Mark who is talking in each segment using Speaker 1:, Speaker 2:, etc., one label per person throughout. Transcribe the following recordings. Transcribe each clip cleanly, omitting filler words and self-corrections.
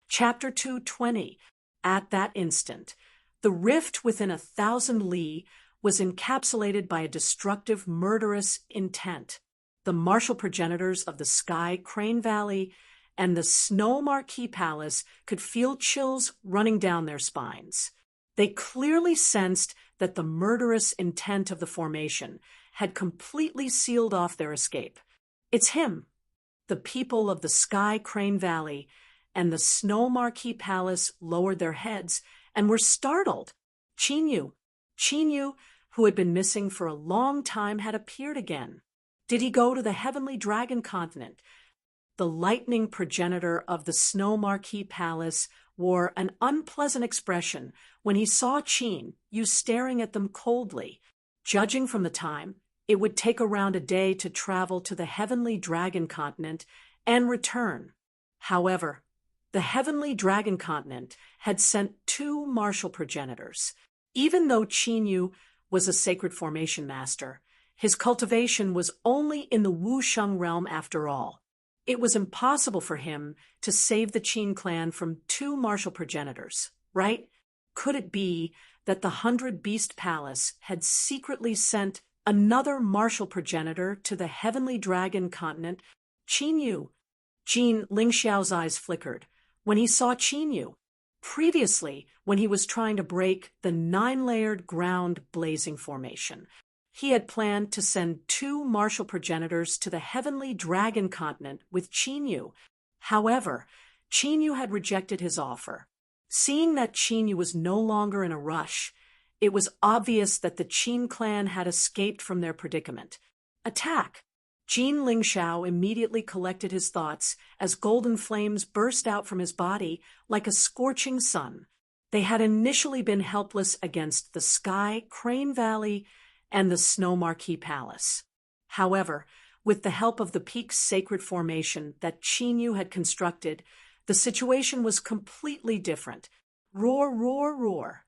Speaker 1: Chapter 220. At that instant, the rift within 1,000 li was encapsulated by a destructive, murderous intent. The martial progenitors of the Sky Crane Valley and the Snow Marquee Palace could feel chills running down their spines. They clearly sensed that the murderous intent of the formation had completely sealed off their escape. It's him. The people of the Sky Crane Valley and the Snow Marquee Palace lowered their heads and were startled. Chinyu, who had been missing for a long time, had appeared again. Did he go to the Heavenly Dragon Continent? The lightning progenitor of the Snow Marquee Palace wore an unpleasant expression when he saw Chinyu staring at them coldly. Judging from the time, it would take around a day to travel to the Heavenly Dragon Continent and return. However, the Heavenly Dragon Continent had sent 2 martial progenitors. Even though Chinyu was a sacred formation master, his cultivation was only in the Wusheng realm after all. It was impossible for him to save the Qin clan from 2 martial progenitors, right? Could it be that the 100 Beast Palace had secretly sent another martial progenitor to the Heavenly Dragon Continent? Chinyu. Jin Lingxiao's eyes flickered when he saw Chinyu. Previously, when he was trying to break the 9-layered ground blazing formation, he had planned to send 2 martial progenitors to the Heavenly Dragon Continent with Chinyu. However, Chinyu had rejected his offer. Seeing that Chinyu was no longer in a rush, it was obvious that the Qin clan had escaped from their predicament. Attack! Jin Lingxiao immediately collected his thoughts as golden flames burst out from his body like a scorching sun. They had initially been helpless against the Sky Crane Valley and the Snow Marquee Palace. However, with the help of the Peak's sacred formation that Chinyu had constructed, the situation was completely different. Roar, roar, roar.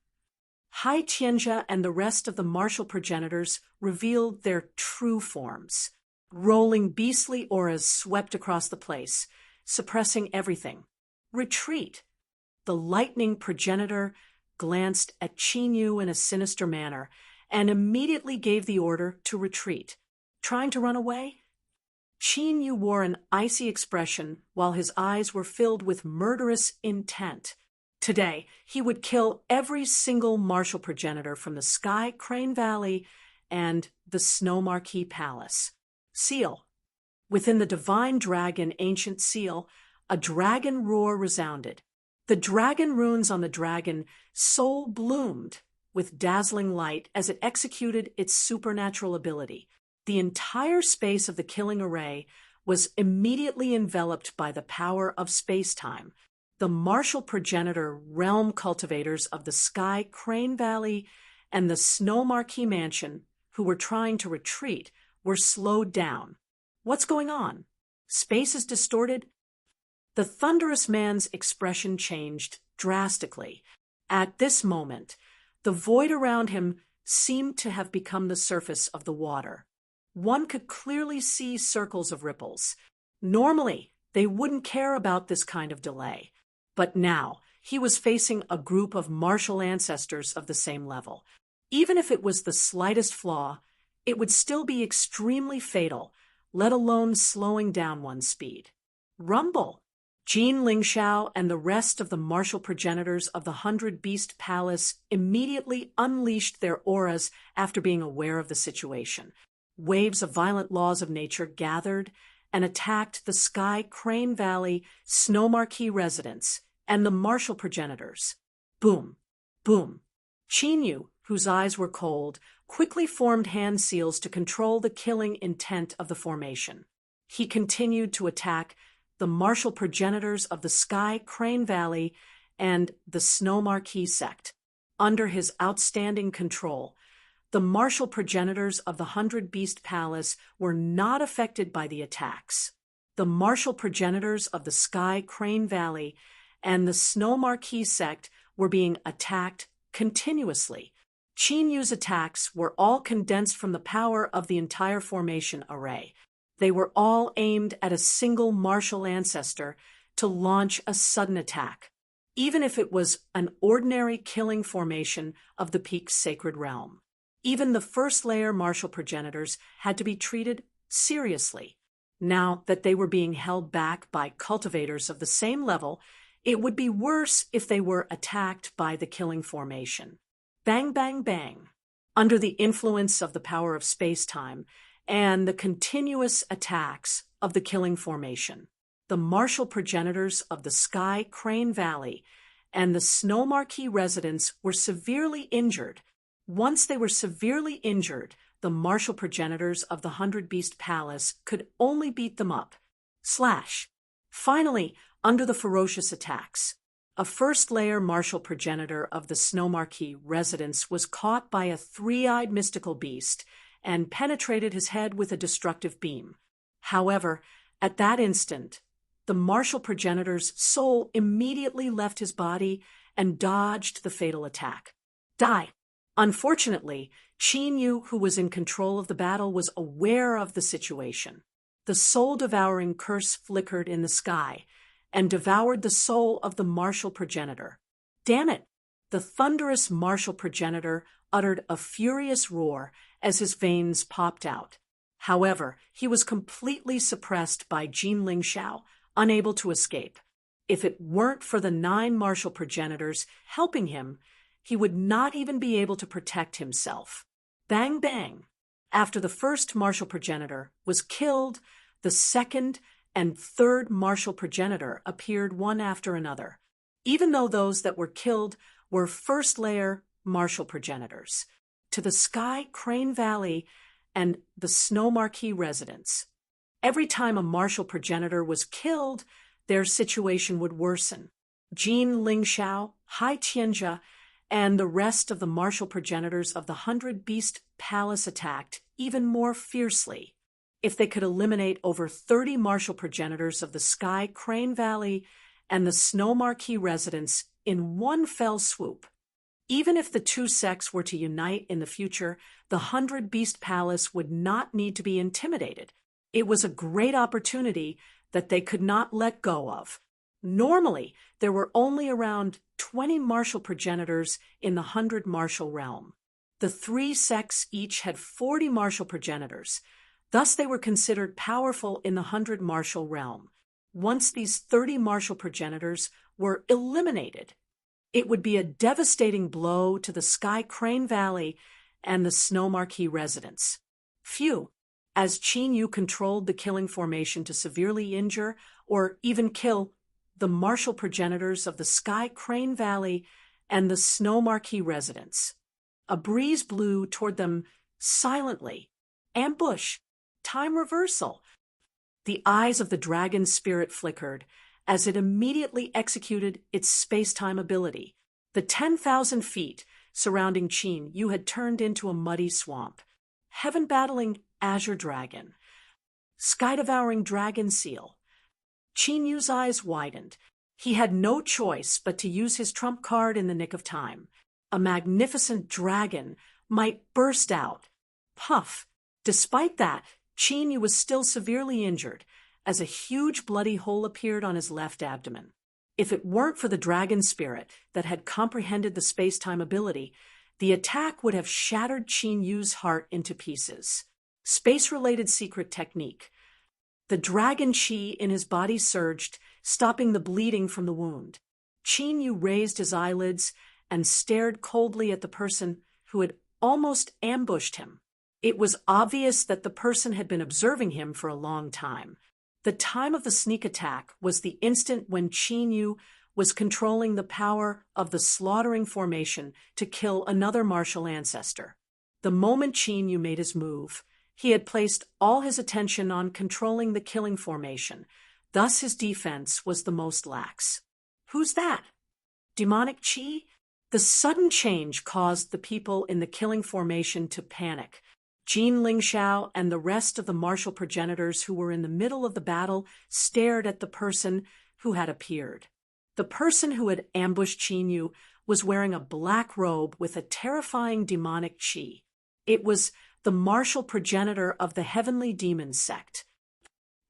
Speaker 1: Hai Tianjia and the rest of the martial progenitors revealed their true forms. Rolling beastly auras swept across the place, suppressing everything. Retreat! The lightning progenitor glanced at Chinyu in a sinister manner and immediately gave the order to retreat. Trying to run away? Chinyu wore an icy expression while his eyes were filled with murderous intent. Today, he would kill every single martial progenitor from the Sky Crane Valley and the Snow Marquee Palace. Seal. Within the divine dragon ancient seal, a dragon roar resounded. The dragon runes on the dragon soul bloomed with dazzling light as it executed its supernatural ability. The entire space of the killing array was immediately enveloped by the power of space-time. The martial progenitor realm cultivators of the Sky Crane Valley and the Snow Marquee Mansion, who were trying to retreat, were slowed down. What's going on? Space is distorted? The thunderous man's expression changed drastically. At this moment, the void around him seemed to have become the surface of the water. One could clearly see circles of ripples. Normally, they wouldn't care about this kind of delay. But now, he was facing a group of martial ancestors of the same level. Even if it was the slightest flaw, it would still be extremely fatal, let alone slowing down one's speed. Rumble! Jin Lingxiao and the rest of the martial progenitors of the 100 Beast Palace immediately unleashed their auras after being aware of the situation. Waves of violent laws of nature gathered and attacked the Sky Crane Valley Snow Marquee residents and the martial progenitors. Boom! Boom! Chinyu, whose eyes were cold, quickly formed hand seals to control the killing intent of the formation. He continued to attack the martial progenitors of the Sky Crane Valley and the Snow Marquee sect. Under his outstanding control, the martial progenitors of the 100 Beast Palace were not affected by the attacks. The martial progenitors of the Sky Crane Valley and the Snow Marquee sect were being attacked continuously. Chinyu's attacks were all condensed from the power of the entire formation array. They were all aimed at a single martial ancestor, to launch a sudden attack, even if it was an ordinary killing formation of the peak's sacred realm. Even the first-layer martial progenitors had to be treated seriously. Now that they were being held back by cultivators of the same level, it would be worse if they were attacked by the killing formation. Bang, bang, bang. Under the influence of the power of space-time and the continuous attacks of the killing formation, the martial progenitors of the Sky Crane Valley and the Snow Marquee residents were severely injured. Once they were severely injured, the martial progenitors of the 100 Beast Palace could only beat them up. Finally, under the ferocious attacks, a first-layer martial progenitor of the Snow Marquee residents was caught by a three-eyed mystical beast and penetrated his head with a destructive beam. However, at that instant, the martial progenitor's soul immediately left his body and dodged the fatal attack. Die! Unfortunately, Qin Yu, who was in control of the battle, was aware of the situation. The soul-devouring curse flickered in the sky and devoured the soul of the martial progenitor. Damn it! The thunderous martial progenitor uttered a furious roar as his veins popped out. However, he was completely suppressed by Jin Lingxiao, unable to escape. If it weren't for the 9 martial progenitors helping him, he would not even be able to protect himself. Bang, bang. After the first martial progenitor was killed, the second and third martial progenitor appeared one after another, even though those that were killed were first-layer martial progenitors. To the Sky Crane Valley and the Snow Marquee residents, every time a martial progenitor was killed, their situation would worsen. Jin Lingxiao, Hai Tianjia, and the rest of the martial progenitors of the 100 Beast Palace attacked even more fiercely. If they could eliminate over 30 martial progenitors of the Sky Crane Valley and the Snow Marquee residents in one fell swoop, even if the two sects were to unite in the future, the 100 Beast Palace would not need to be intimidated. It was a great opportunity that they could not let go of. Normally, there were only around 20 martial progenitors in the 100 martial realm. The 3 sects each had 40 martial progenitors. Thus, they were considered powerful in the 100 martial realm. Once these 30 martial progenitors were eliminated, it would be a devastating blow to the Sky Crane Valley and the Snow Marquee residents. Phew! As Qin Yu controlled the killing formation to severely injure or even kill the martial progenitors of the Sky Crane Valley and the Snow Marquee residents, a breeze blew toward them silently. Ambush! Time reversal! The eyes of the dragon spirit flickered as it immediately executed its space-time ability. The 10,000 feet surrounding Qin Yu had turned into a muddy swamp. Heaven-battling azure dragon. Sky-devouring dragon seal. Qin Yu's eyes widened. He had no choice but to use his trump card in the nick of time. A magnificent dragon might burst out. Puff! Despite that, Qin Yu was still severely injured, as a huge bloody hole appeared on his left abdomen. If it weren't for the dragon spirit that had comprehended the space-time ability, the attack would have shattered Qin Yu's heart into pieces. Space-related secret technique. The dragon chi in his body surged, stopping the bleeding from the wound. Qin Yu raised his eyelids and stared coldly at the person who had almost ambushed him. It was obvious that the person had been observing him for a long time. The time of the sneak attack was the instant when Qin Yu was controlling the power of the slaughtering formation to kill another martial ancestor. The moment Qin Yu made his move, he had placed all his attention on controlling the killing formation. Thus his defense was the most lax. Who's that? Demonic Qi? The sudden change caused the people in the killing formation to panic. Jin Lingxiao and the rest of the martial progenitors who were in the middle of the battle stared at the person who had appeared. The person who had ambushed Qin Yu was wearing a black robe with a terrifying demonic qi. It was the martial progenitor of the heavenly demon sect.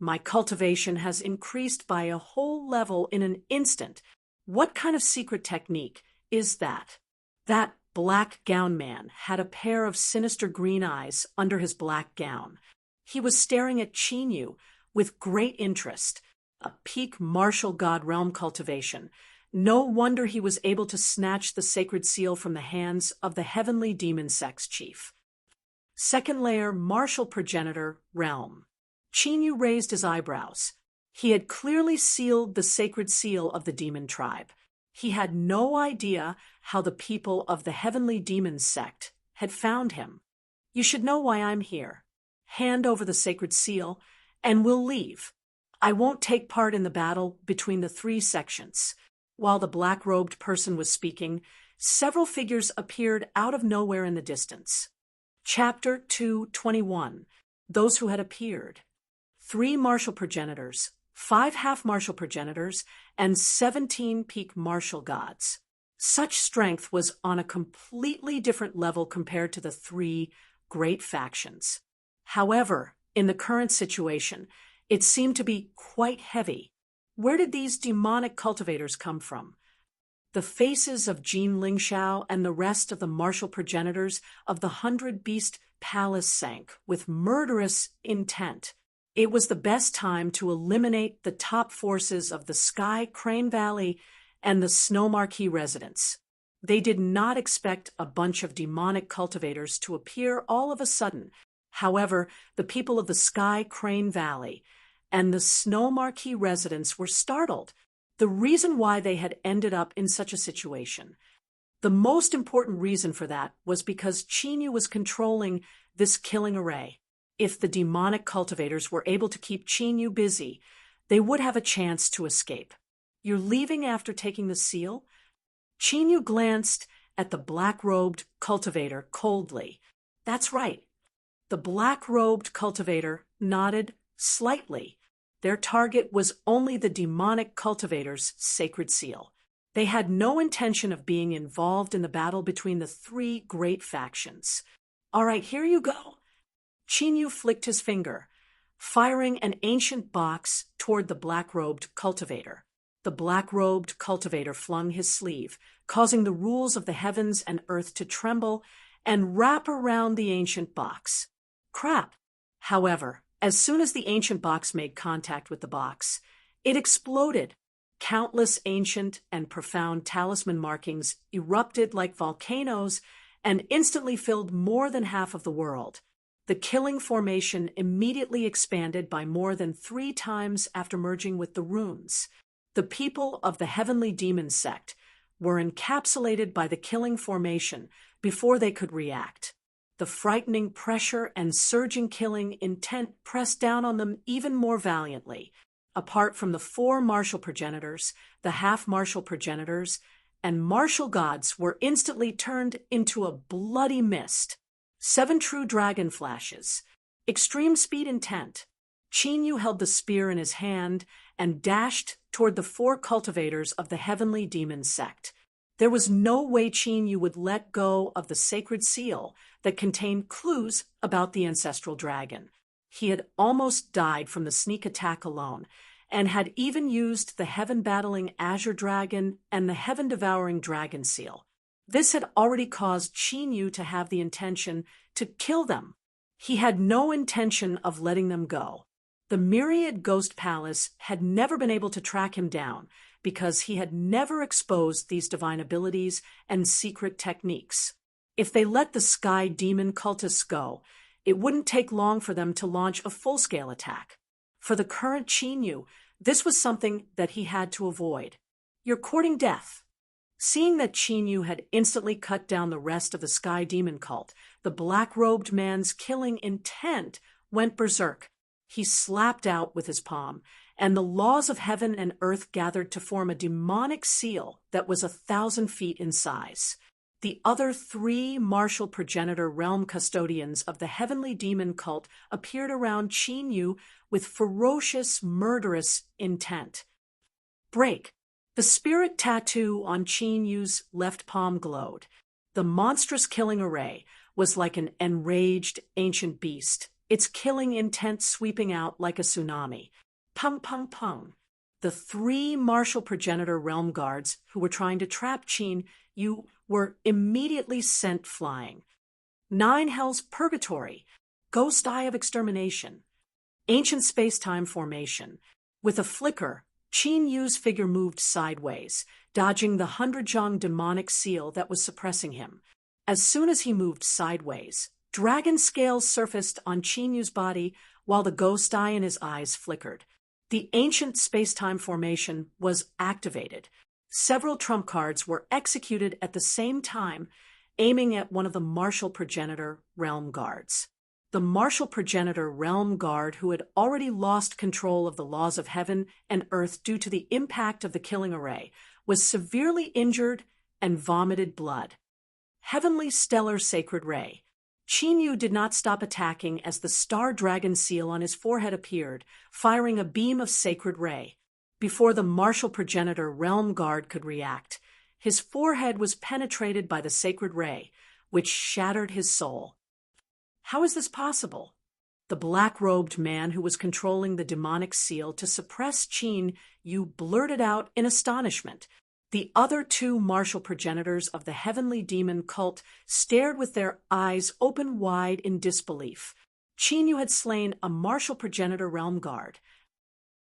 Speaker 1: My cultivation has increased by a whole level in an instant. What kind of secret technique is that? That black gown man had a pair of sinister green eyes under his black gown. He was staring at Chinyu with great interest, a peak martial god realm cultivation. No wonder he was able to snatch the sacred seal from the hands of the heavenly demon sex chief. Second layer martial progenitor realm. Chinyu raised his eyebrows. He had clearly sealed the sacred seal of the demon tribe. He had no idea how the people of the heavenly demon sect had found him. You should know why I'm here. Hand over the sacred seal, and we'll leave. I won't take part in the battle between the three sections. While the black-robed person was speaking, several figures appeared out of nowhere in the distance. Chapter 221. Those who had appeared. 3 martial progenitors, 5 half-martial progenitors, and 17 peak martial gods. Such strength was on a completely different level compared to the 3 great factions. However, in the current situation, it seemed to be quite heavy. Where did these demonic cultivators come from? The faces of Jin Lingxiao and the rest of the martial progenitors of the 100-Beast Palace sank with murderous intent. It was the best time to eliminate the top forces of the Sky Crane Valley and the Snow Marquee residents. They did not expect a bunch of demonic cultivators to appear all of a sudden. However, the people of the Sky Crane Valley and the Snow Marquee residents were startled. The reason why they had ended up in such a situation. The most important reason for that was because Chinyu was controlling this killing array. If the demonic cultivators were able to keep Chinyu busy, they would have a chance to escape. You're leaving after taking the seal? Chinyu glanced at the black-robed cultivator coldly. That's right. The black-robed cultivator nodded slightly. Their target was only the demonic cultivator's sacred seal. They had no intention of being involved in the battle between the 3 great factions. All right, here you go. Chinyu flicked his finger, firing an ancient box toward the black-robed cultivator. The black-robed cultivator flung his sleeve, causing the rules of the heavens and earth to tremble and wrap around the ancient box. Crap! However, as soon as the ancient box made contact with the box, it exploded. Countless ancient and profound talisman markings erupted like volcanoes and instantly filled more than half of the world. The killing formation immediately expanded by more than 3 times after merging with the runes. The people of the heavenly demon sect were encapsulated by the killing formation before they could react. The frightening pressure and surging killing intent pressed down on them even more valiantly. Apart from the 4 martial progenitors, the half-martial progenitors, and martial gods were instantly turned into a bloody mist. 7 true dragon flashes. Extreme speed intent. Chinyu held the spear in his hand and dashed toward the 4 cultivators of the heavenly demon sect. There was no way Chinyu would let go of the sacred seal that contained clues about the ancestral dragon. He had almost died from the sneak attack alone, and had even used the heaven-battling azure dragon and the heaven-devouring dragon seal. This had already caused Chinyu to have the intention to kill them. He had no intention of letting them go. The myriad ghost palace had never been able to track him down because he had never exposed these divine abilities and secret techniques. If they let the sky demon cultists go, it wouldn't take long for them to launch a full-scale attack. For the current Chinyu, this was something that he had to avoid. You're courting death. Seeing that Chinyu had instantly cut down the rest of the sky demon cult, the black-robed man's killing intent went berserk. He slapped out with his palm, and the laws of heaven and earth gathered to form a demonic seal that was 1,000 feet in size. The other 3 martial progenitor realm custodians of the heavenly demon cult appeared around Chinyu with ferocious, murderous intent. Break. The spirit tattoo on Chinyu's left palm glowed. The monstrous killing array was like an enraged ancient beast. its killing intent sweeping out like a tsunami. Pung, pung, pung. The three martial progenitor realm guards who were trying to trap Qin Yu were immediately sent flying. 9 Hells Purgatory, Ghost Eye of Extermination, Ancient Space-Time Formation. With a flicker, Qin Yu's figure moved sideways, dodging the 100-Zhang demonic seal that was suppressing him. As soon as he moved sideways, dragon scales surfaced on Qin Yu's body while the ghost eye in his eyes flickered. The ancient space-time formation was activated. Several trump cards were executed at the same time, aiming at one of the martial progenitor realm guards. The martial progenitor realm guard, who had already lost control of the laws of heaven and earth due to the impact of the killing array, was severely injured and vomited blood. Heavenly Stellar Sacred Ray. Qin Yu did not stop attacking as the star dragon seal on his forehead appeared, firing a beam of sacred ray. Before the martial progenitor realm guard could react, his forehead was penetrated by the sacred ray, which shattered his soul. How is this possible? The black-robed man who was controlling the demonic seal to suppress Qin Yu blurted out in astonishment. The other 2 martial progenitors of the heavenly demon cult stared with their eyes open wide in disbelief. Qin Yu had slain a martial progenitor realm guard.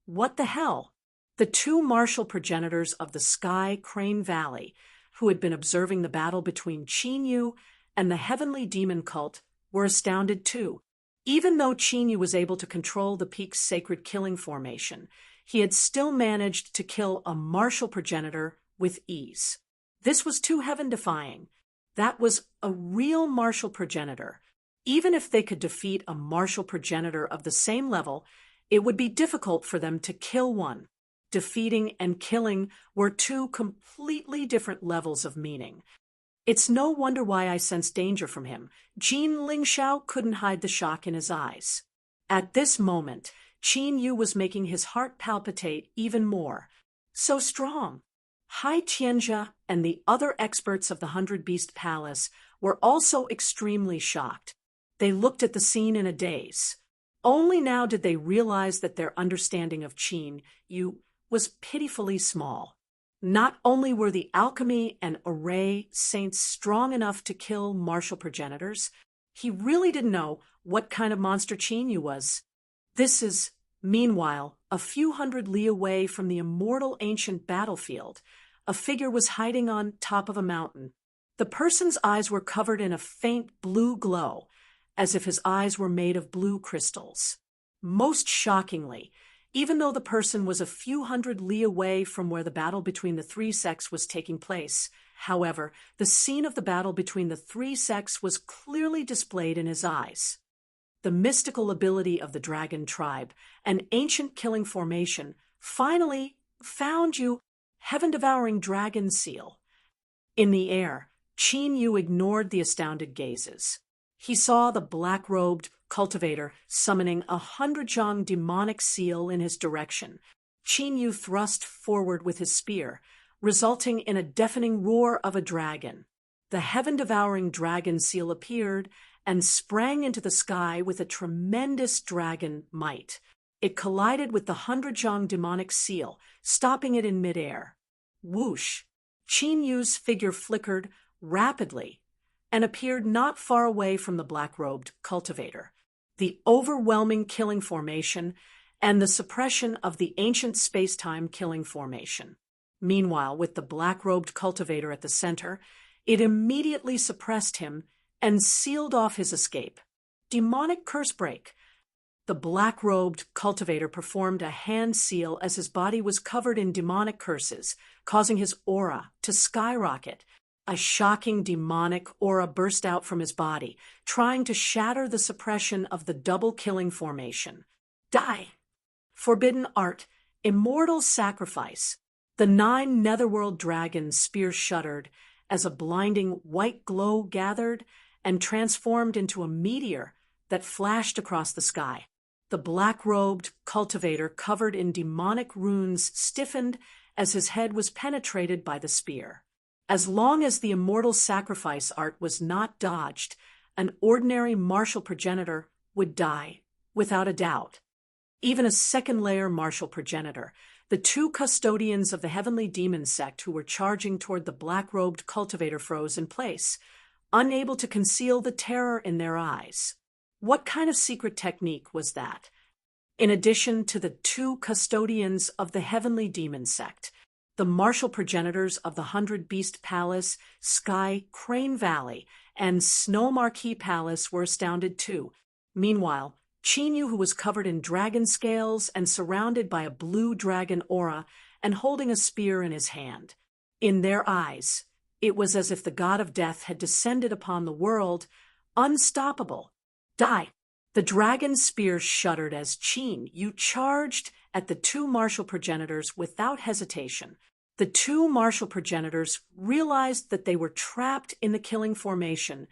Speaker 1: What the hell? The 2 martial progenitors of the Sky Crane Valley, who had been observing the battle between Qin Yu and the heavenly demon cult, were astounded too. Even though Qin Yu was able to control the peak's sacred killing formation, he had still managed to kill a martial progenitor with ease. This was too heaven-defying. That was a real martial progenitor. Even if they could defeat a martial progenitor of the same level, it would be difficult for them to kill one. Defeating and killing were 2 completely different levels of meaning. It's no wonder why I sensed danger from him. Jin Lingxiao couldn't hide the shock in his eyes. At this moment, Qin Yu was making his heart palpitate even more. So strong. Hai Tianjia and the other experts of the 100-Beast Palace were also extremely shocked. They looked at the scene in a daze. Only now did they realize that their understanding of Qin Yu was pitifully small. Not only were the alchemy and array saints strong enough to kill martial progenitors, he really didn't know what kind of monster Qin Yu was. This is, meanwhile, a few hundred li away from the immortal ancient battlefield. A figure was hiding on top of a mountain. The person's eyes were covered in a faint blue glow, as if his eyes were made of blue crystals. Most shockingly, even though the person was a few hundred li away from where the battle between the 3 sects was taking place, however, the scene of the battle between the 3 sects was clearly displayed in his eyes. The mystical ability of the dragon tribe, an ancient killing formation, finally found you, heaven-devouring dragon seal. In the air, Qin Yu ignored the astounded gazes. He saw the black-robed cultivator summoning a 100-Zhang demonic seal in his direction. Qin Yu thrust forward with his spear, resulting in a deafening roar of a dragon. The heaven-devouring dragon seal appeared and sprang into the sky with a tremendous dragon might. It collided with the 100-Zhang demonic seal, stopping it in midair. Whoosh! Qin Yu's figure flickered rapidly and appeared not far away from the black-robed cultivator. The overwhelming killing formation and the suppression of the ancient space-time killing formation. Meanwhile, with the black-robed cultivator at the center, it immediately suppressed him and sealed off his escape. Demonic curse break. The black-robed cultivator performed a hand seal as his body was covered in demonic curses, causing his aura to skyrocket. A shocking demonic aura burst out from his body, trying to shatter the suppression of the double killing formation. Die! Forbidden art, immortal sacrifice. The 9 netherworld dragons' spears shuddered as a blinding white glow gathered and transformed into a meteor that flashed across the sky. The black-robed cultivator covered in demonic runes stiffened as his head was penetrated by the spear. As long as the immortal sacrifice art was not dodged, an ordinary martial progenitor would die, without a doubt. Even a second-layer martial progenitor, the two custodians of the heavenly demon sect who were charging toward the black-robed cultivator, froze in place, unable to conceal the terror in their eyes. What kind of secret technique was that? In addition to the two custodians of the heavenly demon sect, the martial progenitors of the 100 Beast Palace, Sky Crane Valley, and Snow Marquee Palace were astounded too. Meanwhile, Chinyu, who was covered in dragon scales and surrounded by a blue dragon aura and holding a spear in his hand. In their eyes, it was as if the god of death had descended upon the world, unstoppable. Die! The dragon spear shuddered as Chinyu charged at the two martial progenitors without hesitation. The two martial progenitors realized that they were trapped in the killing formation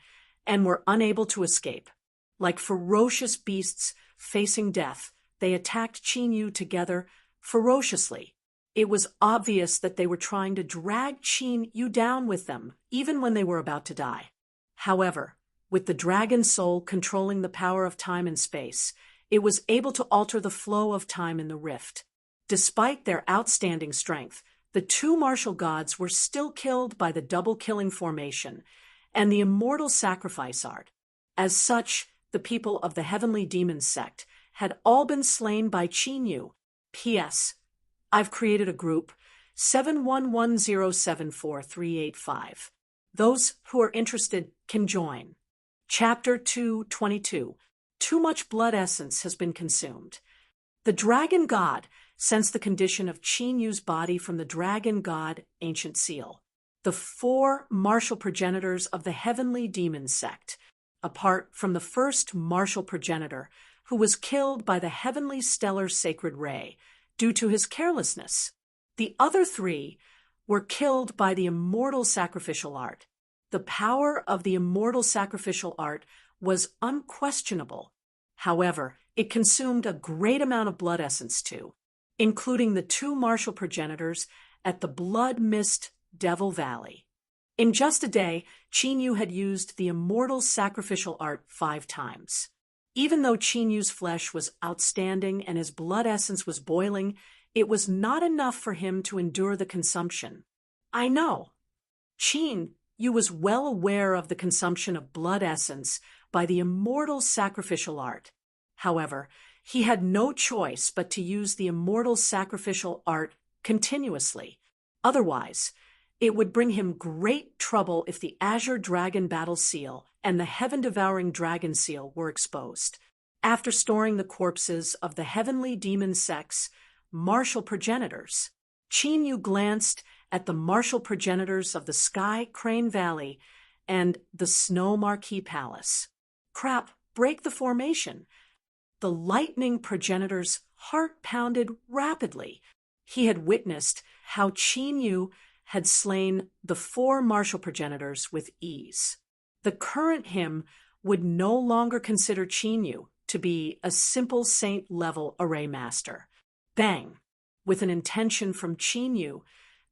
Speaker 1: and were unable to escape. Like ferocious beasts facing death, they attacked Chinyu together ferociously. It was obvious that they were trying to drag Chinyu down with them, even when they were about to die. However, with the dragon soul controlling the power of time and space, it was able to alter the flow of time in the rift. Despite their outstanding strength, the two martial gods were still killed by the double-killing formation and the immortal sacrifice art. As such, the people of the heavenly demon sect had all been slain by Chinyu. P.S. I've created a group, 711074385. Those who are interested can join. Chapter 222. Too much blood essence has been consumed. The dragon god sensed the condition of Chinyu's body from the dragon god ancient seal. The four martial progenitors of the heavenly demon sect, apart from the first martial progenitor, who was killed by the heavenly stellar sacred ray due to his carelessness. The other three were killed by the immortal sacrificial art. The power of the immortal sacrificial art was unquestionable. However, it consumed a great amount of blood essence too, including the two martial progenitors at the Blood Mist Devil Valley. In just a day, Chinyu had used the immortal sacrificial art 5 times. Even though Chinyu's flesh was outstanding and his blood essence was boiling, it was not enough for him to endure the consumption. I know. Chinyu was well aware of the consumption of blood essence by the immortal sacrificial art. However, he had no choice but to use the immortal sacrificial art continuously. Otherwise, it would bring him great trouble if the Azure Dragon Battle Seal and the Heaven-Devouring Dragon Seal were exposed. After storing the corpses of the heavenly demon sect's martial progenitors, Chinyu glanced at the martial progenitors of the Sky Crane Valley and the Snow Marquee Palace. Crap, break the formation. The lightning progenitor's heart pounded rapidly. He had witnessed how Chinyu had slain the 4 martial progenitors with ease. The current him would no longer consider Chinyu to be a simple saint-level array master. Bang! With an intention from Chinyu,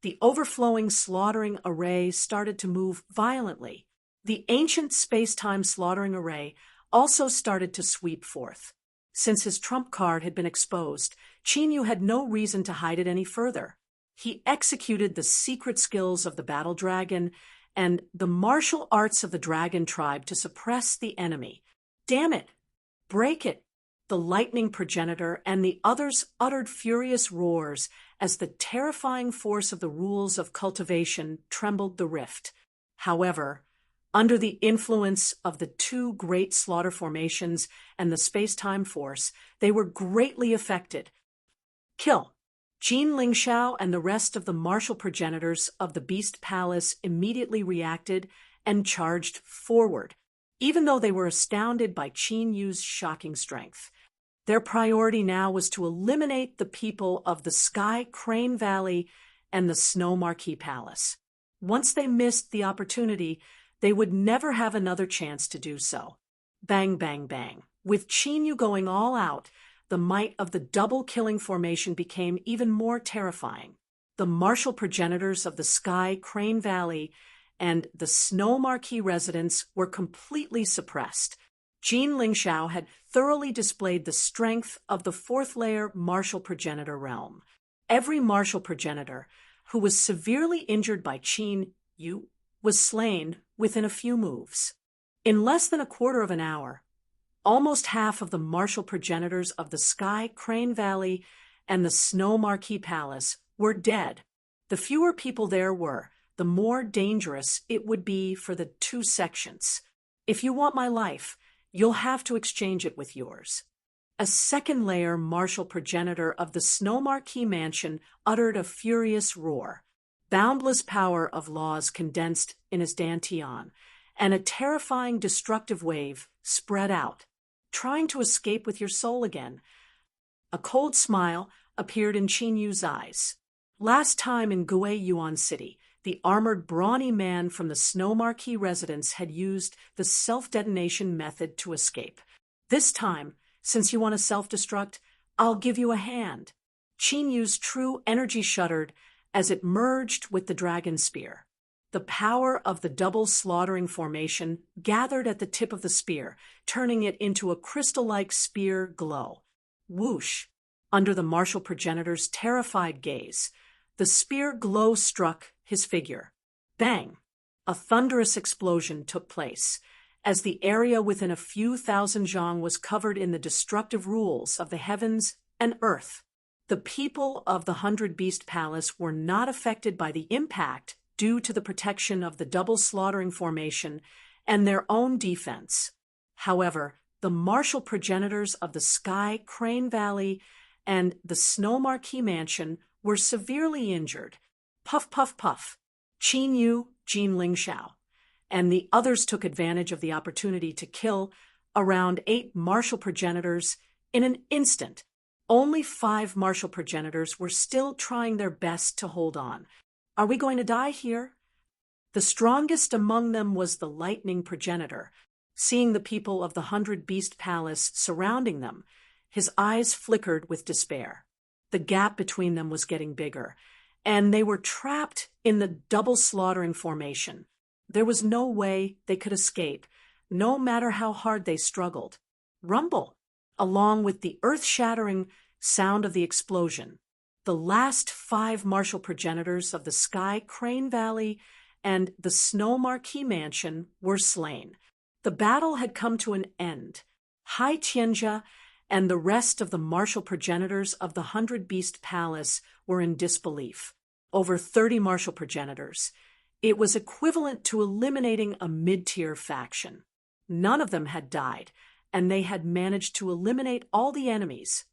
Speaker 1: the overflowing slaughtering array started to move violently. The ancient space-time slaughtering array also started to sweep forth. Since his trump card had been exposed, Chinyu had no reason to hide it any further. He executed the secret skills of the battle dragon and the martial arts of the dragon tribe to suppress the enemy. Damn it! Break it! The lightning progenitor and the others uttered furious roars as the terrifying force of the rules of cultivation trembled the rift. However, under the influence of the 2 great slaughter formations and the space-time force, they were greatly affected. Kill! Jin Lingxiao and the rest of the martial progenitors of the Beast Palace immediately reacted and charged forward, even though they were astounded by Chinyu's shocking strength. Their priority now was to eliminate the people of the Sky Crane Valley and the Snow Marquee Palace. Once they missed the opportunity, they would never have another chance to do so. Bang, bang, bang. With Chinyu going all out, the might of the double-killing formation became even more terrifying. The martial progenitors of the Sky Crane Valley and the Snow Marquee residents were completely suppressed. Jean Lingxiao had thoroughly displayed the strength of the fourth-layer martial progenitor realm. Every martial progenitor who was severely injured by Qin Yu was slain within a few moves. In less than a quarter of an hour, almost half of the martial progenitors of the Sky Crane Valley and the Snow Marquee Palace were dead. The fewer people there were, the more dangerous it would be for the two sections. If you want my life, you'll have to exchange it with yours. A second-layer martial progenitor of the Snow Marquee Mansion uttered a furious roar. Boundless power of laws condensed in his dantian, and a terrifying destructive wave spread out, trying to escape with your soul again. A cold smile appeared in Qin Yu's eyes. Last time in Gui Yuan City, the armored brawny man from the Snow Marquee residence had used the self-detonation method to escape. This time, since you want to self-destruct, I'll give you a hand. Qin Yu's true energy shuddered as it merged with the dragon spear. The power of the double slaughtering formation gathered at the tip of the spear, turning it into a crystal-like spear glow. Whoosh! Under the martial progenitor's terrified gaze, the spear glow struck his figure. Bang! A thunderous explosion took place, as the area within a few thousand zhang was covered in the destructive rules of the heavens and earth. The people of the 100-Beast Palace were not affected by the impact due to the protection of the double slaughtering formation and their own defense. However, the martial progenitors of the Sky Crane Valley and the Snow Marquee Mansion were severely injured. Puff, puff, puff. Qin Yu, Jean Lingxiao, and the others took advantage of the opportunity to kill around 8 martial progenitors in an instant. Only 5 martial progenitors were still trying their best to hold on. Are we going to die here? The strongest among them was the lightning progenitor. Seeing the people of the 100-Beast Palace surrounding them, his eyes flickered with despair. The gap between them was getting bigger, and they were trapped in the double slaughtering formation. There was no way they could escape, no matter how hard they struggled. Rumble! Along with the earth-shattering sound of the explosion, the last 5 martial progenitors of the Sky Crane Valley and the Snow Marquee Mansion were slain. The battle had come to an end. Hai Tianjia and the rest of the martial progenitors of the 100-Beast Palace were in disbelief. Over 30 martial progenitors. It was equivalent to eliminating a mid-tier faction. None of them had died, and they had managed to eliminate all the enemies.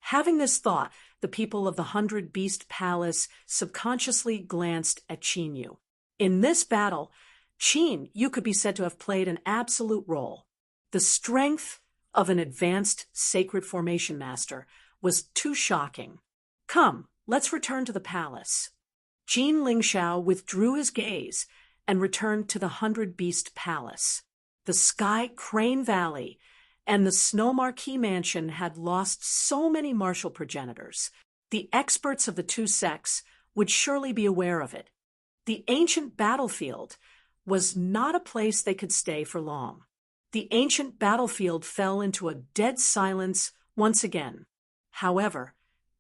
Speaker 1: Having this thought, the people of the 100-Beast Palace subconsciously glanced at Qin Yu. In this battle, Qin Yu could be said to have played an absolute role. The strength of an advanced sacred formation master was too shocking. Come, let's return to the palace. Jean Lingxiao withdrew his gaze and returned to the 100-Beast Palace. The Sky Crane Valley and the Snow Marquee Mansion had lost so many martial progenitors. The experts of the two sects would surely be aware of it. The ancient battlefield was not a place they could stay for long. The ancient battlefield fell into a dead silence once again. However,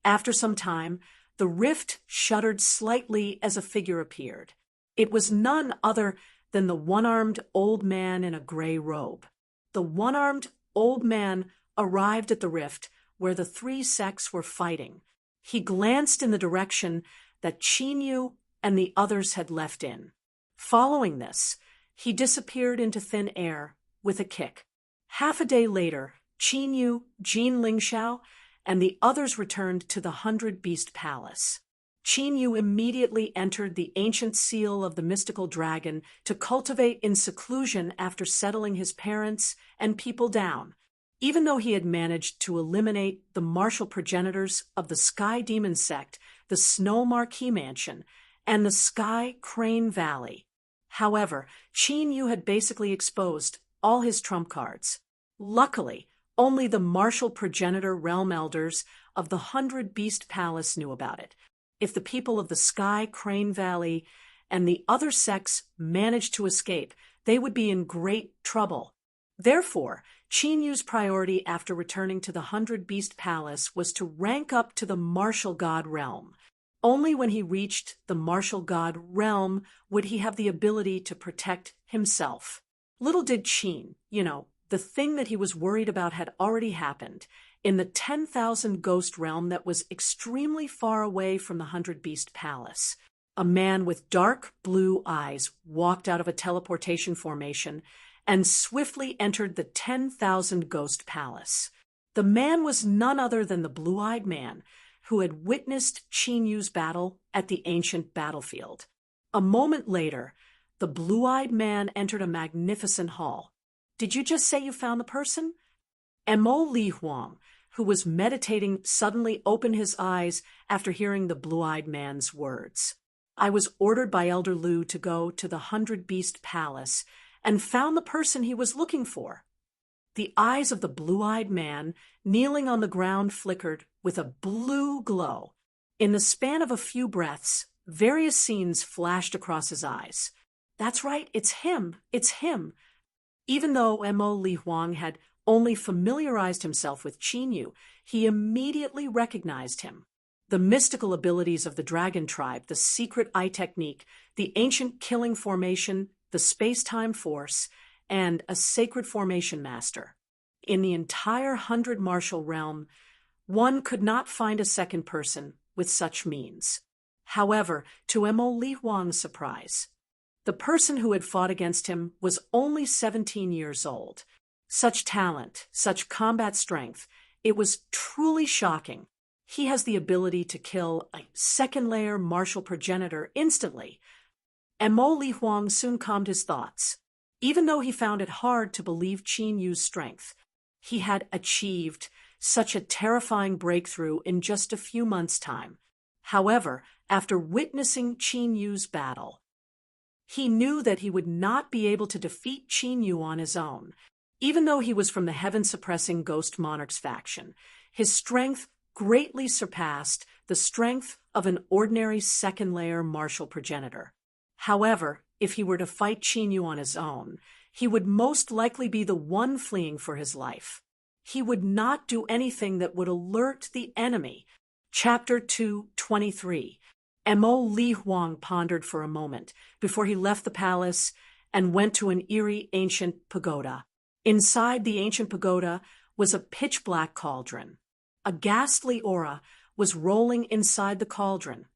Speaker 1: after some time, the rift shuddered slightly as a figure appeared. It was none other than the one-armed old man in a gray robe. The one-armed old man arrived at the rift where the 3 sects were fighting. He glanced in the direction that Qin Yu and the others had left in. Following this, he disappeared into thin air with a kick. Half a day later, Qin Yu, Jean Lingxiao, and the others returned to the 100-Beast Palace. Qin Yu immediately entered the ancient seal of the mystical dragon to cultivate in seclusion after settling his parents and people down. Even though he had managed to eliminate the martial progenitors of the Sky Demon sect, the Snow Marquee Mansion, and the Sky Crane Valley. However, Qin Yu had basically exposed all his trump cards. Luckily, only the martial progenitor realm elders of the 100-Beast Palace knew about it. If the people of the Sky Crane Valley and the other sects managed to escape, they would be in great trouble. Therefore, Qin Yu's priority after returning to the Hundred Beast Palace was to rank up to the martial god realm. Only when he reached the martial god realm would he have the ability to protect himself. Little did Qin, the thing that he was worried about had already happened. In the 10,000 ghost realm that was extremely far away from the Hundred Beast Palace, a man with dark blue eyes walked out of a teleportation formation and swiftly entered the 10,000 ghost palace. The man was none other than the blue-eyed man who had witnessed Qin Yu's battle at the ancient battlefield. A moment later, the blue-eyed man entered a magnificent hall. Did you just say you found the person? Mo Li Huang, who was meditating, suddenly opened his eyes after hearing the blue-eyed man's words. I was ordered by Elder Lu to go to the Hundred Beast Palace and found the person he was looking for. The eyes of the blue-eyed man kneeling on the ground flickered with a blue glow. In the span of a few breaths, various scenes flashed across his eyes. That's right, it's him. Even though Mo Li Huang had only familiarized himself with Qin Yu, he immediately recognized him. The mystical abilities of the dragon tribe, the secret eye technique, the ancient killing formation, the space-time force, and a sacred formation master. In the entire 100 martial realm, one could not find a second person with such means. However, to Mo Li Huang's surprise, the person who had fought against him was only 17 years old. Such talent, such combat strength, it was truly shocking. He has the ability to kill a second-layer martial progenitor instantly. Mo Li Huang soon calmed his thoughts. Even though he found it hard to believe Qin Yu's strength, he had achieved such a terrifying breakthrough in just a few months' time. However, after witnessing Qin Yu's battle, he knew that he would not be able to defeat Qin Yu on his own. Even though he was from the heaven-suppressing Ghost Monarchs faction, his strength greatly surpassed the strength of an ordinary second-layer martial progenitor. However, if he were to fight Qin Yu on his own, he would most likely be the one fleeing for his life. He would not do anything that would alert the enemy. Chapter 2:23. Mo Li Huang pondered for a moment before he left the palace and went to an eerie ancient pagoda. Inside the ancient pagoda was a pitch-black cauldron. A ghastly aura was rolling inside the cauldron,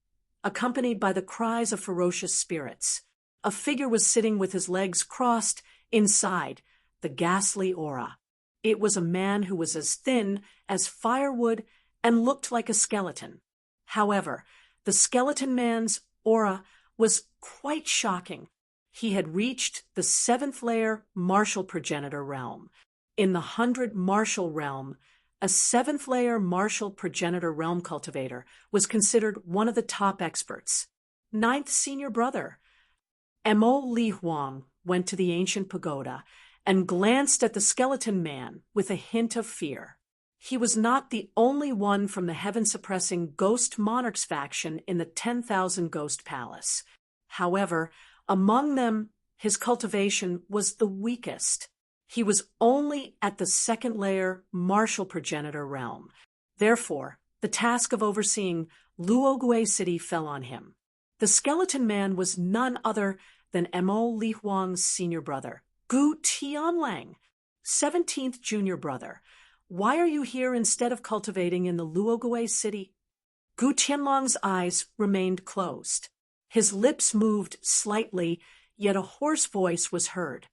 Speaker 1: accompanied by the cries of ferocious spirits. A figure was sitting with his legs crossed inside the ghastly aura. It was a man who was as thin as firewood and looked like a skeleton. However, the skeleton man's aura was quite shocking. He had reached the 7th-layer martial progenitor realm. In the 100 martial realm, a 7th-layer martial progenitor realm cultivator was considered one of the top experts. 9th senior brother. Mo Li Huang went to the ancient pagoda and glanced at the skeleton man with a hint of fear. He was not the only one from the heaven-suppressing Ghost Monarchs faction in the 10,000 Ghost Palace. However, among them, his cultivation was the weakest. He was only at the 2nd-layer martial progenitor realm. Therefore, the task of overseeing Luogue City fell on him. The skeleton man was none other than Mo Li Huang's senior brother, Gu Tianlang, 17th junior brother. Why are you here instead of cultivating in the Luogue City? Gu Tianlang's eyes remained closed. His lips moved slightly, yet a hoarse voice was heard.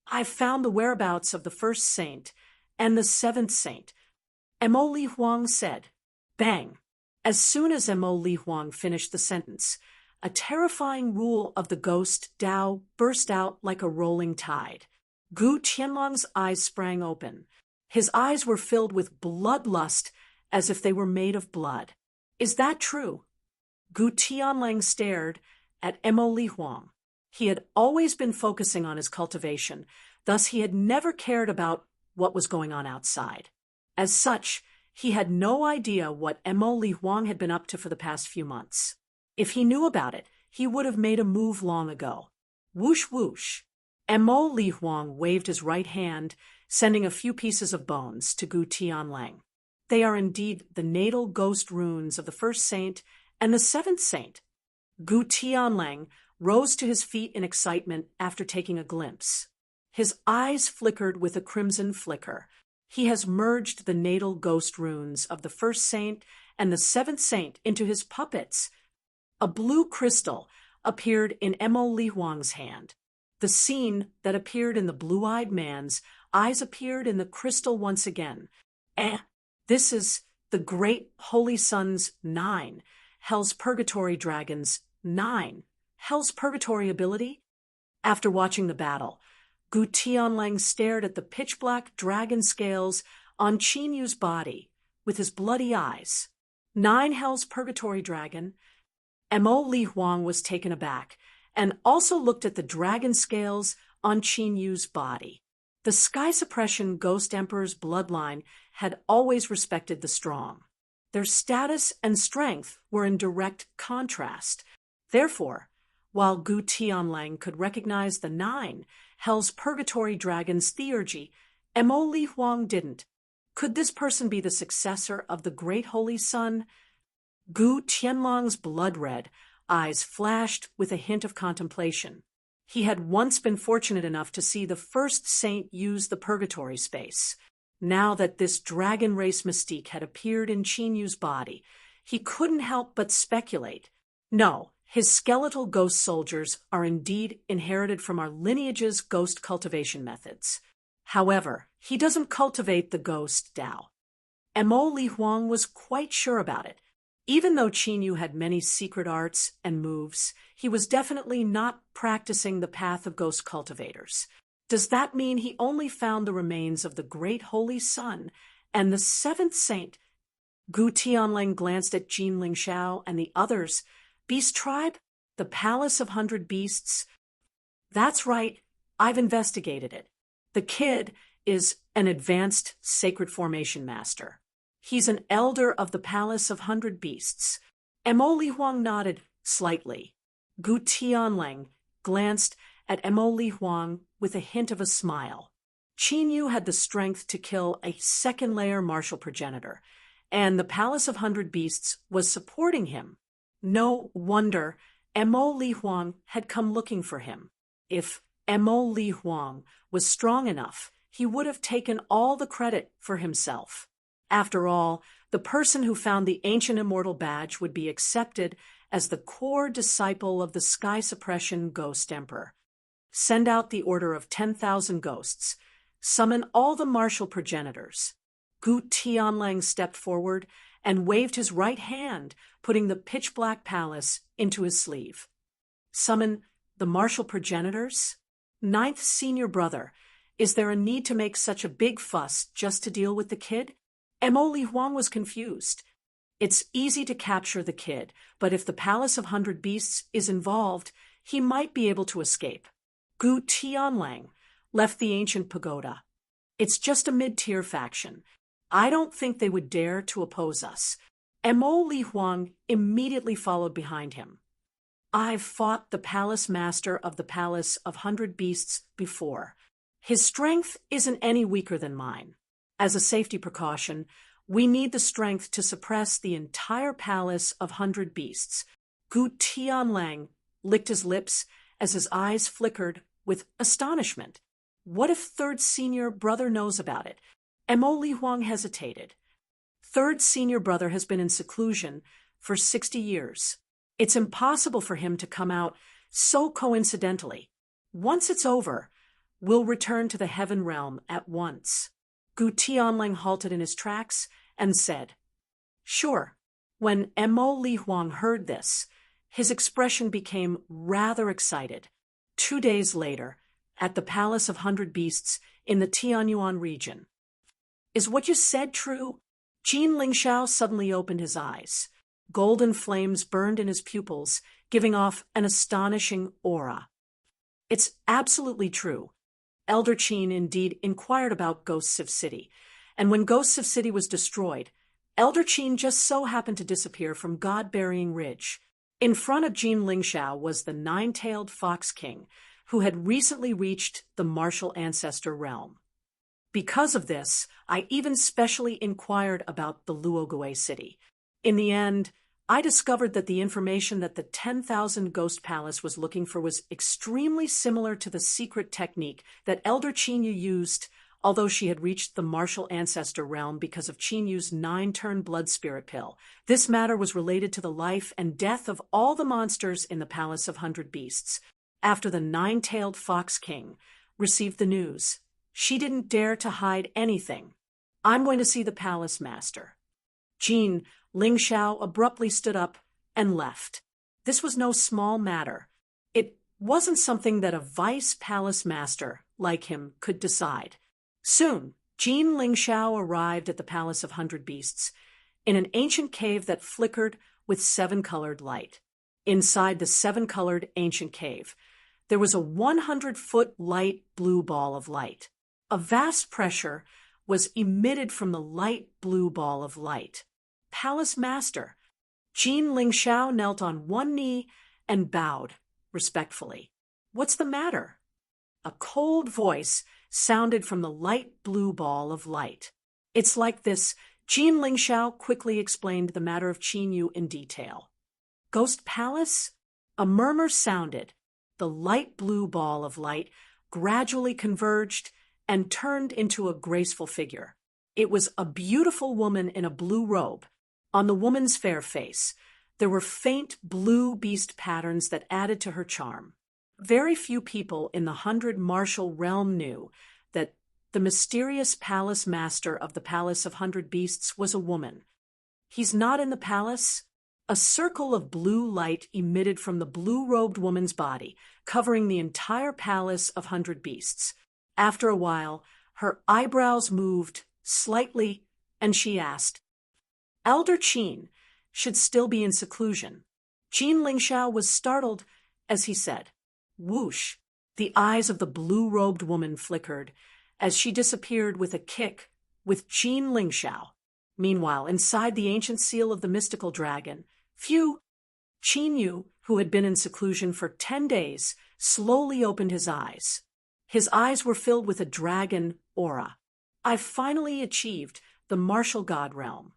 Speaker 1: I've found the whereabouts of the 1st saint and the 7th saint, Mo Li Huang said. Bang! As soon as Mo Li Huang finished the sentence, a terrifying rule of the ghost Dao burst out like a rolling tide. Gu Tianlang's eyes sprang open. His eyes were filled with bloodlust as if they were made of blood. Is that true? Gu Tianlang stared at Mo Li Huang. He had always been focusing on his cultivation, thus he had never cared about what was going on outside. As such, he had no idea what Mo Li Huang had been up to for the past few months. If he knew about it, he would have made a move long ago. Whoosh whoosh. Mo Li Huang waved his right hand, sending a few pieces of bones to Gu Tianlang. They are indeed the natal ghost runes of the first saint and the seventh saint. Gu Tianlang rose to his feet in excitement after taking a glimpse. His eyes flickered with a crimson flicker. He has merged the natal ghost runes of the first saint and the seventh saint into his puppets. A blue crystal appeared in Mo Li Huang's hand. The scene that appeared in the blue-eyed man's eyes appeared in the crystal once again. This is the great Holy Sun's 9, Hell's Purgatory Dragon's 9. Hell's Purgatory ability? After watching the battle, Gu Tianlang stared at the pitch-black dragon scales on Qin Yu's body with his bloody eyes. 9 Hell's Purgatory Dragon. Mo Li Huang was taken aback and also looked at the dragon scales on Qin Yu's body. The Sky Suppression Ghost Emperor's bloodline had always respected the strong. Their status and strength were in direct contrast. Therefore, while Gu Tianlang could recognize the 9 Hell's Purgatory Dragon's theurgy, Mo Li Huang didn't. Could this person be the successor of the Great Holy Sun? Gu Tianlang's blood-red eyes flashed with a hint of contemplation. He had once been fortunate enough to see the first saint use the purgatory space. Now that this dragon race mystique had appeared in Qin Yu's body, he couldn't help but speculate. No, his skeletal ghost soldiers are indeed inherited from our lineage's ghost cultivation methods. However, he doesn't cultivate the ghost Dao. Mo Li Huang was quite sure about it. Even though Qin Yu had many secret arts and moves, he was definitely not practicing the path of ghost cultivators. Does that mean he only found the remains of the Great Holy Sun and the seventh saint? Gu Tianlang glanced at Jin Lingxiao and the others. Beast Tribe? The Palace of 100 Beasts? That's right, I've investigated it. The kid is an advanced sacred formation master. He's an elder of the Palace of 100 Beasts. Mo Li Huang nodded slightly. Gu Tianlang glanced at Mo Li Huang with a hint of a smile. Qin Yu had the strength to kill a second-layer martial progenitor, and the Palace of 100 Beasts was supporting him. No wonder Mo Li Huang had come looking for him. If Mo Li Huang was strong enough, he would have taken all the credit for himself. After all, the person who found the ancient immortal badge would be accepted as the core disciple of the Sky Suppression Ghost Emperor. Send out the order of 10,000 ghosts. Summon all the martial progenitors. Gu Tianlang stepped forward and waved his right hand, putting the pitch-black palace into his sleeve. Summon the martial progenitors? 9th senior brother, is there a need to make such a big fuss just to deal with the kid? Mo Li Huang was confused. It's easy to capture the kid, but if the Palace of 100 Beasts is involved, he might be able to escape. Gu Tianlang left the ancient pagoda. It's just a mid-tier faction. I don't think they would dare to oppose us. Mo Li Huang immediately followed behind him. I've fought the palace master of the Palace of 100 Beasts before. His strength isn't any weaker than mine. As a safety precaution, we need the strength to suppress the entire Palace of 100 Beasts. Gu Tianlang licked his lips as his eyes flickered with astonishment. What if 3rd senior brother knows about it? Mo Li Huang hesitated. 3rd senior brother has been in seclusion for 60 years. It's impossible for him to come out so coincidentally. Once it's over, we'll return to the heaven realm at once. Gu Tianlang halted in his tracks and said, "Sure." When Mo Li Huang heard this, his expression became rather excited. 2 days later, at the Palace of 100 Beasts in the Tianyuan region. Is what you said true? Jin Lingxiao suddenly opened his eyes. Golden flames burned in his pupils, giving off an astonishing aura. It's absolutely true. Elder Qin indeed inquired about Ghosts of City, and when Ghosts of City was destroyed, Elder Qin just so happened to disappear from God-Burying Ridge. In front of Jin Lingxiao was the 9-tailed Fox King, who had recently reached the martial ancestor realm. Because of this, I even specially inquired about the Luogue city. In the end, I discovered that the information that the 10,000 Ghost Palace was looking for was extremely similar to the secret technique that Elder Qinyu used, although she had reached the martial ancestor realm because of Qinyu's 9-turn blood spirit pill. This matter was related to the life and death of all the monsters in the Palace of 100 Beasts. After the 9-tailed Fox King received the news, she didn't dare to hide anything. "I'm going to see the palace master." Jin Lingxiao abruptly stood up and left. This was no small matter. It wasn't something that a vice palace master like him could decide. Soon, Jin Lingxiao arrived at the Palace of 100 Beasts in an ancient cave that flickered with 7-colored light. Inside the 7-colored ancient cave, there was a 100-foot light blue ball of light. A vast pressure was emitted from the light blue ball of light. "Palace Master." Jin Lingxiao knelt on one knee and bowed respectfully. "What's the matter?" A cold voice sounded from the light blue ball of light. "It's like this." Jin Lingxiao quickly explained the matter of Qinyu in detail. "Ghost Palace?" A murmur sounded. The light blue ball of light gradually converged and turned into a graceful figure. It was a beautiful woman in a blue robe. On the woman's fair face, there were faint blue beast patterns that added to her charm. Very few people in the 100 martial realm knew that the mysterious palace master of the Palace of 100 Beasts was a woman. "He's not in the palace?" A circle of blue light emitted from the blue-robed woman's body, covering the entire Palace of 100 Beasts. After a while, her eyebrows moved slightly, and she asked, "Elder Qin should still be in seclusion." Jin Lingxiao was startled as he said, "Whoosh!" The eyes of the blue-robed woman flickered as she disappeared with a kick with Jin Lingxiao. Meanwhile, inside the ancient seal of the mystical dragon, phew! Qinyu, who had been in seclusion for 10 days, slowly opened his eyes. His eyes were filled with a dragon aura. "I've finally achieved the martial god realm."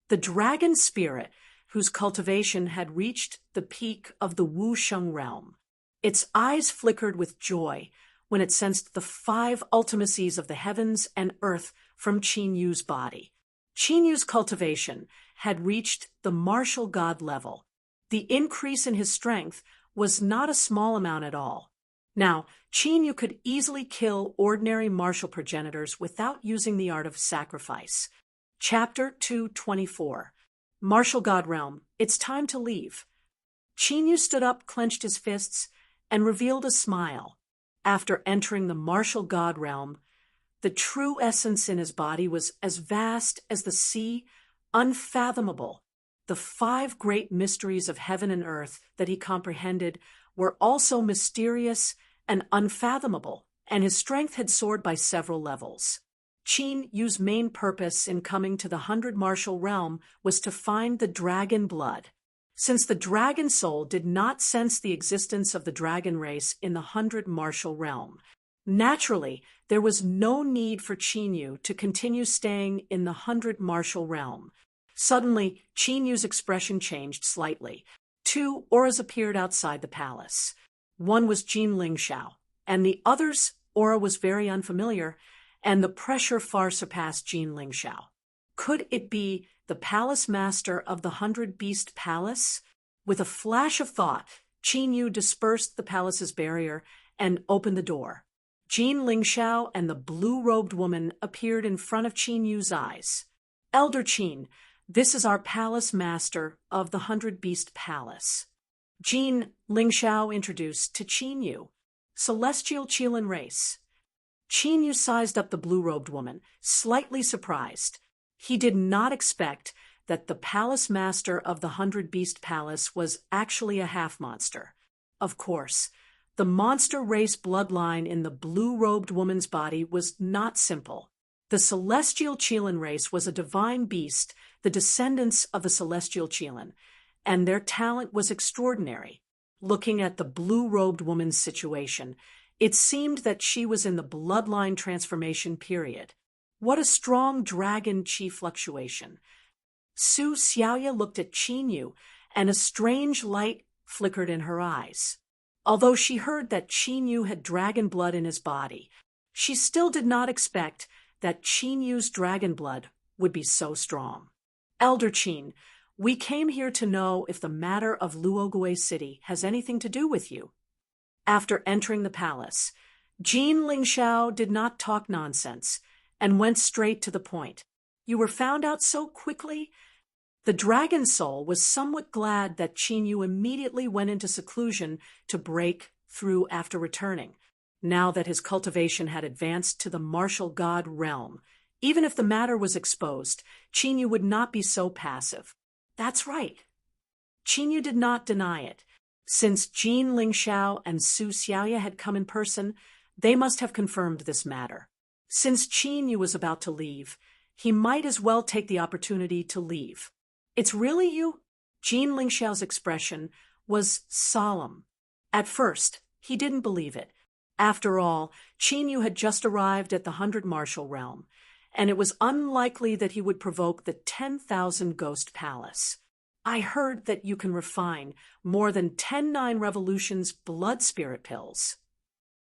Speaker 1: The dragon spirit, whose cultivation had reached the peak of the Wusheng realm. Its eyes flickered with joy when it sensed the 5 ultimacies of the heavens and earth from Qinyu's body. Qinyu's cultivation had reached the martial god level. The increase in his strength was not a small amount at all. Now, Qinyu could easily kill ordinary martial progenitors without using the art of sacrifice. Chapter 224. Martial God Realm, it's time to leave. Qinyu stood up, clenched his fists, and revealed a smile. After entering the martial God Realm, the true essence in his body was as vast as the sea, unfathomable. The 5 great mysteries of heaven and earth that he comprehended were also mysterious and unfathomable, and his strength had soared by several levels. Qinyu's main purpose in coming to the 100 martial realm was to find the dragon blood. Since the dragon soul did not sense the existence of the dragon race in the 100 martial realm, naturally, there was no need for Qinyu to continue staying in the 100 martial realm. Suddenly, Qinyu's expression changed slightly. 2 auras appeared outside the palace. One was Jin Lingxiao, and the other's aura was very unfamiliar, and the pressure far surpassed Jin Lingxiao. Could it be the palace master of the 100 Beast Palace? With a flash of thought, Qinyu dispersed the palace's barrier and opened the door. Jin Lingxiao and the blue-robed woman appeared in front of Qinyu's eyes. "Elder Qin, this is our palace master of the 100 Beast Palace." Jin Lingxiao introduced to Qinyu, "Celestial Qilin race." Qinyu sized up the blue-robed woman, slightly surprised. He did not expect that the palace master of the 100 Beast Palace was actually a half-monster. Of course, the monster race bloodline in the blue-robed woman's body was not simple. The Celestial Qilin race was a divine beast, the descendants of the Celestial Qilin, and their talent was extraordinary. looking at the blue-robed woman's situation. It seemed that she was in the bloodline transformation period. What a strong dragon-chi fluctuation. Su Xiaoya looked at Qin Yu, and a strange light flickered in her eyes. Although she heard that Qin Yu had dragon blood in his body, she still did not expect that Qin Yu's dragon blood would be so strong. Elder Qin, we came here to know if the matter of Luogue City has anything to do with you. After entering the palace, Jin Lingxiao did not talk nonsense and went straight to the point. You were found out so quickly? The dragon soul was somewhat glad that Qin Yu immediately went into seclusion to break through after returning. Now that his cultivation had advanced to the martial god realm, even if the matter was exposed, Qin Yu would not be so passive. That's right. Qin Yu did not deny it. Since Jin Lingxiao and Su Xiaoya had come in person, they must have confirmed this matter. Since Qin Yu was about to leave, he might as well take the opportunity to leave. It's really you? Jin Lingxiao's expression was solemn. At first, he didn't believe it. After all, Qin Yu had just arrived at the 100 Martial Realm, and it was unlikely that he would provoke the 10,000 Ghost Palace. I heard that you can refine more than 10-9 Revolutions blood spirit pills.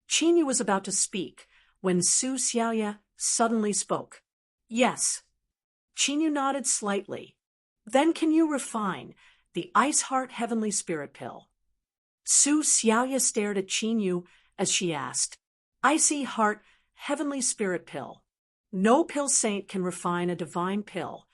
Speaker 1: Qin Yu was about to speak when Su Xiaoya suddenly spoke. Yes. Qin Yu nodded slightly. Then can you refine the Ice Heart Heavenly Spirit Pill? Su Xiaoya stared at Qin Yu as she asked, Icy Heart Heavenly Spirit Pill. No pill saint can refine a divine pill.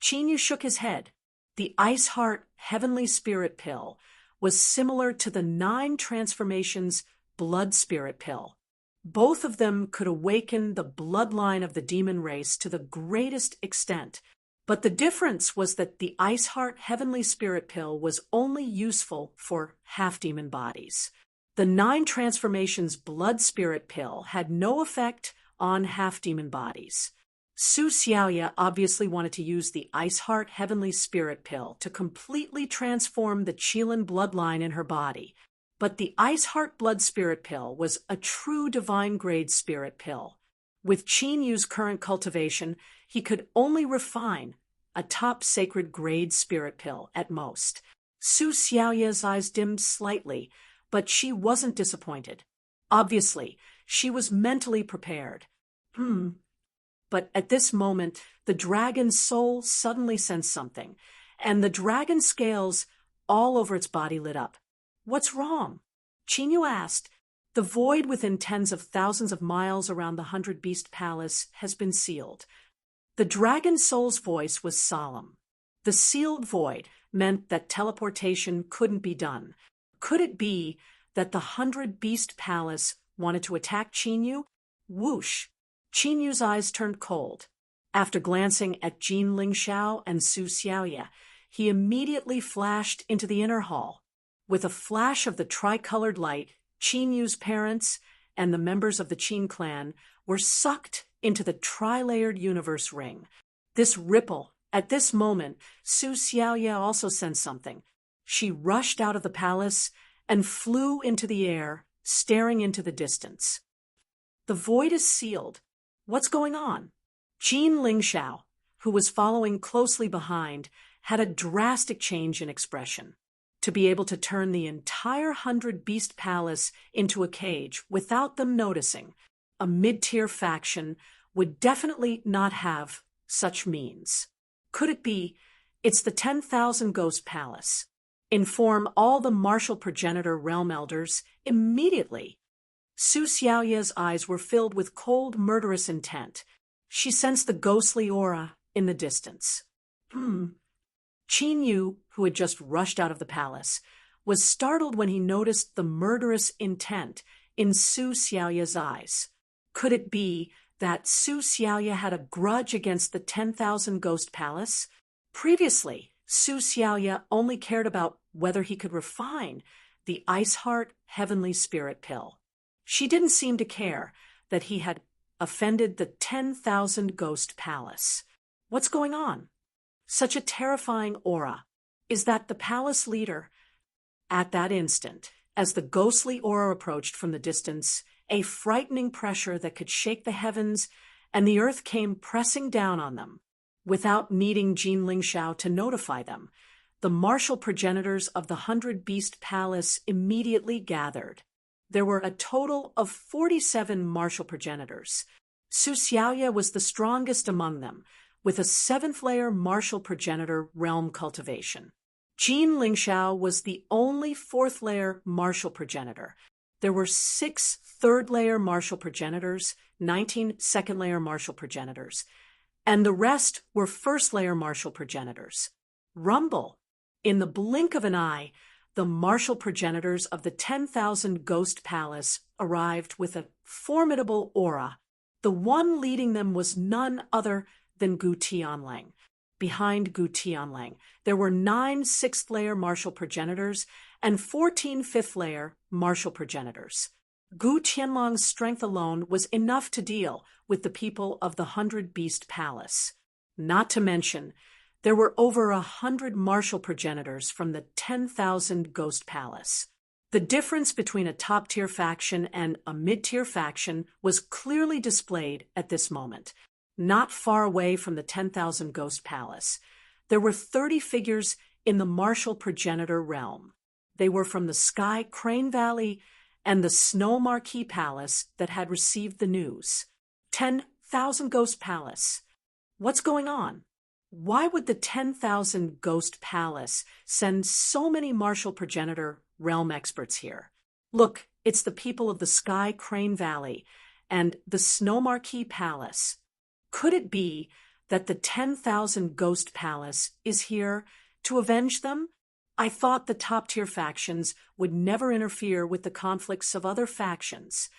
Speaker 1: Qin Yu shook his head. The Ice Heart Heavenly Spirit Pill was similar to the 9 Transformations Blood Spirit Pill. Both of them could awaken the bloodline of the demon race to the greatest extent, but the difference was that the Ice Heart Heavenly Spirit Pill was only useful for half-demon bodies. The 9 Transformations Blood Spirit Pill had no effect on half-demon bodies. Su Xiaoya obviously wanted to use the Ice Heart Heavenly Spirit Pill to completely transform the Qilin bloodline in her body, but the Ice Heart Blood Spirit Pill was a true divine-grade spirit pill. With Qin Yu's current cultivation, he could only refine a top sacred grade spirit pill at most. Su Xiaoya's eyes dimmed slightly, but she wasn't disappointed. Obviously, she was mentally prepared. But at this moment, the dragon's soul suddenly sensed something, and the dragon scales all over its body lit up. What's wrong? Qin Yu asked. The void within tens of thousands of miles around the 100 Beast Palace has been sealed. The dragon soul's voice was solemn. The sealed void meant that teleportation couldn't be done. Could it be that the 100 Beast Palace wanted to attack Qin Yu? Whoosh! Qin Yu's eyes turned cold. After glancing at Jin Lingxiao and Su Xiaoya, he immediately flashed into the inner hall. With a flash of the tricolored light, Qin Yu's parents and the members of the Qin clan were sucked into the tri-layered universe ring. This ripple, at this moment, Su Xiaoya also sensed something. She rushed out of the palace and flew into the air, staring into the distance. The void is sealed. What's going on? Jin Lingxiao, who was following closely behind, had a drastic change in expression. To be able to turn the entire 100 Beast Palace into a cage without them noticing, a mid-tier faction would definitely not have such means. Could it be, it's the 10,000 Ghost Palace? Inform all the martial progenitor realm elders immediately. Su Xiaoya's eyes were filled with cold, murderous intent. She sensed the ghostly aura in the distance. Qin Yu, who had just rushed out of the palace, was startled when he noticed the murderous intent in Su Xiaoya's eyes. Could it be that Su Xiaoya had a grudge against the 10,000 Ghost Palace? Previously, Su Xiaoya only cared about whether he could refine the Ice Heart Heavenly Spirit Pill. She didn't seem to care that he had offended the 10,000 Ghost Palace. What's going on? Such a terrifying aura. Is that the palace leader? At that instant, as the ghostly aura approached from the distance, a frightening pressure that could shake the heavens and the earth came pressing down on them. Without needing Jin Lingxiao to notify them, the martial progenitors of the 100-Beast Palace immediately gathered. There were a total of 47 martial progenitors. Su Xiaoya was the strongest among them, with a 7th-layer martial progenitor realm cultivation. Jin Lingxiao was the only 4th-layer martial progenitor. There were 6 3rd-layer martial progenitors, 19 2nd-layer martial progenitors, and the rest were 1st-layer martial progenitors. Rumble! In the blink of an eye, the martial progenitors of the 10,000 Ghost Palace arrived with a formidable aura. The one leading them was none other than Gu Tianlang. Behind Gu Tianlang, there were 9 6th-layer martial progenitors and 14 5th-layer martial progenitors. Gu Tianlang's strength alone was enough to deal with the people of the 100-Beast Palace. Not to mention, there were over 100 martial progenitors from the 10,000 Ghost Palace. The difference between a top-tier faction and a mid-tier faction was clearly displayed at this moment. Not far away from the 10,000 Ghost Palace, there were 30 figures in the martial progenitor realm. They were from the Sky Crane Valley and the Snow Marquee Palace that had received the news. 10,000 Ghost Palace. What's going on? Why would the 10,000 Ghost Palace send so many martial progenitor realm experts here? Look, it's the people of the Sky Crane Valley and the Snow Marquee Palace. Could it be that the 10,000 Ghost Palace is here to avenge them? I thought the top-tier factions would never interfere with the conflicts of other factions.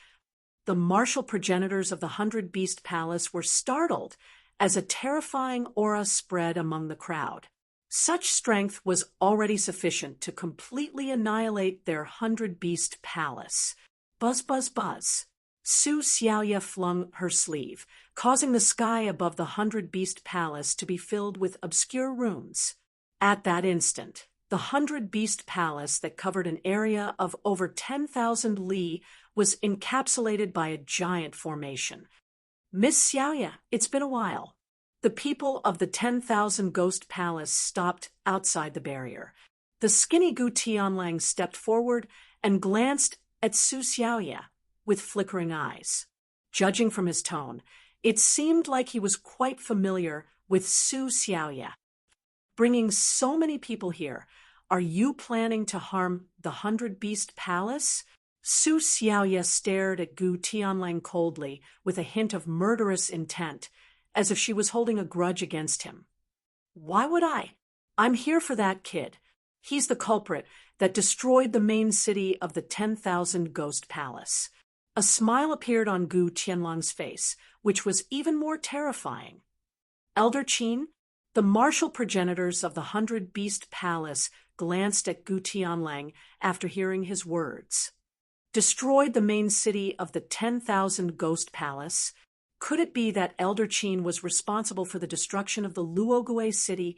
Speaker 1: The martial progenitors of the 100-Beast Palace were startled as a terrifying aura spread among the crowd. Such strength was already sufficient to completely annihilate their 100-Beast Palace. Buzz, buzz, buzz. Su Xiaoya flung her sleeve, causing the sky above the 100-Beast Palace to be filled with obscure runes. At that instant, the 100-Beast Palace that covered an area of over 10,000 li was encapsulated by a giant formation. Miss Xiaoya, it's been a while. The people of the 10,000 Ghost Palace stopped outside the barrier. The skinny Gu Tianlang stepped forward and glanced at Su Xiaoya with flickering eyes. Judging from his tone, it seemed like he was quite familiar with Su Xiaoya. Bringing so many people here, are you planning to harm the 100-Beast Palace? Su Xiaoya stared at Gu Tianlang coldly with a hint of murderous intent, as if she was holding a grudge against him. Why would I? I'm here for that kid. He's the culprit that destroyed the main city of the 10,000 Ghost Palace. A smile appeared on Gu Tianlang's face, which was even more terrifying. Elder Qin, the martial progenitors of the 100-Beast Palace glanced at Gu Tianlang after hearing his words. Destroyed the main city of the 10,000 Ghost Palace? Could it be that Elder Qin was responsible for the destruction of the Luogue city?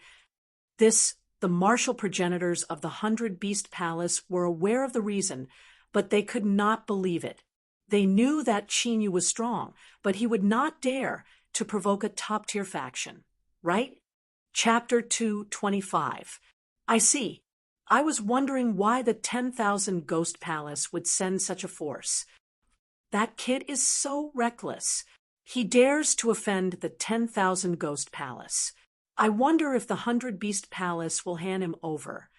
Speaker 1: The martial progenitors of the 100-Beast Palace were aware of the reason, but they could not believe it. They knew that Qin Yu was strong, but he would not dare to provoke a top-tier faction. Right? Chapter 225. I see. I was wondering why the 10,000 Ghost Palace would send such a force. That kid is so reckless. He dares to offend the 10,000 Ghost Palace. I wonder if the 100-Beast Palace will hand him over.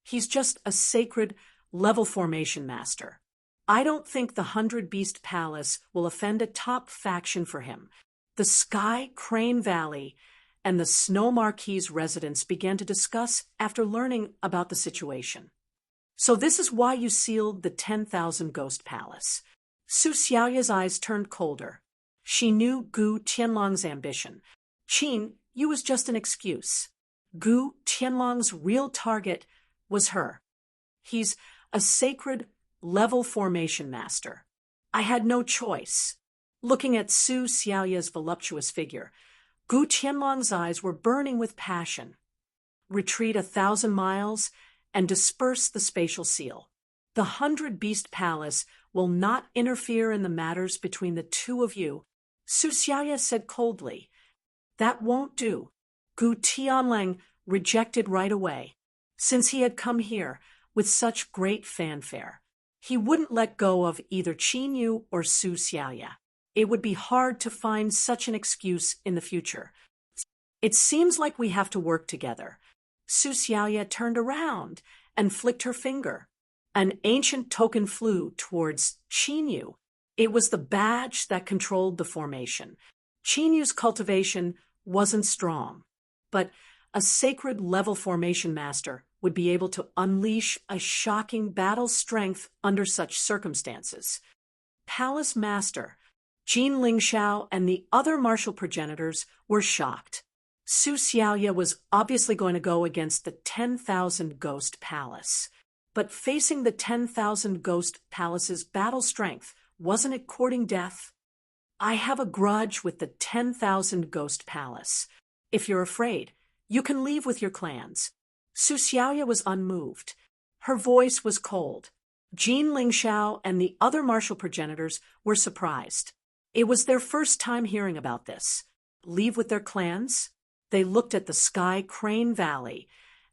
Speaker 1: He's just a sacred level formation master. I don't think the 100-Beast Palace will offend a top faction for him. The Sky Crane Valley and the Snow Marquee's residents began to discuss after learning about the situation. So this is why you sealed the 10,000 Ghost Palace. Su Xiaoya's eyes turned colder. She knew Gu Tianlang's ambition. Qin Yu was just an excuse. Gu Tianlang's real target was her. He's a sacred level formation master. I had no choice. Looking at Su Xiaoya's voluptuous figure, Gu Tianlang's eyes were burning with passion. Retreat 1,000 miles and disperse the spatial seal. The 100-Beast Palace will not interfere in the matters between the two of you, Su Xiaoya said coldly. That won't do. Gu Tianlang rejected right away. Since he had come here with such great fanfare, he wouldn't let go of either Qin Yu or Su Xiaoya. It would be hard to find such an excuse in the future. It seems like we have to work together. Su Xiaoya turned around and flicked her finger. An ancient token flew towards Qin Yu. It was the badge that controlled the formation. Qin Yu's cultivation wasn't strong, but a sacred level formation master would be able to unleash a shocking battle strength under such circumstances. Palace Master, Jin Lingxiao and the other martial progenitors were shocked. Su Xiaoya was obviously going to go against the 10,000 Ghost Palace. But facing the 10,000 Ghost Palace's battle strength, wasn't it courting death? I have a grudge with the 10,000 Ghost Palace. If you're afraid, you can leave with your clans. Su Xiaoya was unmoved. Her voice was cold. Jin Lingxiao and the other martial progenitors were surprised. It was their first time hearing about this. Leave with their clans? They looked at the Sky Crane Valley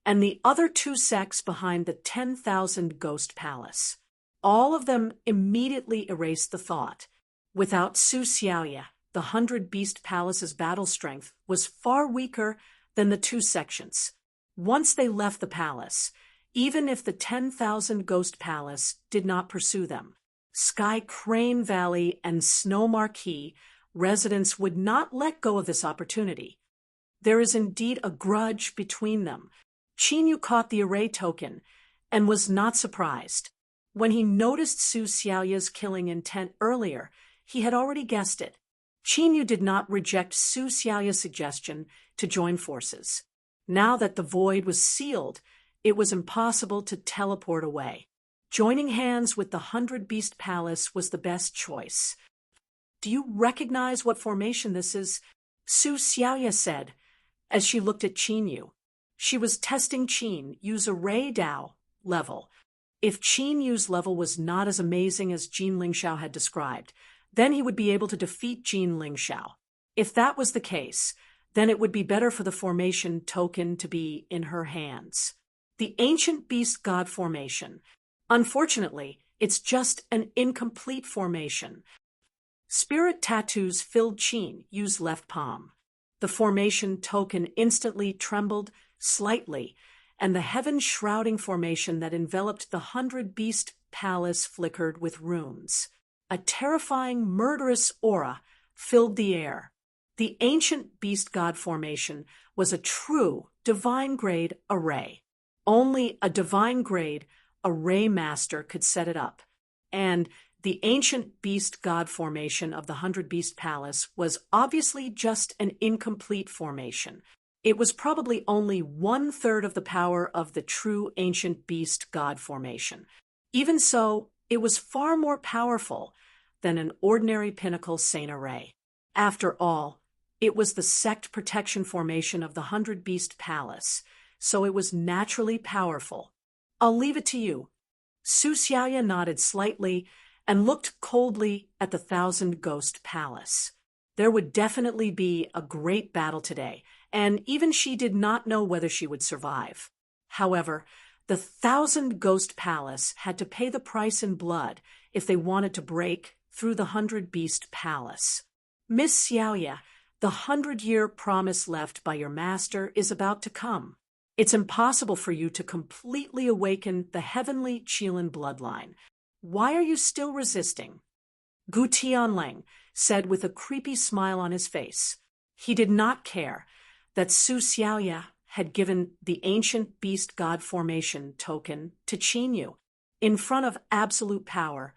Speaker 1: and the other two sects behind the 10,000 Ghost Palace. All of them immediately erased the thought. Without Su Xiaoya, the 100-Beast Palace's battle strength was far weaker than the two sections. Once they left the palace, even if the 10,000 Ghost Palace did not pursue them, Sky Crane Valley and Snow Marquee residents would not let go of this opportunity. There is indeed a grudge between them. Qin Yu caught the array token and was not surprised. When he noticed Su Xiaoya's killing intent earlier, he had already guessed it. Qin Yu did not reject Su Xiaoya's suggestion to join forces. Now that the void was sealed, it was impossible to teleport away. Joining hands with the 100-Beast Palace was the best choice. Do you recognize what formation this is? Su Xiaoya said, as she looked at Qin Yu. She was testing Qin Yu's array Dao level. If Qin Yu's level was not as amazing as Jin Lingxiao had described, then he would be able to defeat Jin Lingxiao. If that was the case, then it would be better for the formation token to be in her hands. The ancient beast god formation. Unfortunately, it's just an incomplete formation. Spirit tattoos filled Qin Yu's left palm. The formation token instantly trembled slightly, and the heaven-shrouding formation that enveloped the 100-Beast Palace flickered with runes. A terrifying, murderous aura filled the air. The ancient beast god formation was a true divine-grade array. Only a divine-grade array master could set it up, and the ancient beast god formation of the 100-Beast Palace was obviously just an incomplete formation. It was probably only 1/3 of the power of the true ancient beast god formation. Even so, it was far more powerful than an ordinary pinnacle Saint array. After all, it was the sect protection formation of the 100-Beast Palace, so it was naturally powerful. I'll leave it to you. Su Xiaoya nodded slightly and looked coldly at the 1,000 Ghost Palace. There would definitely be a great battle today, and even she did not know whether she would survive. However, the 1,000 Ghost Palace had to pay the price in blood if they wanted to break through the 100-Beast Palace. Miss Xiaoya, the 100-year promise left by your master is about to come. It's impossible for you to completely awaken the heavenly Qilin bloodline. Why are you still resisting? Gu Tianlang said with a creepy smile on his face. He did not care that Su Xiaoya had given the ancient beast god formation token to Qin Yu. In front of absolute power,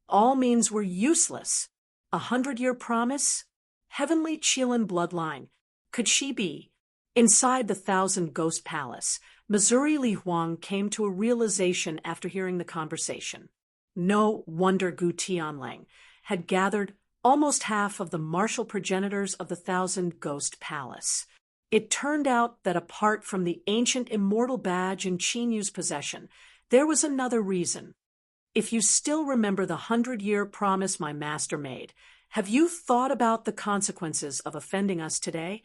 Speaker 1: all means were useless. 100-year promise? Heavenly Qilin bloodline. Could she be? Inside the 1,000 Ghost Palace, Missouri Li Huang came to a realization after hearing the conversation. No wonder Gu Tianlang had gathered almost half of the martial progenitors of the 1,000 Ghost Palace. It turned out that apart from the ancient immortal badge in Chinyu's possession, there was another reason. If you still remember the 100-year promise my master made, have you thought about the consequences of offending us today?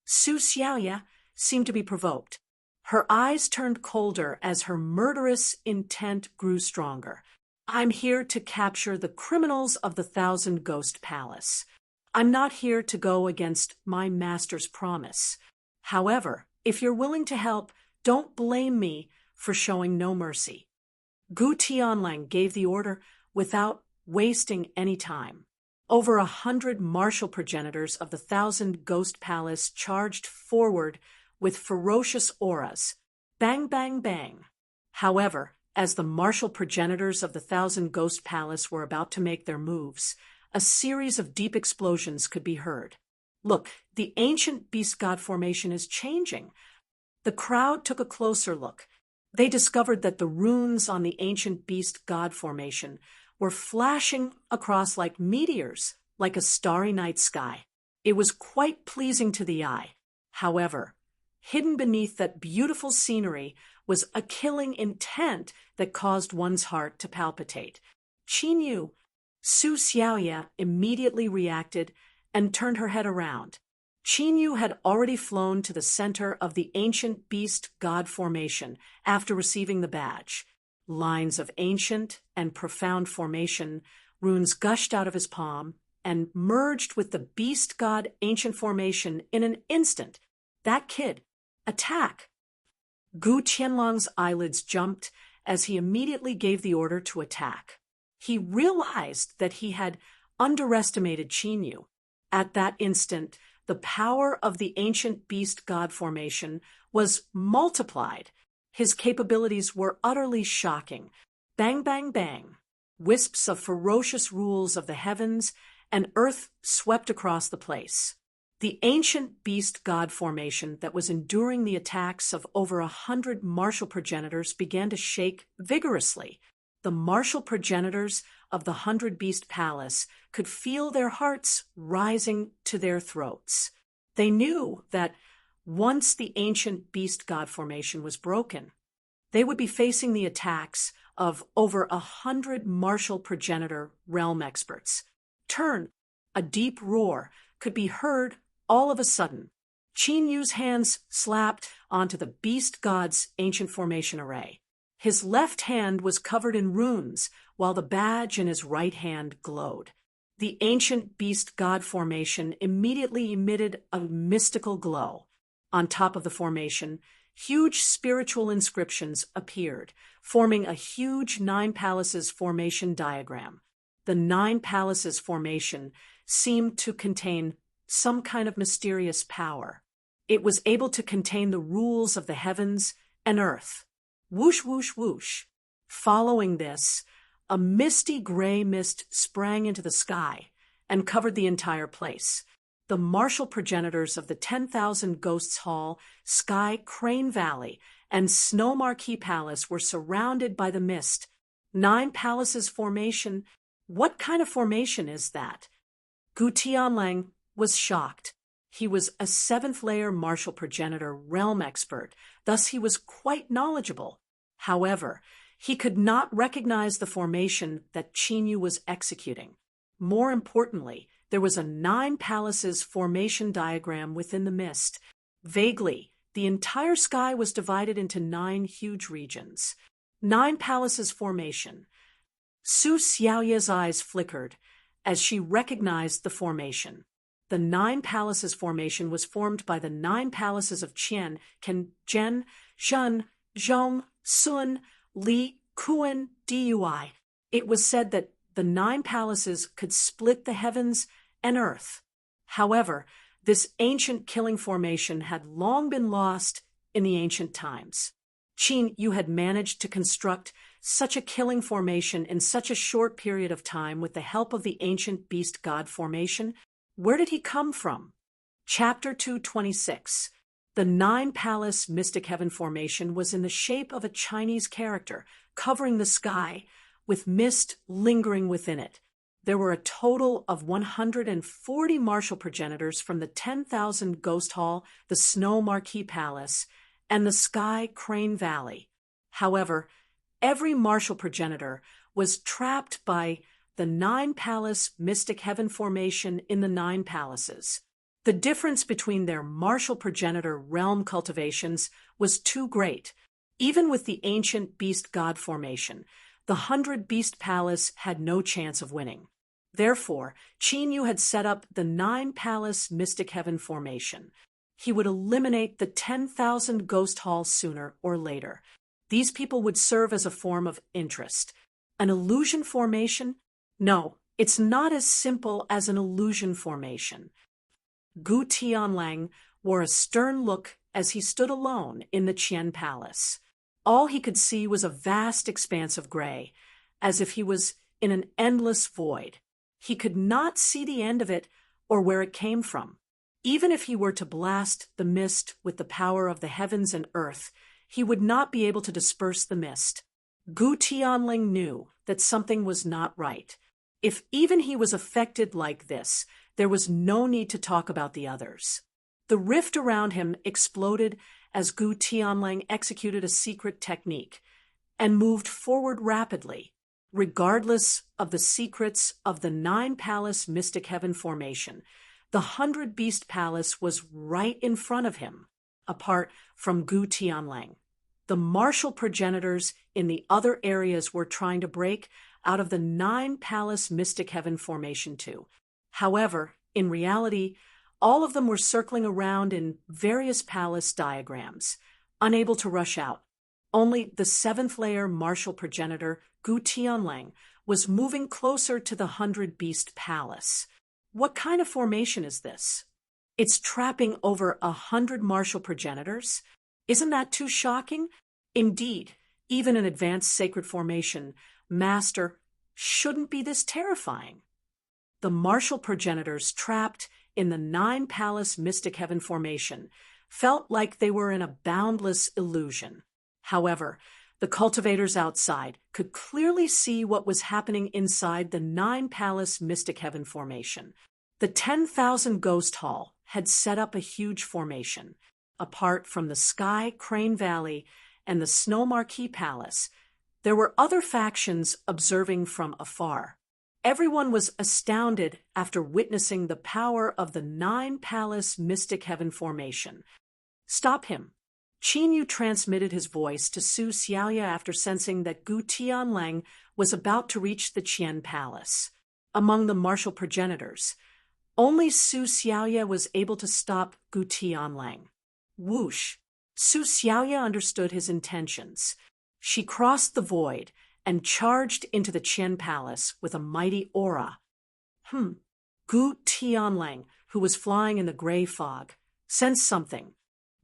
Speaker 1: Su Xiaoya seemed to be provoked. Her eyes turned colder as her murderous intent grew stronger. I'm here to capture the criminals of the Thousand Ghost Palace. I'm not here to go against my master's promise. However, if you're willing to help, don't blame me for showing no mercy. Gu Tianlang gave the order without wasting any time. Over 100 martial progenitors of the Thousand Ghost Palace charged forward with ferocious auras. Bang, bang, bang. However, as the martial progenitors of the Thousand Ghost Palace were about to make their moves, a series of deep explosions could be heard. Look, the ancient beast god formation is changing. The crowd took a closer look. They discovered that the runes on the ancient beast god formation were flashing across like meteors, like a starry night sky. It was quite pleasing to the eye. However, hidden beneath that beautiful scenery was a killing intent that caused one's heart to palpitate. Qinyu, Su Xiaoya immediately reacted and turned her head around. Qinyu had already flown to the center of the ancient beast god formation after receiving the badge. Lines of ancient and profound formation runes gushed out of his palm and merged with the beast god ancient formation in an instant. That kid, attack! Gu Qianlong's eyelids jumped as he immediately gave the order to attack. He realized that he had underestimated Qinyu. At that instant, the power of the ancient beast god formation was multiplied. His capabilities were utterly shocking. Bang, bang, bang. Wisps of ferocious rules of the heavens and earth swept across the place. The ancient beast god formation that was enduring the attacks of over 100 martial progenitors began to shake vigorously. The martial progenitors of the 100-beast palace could feel their hearts rising to their throats. They knew that once the ancient beast god formation was broken, they would be facing the attacks of over 100 martial progenitor realm experts. A deep roar could be heard all of a sudden. Qinyu's hands slapped onto the beast god's ancient formation array. His left hand was covered in runes, while the badge in his right hand glowed. The ancient beast god formation immediately emitted a mystical glow. On top of the formation, huge spiritual inscriptions appeared, forming a huge 9 palaces formation diagram. The 9 palaces formation seemed to contain some kind of mysterious power. It was able to contain the rules of the heavens and earth. Whoosh, whoosh, whoosh. Following this, a misty gray mist sprang into the sky and covered the entire place. The martial progenitors of the 10,000 Ghosts Hall, Sky Crane Valley, and Snow Marquee Palace were surrounded by the mist. 9 palaces formation. What kind of formation is that? Gu Tianlang was shocked. He was a 7th-layer martial progenitor realm expert, thus he was quite knowledgeable. However, he could not recognize the formation that Qinyu was executing. More importantly, there was a 9 palaces formation diagram within the mist. Vaguely, the entire sky was divided into 9 huge regions. 9 palaces formation. Su Xiaoya's eyes flickered as she recognized the formation. The 9 palaces formation was formed by the 9 palaces of Qian, Ken, Zhen, Zhen, Zhong, Sun, Li, Kuan, Dui. It was said that the 9 palaces could split the heavens and earth. However, this ancient killing formation had long been lost in the ancient times. Qin, you had managed to construct such a killing formation in such a short period of time with the help of the ancient beast god formation. Where did he come from? Chapter 226. The 9 palace mystic heaven formation was in the shape of a Chinese character, covering the sky, with mist lingering within it. There were a total of 140 martial progenitors from the 10,000 Ghost Hall, the Snow Marquee Palace, and the Sky Crane Valley. However, every martial progenitor was trapped by the Nine-Palace Mystic Heaven Formation in the Nine Palaces. The difference between their martial progenitor realm cultivations was too great. Even with the ancient Beast God Formation, the 100 Beast Palace had no chance of winning. Therefore, Qin Yu had set up the Nine-Palace Mystic Heaven Formation. He would eliminate the 10,000 Ghost Halls sooner or later. These people would serve as a form of interest. An illusion formation? No, it's not as simple as an illusion formation. Gu Tianlang wore a stern look as he stood alone in the Qian Palace. All he could see was a vast expanse of gray, as if he was in an endless void. He could not see the end of it or where it came from. Even if he were to blast the mist with the power of the heavens and earth, he would not be able to disperse the mist. Gu Tianling knew that something was not right. If even he was affected like this, there was no need to talk about the others. The rift around him exploded as Gu Tianlang executed a secret technique and moved forward rapidly, regardless of the secrets of the Nine-Palace Mystic Heaven Formation. The 100 Beast Palace was right in front of him, apart from Gu Tianlang. The martial progenitors in the other areas were trying to break out of the Nine-Palace Mystic Heaven Formation too. However, in reality, all of them were circling around in various palace diagrams, unable to rush out. Only the 7th-layer martial progenitor, Gu Tianlang, was moving closer to the 100 Beast Palace. What kind of formation is this? It's trapping over 100 martial progenitors? Isn't that too shocking? Indeed, even an advanced sacred formation, master, shouldn't be this terrifying. The martial progenitors trapped in the Nine-Palace Mystic Heaven Formation felt like they were in a boundless illusion. However, the cultivators outside could clearly see what was happening inside the Nine-Palace Mystic Heaven Formation. The 10,000 Ghost Hall had set up a huge formation. Apart from the Sky Crane Valley and the Snow Marquee Palace, there were other factions observing from afar. Everyone was astounded after witnessing the power of the Nine-Palace Mystic Heaven Formation. Stop him. Qin Yu transmitted his voice to Su Xiaoya after sensing that Gu Tianlang was about to reach the Qian Palace. Among the martial progenitors, only Su Xiaoya was able to stop Gu Tianlang. Whoosh! Su Xiaoya understood his intentions. She crossed the void and charged into the Qian Palace with a mighty aura. Gu Tianlang, who was flying in the gray fog, sensed something.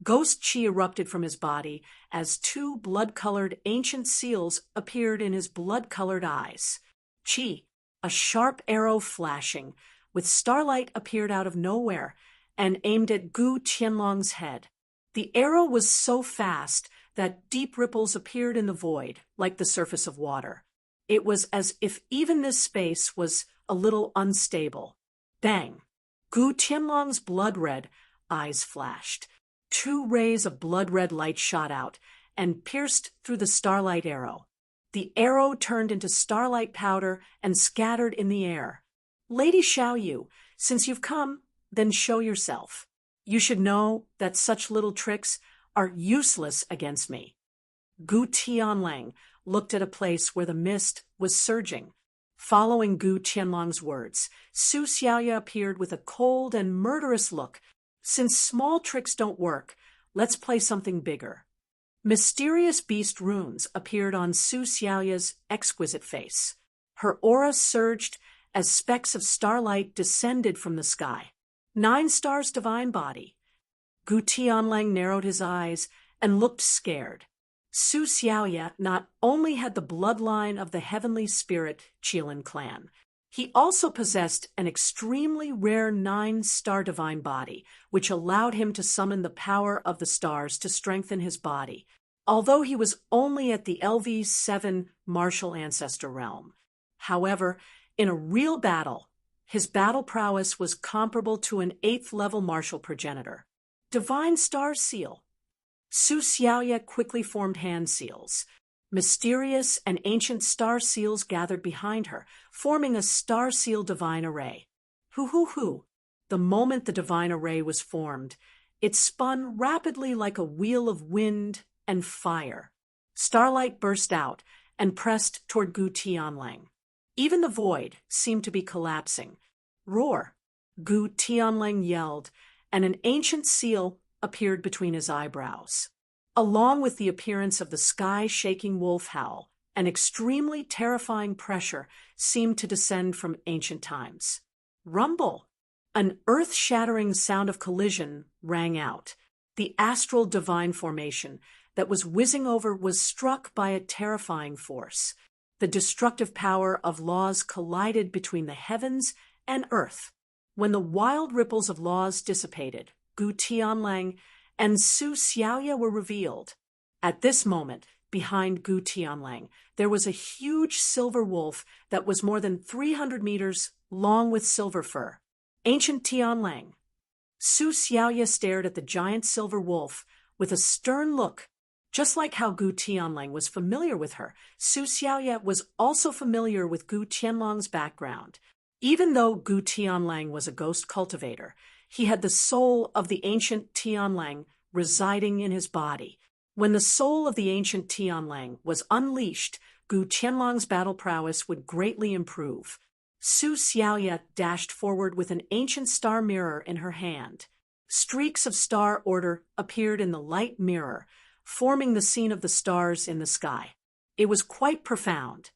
Speaker 1: Ghost qi erupted from his body as 2 blood-colored ancient seals appeared in his blood-colored eyes. Qi, a sharp arrow flashing, with starlight appeared out of nowhere and aimed at Gu Tianlang's head. The arrow was so fast that deep ripples appeared in the void, like the surface of water. It was as if even this space was a little unstable. Bang! Gu Tianlang's blood-red eyes flashed. 2 rays of blood-red light shot out and pierced through the starlight arrow. The arrow turned into starlight powder and scattered in the air. Lady Xiaoyu, since you've come, then show yourself. You should know that such little tricks are useless against me. Gu Tianlang looked at a place where the mist was surging. Following Gu Tianlang's words, Su Xiaoya appeared with a cold and murderous look. Since small tricks don't work, let's play something bigger. Mysterious beast runes appeared on Su Xiaoya's exquisite face. Her aura surged as specks of starlight descended from the sky. 9 stars divine body. Gu Tianlang narrowed his eyes and looked scared. Su Xiaoya not only had the bloodline of the heavenly spirit Qilin clan, he also possessed an extremely rare 9-star divine body, which allowed him to summon the power of the stars to strengthen his body, although he was only at the LV7 martial ancestor realm. However, In a real battle, his battle prowess was comparable to an 8th-level martial progenitor. Divine Star Seal. Su Xiaoya quickly formed hand seals. Mysterious and ancient star seals gathered behind her, forming a star seal divine array. Hoo. The moment the divine array was formed, it spun rapidly like a wheel of wind and fire. Starlight burst out and pressed toward Gu Tianlang. Even the void seemed to be collapsing. Roar! Gu Tianlang yelled, and an ancient seal appeared between his eyebrows. Along with the appearance of the sky-shaking wolf howl, an extremely terrifying pressure seemed to descend from ancient times. Rumble! An earth-shattering sound of collision rang out. The astral divine formation that was whizzing over was struck by a terrifying force. The destructive power of laws collided between the heavens and earth. When the wild ripples of laws dissipated, Gu Tianlang and Su Xiaoya were revealed. At this moment, behind Gu Tianlang, there was a huge silver wolf that was more than 300 meters long with silver fur. Ancient Tianlang. Su Xiaoya stared at the giant silver wolf with a stern look. Just like how Gu Tianlang was familiar with her, Su Xiaoya was also familiar with Gu Tianlang's background. Even though Gu Tianlang was a ghost cultivator, he had the soul of the ancient Tianlang residing in his body. When the soul of the ancient Tianlang was unleashed, Gu Tianlang's battle prowess would greatly improve. Su Xiaoya dashed forward with an ancient star mirror in her hand. Streaks of star order appeared in the light mirror, forming the scene of the stars in the sky. It was quite profound.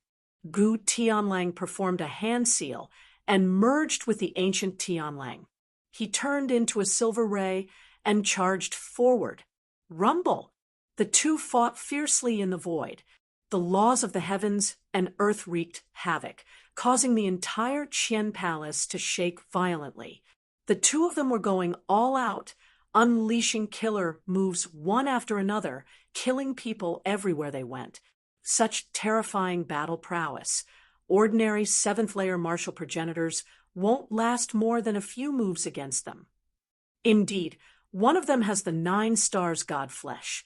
Speaker 1: Gu Tianlang performed a hand seal and merged with the ancient Tianlang. He turned into a silver ray and charged forward. Rumble! The two fought fiercely in the void. The laws of the heavens and earth wreaked havoc, causing the entire Qian Palace to shake violently. The two of them were going all out, unleashing killer moves one after another, killing people everywhere they went. Such terrifying battle prowess. Ordinary 7th-layer martial progenitors won't last more than a few moves against them. Indeed, one of them has the 9 stars god flesh,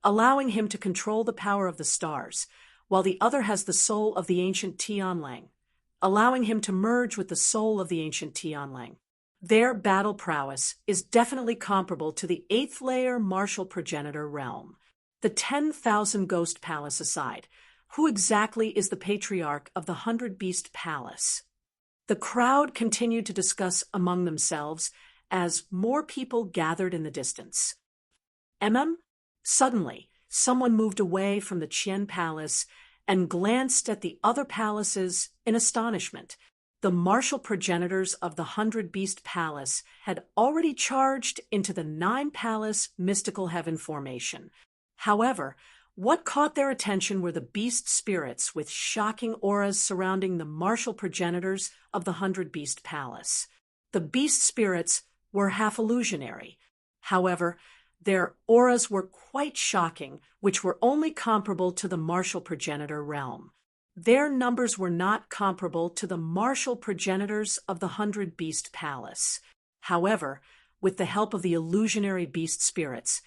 Speaker 1: allowing him to control the power of the stars, while the other has the soul of the ancient Tianlang, allowing him to merge with the soul of the ancient Tianlang. Their battle prowess is definitely comparable to the 8th-layer martial progenitor realm. The 10,000 Ghost Palace aside, who exactly is the patriarch of the 100 Beast Palace? The crowd continued to discuss among themselves as more people gathered in the distance. Suddenly, someone moved away from the Qian Palace and glanced at the other palaces in astonishment. The martial progenitors of the 100 Beast Palace had already charged into the 9-palace mystical heaven formation. However, what caught their attention were the beast spirits with shocking auras surrounding the martial progenitors of the 100 Beast Palace. The beast spirits were half illusionary. However, their auras were quite shocking, which were only comparable to the martial progenitor realm. Their numbers were not comparable to the martial progenitors of the 100 Beast Palace. However, with the help of the illusionary beast spirits,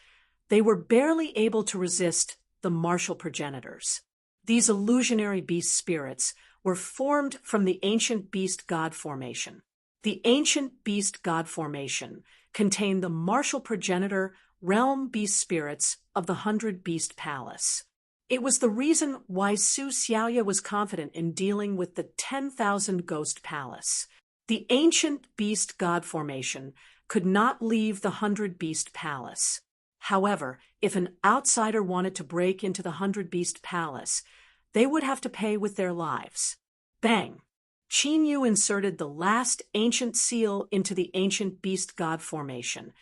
Speaker 1: they were barely able to resist the martial progenitors. These illusionary beast spirits were formed from the ancient beast god formation. The ancient beast god formation contained the martial progenitor realm beast spirits of the 100 Beast Palace. It was the reason why Su Xiaoya was confident in dealing with the 10,000 Ghost Palace. The ancient beast god formation could not leave the 100 Beast Palace. However, if an outsider wanted to break into the 100 Beast Palace, they would have to pay with their lives. Bang! Qin Yu inserted the last ancient seal into the ancient beast god formation,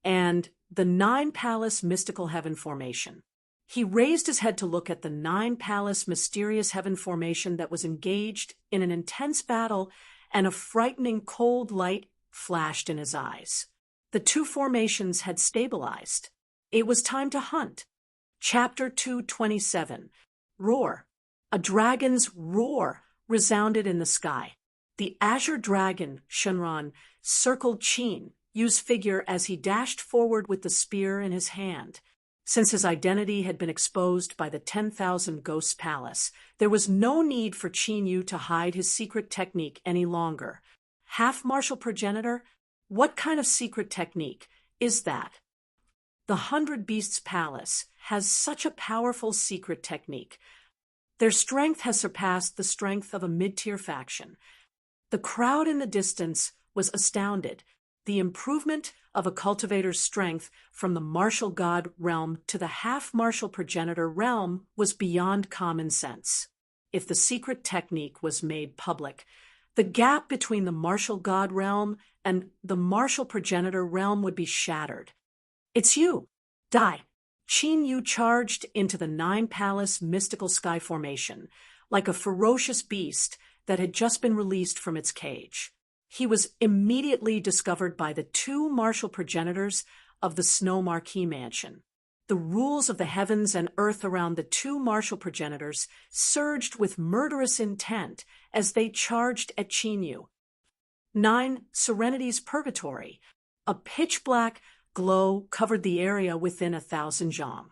Speaker 1: and the 9-palace mystical heaven formation. He raised his head to look at the 9-palace mysterious heaven formation that was engaged in an intense battle, and a frightening cold light flashed in his eyes. The two formations had stabilized. It was time to hunt. Chapter 227. Roar. A dragon's roar resounded in the sky. The azure dragon, Shenron, circled Qin Yu's figure as he dashed forward with the spear in his hand. Since his identity had been exposed by the 10,000 Ghosts Palace, there was no need for Qin Yu to hide his secret technique any longer. Half-martial progenitor? What kind of secret technique is that? The 100 Beasts Palace has such a powerful secret technique. Their strength has surpassed the strength of a mid-tier faction. The crowd in the distance was astounded. The improvement of a cultivator's strength from the martial god realm to the half-martial progenitor realm was beyond common sense. If the secret technique was made public, the gap between the martial god realm and the martial progenitor realm would be shattered. It's you! Die! Qin Yu charged into the Nine-Palace mystical sky formation, like a ferocious beast that had just been released from its cage. He was immediately discovered by the two martial progenitors of the Snow Marquis Mansion. The rules of the heavens and earth around the two martial progenitors surged with murderous intent as they charged at Qin Yu. 9. Serenity's Purgatory. A pitch-black glow covered the area within 1,000 jam.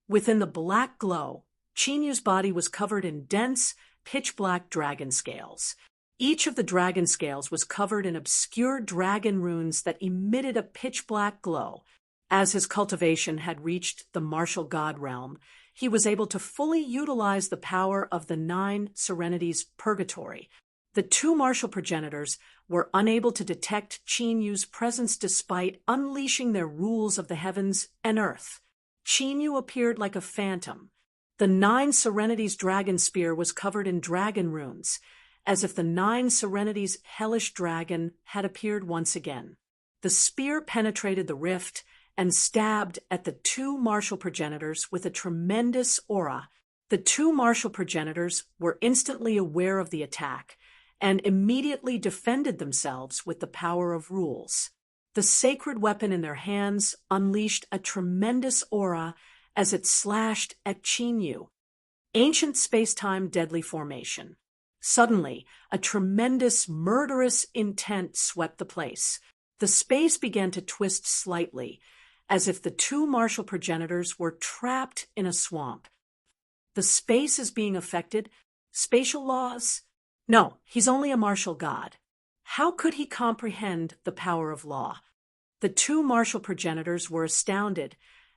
Speaker 1: Within the black glow, Qin Yu's body was covered in dense, pitch-black dragon scales. Each of the dragon scales was covered in obscure dragon runes that emitted a pitch-black glow. As his cultivation had reached the martial god realm, he was able to fully utilize the power of the 9 Serenity's Purgatory. The two martial progenitors were unable to detect Qin Yu's presence despite unleashing their rules of the heavens and earth. Qin Yu appeared like a phantom. The 9 Serenity's dragon spear was covered in dragon runes, as if the 9 Serenity's hellish dragon had appeared once again. The spear penetrated the rift and stabbed at the two martial progenitors with a tremendous aura. The two martial progenitors were instantly aware of the attack and immediately defended themselves with the power of rules. The sacred weapon in their hands unleashed a tremendous aura as it slashed at Qin Yu. Ancient space-time deadly formation. Suddenly, a tremendous, murderous intent swept the place. The space began to twist slightly, as if the two martial progenitors were trapped in a swamp. The space is being affected? Spatial laws? No, he's only a martial god. How could he comprehend the power of law? The two martial progenitors were astounded,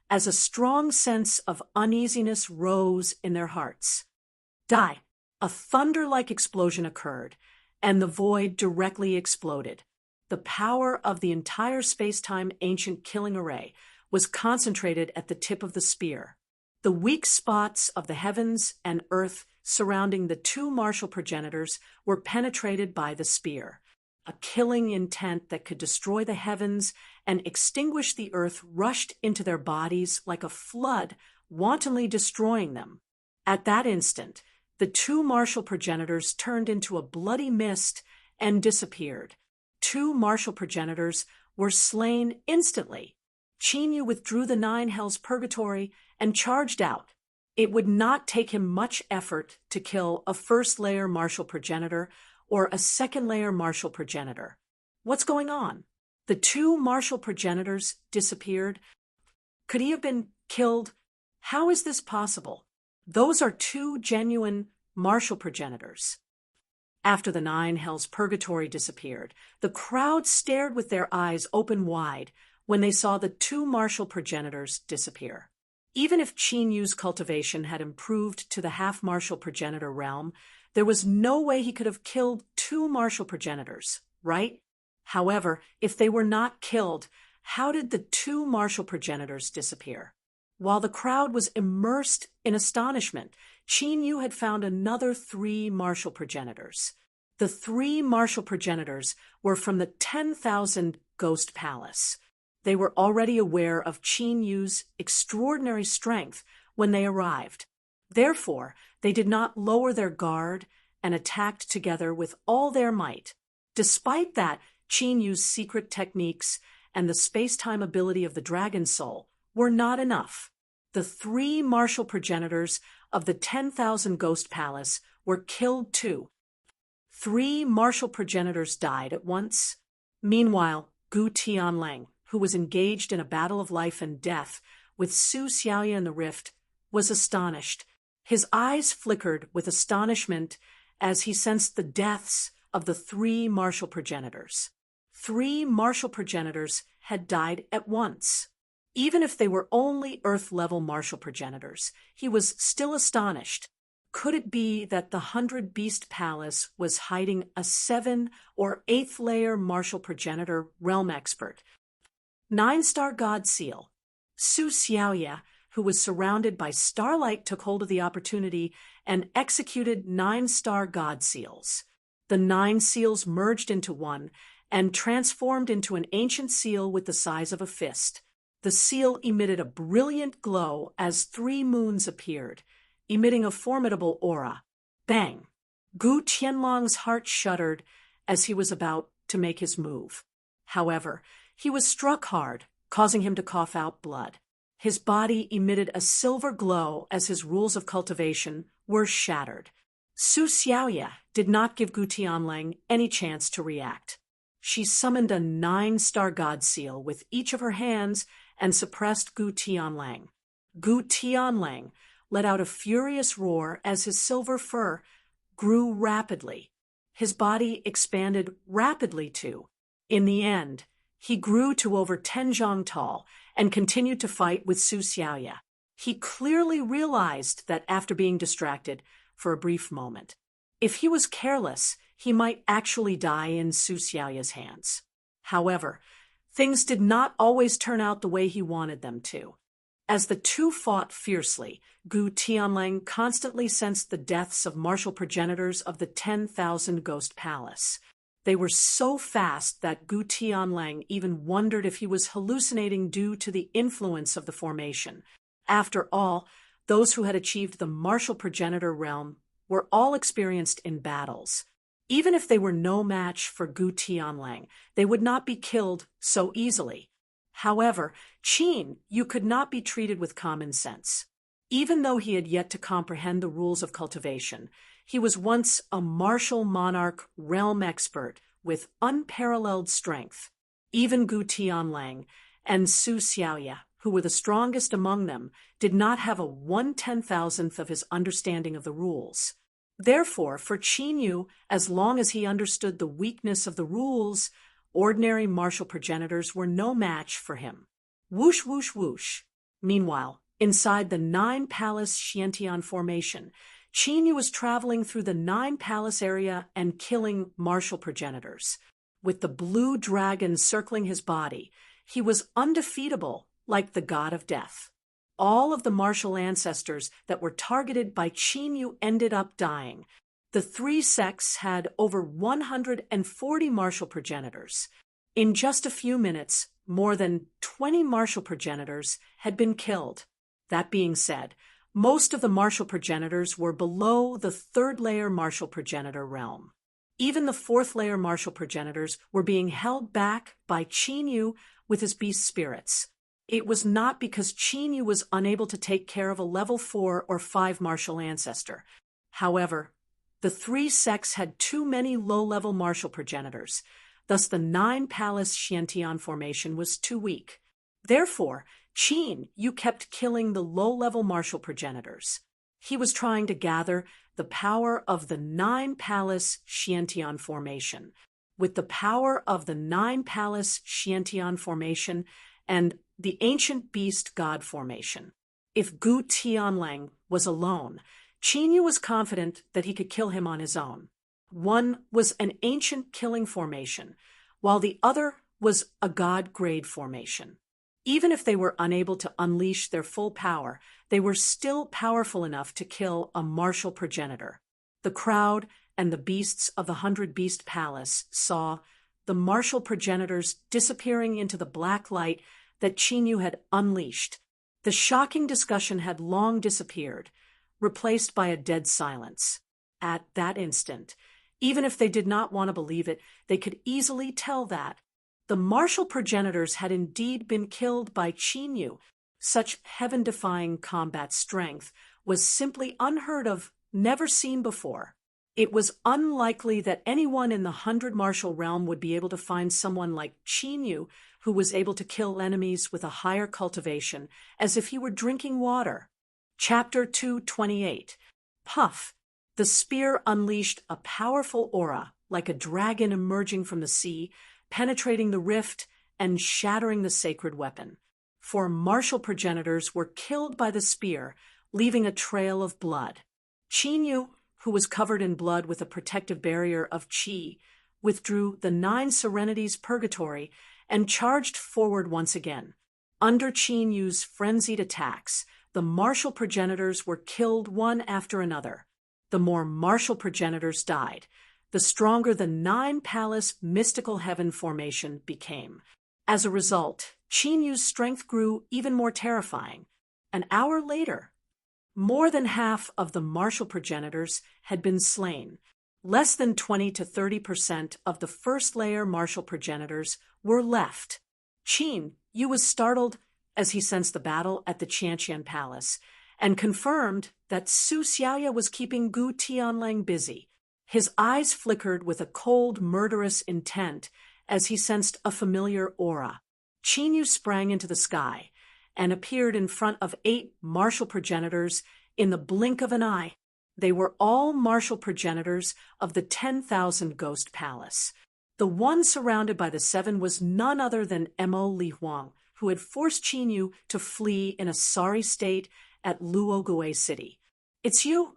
Speaker 1: as a strong sense of uneasiness rose in their hearts. Die! A thunder-like explosion occurred, and the void directly exploded. The power of the entire space-time ancient killing array was concentrated at the tip of the spear. The weak spots of the heavens and earth surrounding the two martial progenitors were penetrated by the spear. A killing intent that could destroy the heavens and extinguish the earth rushed into their bodies like a flood, wantonly destroying them. At that instant, the two martial progenitors turned into a bloody mist and disappeared. Two martial progenitors were slain instantly. Qin Yu withdrew the 9 Hells Purgatory and charged out. It would not take him much effort to kill a first-layer martial progenitor or a second-layer martial progenitor. What's going on? The two martial progenitors disappeared. Could he have been killed? How is this possible? Those are two genuine martial progenitors. After the 9 Hells Purgatory disappeared, the crowd stared with their eyes open wide when they saw the two martial progenitors disappear. Even if Qin Yu's cultivation had improved to the half-martial progenitor realm, there was no way he could have killed two martial progenitors, right? However, if they were not killed, how did the two martial progenitors disappear? While the crowd was immersed in astonishment, Qin Yu had found another 3 martial progenitors. The 3 martial progenitors were from the 10,000 Ghost Palace. They were already aware of Qin Yu's extraordinary strength when they arrived. Therefore, they did not lower their guard and attacked together with all their might. Despite that, Qin Yu's secret techniques and the space-time ability of the Dragon Soul were not enough. The 3 martial progenitors of the 10,000 Ghost Palace were killed too. 3 martial progenitors died at once. Meanwhile, Gu Tianlang, who was engaged in a battle of life and death with Su Xiaoya in the rift, was astonished. His eyes flickered with astonishment as he sensed the deaths of the 3 martial progenitors. 3 martial progenitors had died at once. Even if they were only Earth-level martial progenitors, he was still astonished. Could it be that the 100-Beast Palace was hiding a 7- or 8th-layer martial progenitor realm expert? 9-star God Seal. Su Xiaoya, who was surrounded by starlight, took hold of the opportunity and executed 9-star God Seals. The 9 seals merged into one and transformed into an ancient seal with the size of a fist. The seal emitted a brilliant glow as 3 moons appeared, emitting a formidable aura. Bang! Gu Tianlang's heart shuddered as he was about to make his move. However, he was struck hard, causing him to cough out blood. His body emitted a silver glow as his rules of cultivation were shattered. Su Xiaoya did not give Gu Tianlang any chance to react. She summoned a 9-star God Seal with each of her hands and suppressed Gu Tianlang. Gu Tianlang let out a furious roar as his silver fur grew rapidly. His body expanded rapidly too. In the end, he grew to over 10 zhang tall and continued to fight with Su Xiaoya. He clearly realized that after being distracted for a brief moment, if he was careless, he might actually die in Su Xiaoya's hands. However, things did not always turn out the way he wanted them to. As the two fought fiercely, Gu Tianlang constantly sensed the deaths of martial progenitors of the 10,000 Ghost Palace. They were so fast that Gu Tianlang even wondered if he was hallucinating due to the influence of the formation. After all, those who had achieved the martial progenitor realm were all experienced in battles. Even if they were no match for Gu Tianlang, they would not be killed so easily. However, Qin Yu could not be treated with common sense. Even though he had yet to comprehend the rules of cultivation, he was once a martial monarch realm expert with unparalleled strength. Even Gu Tianlang and Su Xiaoya, who were the strongest among them, did not have a 1/10,000th of his understanding of the rules. Therefore, for Qin Yu, as long as he understood the weakness of the rules, ordinary martial progenitors were no match for him. Whoosh, whoosh, whoosh. Meanwhile, inside the 9-Palace Xiantian formation, Qin Yu was traveling through the 9-Palace area and killing martial progenitors. With the blue dragon circling his body, he was undefeatable like the god of death. All of the martial ancestors that were targeted by Qin Yu ended up dying. The 3 sects had over 140 martial progenitors. In just a few minutes, more than 20 martial progenitors had been killed. That being said, most of the martial progenitors were below the 3rd-layer martial progenitor realm. Even the 4th-layer martial progenitors were being held back by Qin Yu with his beast spirits. It was not because Qin Yu was unable to take care of a level 4 or 5 martial ancestor. However, the 3 sects had too many low-level martial progenitors. Thus, the 9-Palace Xiantian formation was too weak. Therefore, Qin Yu kept killing the low-level martial progenitors. He was trying to gather the power of the 9-Palace Xiantian formation. With the power of the 9-Palace Xiantian formation and the ancient beast god formation, if Gu Tianlang was alone, Qin Yu was confident that he could kill him on his own. One was an ancient killing formation, while the other was a god-grade formation. Even if they were unable to unleash their full power, they were still powerful enough to kill a martial progenitor. The crowd and the beasts of the 100-Beast Palace saw the martial progenitors disappearing into the black light that Qin Yu had unleashed. The shocking discussion had long disappeared, replaced by a dead silence. At that instant, even if they did not want to believe it, they could easily tell that the martial progenitors had indeed been killed by Qin Yu. Such heaven-defying combat strength was simply unheard of, never seen before. It was unlikely that anyone in the 100 Martial Realm would be able to find someone like Qin Yu, who was able to kill enemies with a higher cultivation, as if he were drinking water. Chapter 228. Puff. The spear unleashed a powerful aura, like a dragon emerging from the sea, penetrating the rift and shattering the sacred weapon. 4 martial progenitors were killed by the spear, leaving a trail of blood. Qin Yu, who was covered in blood with a protective barrier of qi, withdrew the 9 Serenities Purgatory and charged forward once again. Under Qin Yu's frenzied attacks, the martial progenitors were killed one after another. The more martial progenitors died, the stronger the 9-palace mystical heaven formation became. As a result, Qin Yu's strength grew even more terrifying. An hour later, more than half of the martial progenitors had been slain. Less than 20 to 30% of the first-layer martial progenitors were left. Qin Yu was startled as he sensed the battle at the Qianqian Palace and confirmed that Su Xiaoya was keeping Gu Tianlang busy. His eyes flickered with a cold, murderous intent as he sensed a familiar aura. Qin Yu sprang into the sky and appeared in front of 8 martial progenitors in the blink of an eye. They were all martial progenitors of the 10,000 Ghost Palace. The one surrounded by the 7 was none other than Mo Li Huang, who had forced Qin Yu to flee in a sorry state at Luogue City. "It's you?"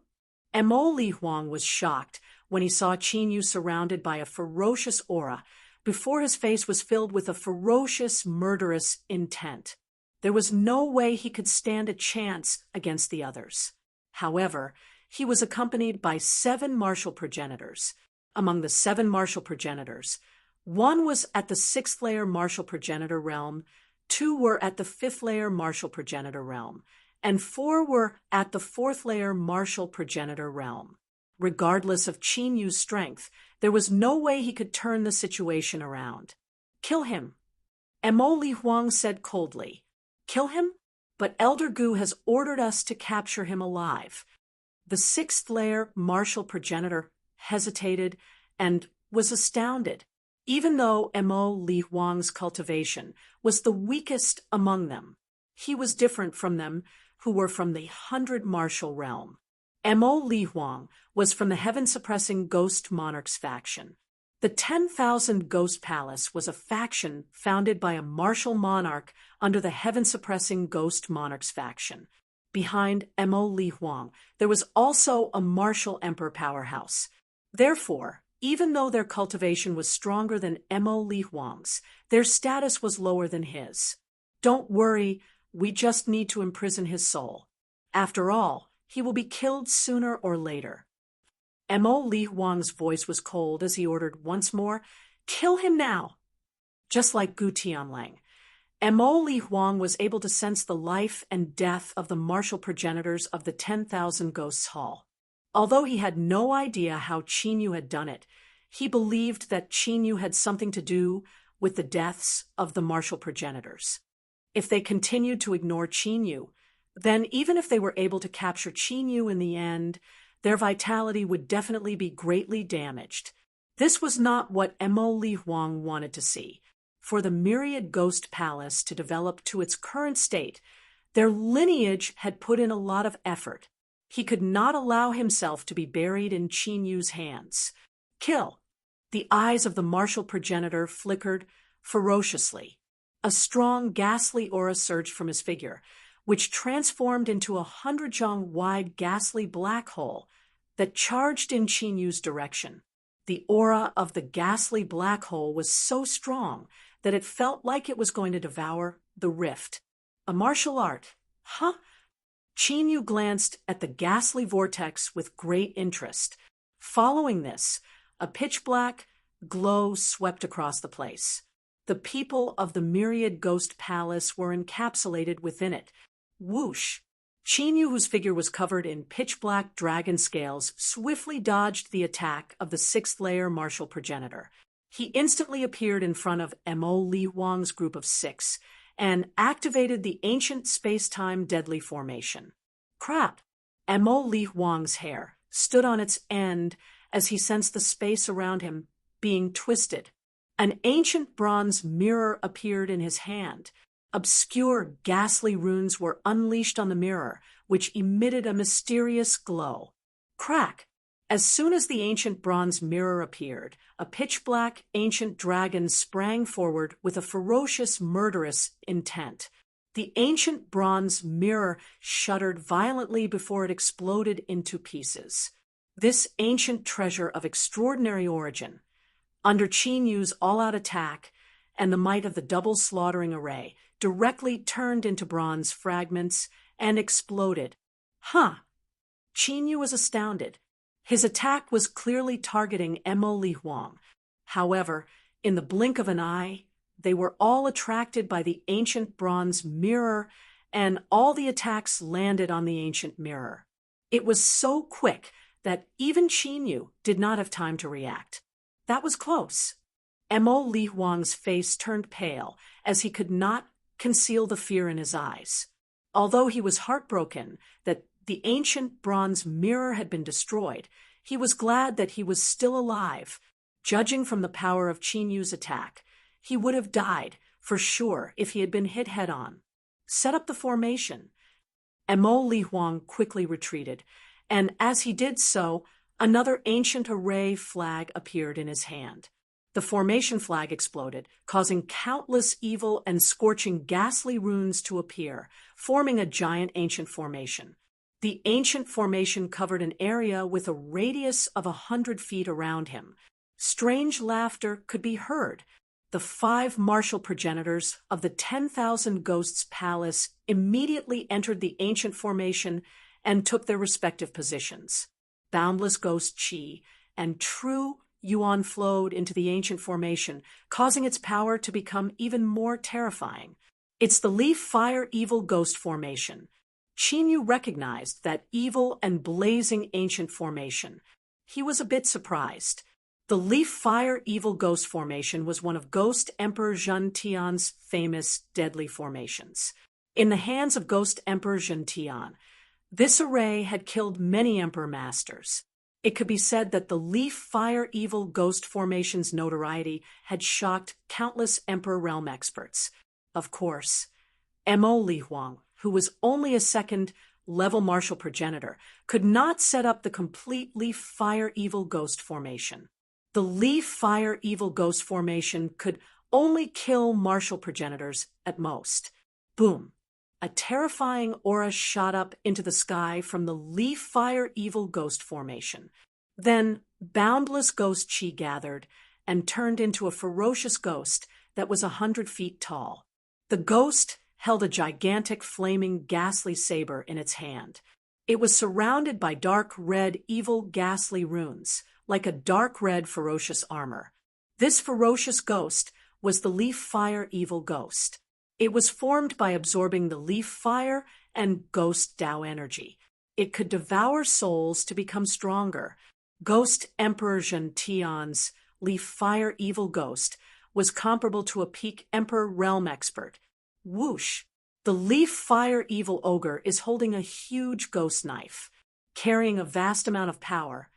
Speaker 1: Mo Li Huang was shocked when he saw Qin Yu surrounded by a ferocious aura, before his face was filled with a ferocious, murderous intent. There was no way he could stand a chance against the others. However, he was accompanied by 7 martial progenitors. Among the 7 martial progenitors, 1 was at the 6th-layer martial progenitor realm, 2 were at the 5th-layer martial progenitor realm, and 4 were at the 4th-layer martial progenitor realm. Regardless of Qin Yu's strength, there was no way he could turn the situation around. "Kill him," Mo Li Huang said coldly. "Kill him? But Elder Gu has ordered us to capture him alive." The 6th-layer martial progenitor hesitated and was astounded, even though Mo Li Huang's cultivation was the weakest among them. He was different from them, who were from the 100 martial realm. Mo Li Huang was from the heaven-suppressing Ghost Monarchs faction. The 10,000 Ghost Palace was a faction founded by a martial monarch under the heaven-suppressing Ghost Monarchs faction. Behind Mo Li Huang, there was also a martial emperor powerhouse. Therefore, even though their cultivation was stronger than Mo Li Huang's, their status was lower than his. "Don't worry, we just need to imprison his soul. After all, he will be killed sooner or later." Mo Li Huang's voice was cold as he ordered once more, "Kill him now!" Just like Gu Tianlang, Mo Li Huang was able to sense the life and death of the martial progenitors of the 10,000 Ghosts Hall. Although he had no idea how Qin Yu had done it, he believed that Qin Yu had something to do with the deaths of the martial progenitors. If they continued to ignore Qin Yu, then even if they were able to capture Qin Yu in the end, their vitality would definitely be greatly damaged. This was not what Mo Li Huang wanted to see. For the myriad Ghost Palace to develop to its current state, their lineage had put in a lot of effort. He could not allow himself to be buried in Qin Yu's hands. "Kill!" The eyes of the martial progenitor flickered ferociously. A strong, ghastly aura surged from his figure, which transformed into a 100-jong-wide ghastly black hole that charged in Qin Yu's direction. The aura of the ghastly black hole was so strong that it felt like it was going to devour the rift. "A martial art, huh?" Qin Yu glanced at the ghastly vortex with great interest. Following this, a pitch-black glow swept across the place. The people of the myriad Ghost Palace were encapsulated within it. Whoosh! Qin Yu, whose figure was covered in pitch-black dragon scales, swiftly dodged the attack of the 6th-layer martial progenitor. He instantly appeared in front of Mo Li Huang's group of 6 and activated the ancient space-time deadly formation. Crap! Mo Li Huang's hair stood on its end as he sensed the space around him being twisted. An ancient bronze mirror appeared in his hand. Obscure, ghastly runes were unleashed on the mirror, which emitted a mysterious glow. Crack! As soon as the ancient bronze mirror appeared, a pitch-black ancient dragon sprang forward with a ferocious, murderous intent. The ancient bronze mirror shuddered violently before it exploded into pieces. This ancient treasure of extraordinary origin, under Qin Yu's all-out attack and the might of the double slaughtering array, directly turned into bronze fragments and exploded. Qin Yu was astounded. His attack was clearly targeting Mo Li Huang. However, in the blink of an eye, they were all attracted by the ancient bronze mirror, and all the attacks landed on the ancient mirror. It was so quick that even Qin Yu did not have time to react. That was close. Mo Li Huang's face turned pale as he could not conceal the fear in his eyes. Although he was heartbroken that the ancient bronze mirror had been destroyed, he was glad that he was still alive. Judging from the power of Qin Yu's attack, he would have died, for sure, if he had been hit head-on. Set up the formation. Mo Li Huang quickly retreated, and as he did so, another ancient array flag appeared in his hand. The formation flag exploded, causing countless evil and scorching ghastly runes to appear, forming a giant ancient formation. The ancient formation covered an area with a radius of 100 feet around him. Strange laughter could be heard. The 5 martial progenitors of the 10,000 Ghosts Palace immediately entered the ancient formation and took their respective positions. Boundless ghost Qi and true Yuan flowed into the ancient formation, causing its power to become even more terrifying. It's the Leaf Fire Evil Ghost Formation. Qin Yu recognized that evil and blazing ancient formation. He was a bit surprised. The Leaf Fire Evil Ghost Formation was one of Ghost Emperor Zhen Tian's famous deadly formations. In the hands of Ghost Emperor Zhen Tian, this array had killed many Emperor Masters. It could be said that the Leaf Fire Evil Ghost Formation's notoriety had shocked countless Emperor Realm experts. Of course, Mo Li Huang, who was only a second-level martial progenitor, could not set up the complete Leaf Fire Evil Ghost Formation. The Leaf Fire Evil Ghost Formation could only kill martial progenitors at most. Boom! A terrifying aura shot up into the sky from the Leaf Fire Evil Ghost Formation. Then boundless ghost Qi gathered and turned into a ferocious ghost that was 100 feet tall. The ghost held a gigantic flaming ghastly saber in its hand. It was surrounded by dark red evil ghastly runes, like a dark red ferocious armor. This ferocious ghost was the Leaf Fire Evil Ghost. It was formed by absorbing the leaf fire and ghost Tao energy. It could devour souls to become stronger. Ghost Emperor Zhen Tian's Leaf Fire Evil Ghost was comparable to a peak Emperor Realm expert. Whoosh! The Leaf Fire Evil Ogre is holding a huge ghost knife, carrying a vast amount of power.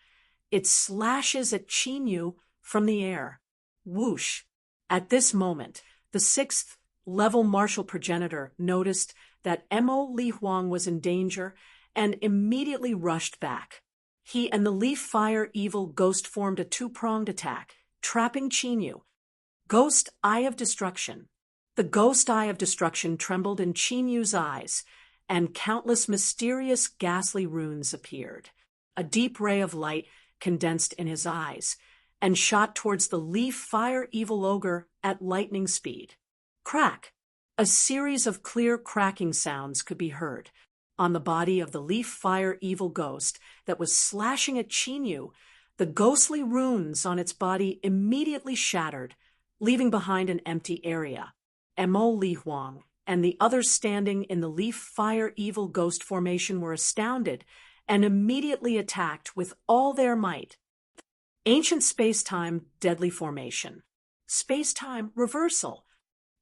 Speaker 1: It slashes at Qin Yu from the air. Whoosh! At this moment, the 6th-level martial progenitor noticed that Mo Li Huang was in danger and immediately rushed back. He and the Leaf Fire Evil Ghost formed a 2-pronged attack, trapping Qin Yu. Ghost Eye of Destruction. The Ghost Eye of Destruction trembled in Qin Yu's eyes, and countless mysterious ghastly runes appeared. A deep ray of light condensed in his eyes and shot towards the Leaf Fire Evil Ogre at lightning speed. Crack! A series of clear cracking sounds could be heard. On the body of the Leaf Fire Evil Ghost that was slashing at Qin Yu, the ghostly runes on its body immediately shattered, leaving behind an empty area. Mo Li Huang and the others standing in the Leaf Fire Evil Ghost Formation were astounded and immediately attacked with all their might. Ancient Space-Time Deadly Formation. Space-Time Reversal.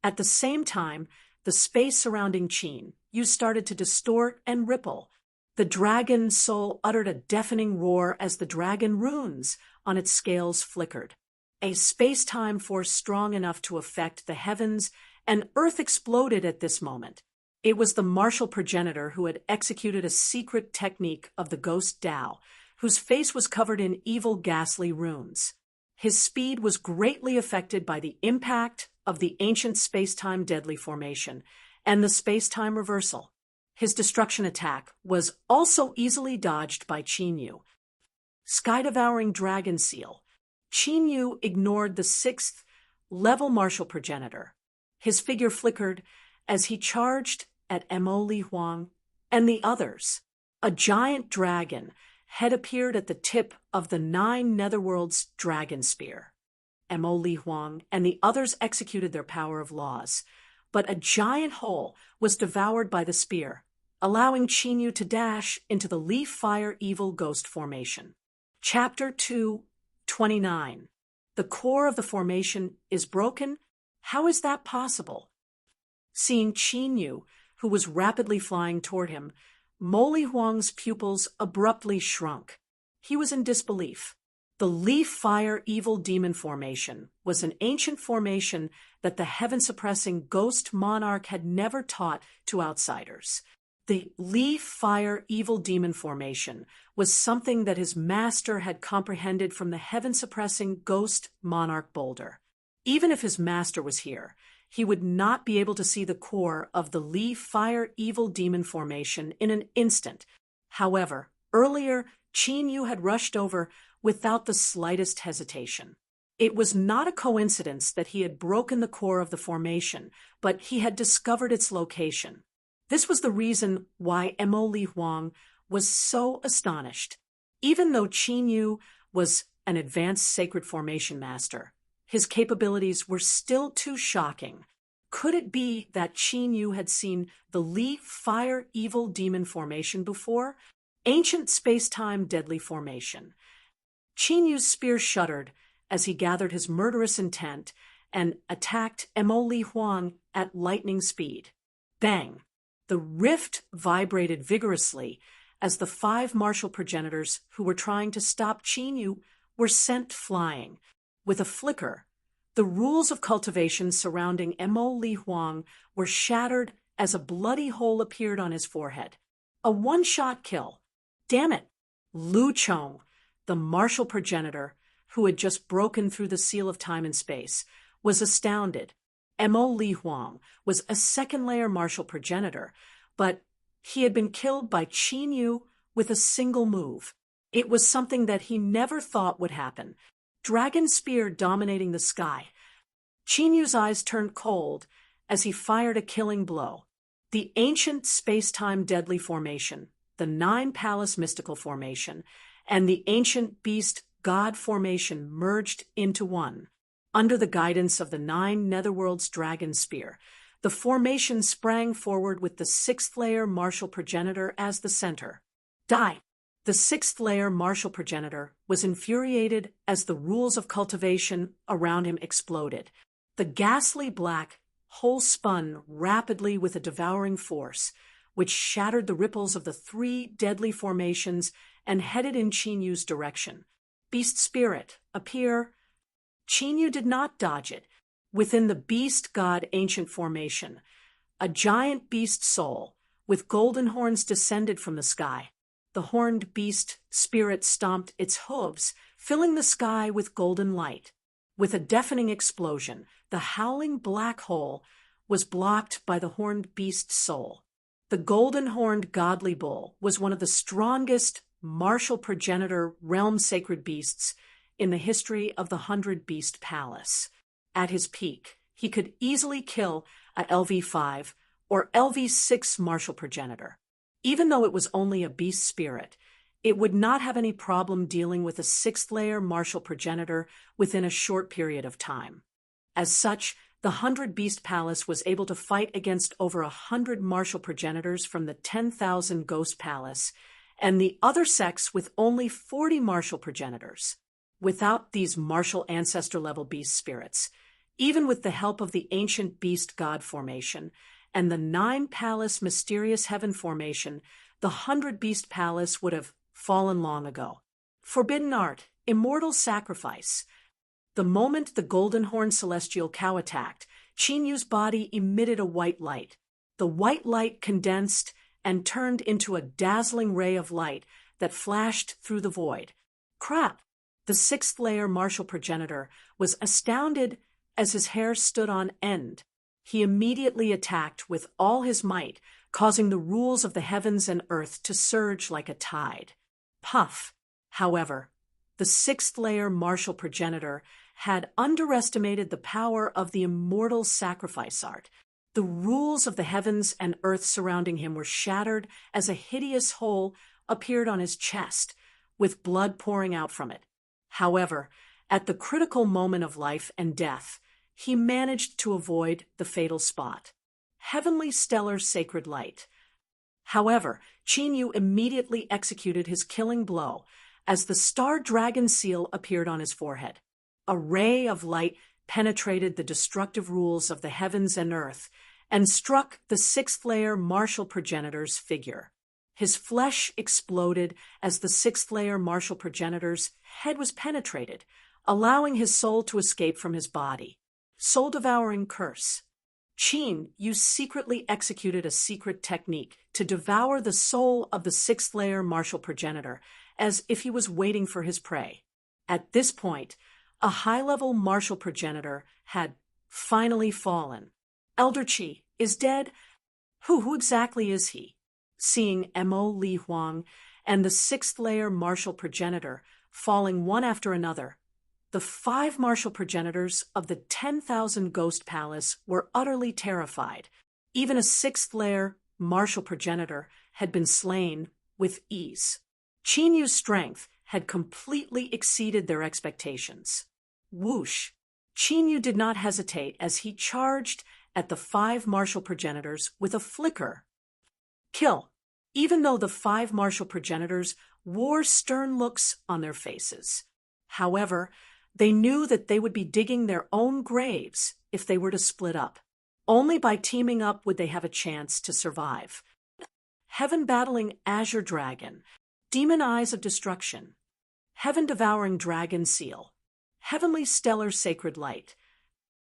Speaker 1: At the same time, the space surrounding Qin Yu started to distort and ripple. The dragon soul uttered a deafening roar as the dragon runes on its scales flickered. A space-time force strong enough to affect the heavens and Earth exploded at this moment. It was the martial progenitor who had executed a secret technique of the ghost Tao, whose face was covered in evil, ghastly runes. His speed was greatly affected by the impact of the ancient space-time deadly formation and the space-time reversal. His destruction attack was also easily dodged by Qin Sky-devouring dragon seal. Qin ignored the sixth-level martial progenitor. His figure flickered as he charged at Mo Li Huang and the others. A giant dragon had appeared at the tip of the 9 Netherworld's dragon spear. Mo Li Huang and the others executed their power of laws, but a giant hole was devoured by the spear, allowing Qin to dash into the Leaf Fire Evil Ghost Formation. Chapter 2:29. The core of the formation is broken. How is that possible? Seeing Qin, who was rapidly flying toward him, Mo Li Huang's pupils abruptly shrunk. He was in disbelief. The Leaf Fire Evil Demon Formation was an ancient formation that the heaven-suppressing ghost monarch had never taught to outsiders. The Leaf Fire Evil Demon Formation was something that his master had comprehended from the heaven-suppressing ghost monarch boulder. Even if his master was here, he would not be able to see the core of the Leaf Fire Evil Demon Formation in an instant. However, earlier, Qin had rushed over without the slightest hesitation. It was not a coincidence that he had broken the core of the formation, but he had discovered its location. This was the reason why Mo Li Huang was so astonished. Even though Qin was an advanced sacred formation master, his capabilities were still too shocking. Could it be that Qin had seen the Leaf Fire Evil Demon Formation before? Ancient space-time deadly formation. Qin spear shuddered as he gathered his murderous intent and attacked Mo Li Huang at lightning speed. Bang! The rift vibrated vigorously as the 5 martial progenitors who were trying to stop Qin were sent flying. With a flicker, the rules of cultivation surrounding Mo Li Huang were shattered as a bloody hole appeared on his forehead. A one-shot kill. Damn it! Lu Chong, the martial progenitor who had just broken through the seal of time and space, was astounded. Mo Li Huang was a second-layer martial progenitor, but he had been killed by Qin with a single move. It was something that he never thought would happen. Dragon spear dominating the sky. Qin eyes turned cold as he fired a killing blow. The ancient space-time deadly formation, the 9 Palace mystical formation, and the ancient beast god formation merged into one. Under the guidance of the 9 Netherworld's dragon spear, the formation sprang forward with the 6th-layer martial progenitor as the center. Die! The 6th-layer martial progenitor was infuriated as the rules of cultivation around him exploded. The ghastly black hole spun rapidly with a devouring force, which shattered the ripples of the 3 deadly formations and headed in Qin direction. Beast spirit, appear. Qin did not dodge it. Within the beast god ancient formation, a giant beast soul with golden horns descended from the sky. The horned beast spirit stomped its hooves, filling the sky with golden light. With a deafening explosion, the howling black hole was blocked by the horned beast soul. The golden-horned godly bull was one of the strongest martial progenitor realm sacred beasts in the history of the 100 Beast Palace. At his peak, he could easily kill a LV5 or LV6 martial progenitor. Even though it was only a beast spirit, it would not have any problem dealing with a 6th-layer martial progenitor within a short period of time. As such, the 100 Beast Palace was able to fight against over 100 martial progenitors from the 10,000 Ghost Palace, and the other sects with only 40 martial progenitors. Without these martial ancestor-level beast spirits, even with the help of the ancient beast god formation and the 9 Palace mysterious heaven formation, the 100-Beast Palace would have fallen long ago. Forbidden art, immortal sacrifice. The moment the golden horned celestial cow attacked, Qin Yu's body emitted a white light. The white light condensed and turned into a dazzling ray of light that flashed through the void. Crap! The sixth-layer martial progenitor was astounded as his hair stood on end. He immediately attacked with all his might, causing the rules of the heavens and earth to surge like a tide. Puff! However, the sixth-layer martial progenitor had underestimated the power of the immortal sacrifice art. The rules of the heavens and earth surrounding him were shattered as a hideous hole appeared on his chest, with blood pouring out from it. However, at the critical moment of life and death, he managed to avoid the fatal spot. Heavenly stellar sacred light. However, Qin Yu immediately executed his killing blow as the star dragon seal appeared on his forehead. A ray of light penetrated the destructive rules of the heavens and earth and struck the sixth-layer martial progenitor's figure. His flesh exploded as the sixth-layer martial progenitor's head was penetrated, allowing his soul to escape from his body. Soul-devouring curse. Qin Yu secretly executed a secret technique to devour the soul of the sixth-layer martial progenitor, as if he was waiting for his prey. At this point, a high-level martial progenitor had finally fallen. Elder Qi is dead? Who exactly is he? Seeing Mo Li Huang and the sixth-layer martial progenitor falling one after another, the 5 martial progenitors of the 10,000 Ghost Palace were utterly terrified. Even a sixth-layer martial progenitor had been slain with ease. Qin Yu's strength had completely exceeded their expectations. Whoosh! Qin Yu did not hesitate as he charged at the 5 martial progenitors with a flicker. Kill! Even though the 5 martial progenitors wore stern looks on their faces. However, they knew that they would be digging their own graves if they were to split up. Only by teaming up would they have a chance to survive. Heaven-battling Azure Dragon, Demon Eyes of Destruction, Heaven-devouring Dragon Seal, Heavenly Stellar Sacred Light.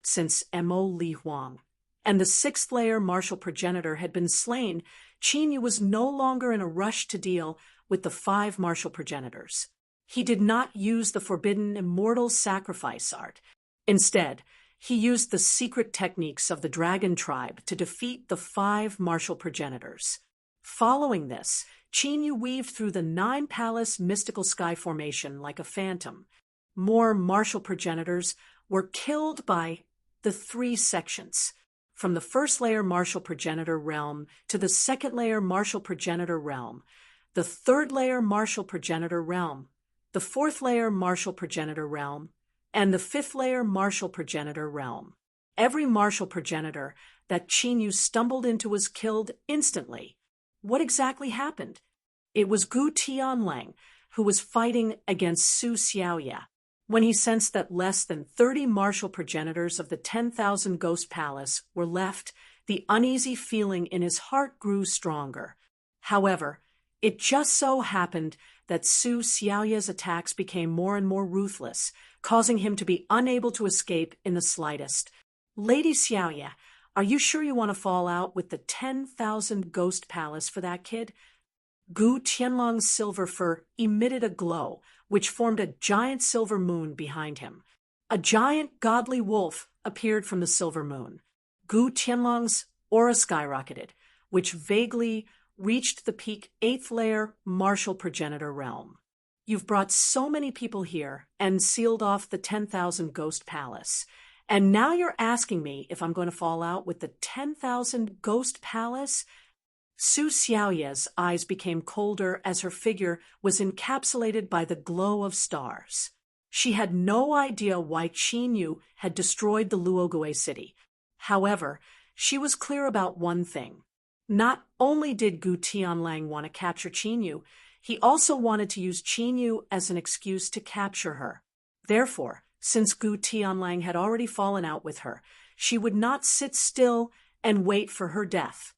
Speaker 1: Since Mo Li Huang and the sixth-layer martial progenitor had been slain, Qin Yu was no longer in a rush to deal with the 5 martial progenitors. He did not use the forbidden immortal sacrifice art. Instead, he used the secret techniques of the dragon tribe to defeat the 5 martial progenitors. Following this, Qin Yu weaved through the 9-palace mystical sky formation like a phantom. More martial progenitors were killed by the 3 sections, from the first-layer martial progenitor realm to the second-layer martial progenitor realm, the third-layer martial progenitor realm, the fourth-layer martial progenitor realm, and the fifth-layer martial progenitor realm. Every martial progenitor that Qin Yu stumbled into was killed instantly. What exactly happened? It was Gu Tianlang who was fighting against Su Xiaoya. When he sensed that less than 30 martial progenitors of the 10,000 Ghost Palace were left, the uneasy feeling in his heart grew stronger. However, it just so happened that Su Xiaoya's attacks became more and more ruthless, causing him to be unable to escape in the slightest. Lady Xiaoya, are you sure you want to fall out with the 10,000 Ghost Palace for that kid? Gu Tianlong's silver fur emitted a glow, which formed a giant silver moon behind him. A giant godly wolf appeared from the silver moon. Gu Tianlong's aura skyrocketed, which vaguely reached the peak 8th-layer martial progenitor realm. You've brought so many people here and sealed off the 10,000 Ghost Palace. And now you're asking me if I'm going to fall out with the 10,000 Ghost Palace? Su Xiaoya's eyes became colder as her figure was encapsulated by the glow of stars. She had no idea why Qin Yu had destroyed the Luogue city. However, she was clear about one thing. Not only did Gu Tianlang want to capture Qin Yu, he also wanted to use Qin Yu as an excuse to capture her. Therefore, since Gu Tianlang had already fallen out with her, she would not sit still and wait for her death.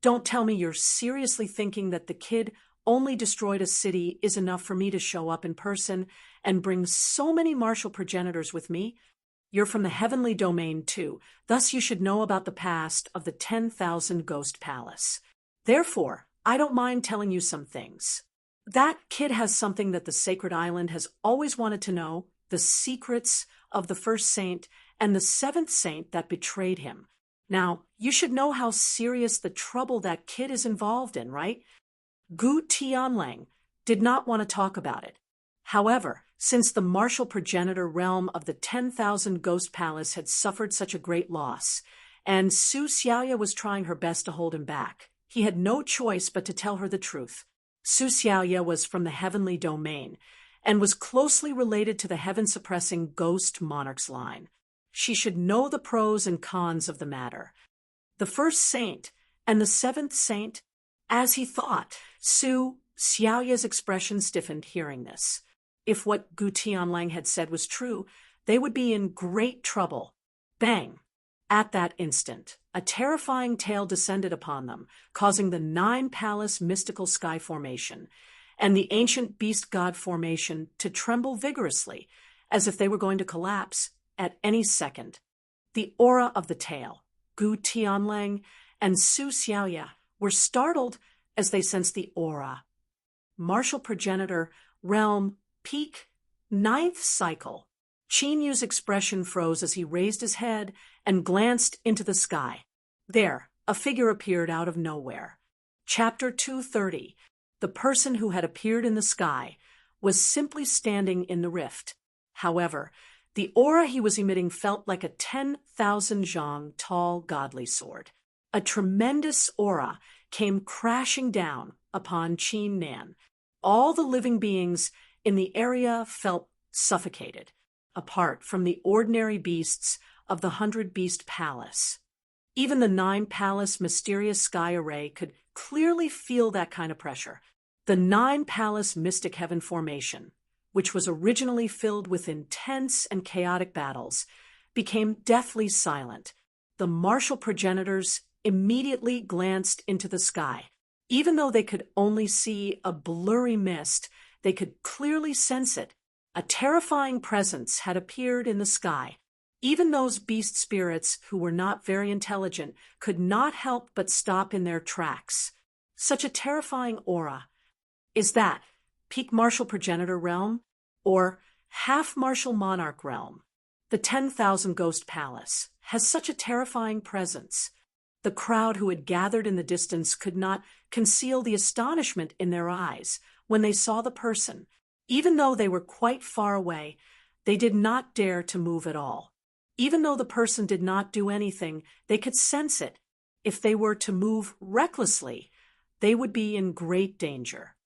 Speaker 1: Don't tell me you're seriously thinking that the kid only destroyed a city is enough for me to show up in person and bring so many martial progenitors with me? You're from the heavenly domain, too, thus you should know about the past of the 10,000 Ghost Palace. Therefore, I don't mind telling you some things. That kid has something that the Sacred Island has always wanted to know, the secrets of the first saint and the seventh saint that betrayed him. Now, you should know how serious the trouble that kid is involved in, right? Gu Tianlang did not want to talk about it. However, since the martial progenitor realm of the 10,000 Ghost Palace had suffered such a great loss, and Su Xiaoya was trying her best to hold him back, he had no choice but to tell her the truth. Su Xiaoya was from the heavenly domain, and was closely related to the heaven-suppressing ghost monarch's line. She should know the pros and cons of the matter. The first saint and the seventh saint, as he thought. Su Xiaoya's expression stiffened hearing this. If what Gu Tianlang had said was true, they would be in great trouble. Bang! At that instant, a terrifying tail descended upon them, causing the nine-palace mystical sky formation and the ancient beast god formation to tremble vigorously, as if they were going to collapse at any second. The aura of the tail, Gu Tianlang and Su Xiaoya were startled as they sensed the aura. Martial progenitor, realm, peak, ninth cycle. Qin Yu's expression froze as he raised his head and glanced into the sky. There, a figure appeared out of nowhere. Chapter 230. The person who had appeared in the sky was simply standing in the rift. However, the aura he was emitting felt like a 10,000 zhang tall godly sword. A tremendous aura came crashing down upon Qin Nan. All the living beings in the area felt suffocated, apart from the ordinary beasts of the 100-beast palace. Even the 9-palace mysterious sky array could clearly feel that kind of pressure. The 9-palace mystic heaven formation, which was originally filled with intense and chaotic battles, became deathly silent. The martial progenitors immediately glanced into the sky. Even though they could only see a blurry mist, they could clearly sense it. A terrifying presence had appeared in the sky. Even those beast spirits who were not very intelligent could not help but stop in their tracks. Such a terrifying aura. Is that peak martial progenitor realm or half martial monarch realm? The 10,000 Ghost Palace has such a terrifying presence. The crowd who had gathered in the distance could not conceal the astonishment in their eyes when they saw the person. Even though they were quite far away, they did not dare to move at all. Even though the person did not do anything, they could sense it. If they were to move recklessly, they would be in great danger.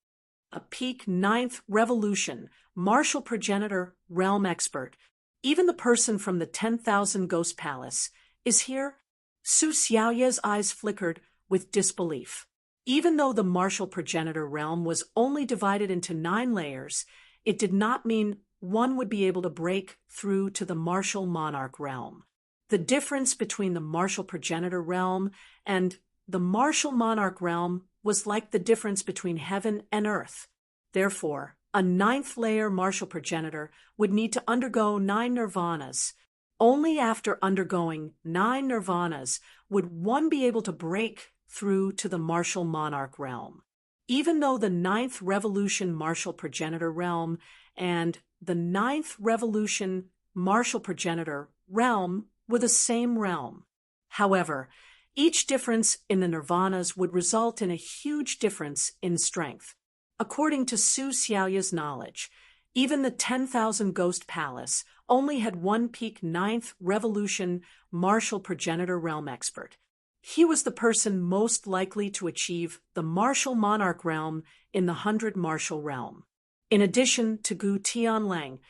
Speaker 1: A peak ninth revolution, martial progenitor, realm expert, even the person from the 10,000 Ghost Palace, is here. Su Xiaoya's eyes flickered with disbelief. Even though the martial progenitor realm was only divided into 9 layers, it did not mean one would be able to break through to the martial monarch realm. The difference between the martial progenitor realm and the martial monarch realm was like the difference between heaven and earth. Therefore, a 9th-layer martial progenitor would need to undergo 9 nirvanas. Only after undergoing 9 nirvanas would one be able to break through to the martial monarch realm. Even though the 9th revolution martial progenitor realm and the 9th revolution martial progenitor realm were the same realm. However, each difference in the nirvanas would result in a huge difference in strength. According to Su Xiaoya's knowledge, even the 10,000 Ghost Palace only had one peak 9th revolution martial progenitor realm expert. He was the person most likely to achieve the martial monarch realm in the 100 martial realm. In addition to Gu Tianlang,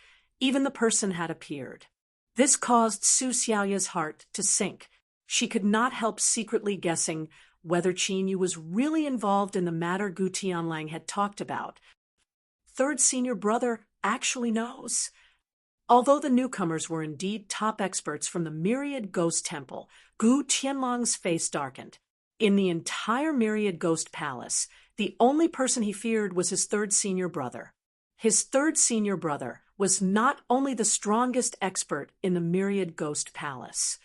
Speaker 1: even the person had appeared. This caused Su Xiaoya's heart to sink. She could not help secretly guessing whether Qin Yu was really involved in the matter Gu Tianlang had talked about. Third senior brother actually knows. Although the newcomers were indeed top experts from the myriad ghost temple, Gu Tianlang's face darkened. In the entire Myriad Ghost Palace, the only person he feared was his third senior brother. His third senior brother was not only the strongest expert in the Myriad Ghost Palace.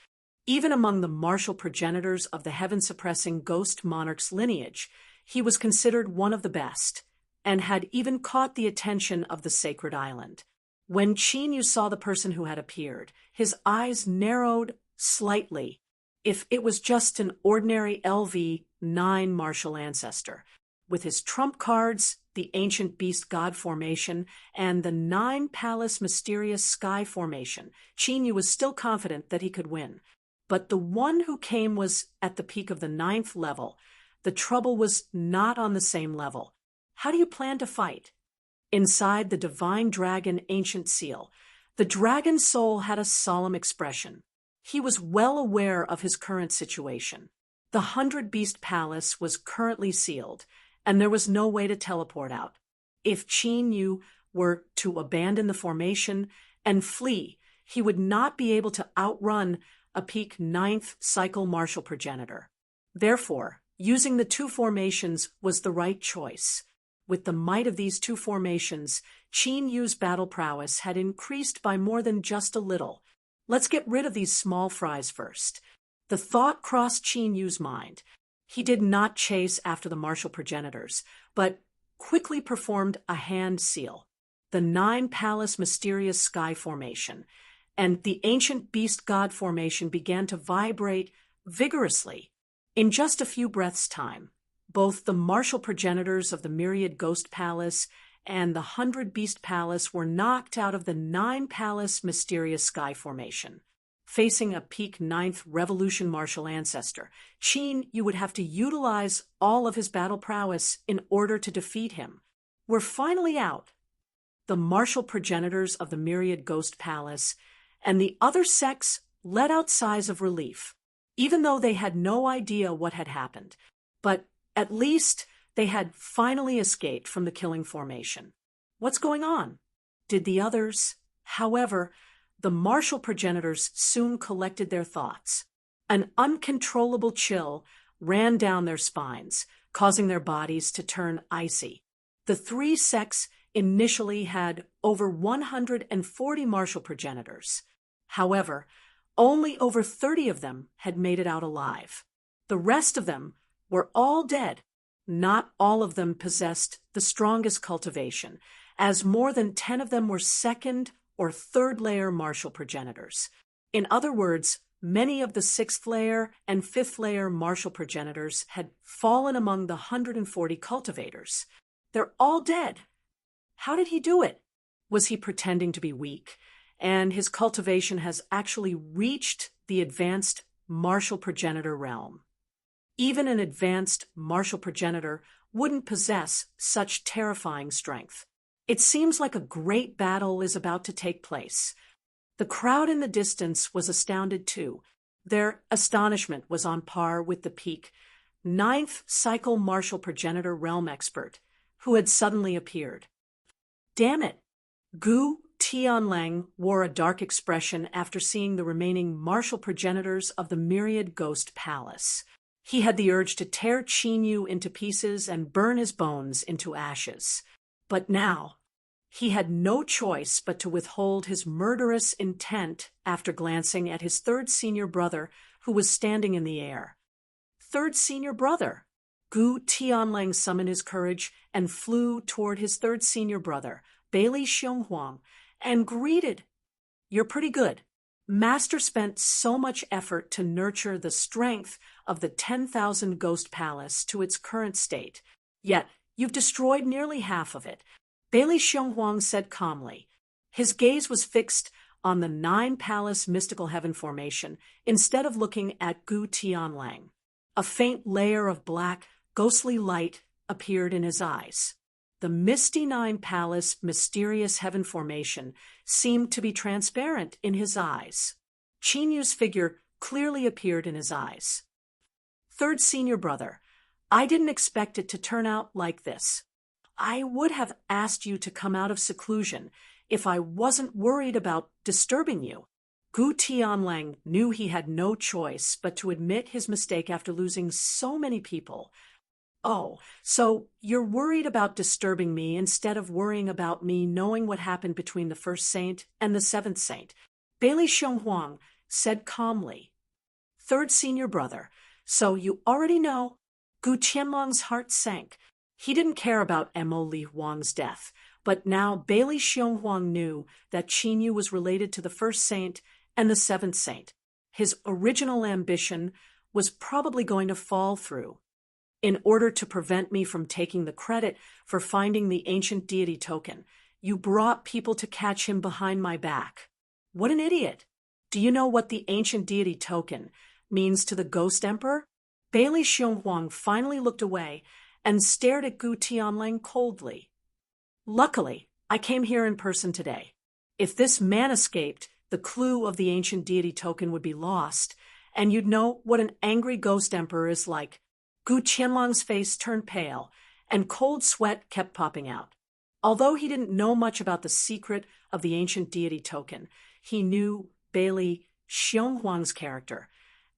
Speaker 1: Even among the martial progenitors of the heaven-suppressing ghost monarch's lineage, he was considered one of the best, and had even caught the attention of the sacred island. When Qin Yu saw the person who had appeared, his eyes narrowed slightly. If it was just an ordinary LV-9 martial ancestor, with his trump cards, the ancient beast god formation, and the 9 palace mysterious sky formation, Qin Yu was still confident that he could win. But the one who came was at the peak of the 9th level. The trouble was not on the same level. How do you plan to fight? Inside the divine dragon ancient seal, the dragon's soul had a solemn expression. He was well aware of his current situation. The 100 Beast Palace was currently sealed, and there was no way to teleport out. If Qin Yu were to abandon the formation and flee, he would not be able to outrun a peak 9th cycle martial progenitor. Therefore, using the 2 formations was the right choice. With the might of these 2 formations, Qin Yu's battle prowess had increased by more than just a little. Let's get rid of these small fries first. The thought crossed Qin Yu's mind. He did not chase after the martial progenitors, but quickly performed a hand seal, the 9 palace mysterious sky formation, and the ancient beast god formation began to vibrate vigorously. In just a few breaths' time, both the martial progenitors of the Myriad Ghost Palace and the 100 Beast Palace were knocked out of the 9 palace mysterious sky formation. Facing a peak 9th revolution martial ancestor, Qin Yu would have to utilize all of his battle prowess in order to defeat him. We're finally out. The martial progenitors of the Myriad Ghost Palace and the other sects let out sighs of relief, even though they had no idea what had happened. But at least they had finally escaped from the killing formation. What's going on? Did the others? However, the martial progenitors soon collected their thoughts. An uncontrollable chill ran down their spines, causing their bodies to turn icy. The 3 sects initially had over 140 martial progenitors. However, only over 30 of them had made it out alive. The rest of them were all dead. Not all of them possessed the strongest cultivation, as more than 10 of them were 2nd or 3rd layer martial progenitors. In other words, many of the 6th layer and 5th layer martial progenitors had fallen among the 140 cultivators. They're all dead. How did he do it? Was he pretending to be weak, and his cultivation has actually reached the advanced martial progenitor realm? Even an advanced martial progenitor wouldn't possess such terrifying strength. It seems like a great battle is about to take place. The crowd in the distance was astounded too. Their astonishment was on par with the peak 9th cycle martial progenitor realm expert who had suddenly appeared. Damn it! Gu Tianlang wore a dark expression after seeing the remaining martial progenitors of the Myriad Ghost Palace. He had the urge to tear Qin Yu into pieces and burn his bones into ashes. But now, he had no choice but to withhold his murderous intent after glancing at his 3rd senior brother who was standing in the air. 3rd senior brother! Gu Tianlang summoned his courage and flew toward his 3rd senior brother, Bailey Xionghuang, and greeted. You're pretty good. Master spent so much effort to nurture the strength of the 10,000 Ghost Palace to its current state, yet you've destroyed nearly half of it, Bailey Xionghuang said calmly. His gaze was fixed on the 9 palace mystical heaven formation instead of looking at Gu Tianlang. A faint layer of black, ghostly light appeared in his eyes. The misty 9 palace mysterious heaven formation seemed to be transparent in his eyes. Qin Yu's figure clearly appeared in his eyes. 3rd senior brother, I didn't expect it to turn out like this. I would have asked you to come out of seclusion if I wasn't worried about disturbing you. Gu Tianlang knew he had no choice but to admit his mistake after losing so many people. Oh, so you're worried about disturbing me instead of worrying about me knowing what happened between the first saint and the seventh saint, Bailey Xionghuang said calmly. Third senior brother, so you already know. Gu Qianlong's heart sank. He didn't care about Mo Li Huang's death, but now Bailey Xionghuang knew that Qin Yu was related to the first saint and the seventh saint. His original ambition was probably going to fall through. In order to prevent me from taking the credit for finding the ancient deity token, you brought people to catch him behind my back. What an idiot! Do you know what the ancient deity token means to the Ghost Emperor? Bailey Xionghuang finally looked away and stared at Gu Tianlang coldly. Luckily, I came here in person today. If this man escaped, the clue of the ancient deity token would be lost, and you'd know what an angry Ghost Emperor is like. Gu Qianlong's face turned pale, and cold sweat kept popping out. Although he didn't know much about the secret of the ancient deity token, he knew Bailey Xionghuang's character,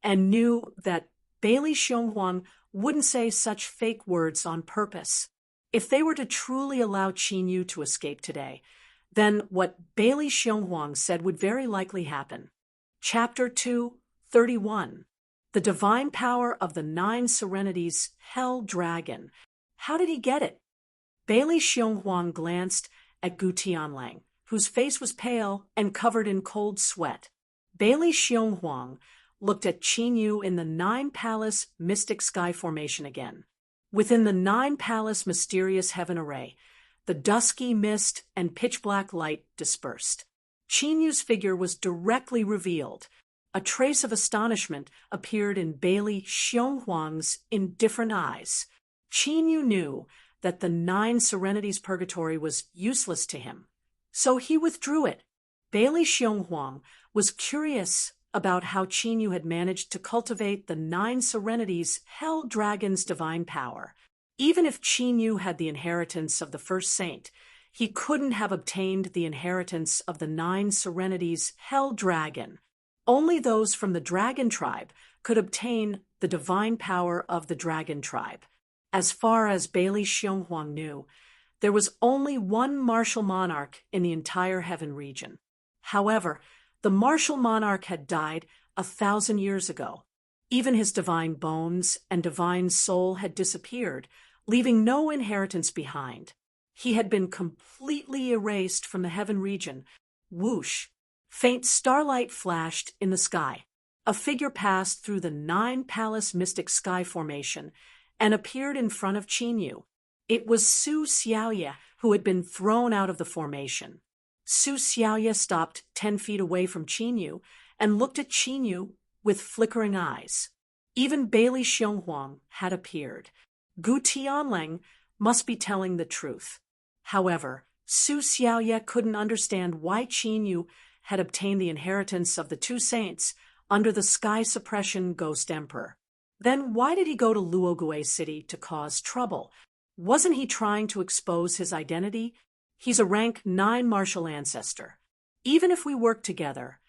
Speaker 1: and knew that Bailey Xionghuang wouldn't say such fake words on purpose. If they were to truly allow Qin Yu to escape today, then what Bailey Xionghuang said would very likely happen. Chapter 2:31. The divine power of the 9 Serenities Hell Dragon. How did he get it? Bailey Xionghuang glanced at Gu Tianlang, whose face was pale and covered in cold sweat. Bailey Xionghuang looked at Qin Yu in the 9 Palace Mystic Sky Formation again. Within the 9 Palace Mysterious Heaven Array, the dusky mist and pitch-black light dispersed. Qin Yu's figure was directly revealed. A trace of astonishment appeared in Bailey Xionghuang's indifferent eyes. Qin Yu knew that the 9 Serenities Purgatory was useless to him, so he withdrew it. Bailey Xionghuang was curious about how Qin Yu had managed to cultivate the 9 Serenities Hell Dragon's divine power. Even if Qin Yu had the inheritance of the first saint, he couldn't have obtained the inheritance of the 9 Serenities Hell Dragon. Only those from the Dragon Tribe could obtain the divine power of the Dragon Tribe. As far as Bailey Xionghuang knew, there was only one martial monarch in the entire heaven region. However, the martial monarch had died 1,000 years ago. Even his divine bones and divine soul had disappeared, leaving no inheritance behind. He had been completely erased from the heaven region. Whoosh! Faint starlight flashed in the sky. A figure passed through the 9 Palace Mystic Sky Formation and appeared in front of Qin Yu. It was Su Xiaoye, who had been thrown out of the formation. Su Xiaoye stopped 10 feet away from Qin Yu and looked at Qin Yu with flickering eyes. Even Bailey Xionghuang had appeared. Gu Tianlang must be telling the truth. However, Su Xiaoye couldn't understand why Qin Yu had obtained the inheritance of the 2 saints under the Sky Suppression Ghost Emperor. Then why did he go to Luogue City to cause trouble? Wasn't he trying to expose his identity? He's a rank 9 martial ancestor. Even if we work together,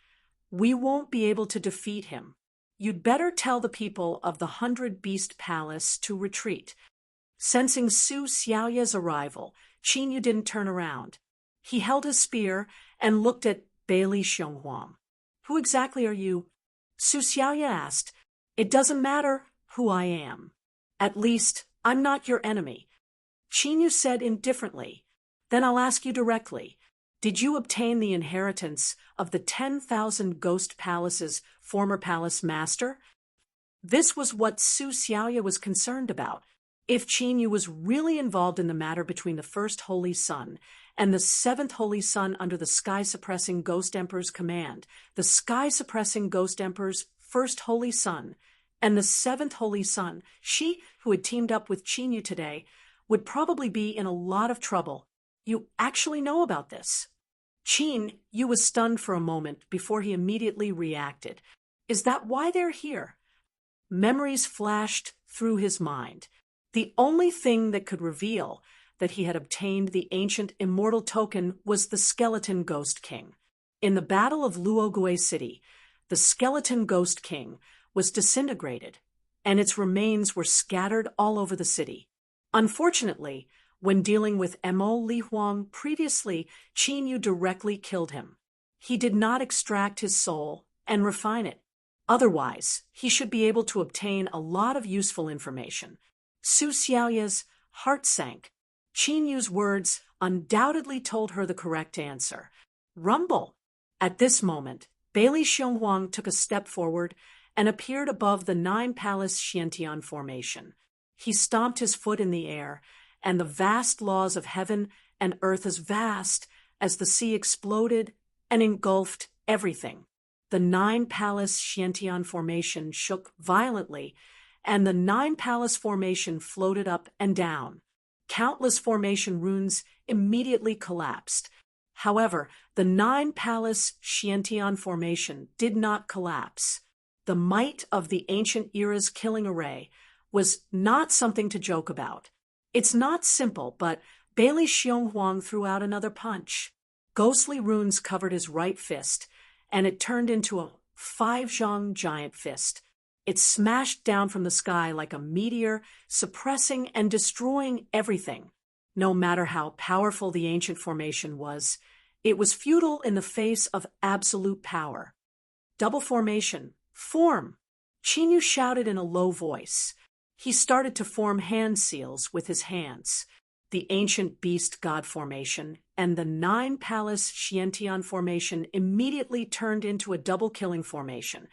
Speaker 1: we won't be able to defeat him. You'd better tell the people of the 100 Beast Palace to retreat. Sensing Su Xiaoye's arrival, Qin Yu didn't turn around. He held his spear and looked at Bailey Xionghuang. Who exactly are you? Su Xiaoye asked. It doesn't matter who I am. At least, I'm not your enemy. Qin Yu said indifferently. Then I'll ask you directly. Did you obtain the inheritance of the 10,000 Ghost Palace's former palace master? This was what Su Xiaoye was concerned about. If Qin Yu was really involved in the matter between the first Holy Sun and the 7th Holy Sun under the Sky-Suppressing Ghost Emperor's command, the Sky-Suppressing Ghost Emperor's first Holy Sun, and the 7th Holy Sun, she who had teamed up with Qin Yu today, would probably be in a lot of trouble. You actually know about this. Qin Yu was stunned for a moment before he immediately reacted. Is that why they're here? Memories flashed through his mind. The only thing that could reveal that he had obtained the ancient immortal token was the Skeleton Ghost King. In the Battle of Luogue City, the skeleton Ghost King was disintegrated, and its remains were scattered all over the city. Unfortunately, when dealing with Mo Li Huang previously, Qin Yu directly killed him. He did not extract his soul and refine it. Otherwise, he should be able to obtain a lot of useful information. Su Xiaoya's heart sank. Qin Yu's words undoubtedly told her the correct answer. Rumble! At this moment, Bailey Xionghuang took a step forward and appeared above the nine-palace Xiantian formation. He stomped his foot in the air, and the vast laws of heaven and earth as vast as the sea exploded and engulfed everything. The nine-palace Xiantian formation shook violently, and the nine-palace formation floated up and down. Countless formation runes immediately collapsed. However, the nine-palace Xiantian formation did not collapse. The might of the ancient era's killing array was not something to joke about. It's not simple, but Bailey Xionghuang threw out another punch. Ghostly runes covered his right fist, and it turned into a five-zhang giant fist. It smashed down from the sky like a meteor, suppressing and destroying everything. No matter how powerful the ancient formation was, it was futile in the face of absolute power. Double formation. Form! Qin Yu shouted in a low voice. He started to form hand seals with his hands. The ancient beast god formation and the nine-palace Xiantian formation immediately turned into a double-killing formation,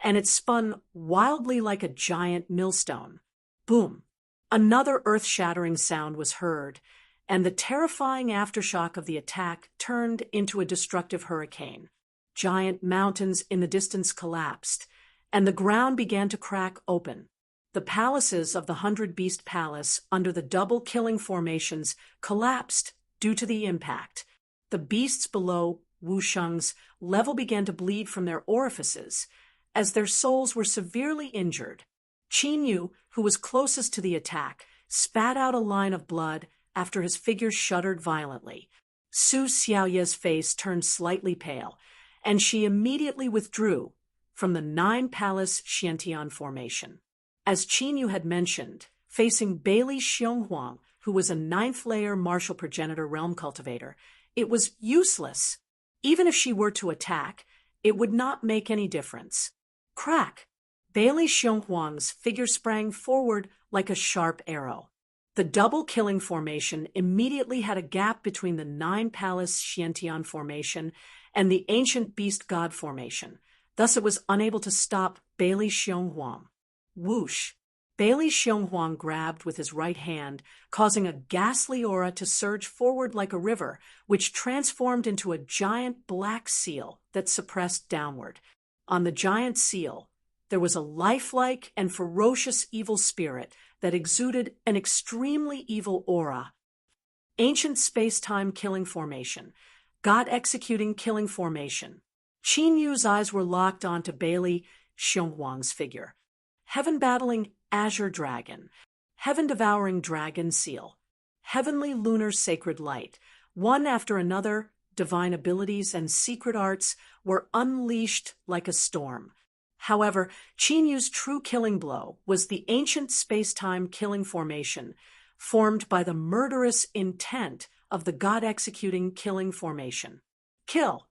Speaker 1: and it spun wildly like a giant millstone. Boom! Another earth-shattering sound was heard, and the terrifying aftershock of the attack turned into a destructive hurricane. Giant mountains in the distance collapsed, and the ground began to crack open. The palaces of the Hundred Beast Palace under the double-killing formations collapsed due to the impact. The beasts below Wusheng's level began to bleed from their orifices, as their souls were severely injured. Qin Yu, who was closest to the attack, spat out a line of blood after his figure shuddered violently. Su Xiaoya's face turned slightly pale, and she immediately withdrew from the nine-palace Xiantian formation. As Qin Yu had mentioned, facing Bailey Xionghuang, who was a ninth-layer martial progenitor realm cultivator, it was useless. Even if she were to attack, it would not make any difference. Crack! Bailey Xionghuang's figure sprang forward like a sharp arrow. The double-killing formation immediately had a gap between the nine-palace Xiantian formation and the ancient beast god formation. Thus it was unable to stop Bailey Xionghuang. Whoosh! Bailey Xionghuang grabbed with his right hand, causing a ghastly aura to surge forward like a river, which transformed into a giant black seal that suppressed downward. On the giant seal, there was a lifelike and ferocious evil spirit that exuded an extremely evil aura. Ancient space-time killing formation. God-executing killing formation. Qin Yu's eyes were locked onto Bailey Xionghuang's figure. Heaven-battling azure dragon. Heaven-devouring dragon seal. Heavenly lunar sacred light. One after another, divine abilities and secret arts were unleashed like a storm. However, Qin Yu's true killing blow was the ancient space-time killing formation, formed by the murderous intent of the God-executing killing formation. Kill!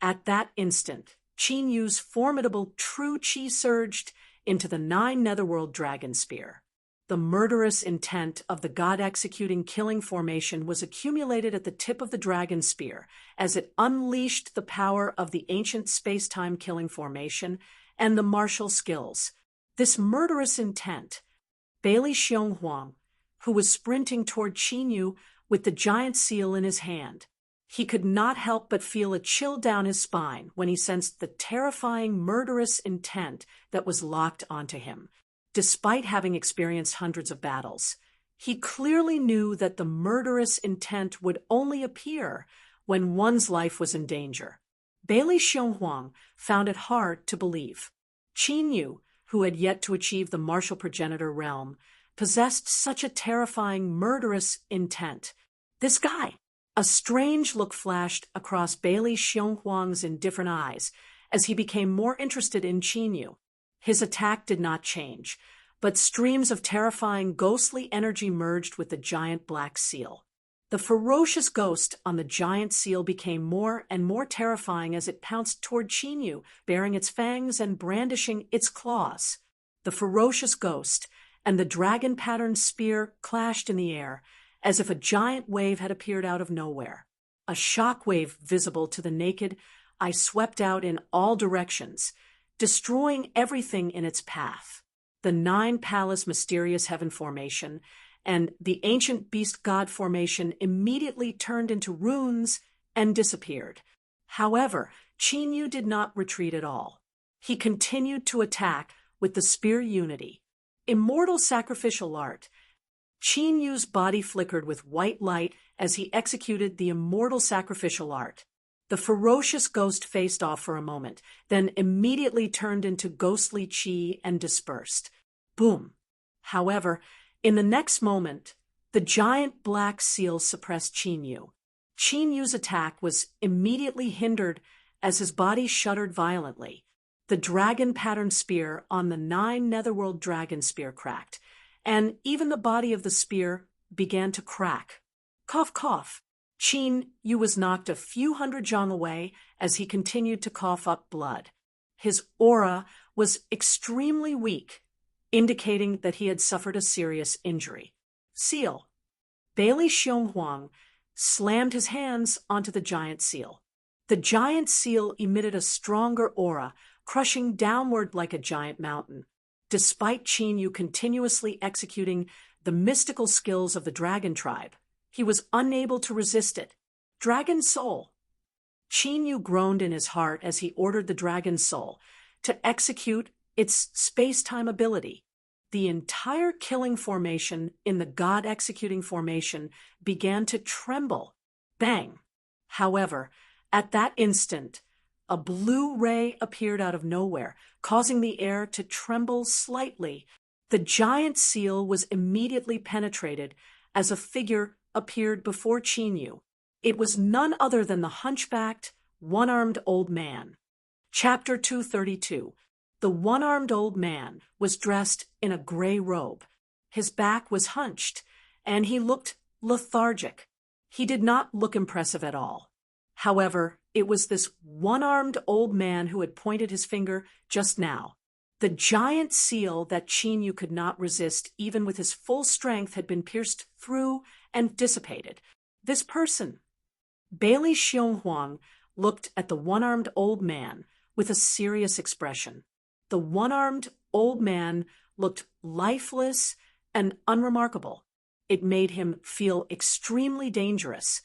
Speaker 1: At that instant, Qin Yu's formidable true qi surged into the nine netherworld dragon spear. The murderous intent of the God-executing killing formation was accumulated at the tip of the dragon spear as it unleashed the power of the ancient space-time killing formation and the martial skills. This murderous intent, Bailey Xionghuang, who was sprinting toward Qin Yu with the giant seal in his hand. He could not help but feel a chill down his spine when he sensed the terrifying murderous intent that was locked onto him. Despite having experienced hundreds of battles, he clearly knew that the murderous intent would only appear when one's life was in danger. Bailey Xionghuang found it hard to believe. Qin Yu, who had yet to achieve the martial progenitor realm, possessed such a terrifying, murderous intent. This guy, A strange look flashed across Bailey Xionghuang's indifferent eyes as he became more interested in Qinyu. His attack did not change, but streams of terrifying ghostly energy merged with the giant black seal. The ferocious ghost on the giant seal became more and more terrifying as it pounced toward Qinyu, baring its fangs and brandishing its claws. The ferocious ghost and the dragon-patterned spear clashed in the air, as if a giant wave had appeared out of nowhere. A shock wave visible to the naked eye swept out in all directions, destroying everything in its path. The Nine-Palace Mysterious Heaven Formation and the Ancient Beast God Formation immediately turned into runes and disappeared. However, Qinyu did not retreat at all. He continued to attack with the Spear Unity. Immortal Sacrificial Art. Qinyu's body flickered with white light as he executed the Immortal Sacrificial Art. The ferocious ghost faced off for a moment, then immediately turned into ghostly qi and dispersed. Boom! However, in the next moment, the giant black seal suppressed Qinyu. Qinyu's attack was immediately hindered as his body shuddered violently. The dragon-patterned spear on the 9 Netherworld dragon spear cracked, and even the body of the spear began to crack. Cough, cough. Qinyu was knocked a few hundred zhang away as he continued to cough up blood. His aura was extremely weak, indicating that he had suffered a serious injury. Seal. Bailey Xionghuang slammed his hands onto the giant seal. The giant seal emitted a stronger aura, crushing downward like a giant mountain. Despite Qinyu continuously executing the mystical skills of the dragon tribe, he was unable to resist it. Dragon Soul. Qinyu groaned in his heart as he ordered the Dragon Soul to execute its space-time ability. The entire killing formation in the God-executing formation began to tremble. Bang! However, at that instant, a blue ray appeared out of nowhere, causing the air to tremble slightly. The giant seal was immediately penetrated as a figure appeared before Qinyu. It was none other than the hunchbacked, one-armed old man. Chapter 232. The one-armed old man was dressed in a gray robe. His back was hunched, and he looked lethargic. He did not look impressive at all. However, it was this one-armed old man who had pointed his finger just now. The giant seal that Qinyu could not resist even with his full strength had been pierced through and dissipated. This person. Bailey Xionghuang looked at the one-armed old man with a serious expression. The one-armed old man looked lifeless and unremarkable. It made him feel extremely dangerous,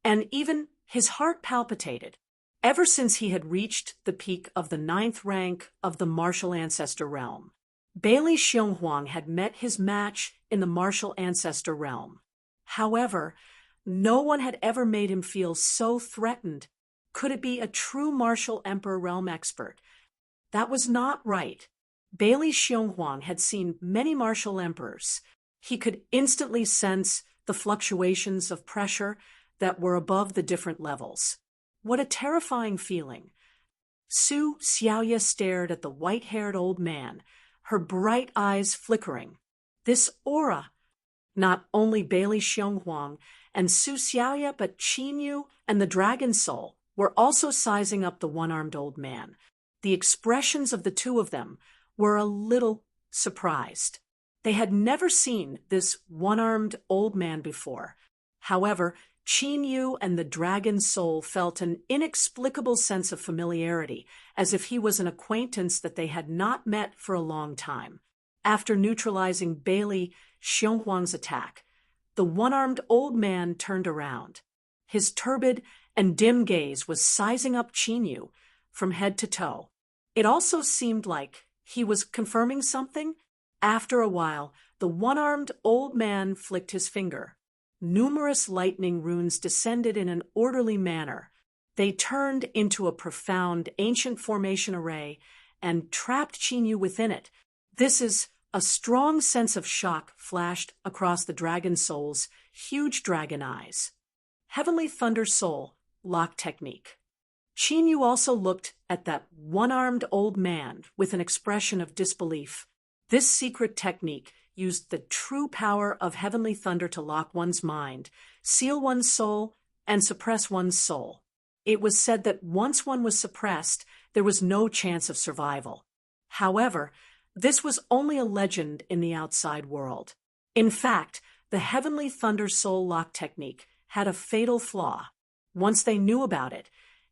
Speaker 1: and even his heart palpitated. Ever since he had reached the peak of the 9th rank of the Martial Ancestor realm, Bailey Xionghuang had met his match in the Martial Ancestor realm. However, no one had ever made him feel so threatened. Could it be a true Martial Emperor realm expert? That was not right. Bailey Xionghuang had seen many martial emperors. He could instantly sense the fluctuations of pressure that were above the different levels. What a terrifying feeling. Su Xiaoya stared at the white-haired old man, her bright eyes flickering. This aura. Not only Bailey Xionghuang and Su Xiaoya, but Qinyu and the Dragon Soul were also sizing up the one-armed old man. The expressions of the two of them were a little surprised. They had never seen this one-armed old man before. However, Qinyu and the Dragon Soul felt an inexplicable sense of familiarity, as if he was an acquaintance that they had not met for a long time. After neutralizing Bailey Xionghuang's attack, the one-armed old man turned around. His turbid and dim gaze was sizing up Qinyu from head to toe. It also seemed like he was confirming something. After a while, the one-armed old man flicked his finger. Numerous lightning runes descended in an orderly manner. They turned into a profound ancient formation array and trapped Qinyu within it. A strong sense of shock flashed across the Dragon Soul's huge dragon eyes. Heavenly Thunder Soul lock technique. Qin Yu also looked at that one-armed old man with an expression of disbelief. This secret technique used the true power of heavenly thunder to lock one's mind, seal one's soul, and suppress one's soul. It was said that once one was suppressed, there was no chance of survival. However, this was only a legend in the outside world. In fact, the heavenly thunder soul lock technique had a fatal flaw. Once they knew about it,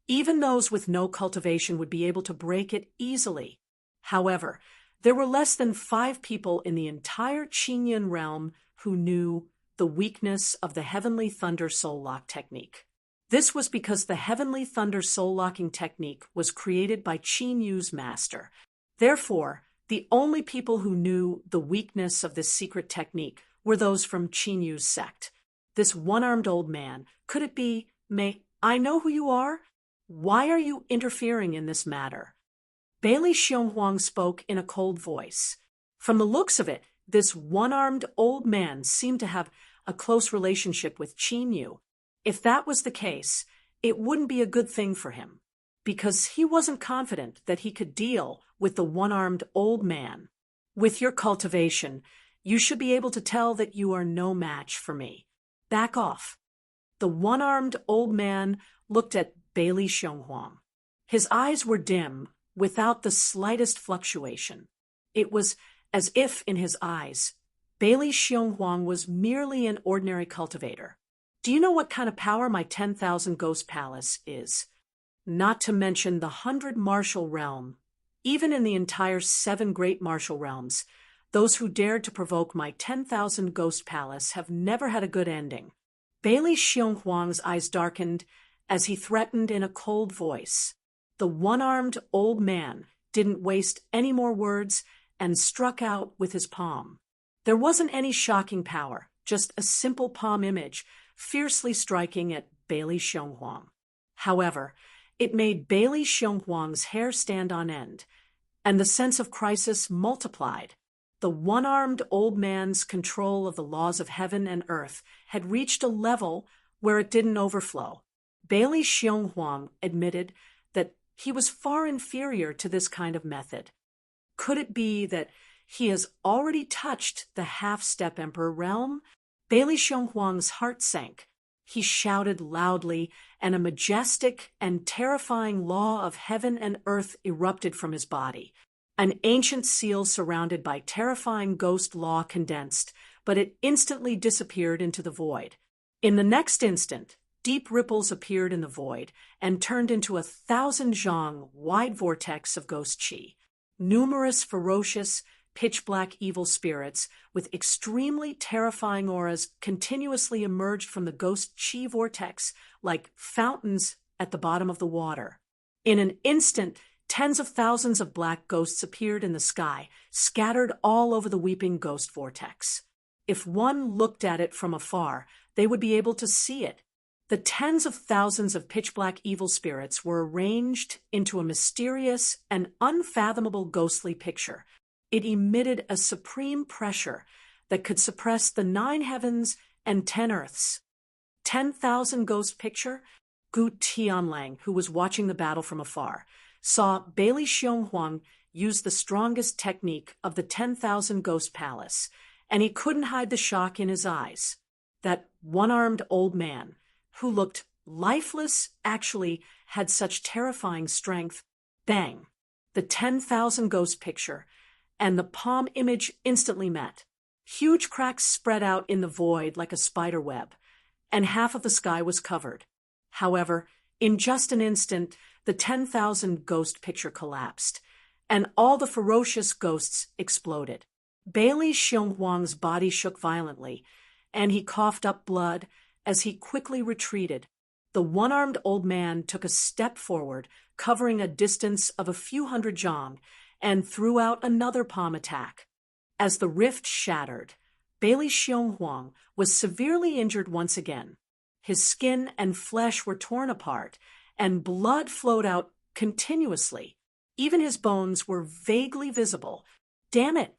Speaker 1: even those with no cultivation would be able to break it easily. However, there were less than 5 people in the entire Qinyan realm who knew the weakness of the heavenly thunder soul lock technique. This was because the heavenly thunder soul locking technique was created by Qin Yu's master. Therefore, the only people who knew the weakness of this secret technique were those from Qin Yu's sect. This one-armed old man, could it be, May I know who you are? Why are you interfering in this matter? Bailey Xionghuang spoke in a cold voice. From the looks of it, this one-armed old man seemed to have a close relationship with Qin Yu. If that was the case, it wouldn't be a good thing for him, because he wasn't confident that he could deal with the one-armed old man. With your cultivation, you should be able to tell that you are no match for me. Back off. The one-armed old man looked at Bailey Xionghuang. His eyes were dim, without the slightest fluctuation. It was as if, in his eyes, Bailey Xionghuang was merely an ordinary cultivator. Do you know what kind of power my 10,000 Ghost Palace is? Not to mention the 100 Martial Realm. Even in the entire 7 Great Martial Realms, those who dared to provoke my 10,000 Ghost Palace have never had a good ending. Bailey Xionghuang's eyes darkened as he threatened in a cold voice. The one-armed old man didn't waste any more words and struck out with his palm. There wasn't any shocking power, just a simple palm image, fiercely striking at Bailey Xionghuang. However, it made Bailey Xionghuang's hair stand on end, and the sense of crisis multiplied. The one-armed old man's control of the laws of heaven and earth had reached a level where it didn't overflow. Bailey Xionghuang admitted that he was far inferior to this kind of method. Could it be that he has already touched the half-step emperor realm? Bailey Xionghuang's heart sank. He shouted loudly, and a majestic and terrifying law of heaven and earth erupted from his body. An ancient seal surrounded by terrifying ghost law condensed, but it instantly disappeared into the void. In the next instant, deep ripples appeared in the void and turned into 1,000 zhang wide vortex of ghost qi. Numerous ferocious, pitch-black evil spirits with extremely terrifying auras continuously emerged from the ghost qi vortex like fountains at the bottom of the water. In an instant, tens of thousands of black ghosts appeared in the sky, scattered all over the weeping ghost vortex. If one looked at it from afar, they would be able to see it. The tens of thousands of pitch-black evil spirits were arranged into a mysterious and unfathomable ghostly picture. It emitted a supreme pressure that could suppress the 9 heavens and 10 earths. 10,000 ghost picture? Gu Tianlang, who was watching the battle from afar, saw Bailey Xionghuang use the strongest technique of the 10,000 Ghost Palace, and he couldn't hide the shock in his eyes. That one-armed old man, who looked lifeless, actually had such terrifying strength. Bang! The 10,000 Ghost picture and the palm image instantly met. Huge cracks spread out in the void like a spider web, and half of the sky was covered. However, in just an instant, the 10,000 ghost picture collapsed, and all the ferocious ghosts exploded. Bailey Xionghuang's body shook violently, and he coughed up blood as he quickly retreated. The one-armed old man took a step forward, covering a distance of a few hundred zhang, and threw out another palm attack. As the rift shattered, Bailey Xionghuang was severely injured once again. His skin and flesh were torn apart, and blood flowed out continuously. Even his bones were vaguely visible. Damn it!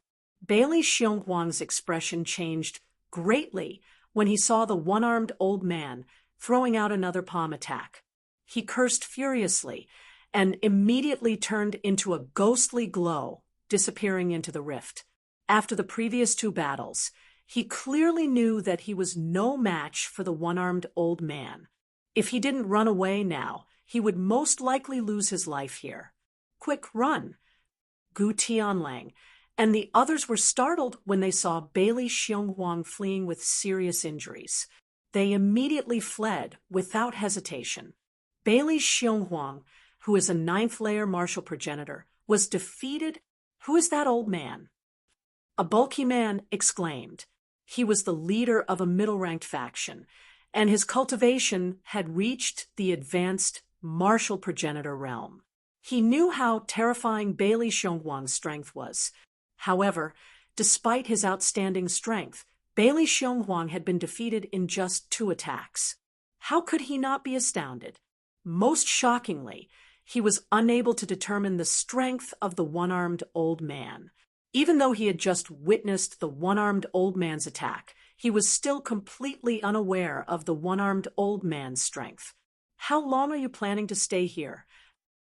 Speaker 1: Bailey Xionghuang's expression changed greatly when he saw the one-armed old man throwing out another palm attack. He cursed furiously and immediately turned into a ghostly glow, disappearing into the rift. After the previous two battles, he clearly knew that he was no match for the one-armed old man. If he didn't run away now, he would most likely lose his life here. Quick, run! Gu Tianlang and the others were startled when they saw Bailey Xionghuang fleeing with serious injuries. They immediately fled without hesitation. Bailey Xionghuang, who is a ninth-layer martial progenitor, was defeated. Who is that old man? A bulky man exclaimed. He was the leader of a middle-ranked faction, and his cultivation had reached the advanced martial progenitor realm. He knew how terrifying Bailey Xionghuang's strength was. However, despite his outstanding strength, Bailey Xionghuang had been defeated in just 2 attacks. How could he not be astounded? Most shockingly, he was unable to determine the strength of the one-armed old man. Even though he had just witnessed the one-armed old man's attack, he was still completely unaware of the one-armed old man's strength. How long are you planning to stay here?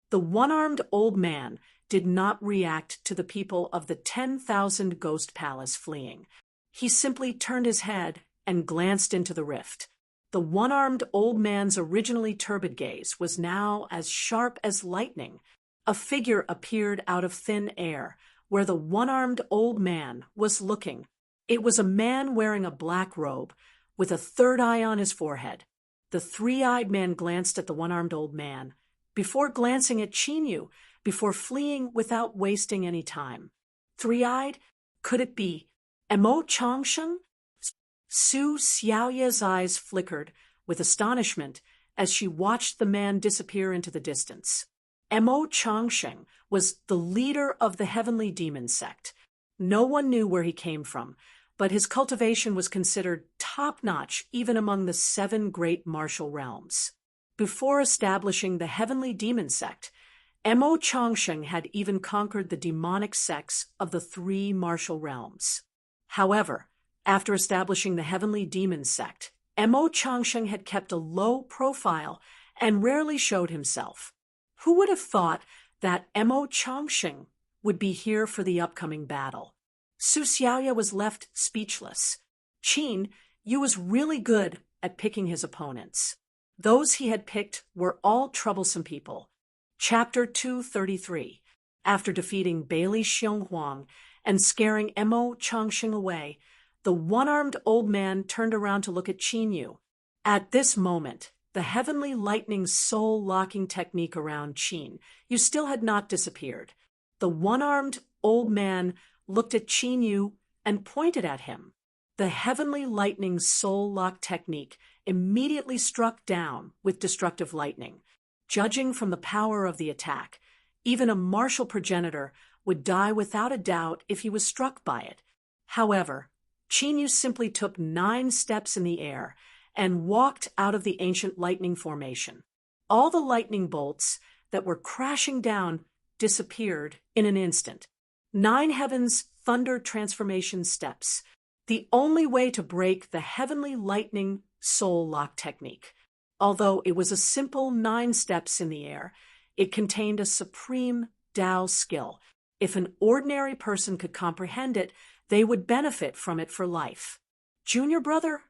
Speaker 1: The one-armed old man did not react to the people of the 10,000 Ghost Palace fleeing. He simply turned his head and glanced into the rift. The one-armed old man's originally turbid gaze was now as sharp as lightning. A figure appeared out of thin air, where the one-armed old man was looking. It was a man wearing a black robe, with a third eye on his forehead. The three-eyed man glanced at the one-armed old man, before glancing at Qinyu, before fleeing without wasting any time. Three-eyed? Could it be Emo Changsheng? Su Xiaoya's eyes flickered with astonishment as she watched the man disappear into the distance. Emo Changsheng was the leader of the Heavenly Demon sect. No one knew where he came from, but his cultivation was considered top-notch even among the 7 great martial realms. Before establishing the Heavenly Demon sect, Emo Changsheng had even conquered the demonic sects of the 3 martial realms. However, after establishing the Heavenly Demon sect, Emo Changsheng had kept a low profile and rarely showed himself. Who would have thought that Emo Changsheng would be here for the upcoming battle? Su Xiaoya was left speechless. Qin Yu was really good at picking his opponents. Those he had picked were all troublesome people. Chapter 233. After defeating Bailey Xionghuang and scaring Emo Changsheng away, the one-armed old man turned around to look at Qin Yu. At this moment, the heavenly lightning soul-locking technique around Qin Yu still had not disappeared. The one-armed old man looked at Qin Yu and pointed at him. The heavenly lightning soul-lock technique immediately struck down with destructive lightning. Judging from the power of the attack, even a martial progenitor would die without a doubt if he was struck by it. However, Qin Yu simply took 9 steps in the air and walked out of the ancient lightning formation. All the lightning bolts that were crashing down disappeared in an instant. 9 heavens thunder transformation steps, the only way to break the heavenly lightning soul lock technique. Although it was a simple 9 steps in the air, it contained a supreme Tao skill. If an ordinary person could comprehend it, they would benefit from it for life. Junior brother?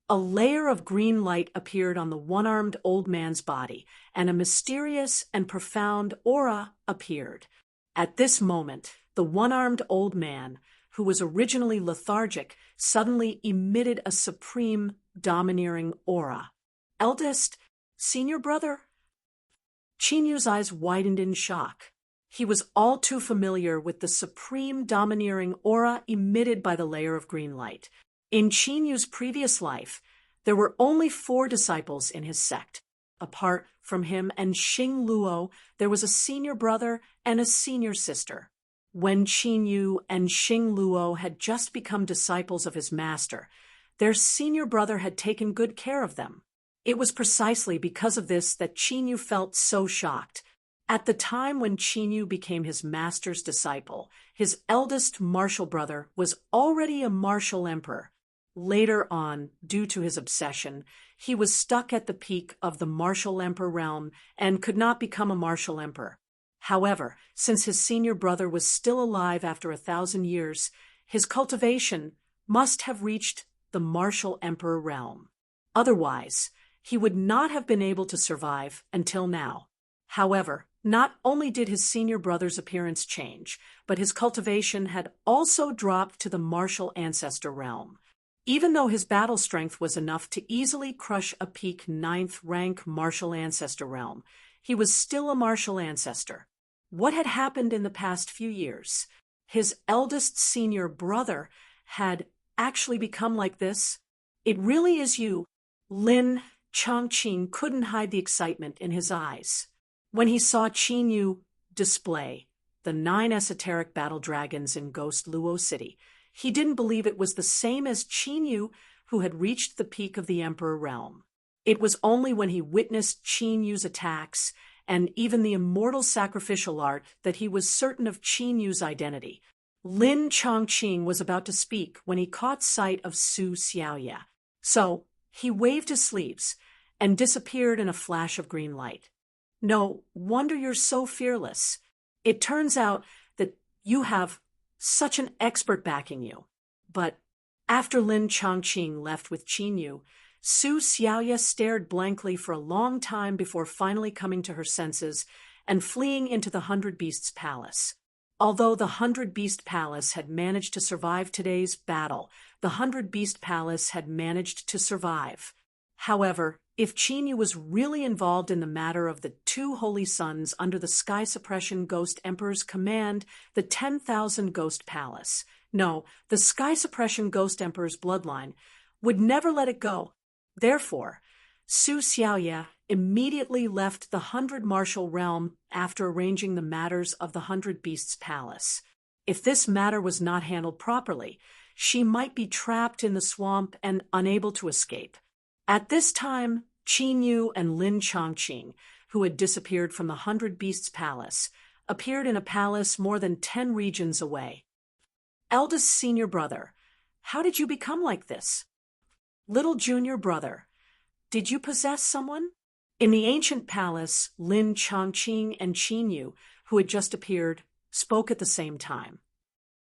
Speaker 1: A layer of green light appeared on the one-armed old man's body, and a mysterious and profound aura appeared. At this moment, the one-armed old man, who was originally lethargic, suddenly emitted a supreme, domineering aura. Eldest? Senior brother? Qin Yu's eyes widened in shock. He was all too familiar with the supreme, domineering aura emitted by the layer of green light. In Qin Yu's previous life, there were only 4 disciples in his sect. Apart from him and Xing Luo, there was a senior brother and a senior sister. When Qin Yu and Xing Luo had just become disciples of his master, their senior brother had taken good care of them. It was precisely because of this that Qin Yu felt so shocked. At the time when Qin Yu became his master's disciple, his eldest martial brother was already a martial emperor. Later on, due to his obsession, he was stuck at the peak of the martial emperor realm and could not become a martial emperor. However, since his senior brother was still alive after 1,000 years, his cultivation must have reached the martial emperor realm. Otherwise, he would not have been able to survive until now. However, not only did his senior brother's appearance change, but his cultivation had also dropped to the martial ancestor realm. Even though his battle strength was enough to easily crush a peak 9th rank martial ancestor realm, he was still a martial ancestor. What had happened in the past few years? His eldest senior brother had actually become like this? It really is you. Lin Chongqing couldn't hide the excitement in his eyes when he saw Qin Yu display the 9 esoteric battle dragons in Ghost Luo City. He didn't believe it was the same as Qin Yu, who had reached the peak of the Emperor realm. It was only when he witnessed Qin Yu's attacks and even the immortal sacrificial art that he was certain of Qin Yu's identity. Lin Chongqing was about to speak when he caught sight of Su Xiaoya. So, he waved his sleeves and disappeared in a flash of green light. No wonder you're so fearless. It turns out that you have such an expert backing you. But after Lin Chongqing left with Qin Yu, Su Xiaoya stared blankly for a long time before finally coming to her senses and fleeing into the 100 Beasts Palace. Although the 100 Beast Palace had managed to survive today's battle, the 100 Beast Palace had managed to survive. However, if Qin Yu was really involved in the matter of the 2 holy sons under the Sky Suppression Ghost Emperor's command, the 10,000 Ghost Palace, no, the Sky Suppression Ghost Emperor's bloodline, would never let it go. Therefore, Su Xiaoya immediately left the 100 Martial Realm after arranging the matters of the 100 Beasts Palace. If this matter was not handled properly, she might be trapped in the swamp and unable to escape. At this time, Qin Yu and Lin Chongqing, who had disappeared from the 100 Beasts Palace, appeared in a palace more than 10 regions away. Eldest senior brother, how did you become like this? Little junior brother, did you possess someone? In the ancient palace, Lin Chongqing and Qin Yu, who had just appeared, spoke at the same time.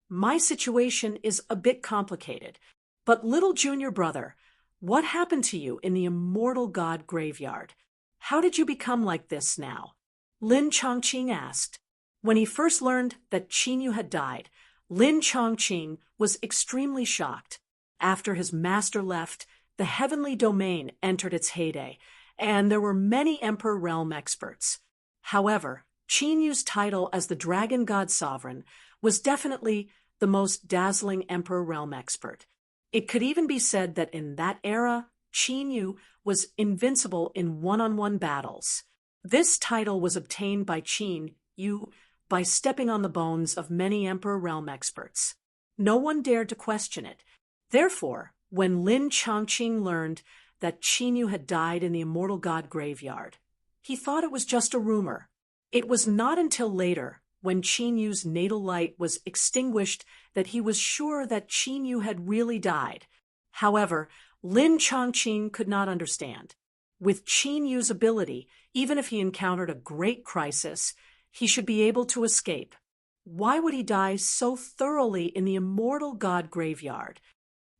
Speaker 1: My situation is a bit complicated, but little junior brother, what happened to you in the immortal god graveyard? How did you become like this now? Lin Chongqing asked. When he first learned that Qin Yu had died, Lin Chongqing was extremely shocked. After his master left, the heavenly domain entered its heyday, and there were many Emperor Realm experts. However, Qin Yu's title as the Dragon God Sovereign was definitely the most dazzling Emperor Realm expert. It could even be said that in that era, Qin Yu was invincible in one-on-one battles. This title was obtained by Qin Yu by stepping on the bones of many Emperor Realm experts. No one dared to question it. Therefore, when Lin Chongqing learned that Qin Yu had died in the immortal god graveyard, he thought it was just a rumor. It was not until later, when Qin Yu's natal light was extinguished, that he was sure that Qin Yu had really died. However, Lin Chongqing could not understand. With Qin Yu's ability, even if he encountered a great crisis, he should be able to escape. Why would he die so thoroughly in the immortal god graveyard?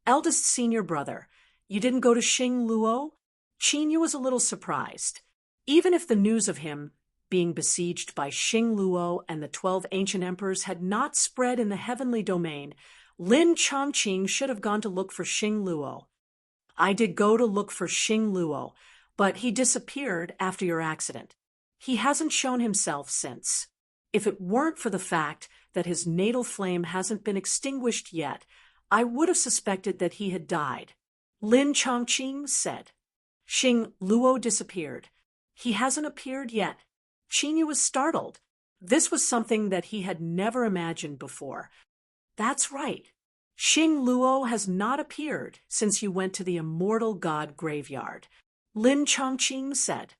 Speaker 1: Eldest senior brother, you didn't go to Xing Luo? Qin Yu was a little surprised. Even if the news of him being besieged by Xing Luo and the 12 ancient emperors had not spread in the heavenly domain, Lin Chongqing should have gone to look for Xing Luo. I did go to look for Xing Luo, but he disappeared after your accident. He hasn't shown himself since. If it weren't for the fact that his natal flame hasn't been extinguished yet, I would have suspected that he had died. Lin Chongqing said. Xing Luo disappeared. He hasn't appeared yet. Qin Yu was startled. This was something that he had never imagined before. That's right. Xing Luo has not appeared since you went to the immortal god graveyard, Lin Chongqing said.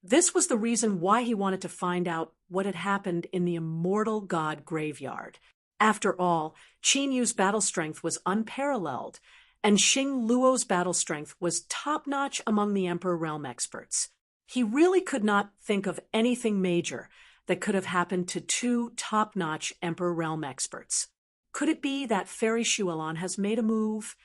Speaker 1: This was the reason why he wanted to find out what had happened in the immortal god graveyard. After all, Qin Yu's battle strength was unparalleled, and Xing Luo's battle strength was top-notch among the Emperor realm experts. He really could not think of anything major that could have happened to two top-notch Emperor realm experts. Could it be that Fairy Shualon has made a move?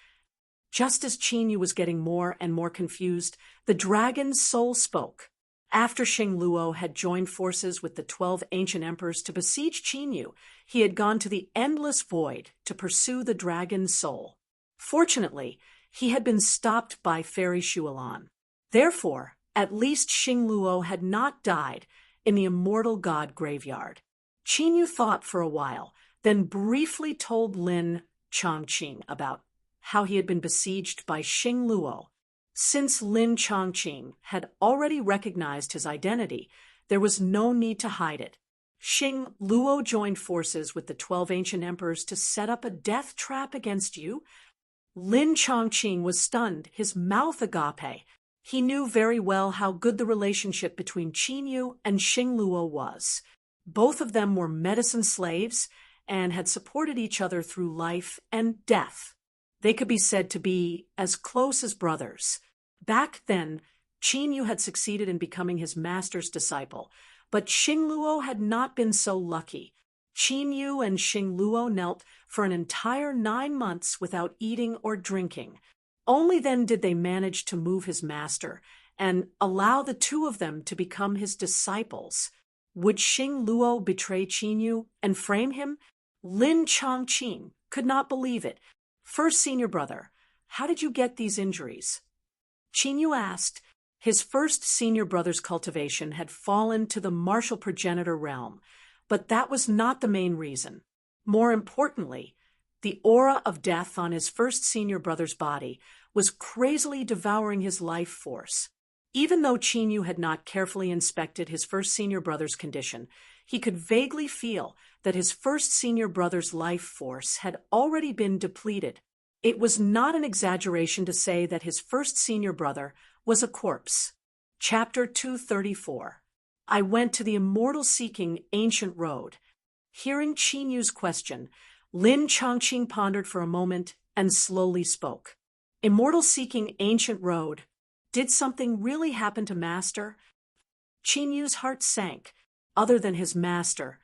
Speaker 1: Just as Qin Yu was getting more and more confused, the dragon's soul spoke. After Xing Luo had joined forces with the 12 ancient emperors to besiege Qin Yu, he had gone to the endless void to pursue the dragon's soul. Fortunately, he had been stopped by Fairy Shualon. Therefore, at least Xing Luo had not died in the immortal god graveyard. Qin Yu thought for a while, then briefly told Lin Chongqing about how he had been besieged by Xing Luo. Since Lin Chongqing had already recognized his identity, there was no need to hide it. Xing Luo joined forces with the 12 ancient emperors to set up a death trap against you. Lin Chongqing was stunned, his mouth agape. He knew very well how good the relationship between Qin Yu and Xing Luo was. Both of them were medicine slaves and had supported each other through life and death. They could be said to be as close as brothers. Back then, Qin Yu had succeeded in becoming his master's disciple, but Xing Luo had not been so lucky. Qin Yu and Xing Luo knelt for an entire 9 months without eating or drinking. Only then did they manage to move his master and allow the two of them to become his disciples. Would Xing Luo betray Qin Yu and frame him? Lin Chongqing could not believe it. First senior brother, how did you get these injuries? Qin Yu asked. His first senior brother's cultivation had fallen to the martial progenitor realm, but that was not the main reason. More importantly, the aura of death on his first senior brother's body was crazily devouring his life force. Even though Qin Yu had not carefully inspected his first senior brother's condition, he could vaguely feel that his first senior brother's life force had already been depleted. It was not an exaggeration to say that his first senior brother was a corpse. Chapter 234. I went to the immortal-seeking ancient road. Hearing Qin Yu's question, Lin Chongqing pondered for a moment and slowly spoke. Immortal-seeking ancient road. Did something really happen to Master? Qin Yu's heart sank. Other than his master,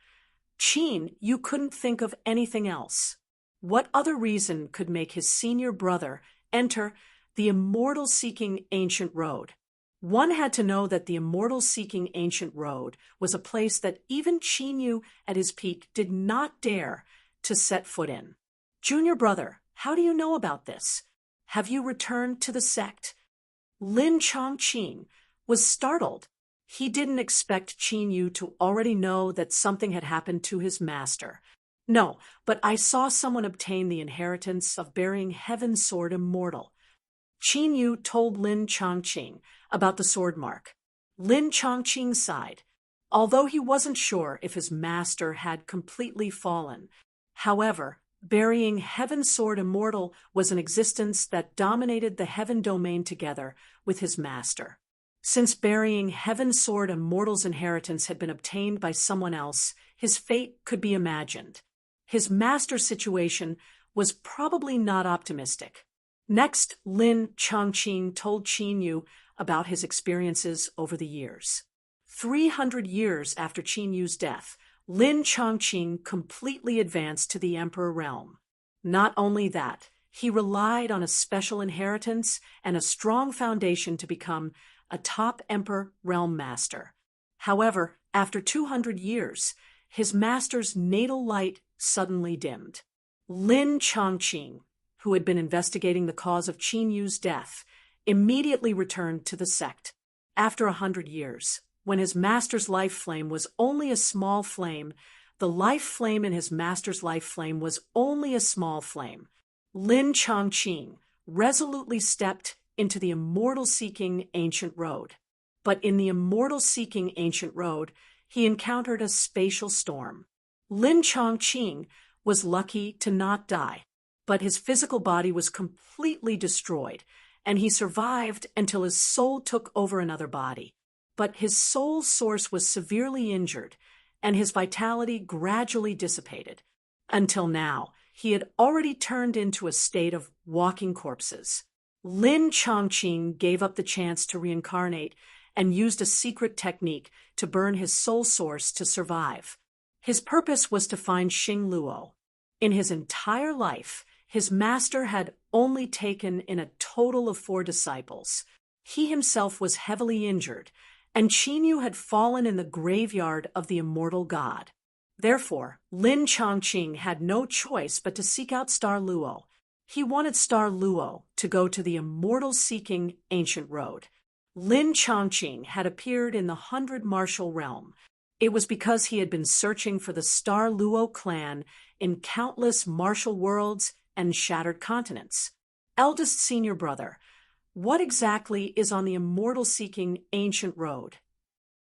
Speaker 1: Qin Yu couldn't think of anything else. What other reason could make his senior brother enter the immortal-seeking ancient road? One had to know that the immortal-seeking ancient road was a place that even Qin Yu at his peak did not dare to set foot in. Junior brother, how do you know about this? Have you returned to the sect? Lin Chongqing was startled. He didn't expect Qin Yu to already know that something had happened to his master. No, but I saw someone obtain the inheritance of bearing Heaven's Sword Immortal. Qin Yu told Lin Chongqing about the sword mark. Lin Chongqing sighed, although he wasn't sure if his master had completely fallen. However, burying Heaven's Sword Immortal was an existence that dominated the heaven domain together with his master. Since burying Heaven's Sword Immortal's inheritance had been obtained by someone else, his fate could be imagined. His master's situation was probably not optimistic. Next, Lin Chongqing told Qin Yu about his experiences over the years. 300 years after Qin Yu's death, Lin Chongqing completely advanced to the Emperor realm. Not only that, he relied on a special inheritance and a strong foundation to become a top Emperor realm master. However, after 200 years, his master's natal light suddenly dimmed. Lin Chongqing, who had been investigating the cause of Qin Yu's death, immediately returned to the sect. After 100 years, when his master's life flame was only a small flame, the life flame in his master's life flame was only a small flame. Lin Chongqing resolutely stepped into the immortal-seeking ancient road. But in the immortal-seeking ancient road, he encountered a spatial storm. Lin Chongqing was lucky to not die, but his physical body was completely destroyed, and he survived until his soul took over another body. But his soul's source was severely injured, and his vitality gradually dissipated. Until now, he had already turned into a state of walking corpses. Lin Chongqing gave up the chance to reincarnate and used a secret technique to burn his soul source to survive. His purpose was to find Xing Luo. In his entire life, his master had only taken in a total of 4 disciples. He himself was heavily injured, and Qin Yu had fallen in the graveyard of the immortal god. Therefore, Lin Chongqing had no choice but to seek out Star Luo. He wanted Star Luo to go to the immortal-seeking ancient road. Lin Chongqing had appeared in the 100 Martial Realm. It was because he had been searching for the Star Luo clan in countless martial worlds and shattered continents. Eldest senior brother, what exactly is on the immortal-seeking ancient road?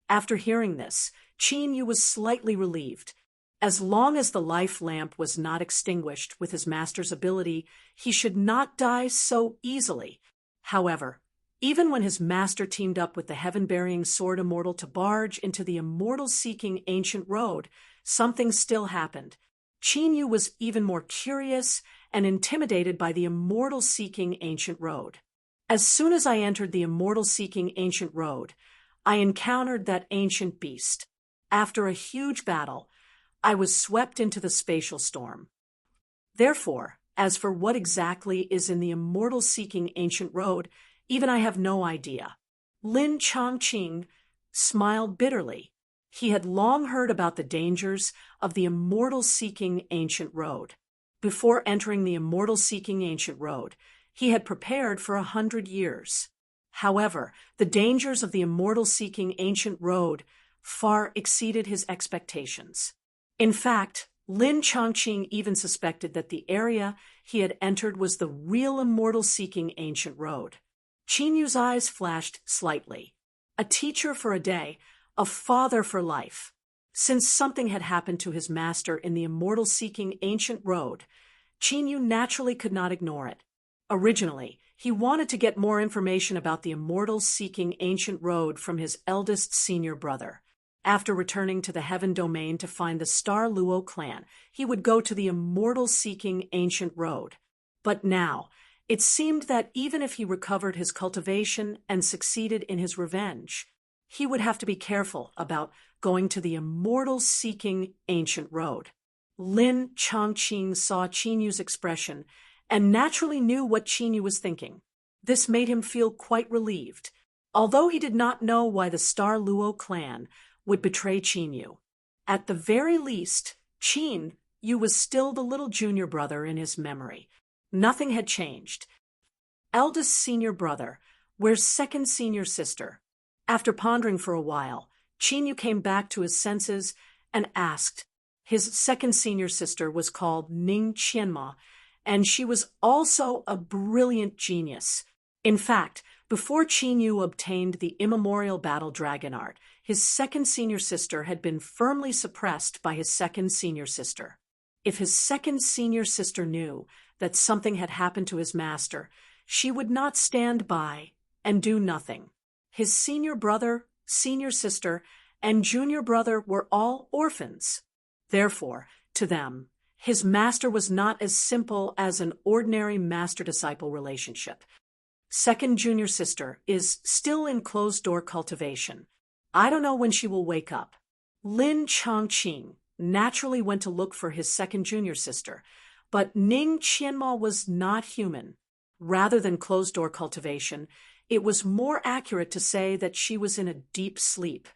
Speaker 1: After hearing this, Qin Yu was slightly relieved. As long as the life lamp was not extinguished with his master's ability, he should not die so easily. However, even when his master teamed up with the heaven-burying sword immortal to barge into the immortal-seeking ancient road, something still happened. Qin Yu was even more curious and intimidated by the immortal-seeking ancient road. As soon as I entered the immortal-seeking ancient road, I encountered that ancient beast. After a huge battle, I was swept into the spatial storm. Therefore, as for what exactly is in the immortal-seeking ancient road, even I have no idea. Lin Chongqing smiled bitterly. He had long heard about the dangers of the immortal-seeking ancient road. Before entering the immortal-seeking ancient road, he had prepared for 100 years. However, the dangers of the immortal-seeking ancient road far exceeded his expectations. In fact, Lin Chongqing even suspected that the area he had entered was the real immortal-seeking ancient road. Qin Yu's eyes flashed slightly. A teacher for a day, a father for life. Since something had happened to his master in the immortal-seeking ancient road, Qin Yu naturally could not ignore it. Originally, he wanted to get more information about the immortal-seeking ancient road from his eldest senior brother. After returning to the heaven domain to find the Star Luo clan, he would go to the immortal-seeking ancient road. But now, it seemed that even if he recovered his cultivation and succeeded in his revenge, he would have to be careful about going to the immortal-seeking ancient road. Lin Chongqing saw Qin Yu's expression and naturally knew what Qin Yu was thinking. This made him feel quite relieved, although he did not know why the Star Luo clan would betray Qin Yu. At the very least, Qin Yu was still the little junior brother in his memory. Nothing had changed. Eldest senior brother, where's second senior sister? After pondering for a while, Qin Yu came back to his senses and asked. His second senior sister was called Ning Qianma, and she was also a brilliant genius. In fact, before Qin Yu obtained the immemorial battle dragon art, his second senior sister had been firmly suppressed by his second senior sister. If his second senior sister knew that something had happened to his master, she would not stand by and do nothing. His senior brother, senior sister, and junior brother were all orphans. Therefore, to them, his master was not as simple as an ordinary master-disciple relationship. Second junior sister is still in closed-door cultivation. I don't know when she will wake up. Lin Chongqing naturally went to look for his second junior sister, but Ning Qianma was not human. Rather than closed-door cultivation, it was more accurate to say that she was in a deep sleep.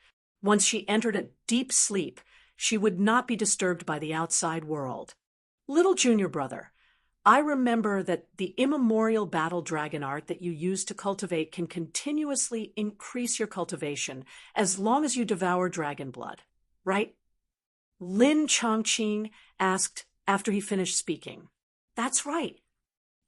Speaker 1: Once she entered a deep sleep, she would not be disturbed by the outside world. Little junior brother, I remember that the immemorial battle dragon art that you use to cultivate can continuously increase your cultivation as long as you devour dragon blood, right? Lin Chongqing asked after he finished speaking. That's right.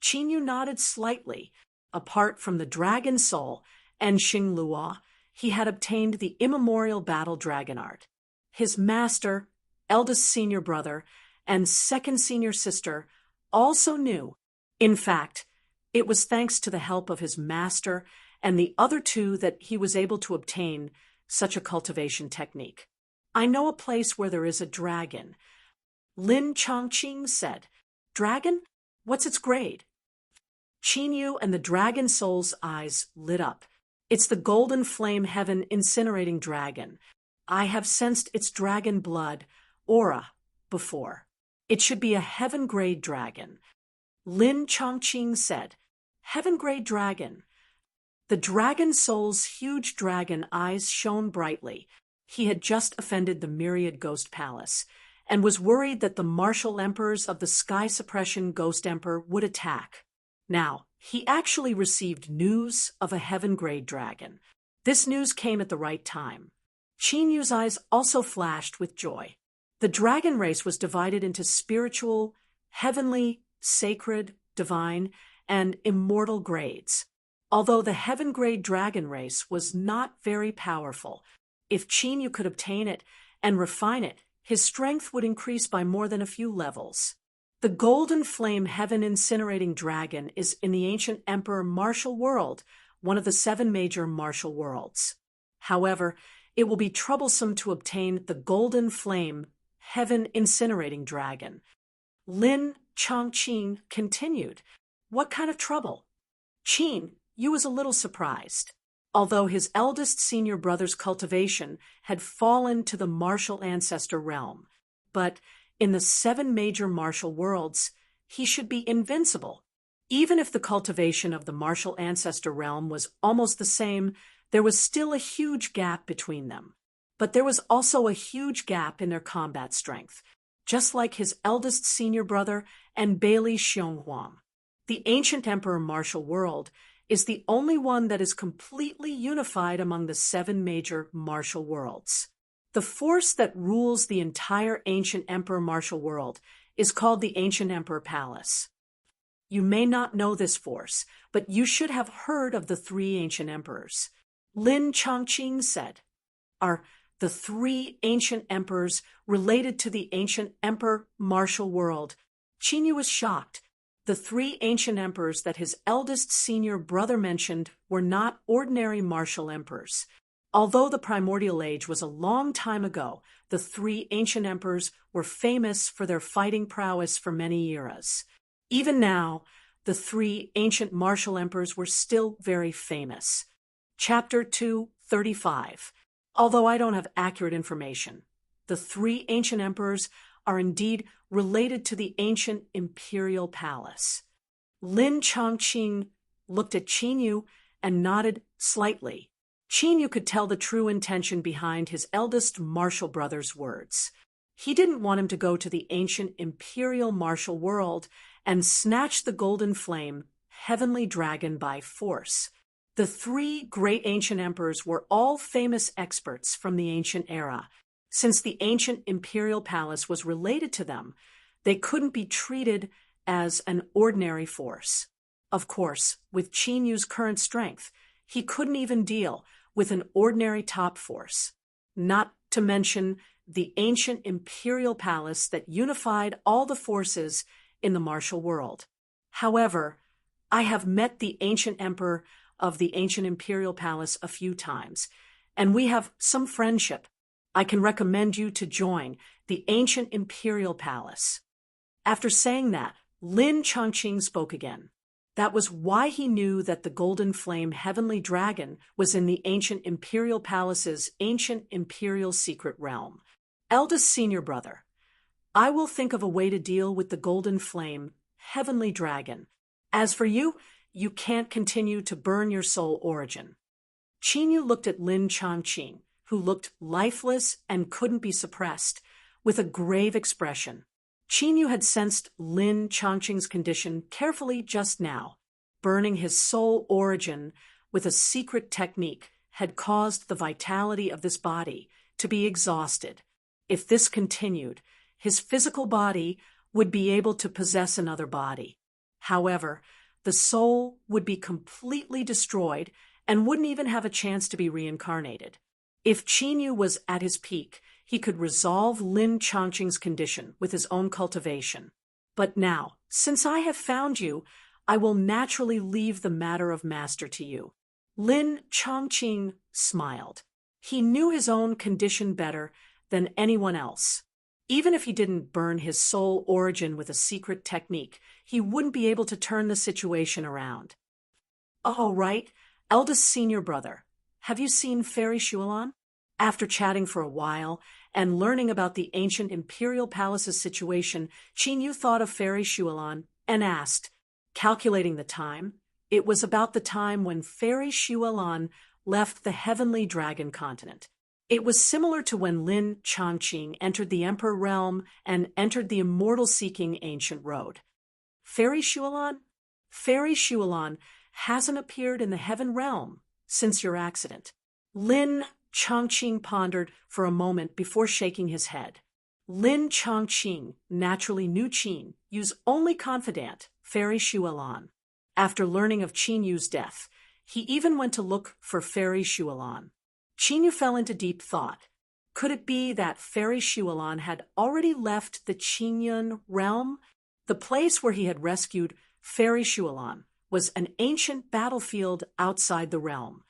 Speaker 1: Qin Yu nodded slightly. Apart from the dragon soul and Xing Luo, he had obtained the immemorial battle dragon art. His master, eldest senior brother, and second senior sister also knew. In fact, it was thanks to the help of his master and the other two that he was able to obtain such a cultivation technique. I know a place where there is a dragon. Lin Chongqing said, Dragon? What's its grade? Qinyu and the dragon soul's eyes lit up. It's the golden flame heaven incinerating dragon. I have sensed its dragon blood, aura, before. It should be a heaven-grade dragon. Lin Chongqing said, Heaven-grade dragon. The dragon soul's huge dragon eyes shone brightly. He had just offended the Myriad Ghost Palace, and was worried that the martial emperors of the Sky Suppression Ghost Emperor would attack. Now, he actually received news of a heaven-grade dragon. This news came at the right time. Qinyu's eyes also flashed with joy. The dragon race was divided into spiritual, heavenly, sacred, divine, and immortal grades. Although the heaven-grade dragon race was not very powerful, if Qinyu could obtain it and refine it, his strength would increase by more than a few levels. The golden flame heaven incinerating dragon is in the ancient emperor martial world, one of the 7 major martial worlds. However, it will be troublesome to obtain the golden flame heaven incinerating dragon. Lin Chongqing continued, What kind of trouble? Qin, you was a little surprised. Although his eldest senior brother's cultivation had fallen to the martial ancestor realm, but in the 7 major martial worlds, he should be invincible. Even if the cultivation of the martial ancestor realm was almost the same, there was still a huge gap between them. But there was also a huge gap in their combat strength, just like his eldest senior brother and Bailey Xionghuang. The ancient emperor martial world is the only one that is completely unified among the 7 major martial worlds. The force that rules the entire ancient emperor martial world is called the Ancient Emperor Palace. You may not know this force, but you should have heard of the 3 ancient emperors. Lin Chongqing said, Are the 3 ancient emperors related to the ancient emperor martial world? Qinyu was shocked. The 3 ancient emperors that his eldest senior brother mentioned were not ordinary martial emperors. Although the primordial age was a long time ago, the 3 ancient emperors were famous for their fighting prowess for many eras. Even now, the 3 ancient martial emperors were still very famous. Chapter 235. Although I don't have accurate information, the 3 ancient emperors are indeed related to the ancient imperial palace. Lin Chongqing looked at Qinyu and nodded slightly. Qinyu could tell the true intention behind his eldest martial brother's words. He didn't want him to go to the ancient imperial martial world and snatch the golden flame, heavenly dragon by force. The 3 great ancient emperors were all famous experts from the ancient era. Since the ancient imperial palace was related to them, they couldn't be treated as an ordinary force. Of course, with Qinyu's current strength, he couldn't even deal with an ordinary top force, not to mention the ancient imperial palace that unified all the forces in the martial world. However, I have met the ancient emperor of the ancient imperial palace a few times, and we have some friendship. I can recommend you to join the ancient imperial palace. After saying that, Lin Chongqing spoke again. That was why he knew that the golden flame heavenly dragon was in the ancient imperial palace's ancient imperial secret realm. Eldest senior brother, I will think of a way to deal with the golden flame heavenly dragon. As for you, you can't continue to burn your soul origin. Qinyu looked at Lin Chongqing, who looked lifeless and couldn't be suppressed, with a grave expression. Qinyu had sensed Lin Chongqing's condition carefully just now. Burning his soul origin with a secret technique had caused the vitality of this body to be exhausted. If this continued, his physical body would be able to possess another body. However, the soul would be completely destroyed and wouldn't even have a chance to be reincarnated. If Qinyu was at his peak, he could resolve Lin Chongqing's condition with his own cultivation. But now, since I have found you, I will naturally leave the matter of master to you. Lin Chongqing smiled. He knew his own condition better than anyone else. Even if he didn't burn his soul origin with a secret technique, he wouldn't be able to turn the situation around. Oh, right. Eldest senior brother. Have you seen Fairy Shualon? After chatting for a while and learning about the ancient imperial palace's situation, Qin Yu thought of Fairy Shualon and asked, calculating the time. It was about the time when Fairy Shualon left the heavenly dragon continent. It was similar to when Lin Changqing entered the Emperor realm and entered the immortal-seeking ancient road. Fairy Shualon? Fairy Shualon hasn't appeared in the heaven realm since your accident. Lin Changqing pondered for a moment before shaking his head. Lin Changqing naturally knew Qin Yu's only confidant, Fairy Shualon. After learning of Qin Yu's death, he even went to look for Fairy Shualon. Qin Yu fell into deep thought. Could it be that Fairy Shualon had already left the Qingyun realm? The place where he had rescued Fairy Shualon was an ancient battlefield outside the realm.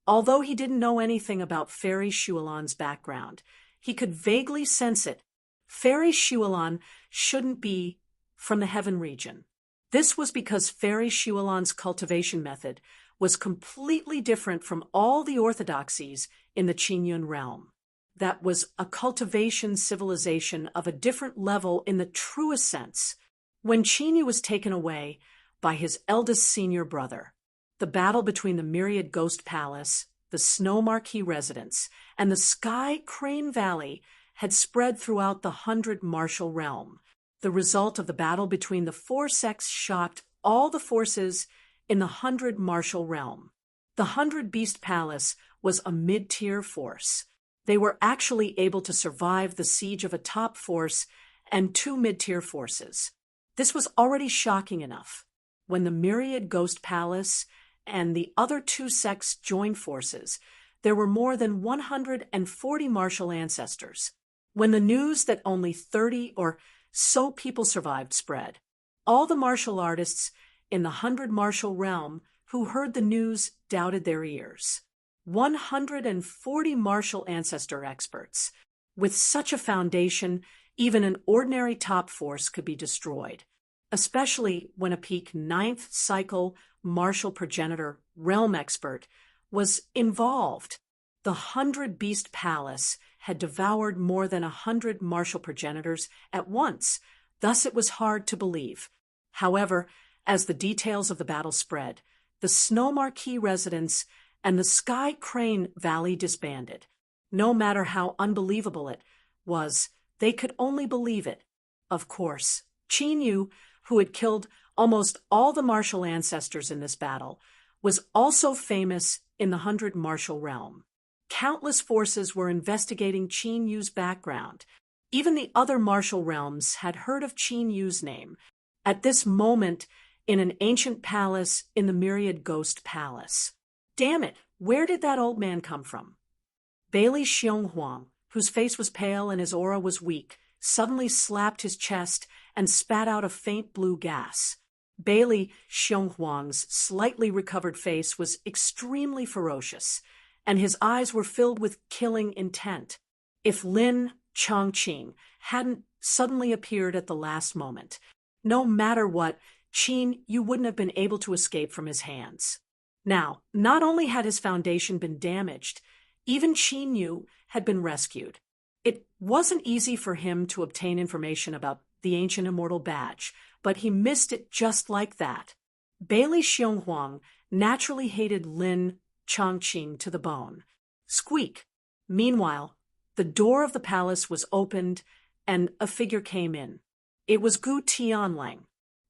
Speaker 1: Although he didn't know anything about Fairy Shualon's background, he could vaguely sense it. Fairy Shualon shouldn't be from the heaven region. This was because Fairy Shualon's cultivation method was completely different from all the orthodoxies in the Qingyun realm. That was a cultivation civilization of a different level in the truest sense. When Qin Yu was taken away by his eldest senior brother, the battle between the Myriad Ghost Palace, the Snow Marquee Residence, and the Sky Crane Valley had spread throughout the 100 Martial Realm. The result of the battle between the four sects shocked all the forces in the 100 Martial Realm. The 100 Beast Palace was a mid-tier force. They were actually able to survive the siege of a top force and two mid-tier forces. This was already shocking enough. When the Myriad Ghost Palace and the other two sects joined forces, there were more than 140 martial ancestors. When the news that only 30 or so people survived spread, all the martial artists in the 100 Martial Realm who heard the news doubted their ears. 140 martial ancestor experts. With such a foundation, even an ordinary top force could be destroyed, especially when a peak 9th cycle martial progenitor realm expert was involved. The 100 Beast Palace had devoured more than 100 martial progenitors at once, thus it was hard to believe. However, as the details of the battle spread, the Snow Marquee Residence and the Sky Crane Valley disbanded. No matter how unbelievable it was, they could only believe it. Of course, Qin Yu, who had killed almost all the martial ancestors in this battle, was also famous in the 100 Martial Realm. Countless forces were investigating Qin Yu's background. Even the other martial realms had heard of Qin Yu's name. At this moment, in an ancient palace in the Myriad Ghost Palace. Damn it, where did that old man come from? Bailey Xionghuang, whose face was pale and his aura was weak, suddenly slapped his chest and spat out a faint blue gas. Bailey Xionghuang's slightly recovered face was extremely ferocious, and his eyes were filled with killing intent. If Lin Changqing hadn't suddenly appeared at the last moment, no matter what, Qin Yu wouldn't have been able to escape from his hands. Now, not only had his foundation been damaged, even Qin Yu had been rescued. It wasn't easy for him to obtain information about the ancient immortal badge, but he missed it just like that. Bailey Xionghuang naturally hated Lin Changqing to the bone. Squeak! Meanwhile, the door of the palace was opened and a figure came in. It was Gu Tianlang.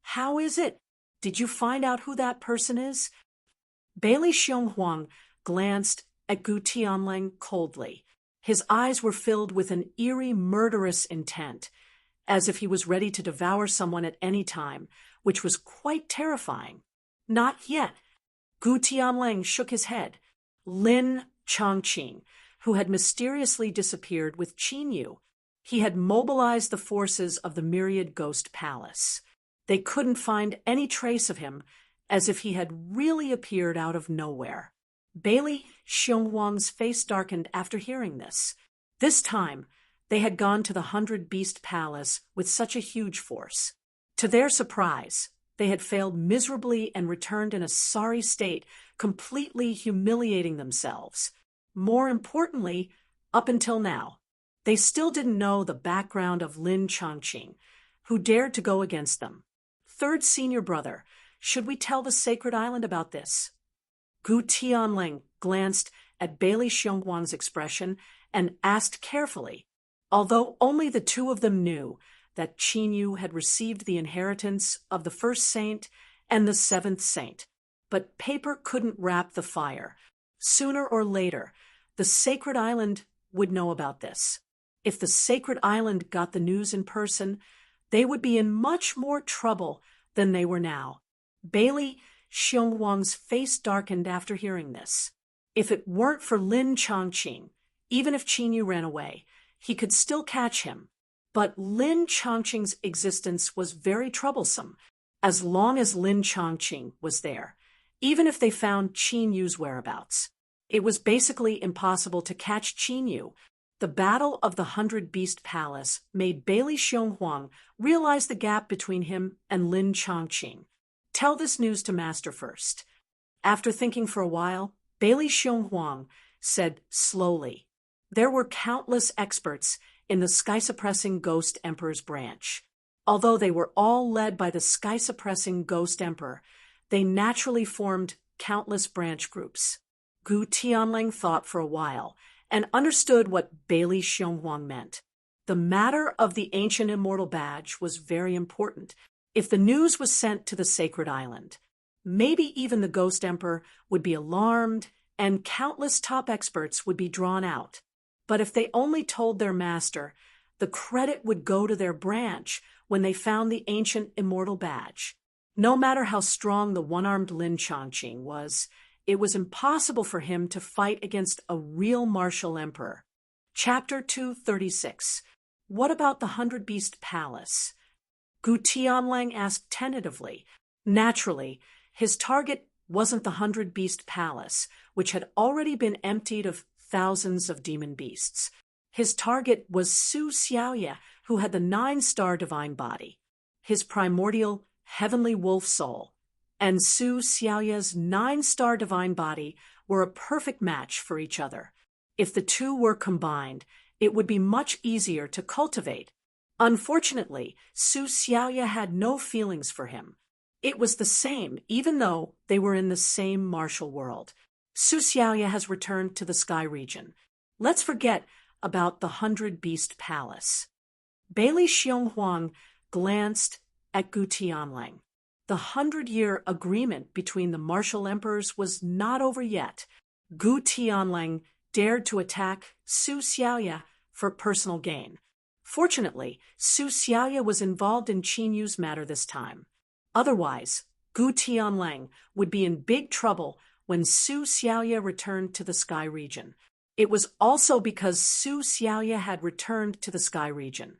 Speaker 1: How is it? Did you find out who that person is? Bailey Xionghuang glanced at Gu Tianlang coldly. His eyes were filled with an eerie, murderous intent, as if he was ready to devour someone at any time, which was quite terrifying. Not yet. Gu Tianlang shook his head. Lin Changqing, who had mysteriously disappeared with Qin Yu. He had mobilized the forces of the Myriad Ghost Palace. They couldn't find any trace of him, as if he had really appeared out of nowhere. Bailey Xionghuang's face darkened after hearing this. This time, they had gone to the 100-Beast Palace with such a huge force. To their surprise, they had failed miserably and returned in a sorry state, completely humiliating themselves. More importantly, up until now, they still didn't know the background of Lin Chongqing, who dared to go against them. Third senior brother, should we tell the Sacred Island about this? Gu Tianling glanced at Bailey Xionghuang's expression and asked carefully, although only the two of them knew that Qin Yu had received the inheritance of the first saint and the seventh saint. But paper couldn't wrap the fire. Sooner or later, the Sacred Island would know about this. If the Sacred Island got the news in person, they would be in much more trouble than they were now. Bailey Xionghuang's face darkened after hearing this. If it weren't for Lin Chongqing, even if Qin Yu ran away, he could still catch him. But Lin Chongqing's existence was very troublesome, as long as Lin Chongqing was there, even if they found Qin Yu's whereabouts. It was basically impossible to catch Qin Yu. The Battle of the 100-Beast Palace made Bailey Xionghuang realize the gap between him and Lin Chongqing. Tell this news to Master first. After thinking for a while, Bailey Xionghuang said slowly, there were countless experts in the sky-suppressing Ghost Emperor's branch. Although they were all led by the sky-suppressing Ghost Emperor, they naturally formed countless branch groups. Gu Tianling thought for a while and understood what Bailey Xionghuang meant. The matter of the ancient immortal badge was very important. If the news was sent to the Sacred Island, maybe even the Ghost Emperor would be alarmed and countless top experts would be drawn out. But if they only told their master, the credit would go to their branch when they found the ancient immortal badge. No matter how strong the one-armed Lin Chongqing was, it was impossible for him to fight against a real martial emperor. Chapter 236. What about the 100-Beast Palace? Gu Tianling asked tentatively. Naturally, his target wasn't the 100-Beast Palace, which had already been emptied of thousands of demon beasts. His target was Su Xiaoya, who had the 9-star divine body. His primordial heavenly wolf soul and Su Xiaoya's 9-star divine body were a perfect match for each other. If the two were combined, it would be much easier to cultivate. Unfortunately, Su Xiaoya had no feelings for him. It was the same, even though they were in the same martial world. Su Xiaoya has returned to the Sky region. Let's forget about the 100-Beast Palace. Bailey Xionghuang glanced at Gu Tianling. The 100-year agreement between the martial emperors was not over yet. Gu Tianling dared to attack Su Xiaoya for personal gain. Fortunately, Su Xiaoya was involved in Qin Yu's matter this time. Otherwise, Gu Tianling would be in big trouble when Su Xiaoya returned to the Sky region. It was also because Su Xiaoya had returned to the Sky region.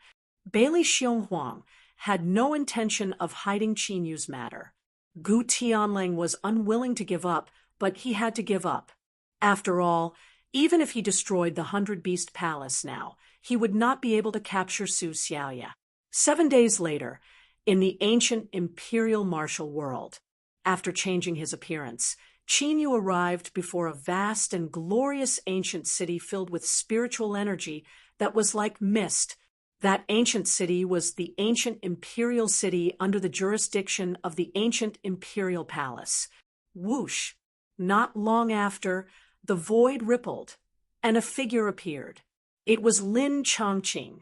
Speaker 1: Bailey Xionghuang had no intention of hiding Qin Yu's matter. Gu Tianling was unwilling to give up, but he had to give up. After all, even if he destroyed the 100-Beast Palace now, he would not be able to capture Su Xiaoya. 7 days later, in the ancient imperial martial world, after changing his appearance, Qin Yu arrived before a vast and glorious ancient city filled with spiritual energy that was like mist. That ancient city was the ancient imperial city under the jurisdiction of the ancient imperial palace. Whoosh! Not long after, the void rippled, and a figure appeared. It was Lin Chongqing.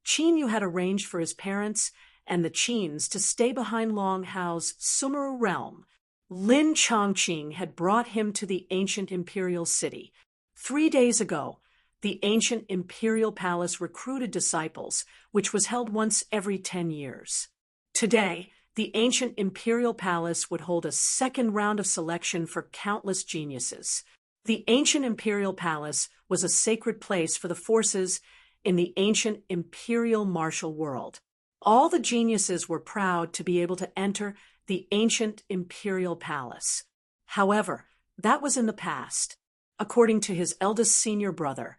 Speaker 1: Qin Yu had arranged for his parents and the Qins to stay behind Long Hao's Sumeru realm. Lin Chongqing had brought him to the ancient imperial city. 3 days ago, the ancient imperial palace recruited disciples, which was held once every 10 years. Today, the ancient imperial palace would hold a second round of selection for countless geniuses. The ancient imperial palace was a sacred place for the forces in the ancient imperial martial world. All the geniuses were proud to be able to enter the ancient imperial palace. However, that was in the past. According to his eldest senior brother,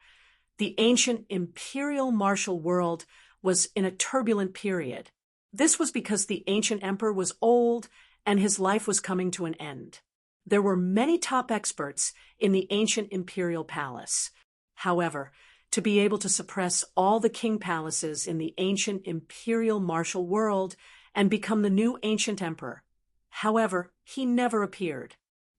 Speaker 1: The ancient imperial martial world was in a turbulent period. This was because the ancient emperor was old and his life was coming to an end. There were many top experts in the ancient imperial palace. However, to be able to suppress all the king palaces in the ancient imperial martial world and become the new ancient emperor. However, he never appeared.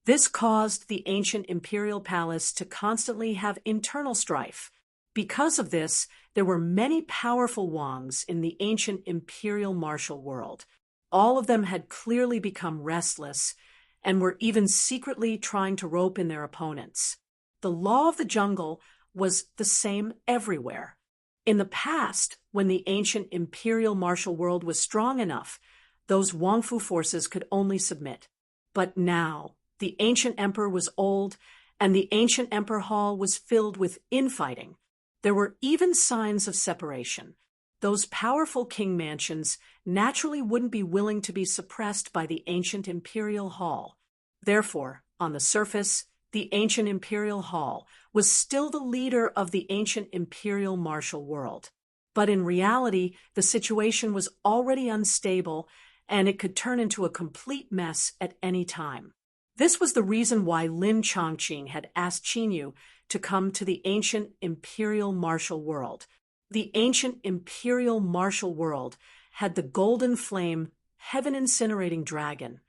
Speaker 1: This caused the ancient imperial palace to constantly have internal strife. Because of this, there were many powerful Wangs in the ancient imperial martial world. All of them had clearly become restless and were even secretly trying to rope in their opponents. The law of the jungle was the same everywhere. In the past, when the ancient imperial martial world was strong enough, those Wangfu forces could only submit. But now, the ancient emperor was old, and the ancient emperor hall was filled with infighting. There were even signs of separation. Those powerful king mansions naturally wouldn't be willing to be suppressed by the ancient imperial hall. Therefore, on the surface, the ancient imperial hall was still the leader of the ancient imperial martial world. But in reality, the situation was already unstable, and it could turn into a complete mess at any time. This was the reason why Lin Chongqing had asked Qinyu to come to the ancient imperial martial world. The ancient imperial martial world had the golden flame, heaven-incinerating dragon,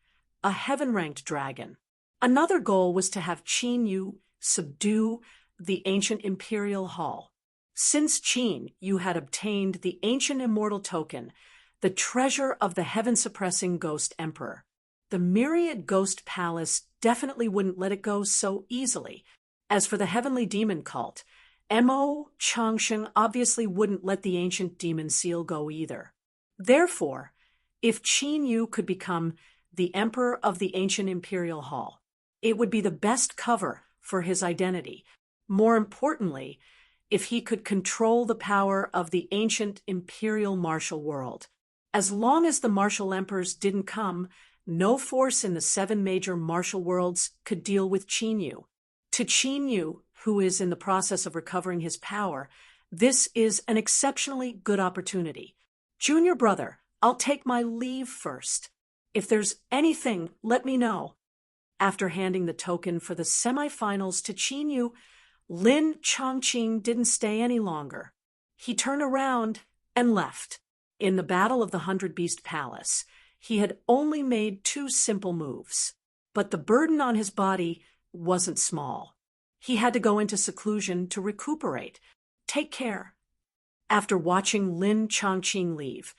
Speaker 1: a heaven-ranked dragon. Another goal was to have Qinyu subdue the ancient imperial hall. Since Qinyu had obtained the ancient immortal token, the treasure of the heaven-suppressing ghost emperor, the myriad ghost palace definitely wouldn't let it go so easily. As for the heavenly demon cult, Mo Changsheng obviously wouldn't let the ancient demon seal go either. Therefore, if Qinyu could become the emperor of the ancient imperial hall, it would be the best cover for his identity. More importantly, if he could control the power of the ancient imperial martial world. As long as the martial emperors didn't come, no force in the 7 major martial worlds could deal with Qinyu. To Qinyu, who is in the process of recovering his power, this is an exceptionally good opportunity. Junior brother, I'll take my leave first. If there's anything, let me know. After handing the token for the semifinals to Qinyu, Lin Chongqing didn't stay any longer. He turned around and left. In the Battle of the 100 Beast Palace, he had only made 2 simple moves. But the burden on his body wasn't small. He had to go into seclusion to recuperate. Take care. After watching Lin Chongqing leave,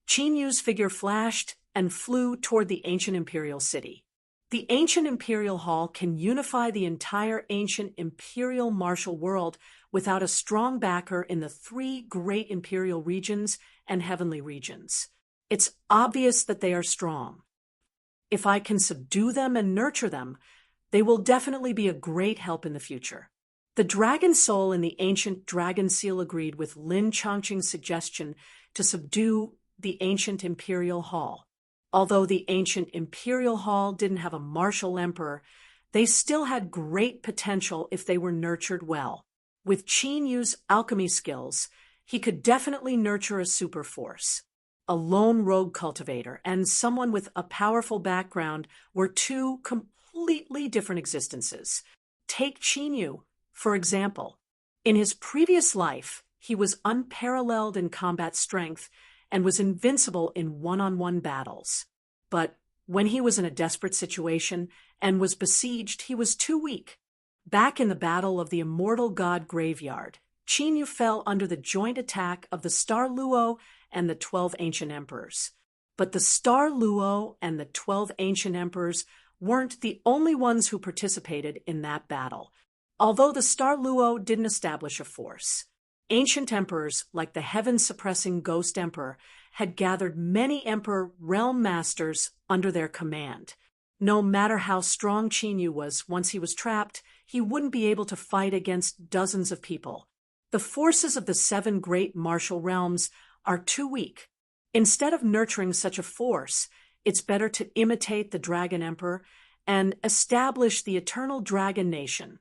Speaker 1: Qinyu's figure flashed and flew toward the ancient imperial city. The ancient imperial hall can unify the entire ancient imperial martial world without a strong backer in the 3 great imperial regions and heavenly regions. It's obvious that they are strong. If I can subdue them and nurture them, they will definitely be a great help in the future. The dragon soul in the ancient dragon seal agreed with Lin Chongqing's suggestion to subdue the ancient imperial hall. Although the ancient imperial hall didn't have a martial emperor, they still had great potential if they were nurtured well. With Qinyu's alchemy skills, he could definitely nurture a super force. A lone rogue cultivator and someone with a powerful background were 2 completely different existences. Take Qinyu, for example. In his previous life, he was unparalleled in combat strength and was invincible in one-on-one battles. But when he was in a desperate situation and was besieged, he was too weak. Back in the Battle of the Immortal God Graveyard, Qinyu fell under the joint attack of the Star Luo and the 12 Ancient Emperors. But the Star Luo and the 12 Ancient Emperors weren't the only ones who participated in that battle. Although the Star Luo didn't establish a force, ancient emperors like the heaven-suppressing Ghost Emperor had gathered many Emperor Realm Masters under their command. No matter how strong Qinyu was once he was trapped, he wouldn't be able to fight against dozens of people. The forces of the 7 great martial realms are too weak. Instead of nurturing such a force, it's better to imitate the Dragon Emperor and establish the eternal Dragon Nation.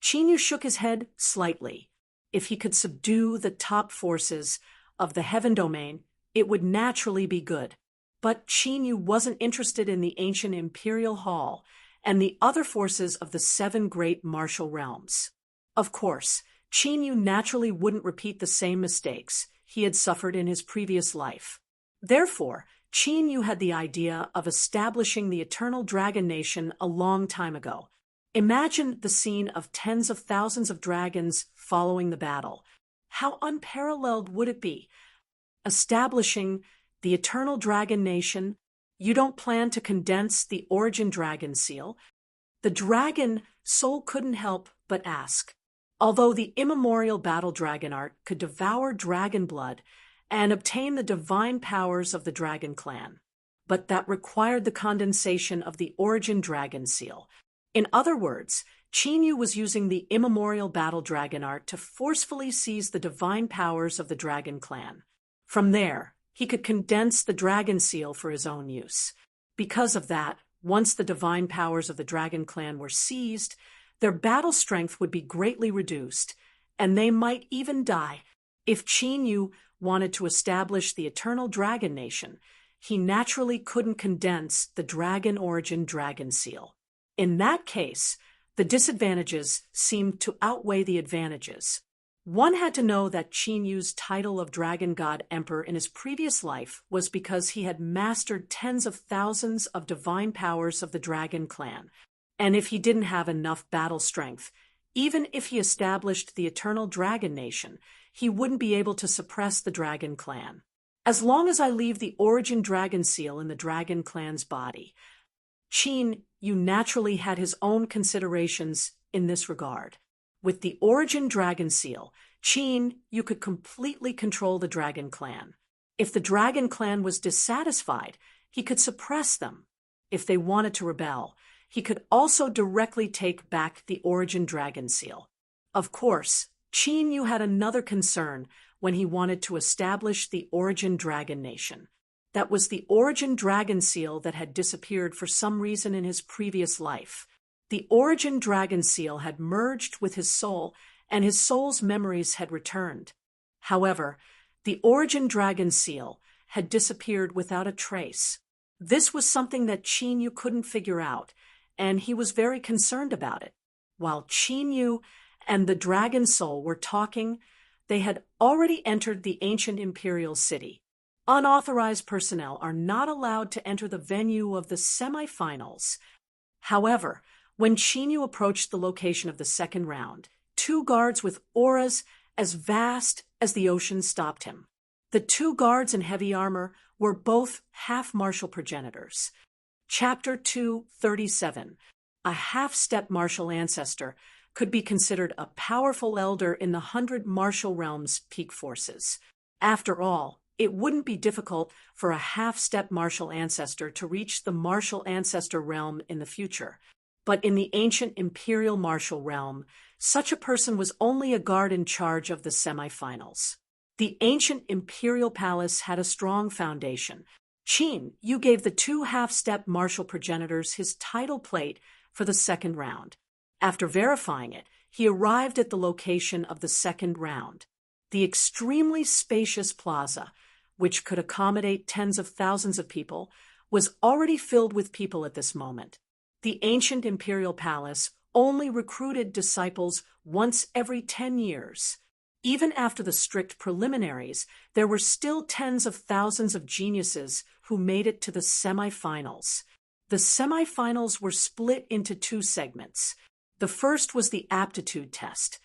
Speaker 1: Qinyu shook his head slightly. If he could subdue the top forces of the heaven domain, it would naturally be good. But Qin Yu wasn't interested in the ancient imperial hall and the other forces of the 7 great martial realms. Of course, Qin Yu naturally wouldn't repeat the same mistakes he had suffered in his previous life. Therefore, Qin Yu had the idea of establishing the Eternal Dragon Nation a long time ago. Imagine the scene of tens of thousands of dragons following the battle. How unparalleled would it be? Establishing the Eternal Dragon Nation, you don't plan to condense the origin dragon seal? The dragon soul couldn't help but ask. Although the immemorial battle dragon art could devour dragon blood and obtain the divine powers of the dragon clan, but that required the condensation of the origin dragon seal. In other words, Qin Yu was using the immemorial battle dragon art to forcefully seize the divine powers of the dragon clan. From there, he could condense the dragon seal for his own use. Because of that, once the divine powers of the dragon clan were seized, their battle strength would be greatly reduced, and they might even die. If Qin Yu wanted to establish the Eternal Dragon Nation, he naturally couldn't condense the dragon origin dragon seal. In that case, the disadvantages seemed to outweigh the advantages. One had to know that Qin Yu's title of Dragon God Emperor in his previous life was because he had mastered tens of thousands of divine powers of the dragon clan. And if he didn't have enough battle strength, even if he established the Eternal Dragon Nation, he wouldn't be able to suppress the dragon clan. As long as I leave the origin dragon seal in the dragon clan's body, Qin Yu naturally had his own considerations in this regard. With the origin dragon seal, Qin Yu could completely control the dragon clan. If the dragon clan was dissatisfied, he could suppress them. If they wanted to rebel, he could also directly take back the origin dragon seal. Of course, Qin Yu had another concern when he wanted to establish the origin dragon nation. That was the origin dragon seal that had disappeared for some reason in his previous life. The origin dragon seal had merged with his soul, and his soul's memories had returned. However, the origin dragon seal had disappeared without a trace. This was something that Qin Yu couldn't figure out, and he was very concerned about it. While Qin Yu and the dragon soul were talking, they had already entered the ancient imperial city. Unauthorized personnel are not allowed to enter the venue of the semifinals. However, when Qin Yu approached the location of the second round, 2 guards with auras as vast as the ocean stopped him. The 2 guards in heavy armor were both half-martial progenitors. Chapter 237. A half-step martial ancestor could be considered a powerful elder in the 100 martial realms' peak forces. After all, it wouldn't be difficult for a half-step martial ancestor to reach the martial ancestor realm in the future. But in the ancient imperial martial realm, such a person was only a guard in charge of the semifinals. The ancient imperial palace had a strong foundation. Qin Yu gave the 2 half-step martial progenitors his title plate for the second round. After verifying it, he arrived at the location of the second round. The extremely spacious plaza, which could accommodate tens of thousands of people, was already filled with people at this moment. The ancient imperial palace only recruited disciples once every 10 years. Even after the strict preliminaries, there were still tens of thousands of geniuses who made it to the semifinals. The semifinals were split into 2 segments. The first was the aptitude test,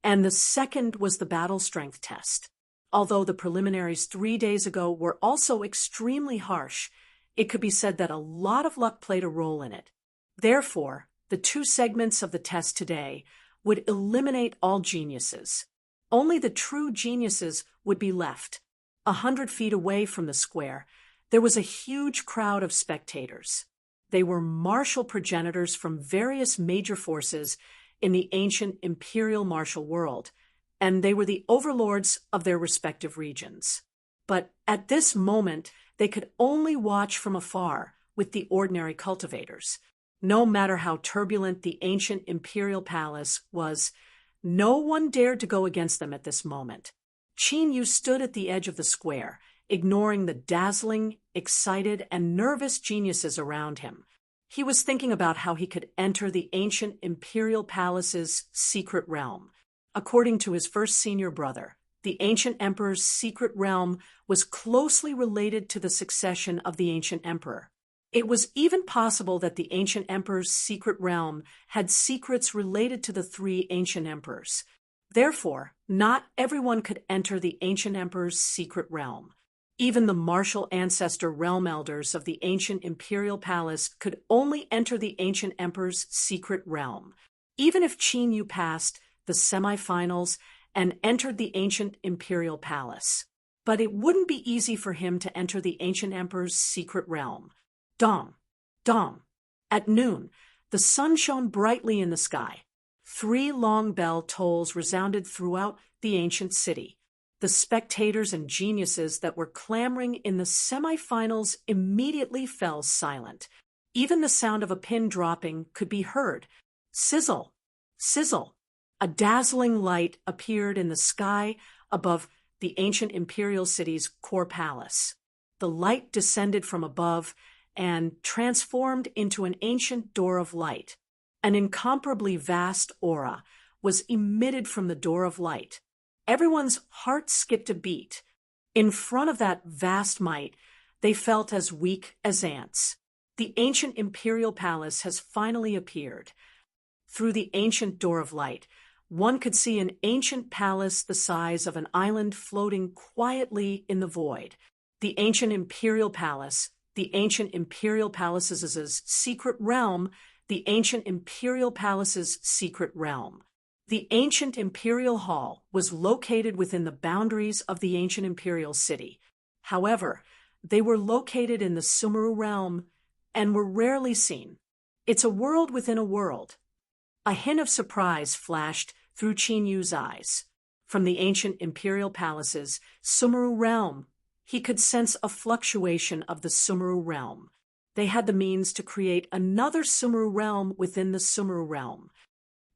Speaker 1: and the second was the battle strength test. Although the preliminaries 3 days ago were also extremely harsh, it could be said that a lot of luck played a role in it. Therefore, the 2 segments of the test today would eliminate all geniuses. Only the true geniuses would be left. 100 feet away from the square, there was a huge crowd of spectators. They were martial progenitors from various major forces in the ancient imperial martial world, and they were the overlords of their respective regions. But at this moment, they could only watch from afar with the ordinary cultivators. No matter how turbulent the ancient imperial palace was, No one dared to go against them at this moment. Qin Yu stood at the edge of the square, ignoring the dazzling, excited, and nervous geniuses around him. He was thinking about how he could enter the ancient imperial palace's secret realm. According to his first senior brother, the ancient emperor's secret realm was closely related to the succession of the ancient emperor. It was even possible that the ancient emperor's secret realm had secrets related to the three ancient emperors. Therefore, not everyone could enter the ancient emperor's secret realm. Even the martial ancestor realm elders of the ancient imperial palace could only enter the ancient emperor's secret realm. Even if Qin Yu passed the semifinals and entered the ancient imperial palace. But it wouldn't be easy for him to enter the ancient emperor's secret realm. Dong, dong. At noon, the sun shone brightly in the sky. 3 long bell tolls resounded throughout the ancient city. The spectators and geniuses that were clamoring in the semifinals immediately fell silent. Even the sound of a pin dropping could be heard. Sizzle, sizzle. A dazzling light appeared in the sky above the ancient imperial city's core palace. The light descended from above and transformed into an ancient door of light. An incomparably vast aura was emitted from the door of light. Everyone's heart skipped a beat. In front of that vast might, they felt as weak as ants. The ancient imperial palace has finally appeared. Through the ancient door of light, one could see an ancient palace the size of an island floating quietly in the void. The ancient imperial palace, the ancient imperial palace's secret realm, the ancient imperial palace's secret realm. The ancient imperial hall was located within the boundaries of the ancient imperial city. However, they were located in the Sumeru realm and were rarely seen. It's a world within a world. A hint of surprise flashed through Qin Yu's eyes. From the ancient imperial palace's Sumeru realm, he could sense a fluctuation of the Sumeru realm. They had the means to create another Sumeru realm within the Sumeru realm.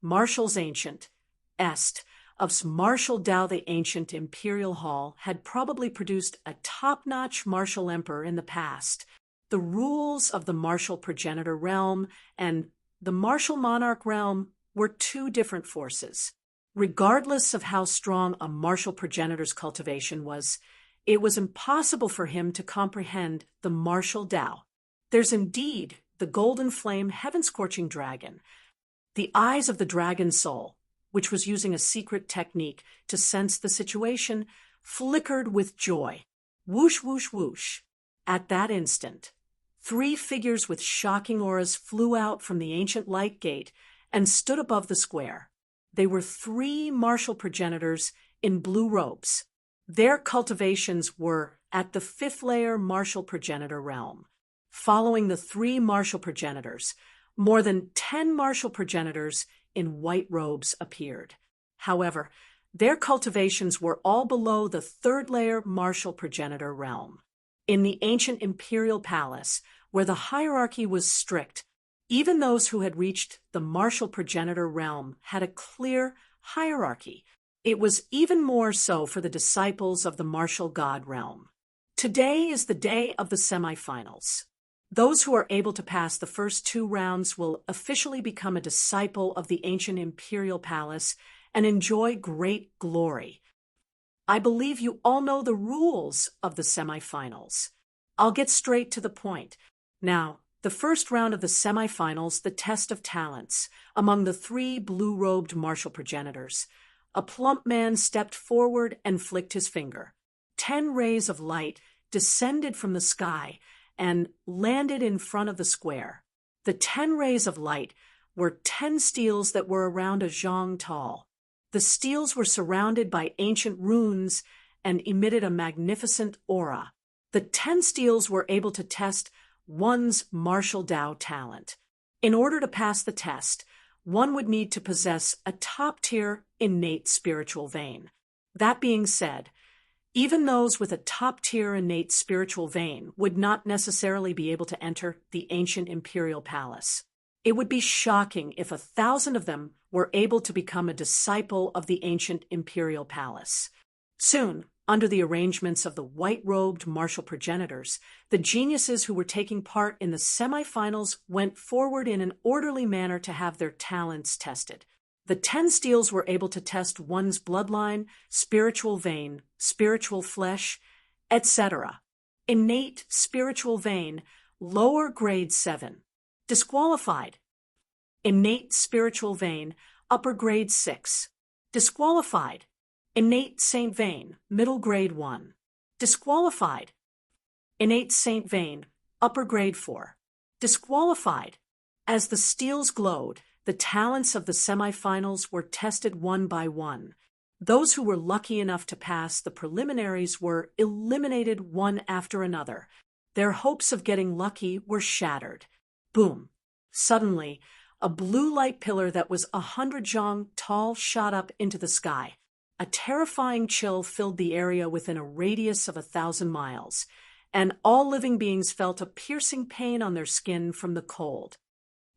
Speaker 1: Martial's ancient, of Martial Dao the ancient imperial hall had probably produced a top-notch martial emperor in the past. The rules of the martial progenitor realm and the martial monarch realm were 2 different forces. Regardless of how strong a martial progenitor's cultivation was, it was impossible for him to comprehend the martial Dao. There's indeed the golden flame heaven-scorching dragon. The eyes of the dragon soul, which was using a secret technique to sense the situation, flickered with joy. Whoosh, whoosh, whoosh. At that instant, 3 figures with shocking auras flew out from the ancient light gate and stood above the square. They were 3 martial progenitors in blue robes. Their cultivations were at the 5th layer martial progenitor realm. Following the 3 martial progenitors, more than 10 martial progenitors in white robes appeared. However, their cultivations were all below the 3rd layer martial progenitor realm. In the ancient imperial palace, where the hierarchy was strict, even those who had reached the martial progenitor realm had a clear hierarchy. It was even more so for the disciples of the martial god realm. Today is the day of the semifinals. Those who are able to pass the first 2 rounds will officially become a disciple of the ancient imperial palace and enjoy great glory. I believe you all know the rules of the semifinals. I'll get straight to the point. Now, the first round of the semifinals, the test of talents, among the 3 blue-robed martial progenitors. A plump man stepped forward and flicked his finger. 10 rays of light descended from the sky and landed in front of the square. The 10 rays of light were 10 steels that were around a zhang tall. The steels were surrounded by ancient runes and emitted a magnificent aura. The 10 steels were able to test one's martial Dao talent. In order to pass the test, one would need to possess a top-tier innate spiritual vein. That being said, even those with a top-tier innate spiritual vein would not necessarily be able to enter the ancient imperial palace. It would be shocking if 1,000 of them were able to become a disciple of the ancient imperial palace. Soon, under the arrangements of the white-robed martial progenitors, the geniuses who were taking part in the semifinals went forward in an orderly manner to have their talents tested. The 10 steels were able to test one's bloodline, spiritual vein, spiritual flesh, etc. Innate spiritual vein, lower grade 7. Disqualified. Innate spiritual vein, upper grade 6. Disqualified. Innate saint vein, middle grade 1. Disqualified. Innate saint vein, upper grade 4. Disqualified. As the steels glowed, the talents of the semifinals were tested one by one. Those who were lucky enough to pass the preliminaries were eliminated one after another. Their hopes of getting lucky were shattered. Boom. Suddenly, a blue light pillar that was 100 zhang tall shot up into the sky. A terrifying chill filled the area within a radius of 1,000 miles, and all living beings felt a piercing pain on their skin from the cold.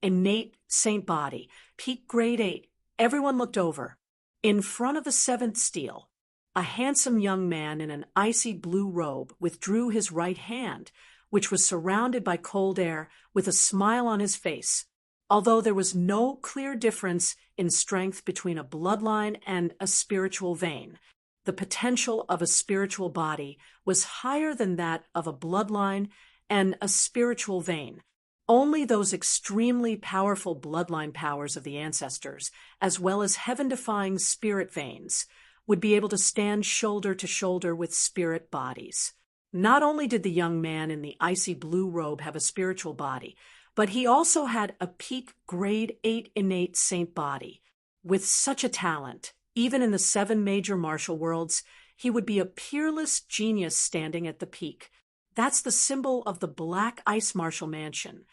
Speaker 1: Innate saint body, peak grade 8. Everyone looked over. In front of the 7th steel, a handsome young man in an icy blue robe withdrew his right hand, which was surrounded by cold air, with a smile on his face. Although there was no clear difference in strength between a bloodline and a spiritual vein, the potential of a spiritual body was higher than that of a bloodline and a spiritual vein. Only those extremely powerful bloodline powers of the ancestors, as well as heaven-defying spirit veins, would be able to stand shoulder to shoulder with spirit bodies. Not only did the young man in the icy blue robe have a spiritual body, but he also had a peak grade 8 innate saint body. With such a talent, even in the 7 major martial worlds, he would be a peerless genius standing at the peak. That's the symbol of the Black Ice Martial Mansion.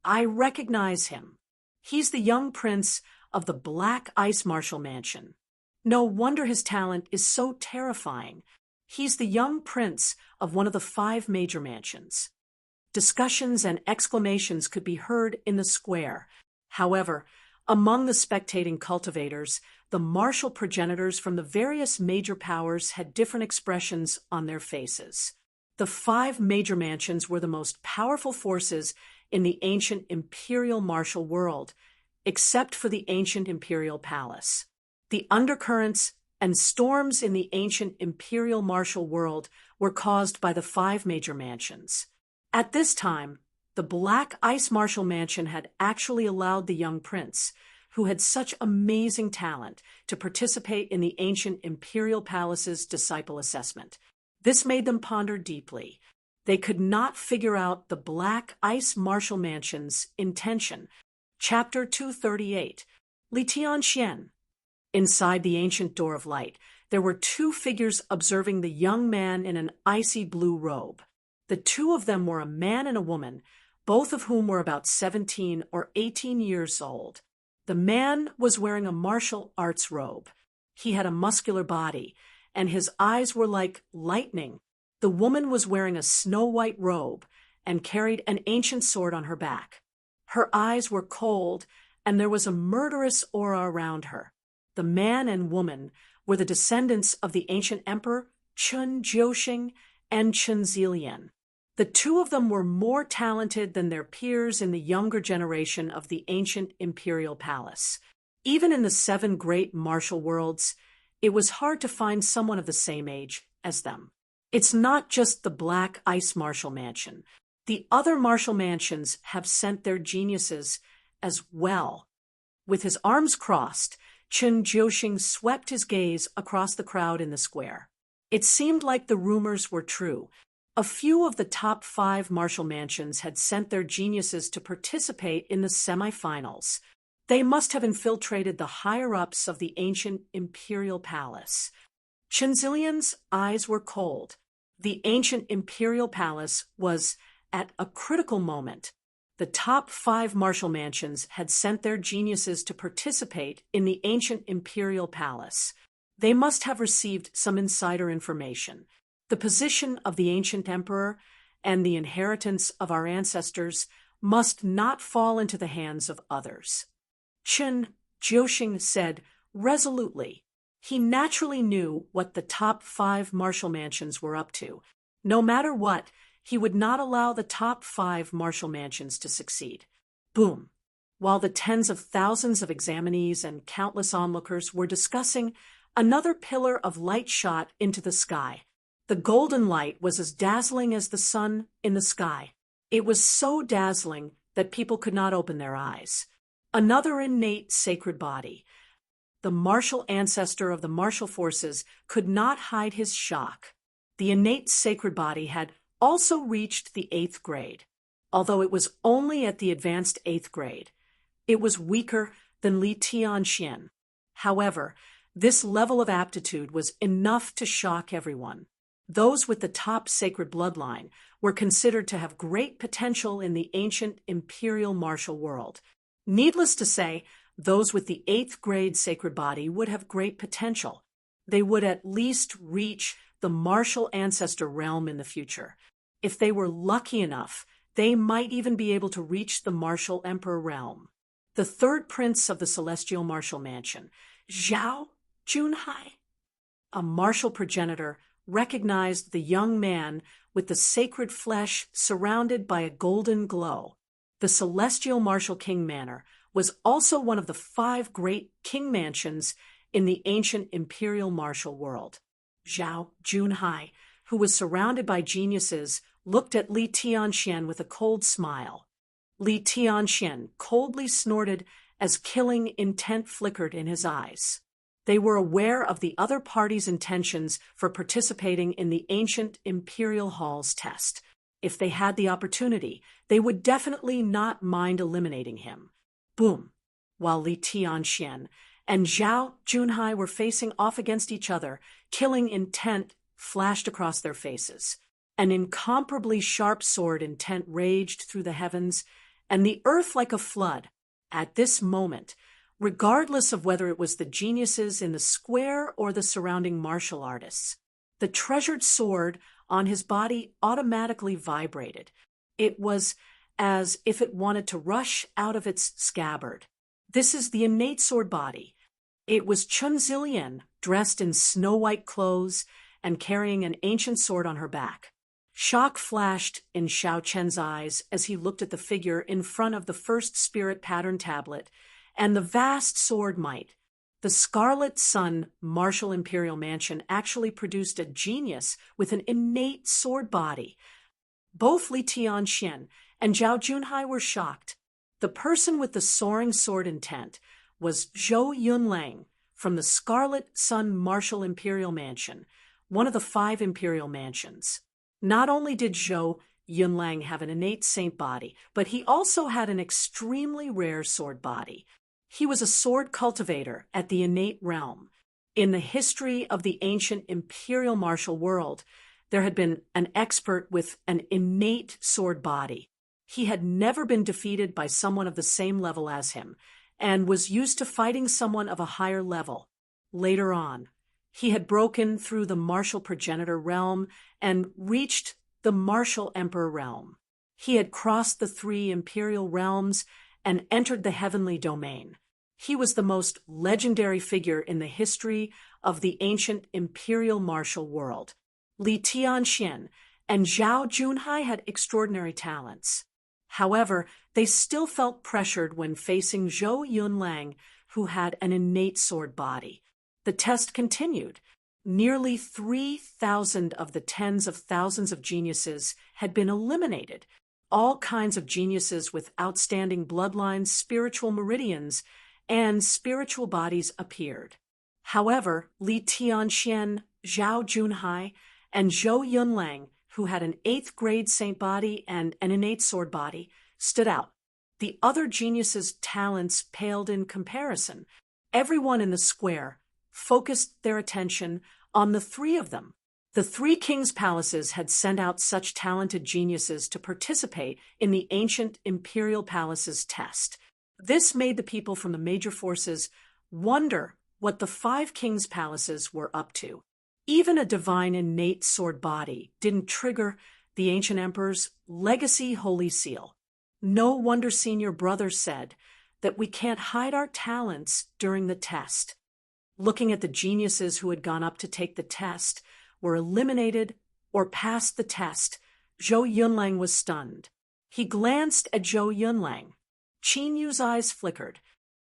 Speaker 1: I recognize him. He's the young prince of the Black Ice Martial Mansion. No wonder his talent is so terrifying. He's the young prince of one of the 5 major mansions. Discussions and exclamations could be heard in the square. However, among the spectating cultivators, the martial progenitors from the various major powers had different expressions on their faces. The 5 major mansions were the most powerful forces in the ancient imperial martial world, except for the ancient imperial palace. The undercurrents and storms in the ancient imperial martial world were caused by the 5 major mansions. At this time, the Black Ice Martial Mansion had actually allowed the young prince, who had such amazing talent, to participate in the ancient imperial palace's disciple assessment. This made them ponder deeply. They could not figure out the Black Ice Martial Mansion's intention. Chapter 238, Li Tianxian. Inside the ancient door of light, there were 2 figures observing the young man in an icy blue robe. The 2 of them were a man and a woman, both of whom were about 17 or 18 years old. The man was wearing a martial arts robe. He had a muscular body, and his eyes were like lightning. The woman was wearing a snow-white robe and carried an ancient sword on her back. Her eyes were cold, and there was a murderous aura around her. The man and woman were the descendants of the ancient emperor Chen Jiuxing and Chen Zilian. The 2 of them were more talented than their peers in the younger generation of the ancient imperial palace. Even in the 7 great martial worlds, it was hard to find someone of the same age as them. It's not just the Black Ice Martial Mansion. The other martial mansions have sent their geniuses as well. With his arms crossed, Chen Jiuxing swept his gaze across the crowd in the square. It seemed like the rumors were true. A few of the top 5 martial mansions had sent their geniuses to participate in the semifinals. They must have infiltrated the higher-ups of the ancient imperial palace. Chen Zilian's eyes were cold. The ancient imperial palace was at a critical moment. The top 5 martial mansions had sent their geniuses to participate in the ancient imperial palace. They must have received some insider information. The position of the ancient emperor and the inheritance of our ancestors must not fall into the hands of others. Chen Jiuxing said resolutely. He naturally knew what the top 5 martial mansions were up to. No matter what, he would not allow the top 5 martial mansions to succeed. Boom! While the tens of thousands of examinees and countless onlookers were discussing, another pillar of light shot into the sky. The golden light was as dazzling as the sun in the sky. It was so dazzling that people could not open their eyes. Another innate sacred body. The martial ancestor of the martial forces could not hide his shock. The innate sacred body had also reached the 8th grade. Although it was only at the advanced 8th grade, it was weaker than Li Tianxian. However, this level of aptitude was enough to shock everyone. Those with the top sacred bloodline were considered to have great potential in the ancient imperial martial world. Needless to say, those with the 8th grade sacred body would have great potential. They would at least reach the martial ancestor realm in the future. If they were lucky enough, they might even be able to reach the martial emperor realm. The 3rd prince of the celestial martial mansion, Zhao Junhai, a martial progenitor, recognized the young man with the sacred flesh surrounded by a golden glow. The celestial martial king manor was also one of the 5 great king mansions in the ancient imperial martial world. Zhao Junhai, who was surrounded by geniuses, looked at Li Tianxian with a cold smile. Li Tianxian coldly snorted as killing intent flickered in his eyes. They were aware of the other party's intentions for participating in the ancient Imperial Hall's test. If they had the opportunity, they would definitely not mind eliminating him. Boom! While Li Tianxian and Zhao Junhai were facing off against each other, killing intent flashed across their faces. An incomparably sharp sword intent raged through the heavens, and the earth like a flood. At this moment, regardless of whether it was the geniuses in the square or the surrounding martial artists, the treasured sword on his body automatically vibrated. It was as if it wanted to rush out of its scabbard. This is the innate sword body. It was Chun Zilian, dressed in snow-white clothes and carrying an ancient sword on her back. Shock flashed in Xiao Chen's eyes as he looked at the figure in front of the first spirit pattern tablet and the vast sword might. The Scarlet Sun Martial Imperial Mansion actually produced a genius with an innate sword body. Both Li Tianxian and Zhao Junhai were shocked. The person with the soaring sword intent was Zhou Yunlang from the Scarlet Sun Martial Imperial Mansion, one of the 5 imperial mansions. Not only did Zhou Yunlang have an innate saint body, but he also had an extremely rare sword body. He was a sword cultivator at the innate realm. In the history of the ancient imperial martial world, there had been an expert with an innate sword body. He had never been defeated by someone of the same level as him, and was used to fighting someone of a higher level. Later on, he had broken through the martial progenitor realm and reached the martial emperor realm. He had crossed the 3 imperial realms and entered the heavenly domain. He was the most legendary figure in the history of the ancient imperial martial world. Li Tianxian and Zhao Junhai had extraordinary talents. However, they still felt pressured when facing Zhou Yunlang, who had an innate sword body. The test continued. Nearly 3,000 of the tens of thousands of geniuses had been eliminated. All kinds of geniuses with outstanding bloodlines, spiritual meridians, and spiritual bodies appeared. However, Li Tianxian, Zhao Junhai, and Zhou Yunlang, who had an 8th grade saint body and an innate sword body, stood out. The other geniuses' talents paled in comparison. Everyone in the square focused their attention on the 3 of them. The 3 kings' palaces had sent out such talented geniuses to participate in the ancient imperial palaces test. This made the people from the major forces wonder what the 5 kings' palaces were up to. Even a divine innate sword body didn't trigger the ancient emperor's legacy holy seal. No wonder senior brother said, that we can't hide our talents during the test. Looking at the geniuses who had gone up to take the test, were eliminated, or passed the test, Zhou Yunlang was stunned. He glanced at Zhou Yunlang. Qin Yu's eyes flickered.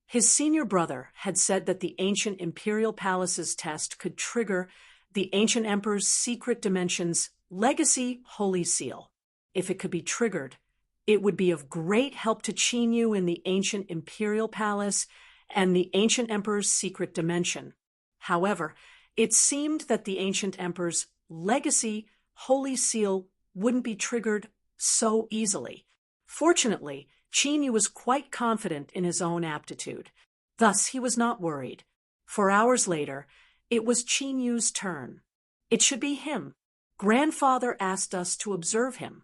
Speaker 1: His senior brother had said that the ancient imperial palace's test could trigger the ancient emperor's secret dimension's legacy holy seal. If it could be triggered, it would be of great help to Qin Yu in the ancient imperial palace and the ancient emperor's secret dimension. However, it seemed that the ancient emperor's legacy holy seal wouldn't be triggered so easily. Fortunately, Qin Yu was quite confident in his own aptitude. Thus, he was not worried. 4 hours later, it was Qin Yu's turn. It should be him. Grandfather asked us to observe him.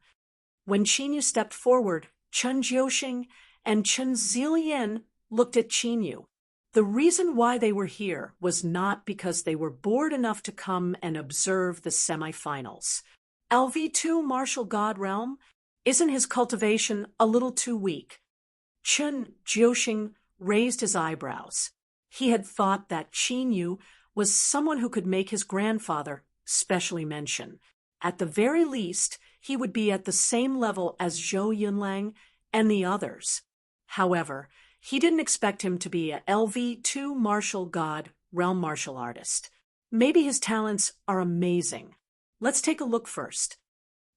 Speaker 1: When Qin Yu stepped forward, Chen Jiuxing and Chen Zilian looked at Qin Yu. The reason why they were here was not because they were bored enough to come and observe the semifinals. LV2 Martial God Realm? Isn't his cultivation a little too weak? Chen Jiuxing raised his eyebrows. He had thought that Qin Yu was someone who could make his grandfather specially mention. At the very least, he would be at the same level as Zhou Yunlang and the others. However, he didn't expect him to be a LV2 Martial God Realm martial artist. Maybe his talents are amazing. Let's take a look first.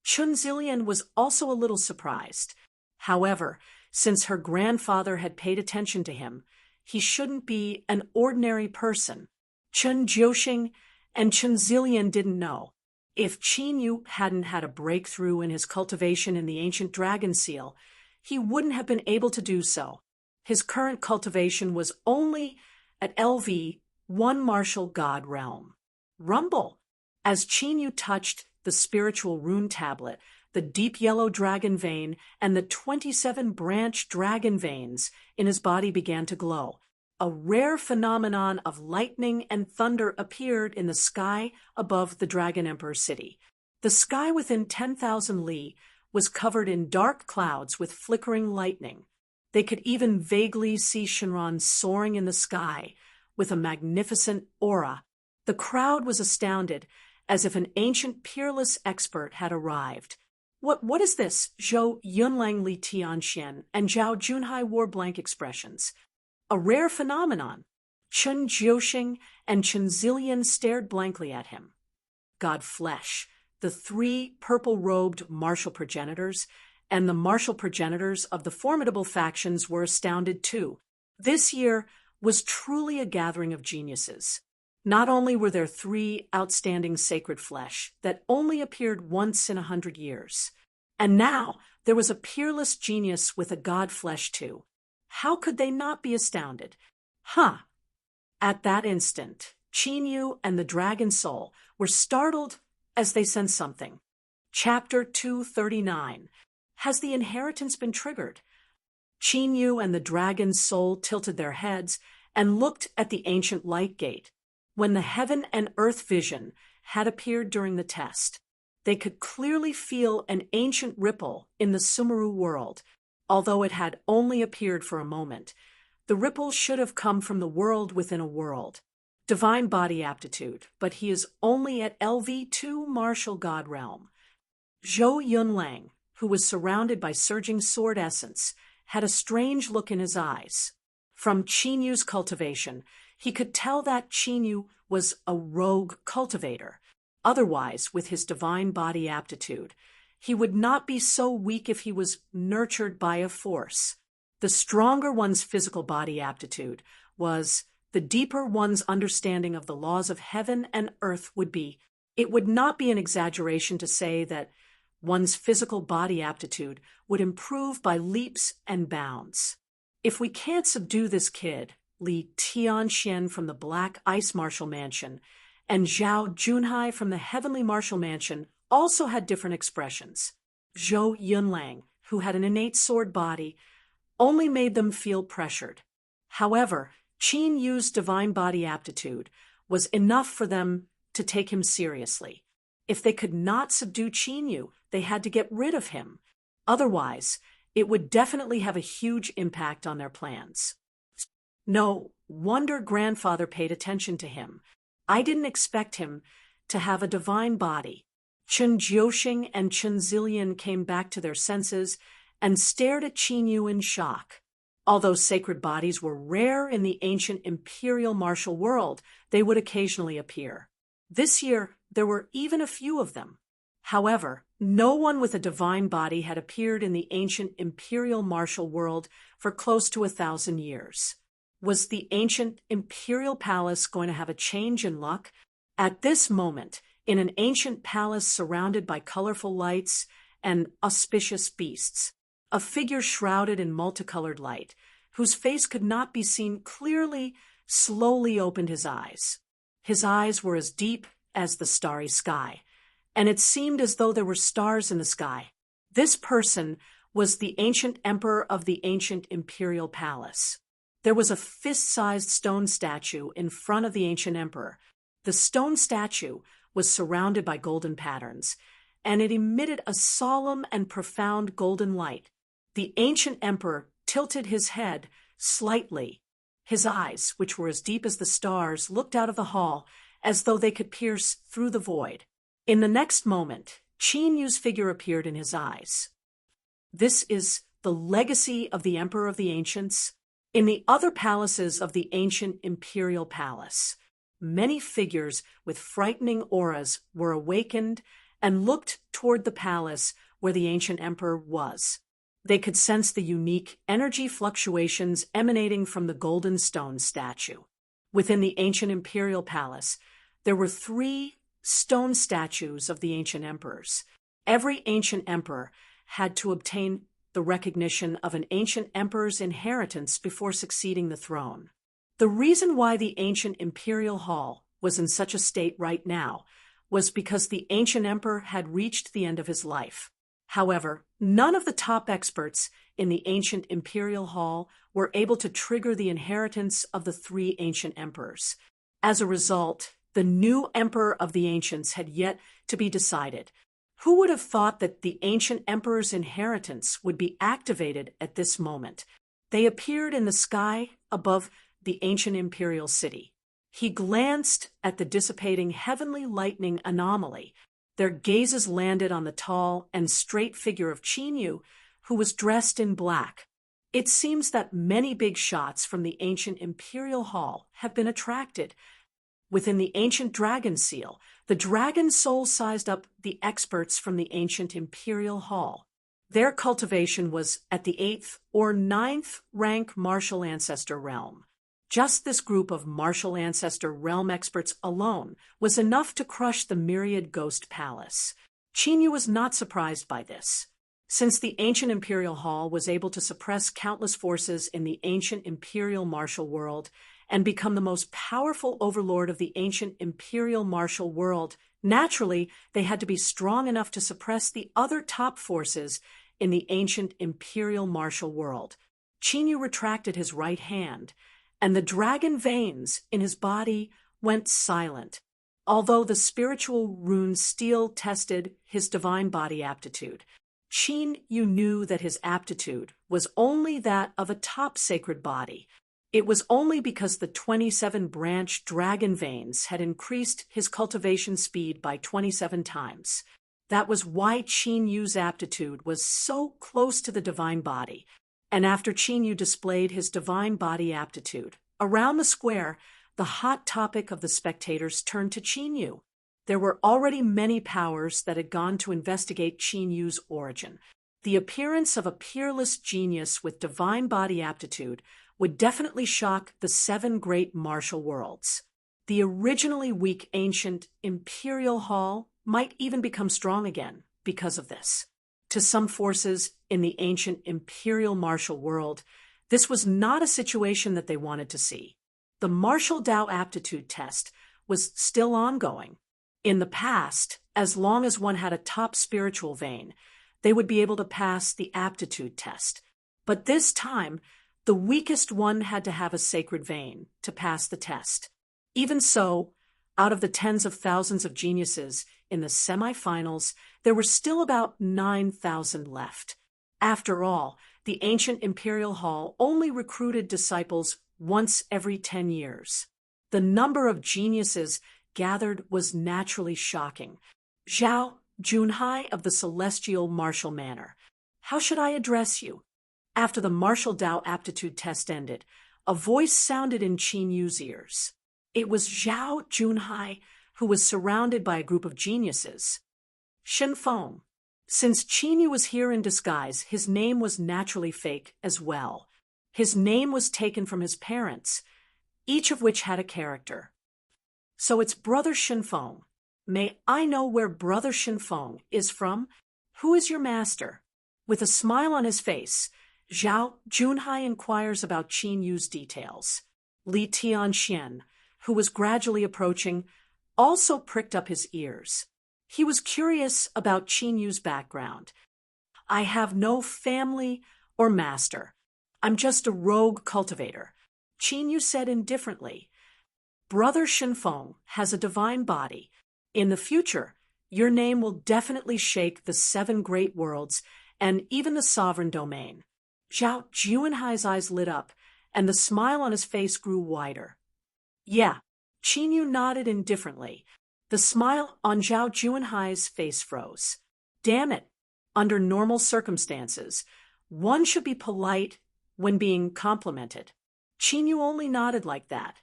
Speaker 1: Chun Zilian was also a little surprised. However, since her grandfather had paid attention to him, he shouldn't be an ordinary person. Chen Jiuxing and Chen Zilian didn't know. If Qin Yu hadn't had a breakthrough in his cultivation in the ancient dragon seal, he wouldn't have been able to do so. His current cultivation was only at LV1 Martial God Realm. Rumble! As Qin Yu touched the spiritual rune tablet, the deep yellow dragon vein and the 27 branch dragon veins in his body began to glow. A rare phenomenon of lightning and thunder appeared in the sky above the Dragon Emperor city. The sky within 10,000 li was covered in dark clouds with flickering lightning. They could even vaguely see Shenron soaring in the sky with a magnificent aura. The crowd was astounded, as if an ancient peerless expert had arrived. What is this? Zhou Yunlang Li Tianxian and Zhao Junhai wore blank expressions. A rare phenomenon. Chen Jiuxing and Chen Zilian stared blankly at him. God Flesh, the 3 purple-robed martial progenitors, and the martial progenitors of the formidable factions were astounded too. This year was truly a gathering of geniuses. Not only were there 3 outstanding sacred flesh that only appeared once in 100 years, and now there was a peerless genius with a god flesh too. How could they not be astounded? At that instant, Qin Yu and the Dragon Soul were startled as they sensed something. Chapter 239. Has the inheritance been triggered? Qin Yu and the Dragon Soul tilted their heads and looked at the ancient light gate. When the heaven and earth vision had appeared during the test, they could clearly feel an ancient ripple in the Sumeru world. Although it had only appeared for a moment, the ripple should have come from the world within a world. Divine body aptitude, but he is only at LV2 Martial God Realm. Zhou Yunlang, who was surrounded by surging sword essence, had a strange look in his eyes. From Qin Yu's cultivation, he could tell that Qin Yu was a rogue cultivator. Otherwise, with his divine body aptitude, he would not be so weak if he was nurtured by a force. The stronger one's physical body aptitude was, the deeper one's understanding of the laws of heaven and earth would be. It would not be an exaggeration to say that one's physical body aptitude would improve by leaps and bounds. If we can't subdue this kid, Li Tianxian from the Black Ice Martial Mansion and Zhao Junhai from the Heavenly Martial Mansion also had different expressions. Zhou Yunlang, who had an innate sword body, only made them feel pressured. However, Qin Yu's divine body aptitude was enough for them to take him seriously. If they could not subdue Qin Yu, they had to get rid of him. Otherwise, it would definitely have a huge impact on their plans. No wonder grandfather paid attention to him. I didn't expect him to have a divine body. Chen Jiuxing and Chen Zilian came back to their senses and stared at Qin Yu in shock. Although sacred bodies were rare in the ancient imperial martial world, they would occasionally appear. This year, there were even a few of them. However, no one with a divine body had appeared in the ancient imperial martial world for close to 1,000 years. Was the ancient imperial palace going to have a change in luck? At this moment, in an ancient palace surrounded by colorful lights and auspicious beasts, a figure shrouded in multicolored light, whose face could not be seen clearly, slowly opened his eyes. His eyes were as deep as the starry sky, and it seemed as though there were stars in the sky. This person was the ancient emperor of the ancient imperial palace. There was a fist-sized stone statue in front of the ancient emperor. The stone statue was surrounded by golden patterns, and it emitted a solemn and profound golden light. The ancient emperor tilted his head slightly. His eyes, which were as deep as the stars, looked out of the hall as though they could pierce through the void. In the next moment, Qin Yu's figure appeared in his eyes. This is the legacy of the Emperor of the Ancients. In the other palaces of the ancient imperial palace, many figures with frightening auras were awakened and looked toward the palace where the ancient emperor was. They could sense the unique energy fluctuations emanating from the golden stone statue. Within the ancient imperial palace, there were 3 stone statues of the ancient emperors. Every ancient emperor had to obtain the recognition of an ancient emperor's inheritance before succeeding the throne. The reason why the ancient imperial hall was in such a state right now was because the ancient emperor had reached the end of his life. However, none of the top experts in the ancient imperial hall were able to trigger the inheritance of the 3 ancient emperors. As a result, the new emperor of the ancients had yet to be decided. Who would have thought that the ancient emperor's inheritance would be activated at this moment? They appeared in the sky above the ancient imperial city. He glanced at the dissipating heavenly lightning anomaly. Their gazes landed on the tall and straight figure of Qin Yu, who was dressed in black. It seems that many big shots from the ancient imperial hall have been attracted. Within the ancient dragon seal, the dragon soul sized up the experts from the ancient imperial hall. Their cultivation was at the 8th or 9th rank martial ancestor realm. Just this group of martial ancestor realm experts alone was enough to crush the myriad ghost palace. Qin Yu was not surprised by this. Since the ancient imperial hall was able to suppress countless forces in the ancient imperial martial world and become the most powerful overlord of the ancient imperial martial world, naturally, they had to be strong enough to suppress the other top forces in the ancient imperial martial world. Qin Yu retracted his right hand, and the dragon veins in his body went silent. Although the spiritual rune steel tested his divine body aptitude, Qin Yu knew that his aptitude was only that of a top sacred body. It was only because the 27-branch dragon veins had increased his cultivation speed by 27 times. That was why Qin Yu's aptitude was so close to the divine body. And after Qin Yu displayed his divine body aptitude, around the square, the hot topic of the spectators turned to Qin Yu. There were already many powers that had gone to investigate Qin Yu's origin. The appearance of a peerless genius with divine body aptitude would definitely shock the 7 great martial worlds. The originally weak ancient imperial hall might even become strong again because of this. To some forces in the ancient imperial martial world, this was not a situation that they wanted to see. The martial Dao aptitude test was still ongoing. In the past, as long as one had a top spiritual vein, they would be able to pass the aptitude test. But this time, the weakest one had to have a sacred vein to pass the test. Even so, out of the tens of thousands of geniuses in the semifinals, there were still about 9,000 left. After all, the ancient imperial hall only recruited disciples once every 10 years. The number of geniuses gathered was naturally shocking. Zhao Junhai of the celestial martial manner. How should I address you? After the martial Dao aptitude test ended, a voice sounded in Qin Yu's ears. It was Zhao Junhai, who was surrounded by a group of geniuses. Shenfeng. Since Qin Yu was here in disguise, his name was naturally fake as well. His name was taken from his parents, each of which had a character. So it's Brother Shenfeng. May I know where Brother Shenfeng is from? Who is your master? With a smile on his face, Zhao Junhai inquires about Qin Yu's details. Li Tianxian, who was gradually approaching, also pricked up his ears. He was curious about Qin Yu's background. I have no family or master. I'm just a rogue cultivator, Qin Yu said indifferently. Brother Shenfeng has a divine body. In the future, your name will definitely shake the 7 great worlds and even the sovereign domain. Zhao Junhai's eyes lit up, and the smile on his face grew wider. Yeah, Qin Yu nodded indifferently. The smile on Zhao Junhai's face froze. Damn it! Under normal circumstances, one should be polite when being complimented. Qin Yu only nodded like that.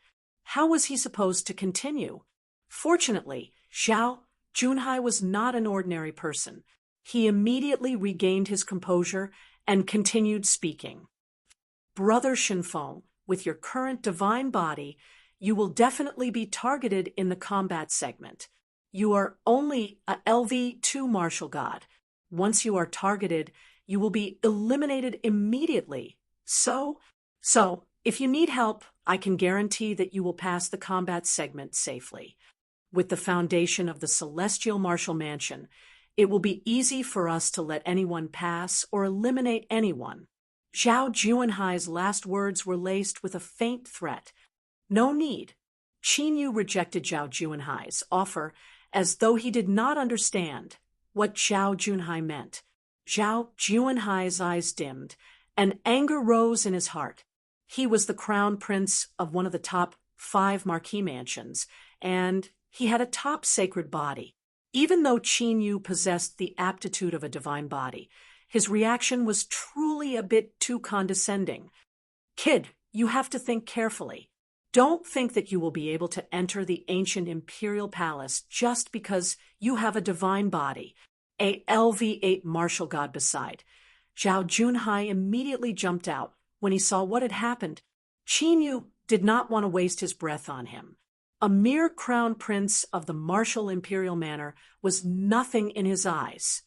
Speaker 1: How was he supposed to continue? Fortunately, Zhao Junhai was not an ordinary person. He immediately regained his composure and continued speaking. Brother Shenfeng, with your current divine body, you will definitely be targeted in the combat segment. You are only a LV2 martial god. Once you are targeted, you will be eliminated immediately. So, if you need help, I can guarantee that you will pass the combat segment safely. With the foundation of the Celestial Martial Mansion, it will be easy for us to let anyone pass or eliminate anyone. Zhao Junhai's last words were laced with a faint threat. No need. Qin Yu rejected Zhao Junhai's offer as though he did not understand what Zhao Junhai meant. Zhao Junhai's eyes dimmed, and anger rose in his heart. He was the crown prince of one of the top 5 marquis mansions, and he had a top sacred body. Even though Qin Yu possessed the aptitude of a divine body, his reaction was truly a bit too condescending. Kid, you have to think carefully. Don't think that you will be able to enter the ancient imperial palace just because you have a divine body, a LV8 martial god beside. Zhao Junhai immediately jumped out when he saw what had happened. Qin Yu did not want to waste his breath on him. A mere crown prince of the martial imperial manor was nothing in his eyes.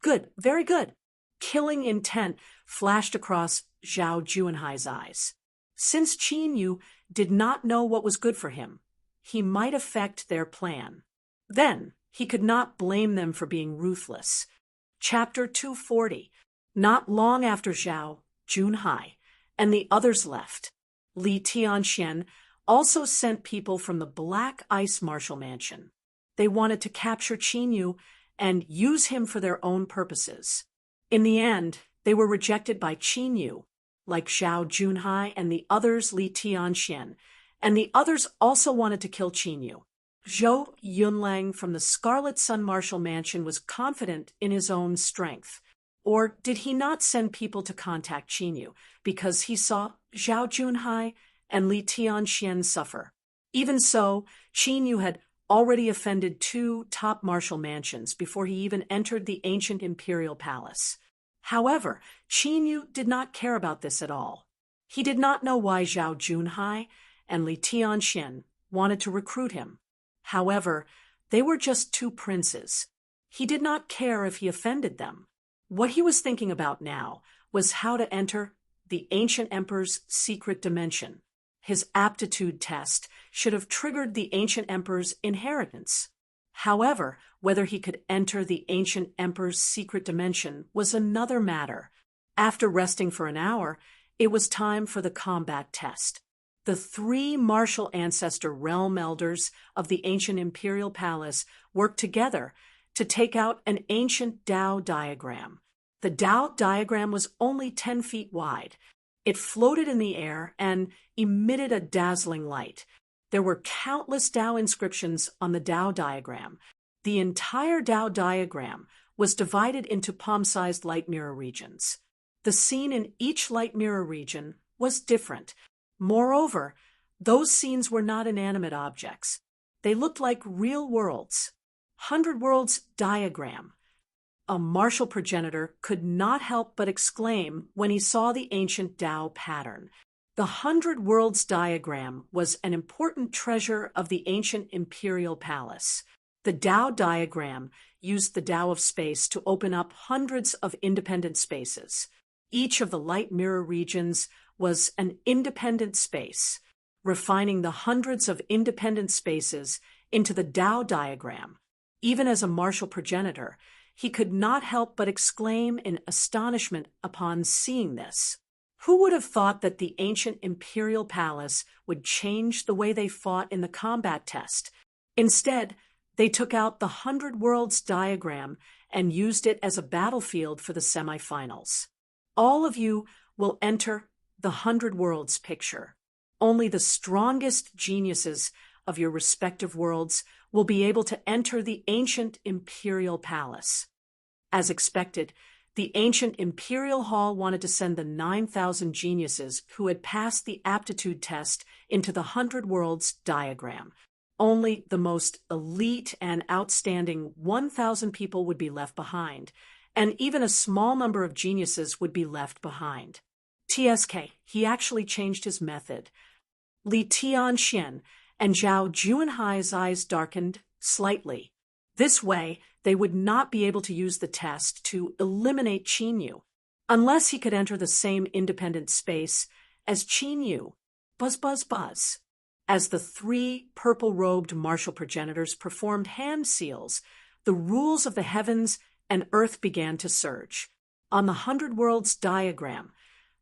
Speaker 1: Good, very good. Killing intent flashed across Zhao Junhai's eyes. Since Qin Yu did not know what was good for him, he might affect their plan. Then he could not blame them for being ruthless. Chapter 240. Not long after Zhao Junhai and the others left, Li Tianxian also sent people from the Black Ice Martial Mansion. They wanted to capture Qin Yu and use him for their own purposes. In the end, they were rejected by Qin Yu, like Zhao Junhai and the others Li Tianxian, and the others also wanted to kill Qin Yu. Zhou Yunlang from the Scarlet Sun Martial Mansion was confident in his own strength. Or did he not send people to contact Qin Yu because he saw Zhao Junhai and Li Tianxian suffer? Even so, Qin Yu had already offended 2 top martial mansions before he even entered the ancient imperial palace. However, Qin Yu did not care about this at all. He did not know why Zhao Junhai and Li Tianxian wanted to recruit him. However, they were just 2 princes. He did not care if he offended them. What he was thinking about now was how to enter the ancient emperor's secret dimension. His aptitude test should have triggered the ancient emperor's inheritance. However, whether he could enter the ancient emperor's secret dimension was another matter. After resting for an hour, it was time for the combat test. The 3 martial ancestor realm elders of the ancient imperial palace worked together to take out an ancient Dao diagram. The Tao diagram was only 10 feet wide. It floated in the air and emitted a dazzling light. There were countless Tao inscriptions on the Tao diagram. The entire Tao diagram was divided into palm-sized light mirror regions. The scene in each light mirror region was different. Moreover, those scenes were not inanimate objects. They looked like real worlds. 100 Worlds diagram. A martial progenitor could not help but exclaim when he saw the ancient Tao pattern. The 100 Worlds diagram was an important treasure of the ancient imperial palace. The Tao diagram used the Tao of space to open up hundreds of independent spaces. Each of the light mirror regions was an independent space, refining the hundreds of independent spaces into the Tao diagram. Even as a martial progenitor, he could not help but exclaim in astonishment upon seeing this. Who would have thought that the ancient imperial palace would change the way they fought in the combat test? Instead, they took out the 100 Worlds diagram and used it as a battlefield for the semifinals. All of you will enter the 100 Worlds picture. Only the strongest geniuses of your respective worlds will be able to enter the ancient imperial palace. As expected, the ancient imperial hall wanted to send the 9,000 geniuses who had passed the aptitude test into the 100 Worlds diagram. Only the most elite and outstanding 1,000 people would be left behind, and even a small number of geniuses would be left behind. TSK, he actually changed his method. Li Tianxian and Zhao Junhai's eyes darkened slightly. This way, they would not be able to use the test to eliminate Qin Yu, unless he could enter the same independent space as Qin Yu. Buzz, buzz, buzz. As the 3 purple-robed martial progenitors performed hand seals, the rules of the heavens and earth began to surge. On the 100 Worlds diagram,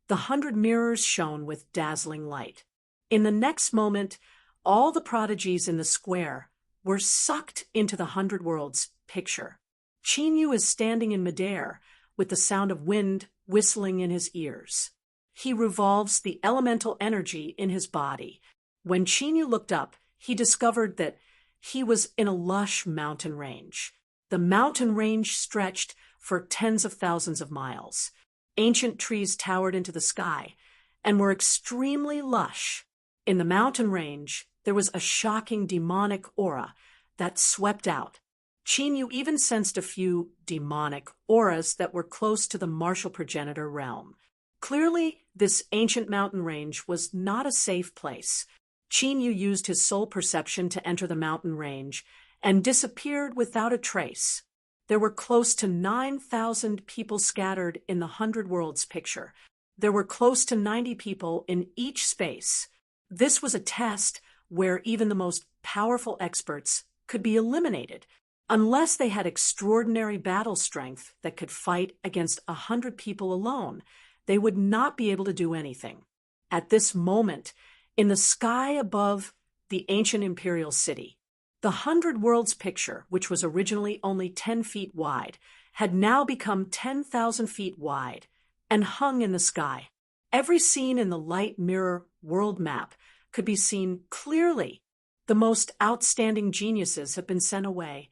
Speaker 1: the 100 mirrors shone with dazzling light. In the next moment, all the prodigies in the square were sucked into the 100 Worlds picture. Qin Yu is standing in midair with the sound of wind whistling in his ears. He revolves the elemental energy in his body. When Qin Yu looked up, he discovered that he was in a lush mountain range. The mountain range stretched for tens of thousands of miles. Ancient trees towered into the sky and were extremely lush. In the mountain range, there was a shocking demonic aura that swept out. Qin Yu even sensed a few demonic auras that were close to the martial progenitor realm. Clearly, this ancient mountain range was not a safe place. Qin Yu used his soul perception to enter the mountain range and disappeared without a trace. There were close to 9,000 people scattered in the 100 Worlds picture. There were close to 90 people in each space. This was a test where even the most powerful experts could be eliminated, unless they had extraordinary battle strength that could fight against 100 people alone. They would not be able to do anything. At this moment, in the sky above the ancient imperial city, the 100 Worlds picture, which was originally only 10 feet wide, had now become 10,000 feet wide and hung in the sky. Every scene in the light mirror world map could be seen clearly. The most outstanding geniuses have been sent away.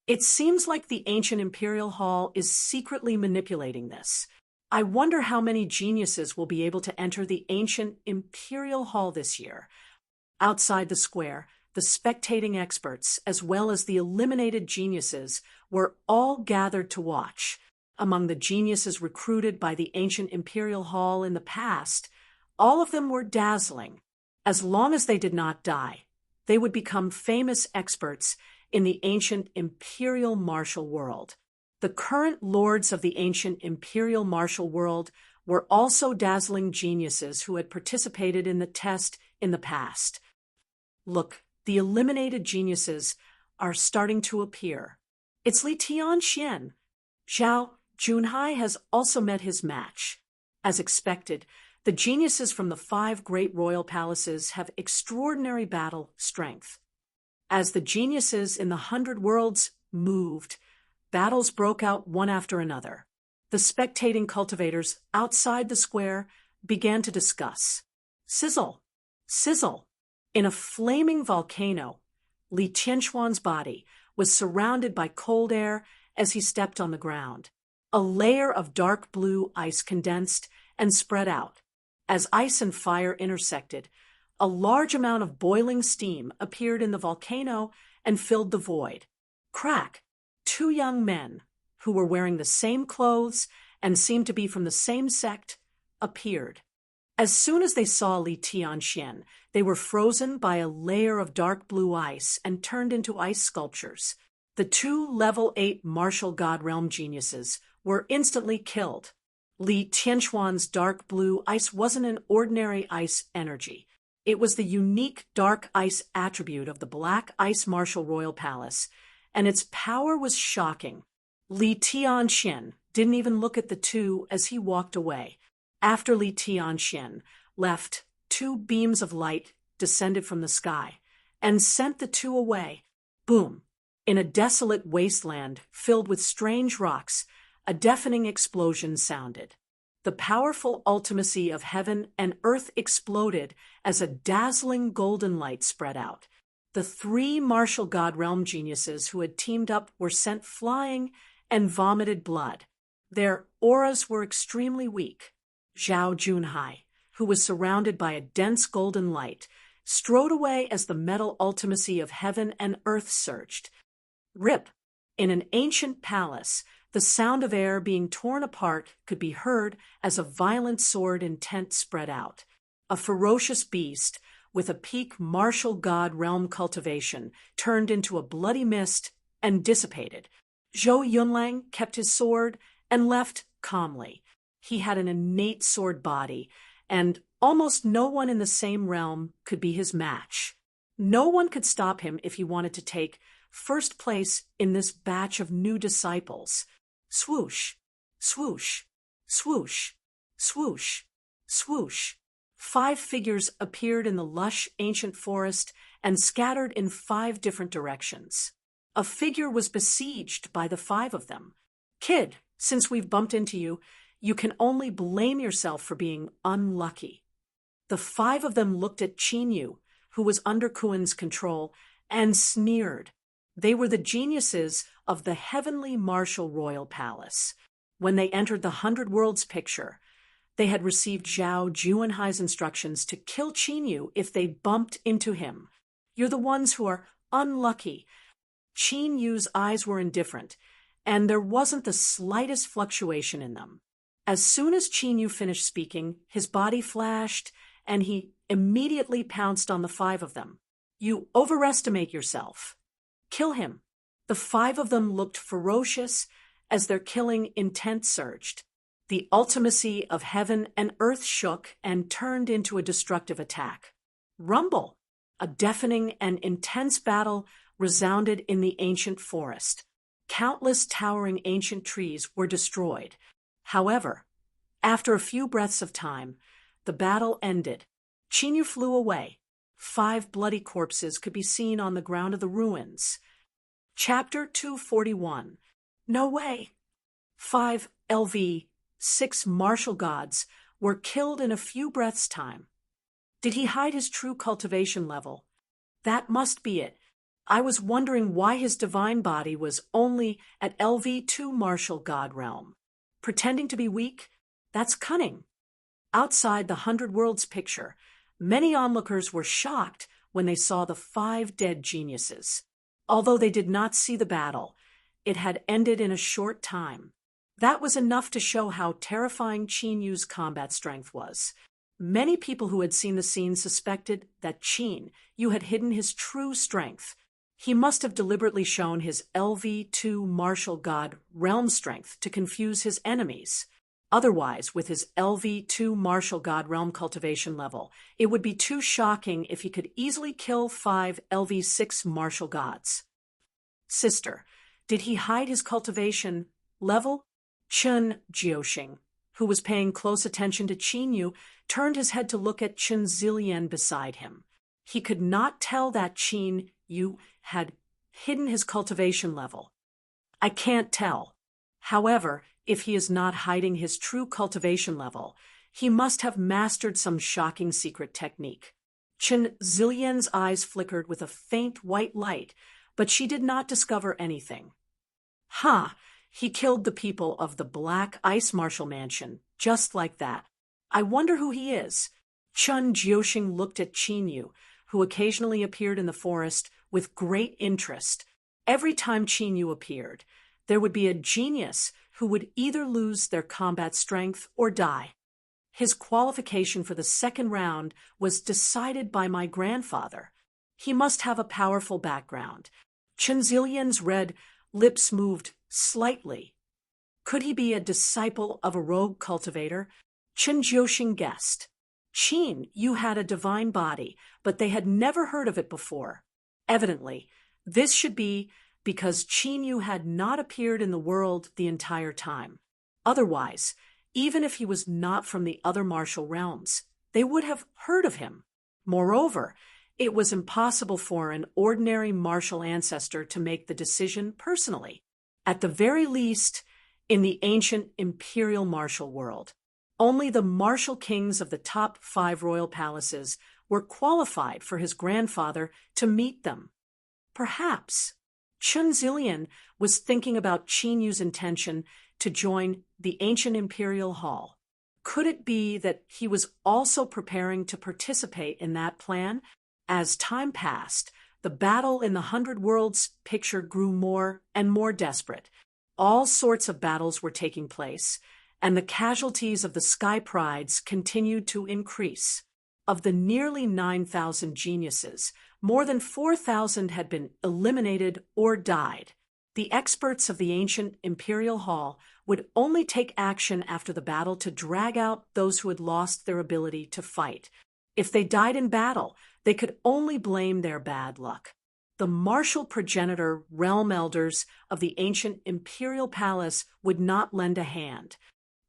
Speaker 1: It seems like the ancient imperial hall is secretly manipulating this. I wonder how many geniuses will be able to enter the ancient imperial hall this year. Outside the square, the spectating experts, as well as the eliminated geniuses, were all gathered to watch. Among the geniuses recruited by the ancient imperial hall in the past, all of them were dazzling. As long as they did not die, they would become famous experts in the ancient imperial martial world. The current lords of the ancient imperial martial world were also dazzling geniuses who had participated in the test in the past. Look, the eliminated geniuses are starting to appear. It's Li Tianxian. Zhao Junhai has also met his match. As expected, the geniuses from the 5 great royal palaces have extraordinary battle strength. As the geniuses in the 100 Worlds moved, battles broke out one after another. The spectating cultivators outside the square began to discuss. Sizzle! Sizzle! In a flaming volcano, Li Qianquan's body was surrounded by cold air as he stepped on the ground. A layer of dark blue ice condensed and spread out. As ice and fire intersected, a large amount of boiling steam appeared in the volcano and filled the void. Crack! Two young men, who were wearing the same clothes and seemed to be from the same sect, appeared. As soon as they saw Li Tianxian, they were frozen by a layer of dark blue ice and turned into ice sculptures. The two level 8 martial god realm geniuses were instantly killed. Li Tianquan's dark blue ice wasn't an ordinary ice energy. It was the unique dark ice attribute of the Black Ice Martial Royal Palace, and its power was shocking. Li Tianxian didn't even look at the two as he walked away. After Li Tianxian left, two beams of light descended from the sky and sent the two away. Boom! In a desolate wasteland filled with strange rocks, a deafening explosion sounded. The powerful ultimacy of heaven and earth exploded as a dazzling golden light spread out. The three martial god realm geniuses who had teamed up were sent flying and vomited blood. Their auras were extremely weak. Zhao Junhai, who was surrounded by a dense golden light, strode away as the metal ultimacy of heaven and earth surged. Rip! In an ancient palace, the sound of air being torn apart could be heard as a violent sword intent spread out. A ferocious beast, with a peak martial god realm cultivation, turned into a bloody mist and dissipated. Zhou Yunlang kept his sword and left calmly. He had an innate sword body, and almost no one in the same realm could be his match. No one could stop him if he wanted to take first place in this batch of new disciples. Swoosh, swoosh, swoosh, swoosh, swoosh. 5 figures appeared in the lush ancient forest and scattered in 5 different directions. A figure was besieged by the 5 of them. Kid, since we've bumped into you, you can only blame yourself for being unlucky. The 5 of them looked at Qin Yu, who was under Kuan's control, and sneered. They were the geniuses of the heavenly martial royal palace. When they entered the 100 Worlds picture, they had received Zhao Junhai's instructions to kill Qin Yu if they bumped into him. You're the ones who are unlucky. Qin Yu's eyes were indifferent, and there wasn't the slightest fluctuation in them. As soon as Qin Yu finished speaking, his body flashed, and he immediately pounced on the 5 of them. You overestimate yourself. Kill him. The 5 of them looked ferocious as their killing intent surged. The ultimacy of heaven and earth shook and turned into a destructive attack. Rumble! A deafening and intense battle resounded in the ancient forest. Countless towering ancient trees were destroyed. However, after a few breaths of time, the battle ended. Qin Yu flew away. 5 bloody corpses could be seen on the ground of the ruins. Chapter 241. No way! 5 LV, 6 martial gods, were killed in a few breaths' time. Did he hide his true cultivation level? That must be it. I was wondering why his divine body was only at LV2 martial god realm. Pretending to be weak? That's cunning. Outside the 100 Worlds picture, many onlookers were shocked when they saw the 5 dead geniuses. Although they did not see the battle, it had ended in a short time. That was enough to show how terrifying Qin Yu's combat strength was. Many people who had seen the scene suspected that Qin Yu had hidden his true strength. He must have deliberately shown his LV2 martial god realm strength to confuse his enemies. Otherwise, with his LV2 martial god realm cultivation level, it would be too shocking if he could easily kill 5 LV6 martial gods. Sister, did he hide his cultivation level? Chen Jiuxing, who was paying close attention to Qin Yu, turned his head to look at Chen Zilian beside him. He could not tell that Qin Yu had hidden his cultivation level. I can't tell. However, If he is not hiding his true cultivation level, he must have mastered some shocking secret technique. Chen Zilian's eyes flickered with a faint white light, but she did not discover anything. He killed the people of the Black Ice Marshal Mansion, just like that. I wonder who he is. Chun Jiuxing looked at Qin Yu, who occasionally appeared in the forest, with great interest. Every time Qin Yu appeared, there would be a genius who would either lose their combat strength or die. His qualification for the second round was decided by my grandfather. He must have a powerful background. Chen Zilian's red lips moved slightly. Could he be a disciple of a rogue cultivator? Chen Jiuxing guessed. Qin, you had a divine body, but they had never heard of it before. Evidently, this should be because Qin Yu had not appeared in the world the entire time. Otherwise, even if he was not from the other martial realms, they would have heard of him. Moreover, it was impossible for an ordinary martial ancestor to make the decision personally. At the very least, in the ancient imperial martial world, only the martial kings of the top 5 royal palaces were qualified for his grandfather to meet them. Perhaps Chen Zilian was thinking about Qin Yu's intention to join the ancient imperial hall. Could it be that he was also preparing to participate in that plan? As time passed, the battle in the 100 Worlds picture grew more and more desperate. All sorts of battles were taking place, and the casualties of the Sky Prides continued to increase. Of the nearly 9,000 geniuses, more than 4,000 had been eliminated or died. The experts of the ancient Imperial Hall would only take action after the battle to drag out those who had lost their ability to fight. If they died in battle, they could only blame their bad luck. The martial progenitor realm elders of the ancient Imperial Palace would not lend a hand.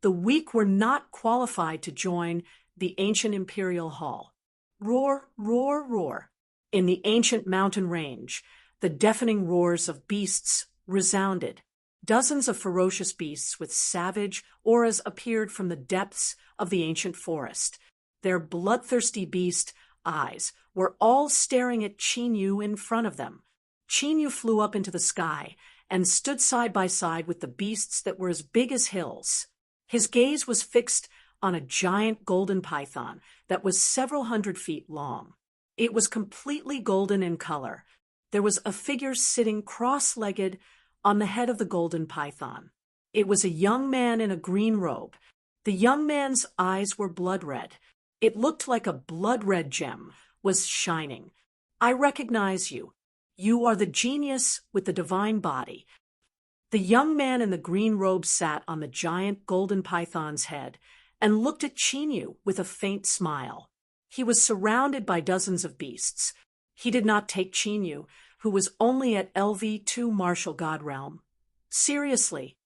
Speaker 1: The weak were not qualified to join the ancient Imperial Hall. Roar, roar, roar. In the ancient mountain range, the deafening roars of beasts resounded. Dozens of ferocious beasts with savage auras appeared from the depths of the ancient forest. Their bloodthirsty beast eyes were all staring at Qin Yu in front of them. Qin Yu flew up into the sky and stood side by side with the beasts that were as big as hills. His gaze was fixed on a giant golden python that was several hundred feet long. It was completely golden in color. There was a figure sitting cross-legged on the head of the golden python. It was a young man in a green robe. The young man's eyes were blood red. It looked like a blood red gem was shining. I recognize you. You are the genius with the divine body. The young man in the green robe sat on the giant golden python's head and looked at Qin Yu with a faint smile. He was surrounded by dozens of beasts. He did not take Qin Yu, who was only at LV2 martial god realm, seriously.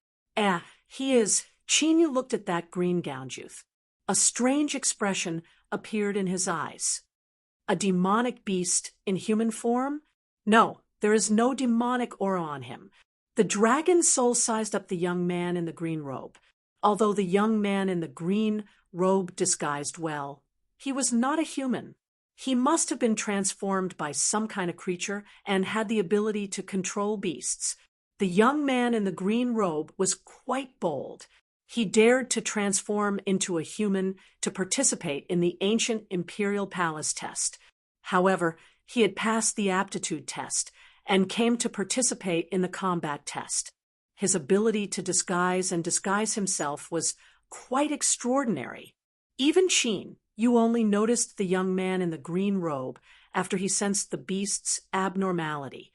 Speaker 1: He is. Qin Yu looked at that green-gowned youth. A strange expression appeared in his eyes. A demonic beast in human form? No, there is no demonic aura on him. The dragon soul sized up the young man in the green robe. Although the young man in the green robe disguised well, he was not a human. He must have been transformed by some kind of creature and had the ability to control beasts. The young man in the green robe was quite bold. He dared to transform into a human to participate in the ancient Imperial Palace test. However, he had passed the aptitude test and came to participate in the combat test. His ability to disguise himself was quite extraordinary. Even Qin Yu only noticed the young man in the green robe after he sensed the beast's abnormality.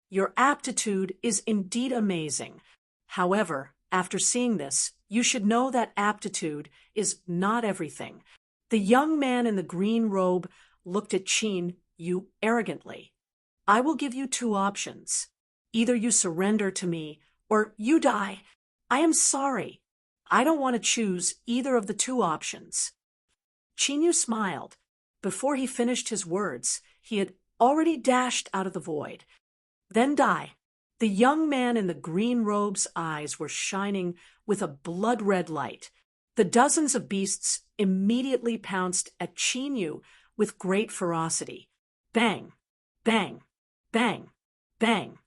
Speaker 1: Your aptitude is indeed amazing. However, after seeing this, you should know that aptitude is not everything. The young man in the green robe looked at Qin Yu arrogantly. I will give you 2 options. Either you surrender to me, or you die. I am sorry. I don't want to choose either of the 2 options. Qin Yu smiled. Before he finished his words, he had already dashed out of the void. Then die. The young man in the green robe's eyes were shining with a blood-red light. The dozens of beasts immediately pounced at Chinyu with great ferocity. Bang! Bang! Bang! Bang!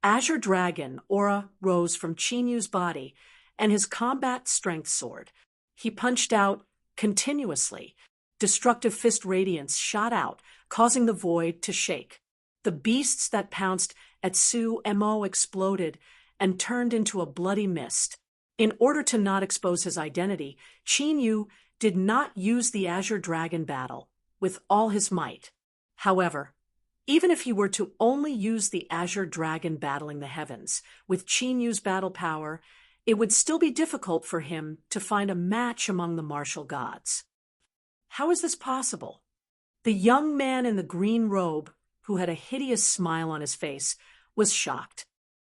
Speaker 1: Azure Dragon aura rose from Chinyu's body, and his combat strength soared. He punched out continuously. Destructive fist radiance shot out, causing the void to shake. The beasts that pounced at Su Mo exploded and turned into a bloody mist. In order to not expose his identity, Chinyu did not use the Azure Dragon battle with all his might. However, even if he were to only use the Azure Dragon battling the heavens with Chinyu's battle power, it would still be difficult for him to find a match among the martial gods. How is this possible? The young man in the green robe, who had a hideous smile on his face, was shocked.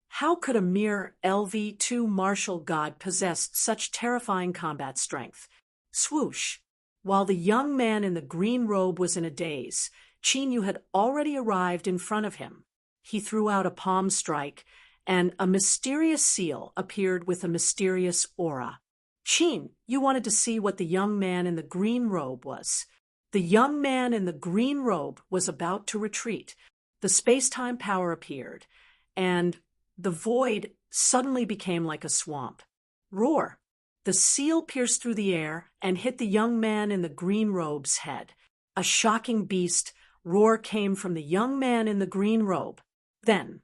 Speaker 1: How could a mere LV2 martial god possess such terrifying combat strength? Swoosh! While the young man in the green robe was in a daze, Chinyu had already arrived in front of him. He threw out a palm strike, and a mysterious seal appeared with a mysterious aura. Chin, you wanted to see what the young man in the green robe was. The young man in the green robe was about to retreat. The space-time power appeared, and the void suddenly became like a swamp. Roar! The seal pierced through the air and hit the young man in the green robe's head. A shocking beast roar came from the young man in the green robe. Then,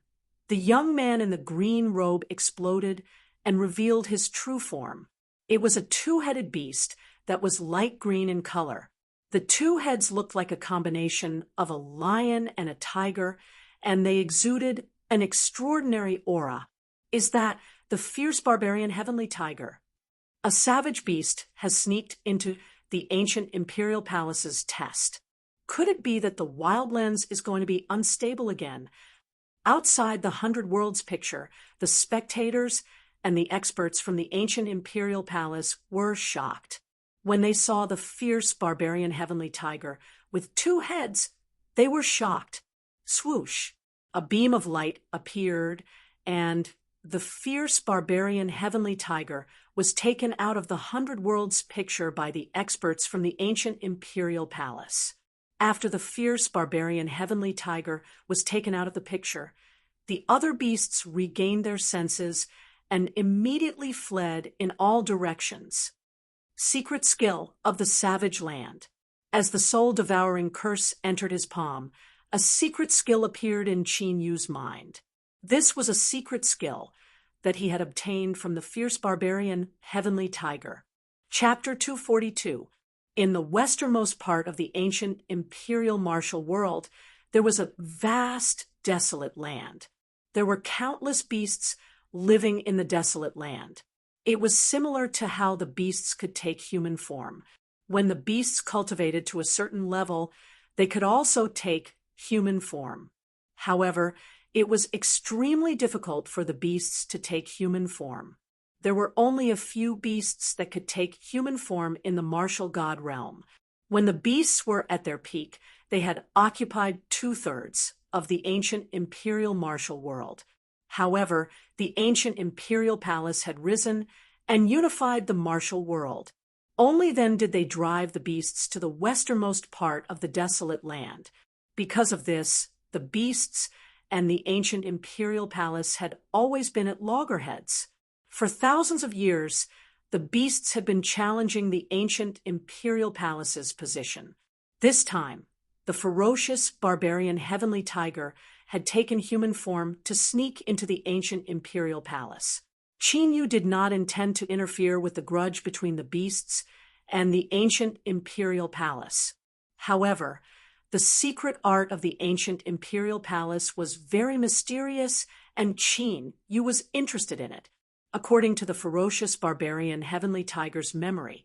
Speaker 1: the young man in the green robe exploded and revealed his true form. It was a two-headed beast that was light green in color. The two heads looked like a combination of a lion and a tiger, and they exuded an extraordinary aura. Is that the fierce barbarian heavenly tiger? A savage beast has sneaked into the ancient imperial palace's test. Could it be that the wildlands is going to be unstable again? Outside the 100 Worlds picture, the spectators and the experts from the ancient imperial palace were shocked. When they saw the fierce barbarian heavenly tiger with two heads, they were shocked. Swoosh! A beam of light appeared, and the fierce barbarian heavenly tiger was taken out of the 100 Worlds picture by the experts from the ancient imperial palace. After the fierce barbarian heavenly tiger was taken out of the picture, the other beasts regained their senses and immediately fled in all directions. Secret skill of the savage land. As the soul-devouring curse entered his palm, a secret skill appeared in Chinyu's mind. This was a secret skill that he had obtained from the fierce barbarian heavenly tiger. Chapter 242. In the westernmost part of the ancient imperial martial world, there was a vast, desolate land. There were countless beasts living in the desolate land. It was similar to how the beasts could take human form. When the beasts cultivated to a certain level, they could also take human form. However, it was extremely difficult for the beasts to take human form. There were only a few beasts that could take human form in the martial god realm. When the beasts were at their peak, they had occupied 2/3 of the ancient imperial martial world. However, the ancient imperial palace had risen and unified the martial world. Only then did they drive the beasts to the westernmost part of the desolate land. Because of this, the beasts and the ancient imperial palace had always been at loggerheads. For thousands of years, the beasts had been challenging the ancient imperial palace's position. This time, the ferocious barbarian heavenly tiger had taken human form to sneak into the ancient imperial palace. Chinyu did not intend to interfere with the grudge between the beasts and the ancient imperial palace. However, the secret art of the ancient imperial palace was very mysterious, and Chinyu was interested in it. According to the ferocious barbarian heavenly tiger's memory,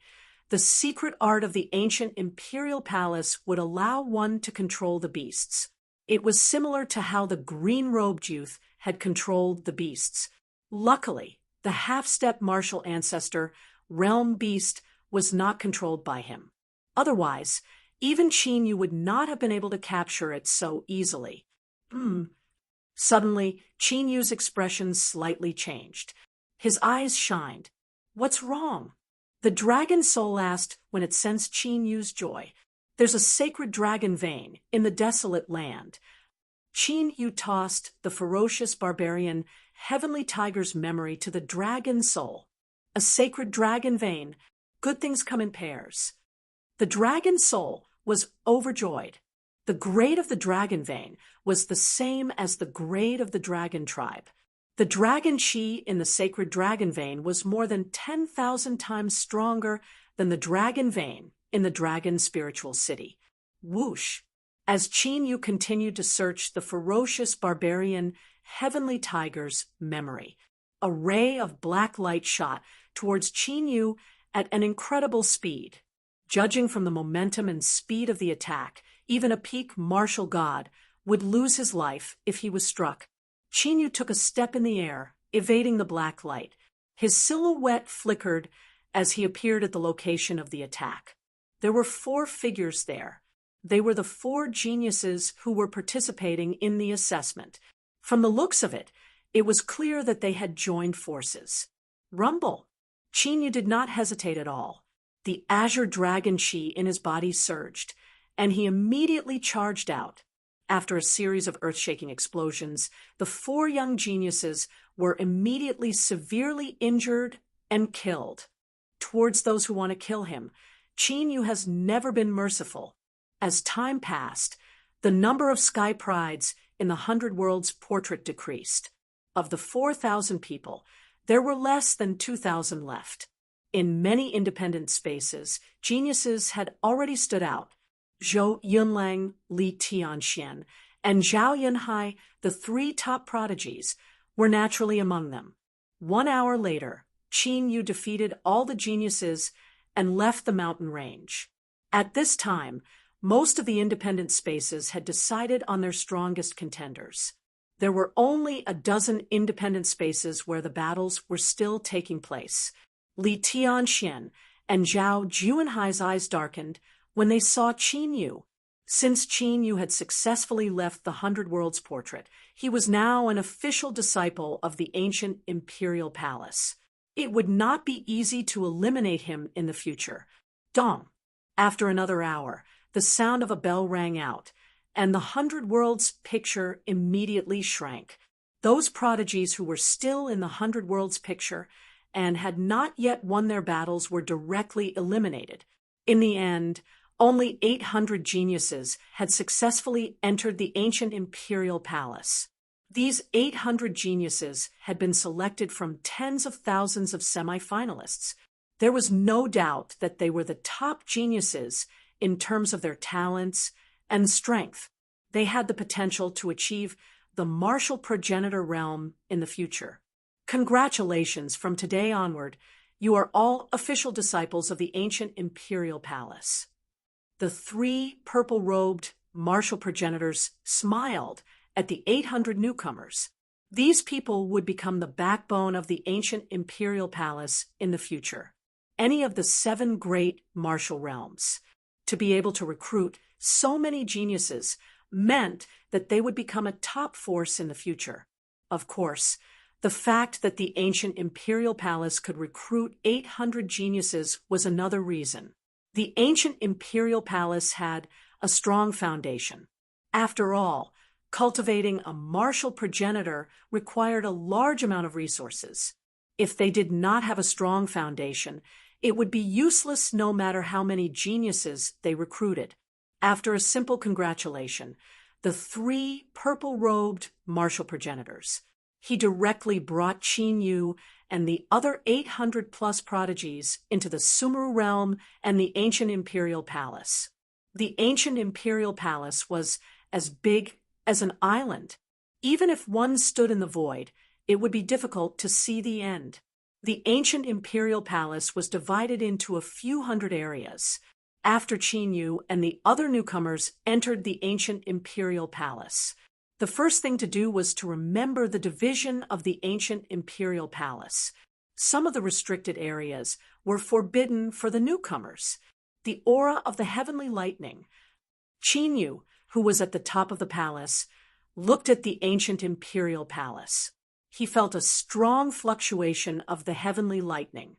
Speaker 1: the secret art of the ancient imperial palace would allow one to control the beasts. It was similar to how the green-robed youth had controlled the beasts. Luckily, the half-step martial ancestor, Realm Beast, was not controlled by him. Otherwise, even Chinyu would not have been able to capture it so easily. Suddenly, Qin Yu's expression slightly changed. His eyes shined. "What's wrong?" The dragon soul asked when it sensed Qin Yu's joy. "There's a sacred dragon vein in the desolate land." Qin Yu tossed the ferocious barbarian heavenly tiger's memory to the dragon soul. "A sacred dragon vein. Good things come in pairs." The dragon soul was overjoyed. The grade of the dragon vein was the same as the grade of the dragon tribe. The dragon chi in the sacred dragon vein was more than 10,000 times stronger than the dragon vein in the dragon spiritual city. Whoosh! As Qin Yu continued to search the ferocious barbarian heavenly tiger's memory, a ray of black light shot towards Qin Yu at an incredible speed. Judging from the momentum and speed of the attack, even a peak martial god would lose his life if he was struck. Qin Yu took a step in the air, evading the black light. His silhouette flickered as he appeared at the location of the attack. There were 4 figures there. They were the 4 geniuses who were participating in the assessment. From the looks of it, it was clear that they had joined forces. Rumble! Qin Yu did not hesitate at all. The azure dragon chi in his body surged, and he immediately charged out. After a series of earth-shaking explosions, the 4 young geniuses were immediately severely injured and killed. Towards those who want to kill him, Qin Yu has never been merciful. As time passed, the number of sky prides in the 100 Worlds portrait decreased. Of the 4,000 people, there were less than 2,000 left. In many independent spaces, geniuses had already stood out. Zhou Yunlang, Li Tianxian, and Zhao Yunhai, the 3 top prodigies, were naturally among them. 1 hour later, Qin Yu defeated all the geniuses and left the mountain range. At this time, most of the independent spaces had decided on their strongest contenders. There were only a dozen independent spaces where the battles were still taking place. Li Tianxian and Zhao Juanhai's eyes darkened when they saw Qin Yu. Since Qin Yu had successfully left the 100 Worlds portrait, he was now an official disciple of the ancient imperial palace. It would not be easy to eliminate him in the future. Dong! After another hour, the sound of a bell rang out, and the 100 Worlds picture immediately shrank. Those prodigies who were still in the 100 Worlds picture and had not yet won their battles were directly eliminated. In the end, only 800 geniuses had successfully entered the ancient imperial palace. These 800 geniuses had been selected from tens of thousands of semi-finalists. There was no doubt that they were the top geniuses in terms of their talents and strength. They had the potential to achieve the martial progenitor realm in the future. Congratulations, from today onward, you are all official disciples of the ancient imperial palace. The 3 purple-robed martial progenitors smiled at the 800 newcomers. These people would become the backbone of the ancient imperial palace in the future. Any of the 7 great martial realms. To be able to recruit so many geniuses meant that they would become a top force in the future. Of course, the fact that the ancient imperial palace could recruit 800 geniuses was another reason. The ancient imperial palace had a strong foundation. After all, cultivating a martial progenitor required a large amount of resources. If they did not have a strong foundation, it would be useless no matter how many geniuses they recruited. After a simple congratulation, the 3 purple-robed martial progenitors, he directly brought Qin Yu and the other 800-plus prodigies into the Sumeru realm and the ancient imperial palace. The ancient imperial palace was as big as an island. Even if one stood in the void, it would be difficult to see the end. The ancient imperial palace was divided into a few hundred areas. After Qin Yu and the other newcomers entered the ancient imperial palace, the first thing to do was to remember the division of the ancient imperial palace. Some of the restricted areas were forbidden for the newcomers. The aura of the heavenly lightning. Qin Yu, who was at the top of the palace, looked at the ancient imperial palace. He felt a strong fluctuation of the heavenly lightning.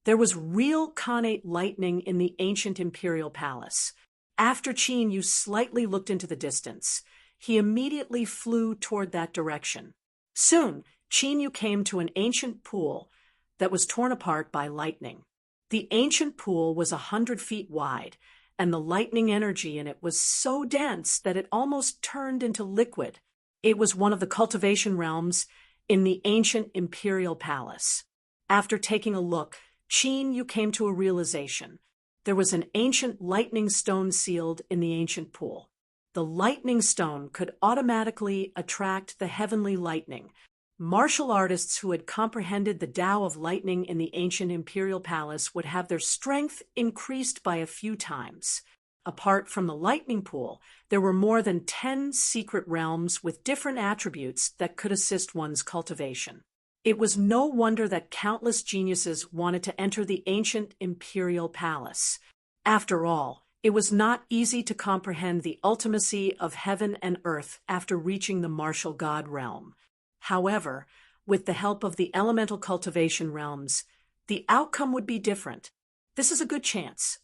Speaker 1: There was real connate lightning in the ancient imperial palace. After Qin Yu slightly looked into the distance, he immediately flew toward that direction. Soon, Qin Yu came to an ancient pool that was torn apart by lightning. The ancient pool was 100 feet wide, and the lightning energy in it was so dense that it almost turned into liquid. It was one of the cultivation realms in the ancient imperial palace. After taking a look, Qin Yu came to a realization. There was an ancient lightning stone sealed in the ancient pool. The lightning stone could automatically attract the heavenly lightning. Martial artists who had comprehended the Tao of lightning in the ancient imperial palace would have their strength increased by a few times. Apart from the lightning pool, there were more than 10 secret realms with different attributes that could assist one's cultivation. It was no wonder that countless geniuses wanted to enter the ancient imperial palace. After all, it was not easy to comprehend the ultimacy of heaven and earth after reaching the martial god realm. However, with the help of the elemental cultivation realms, the outcome would be different. This is a good chance.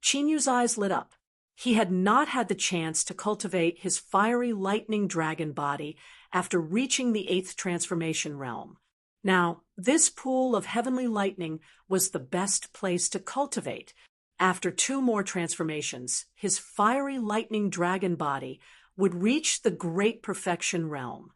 Speaker 1: Qin Yu's eyes lit up. He had not had the chance to cultivate his fiery lightning dragon body after reaching the 8th transformation realm. Now, this pool of heavenly lightning was the best place to cultivate. After 2 more transformations, his fiery lightning dragon body would reach the Great Perfection realm.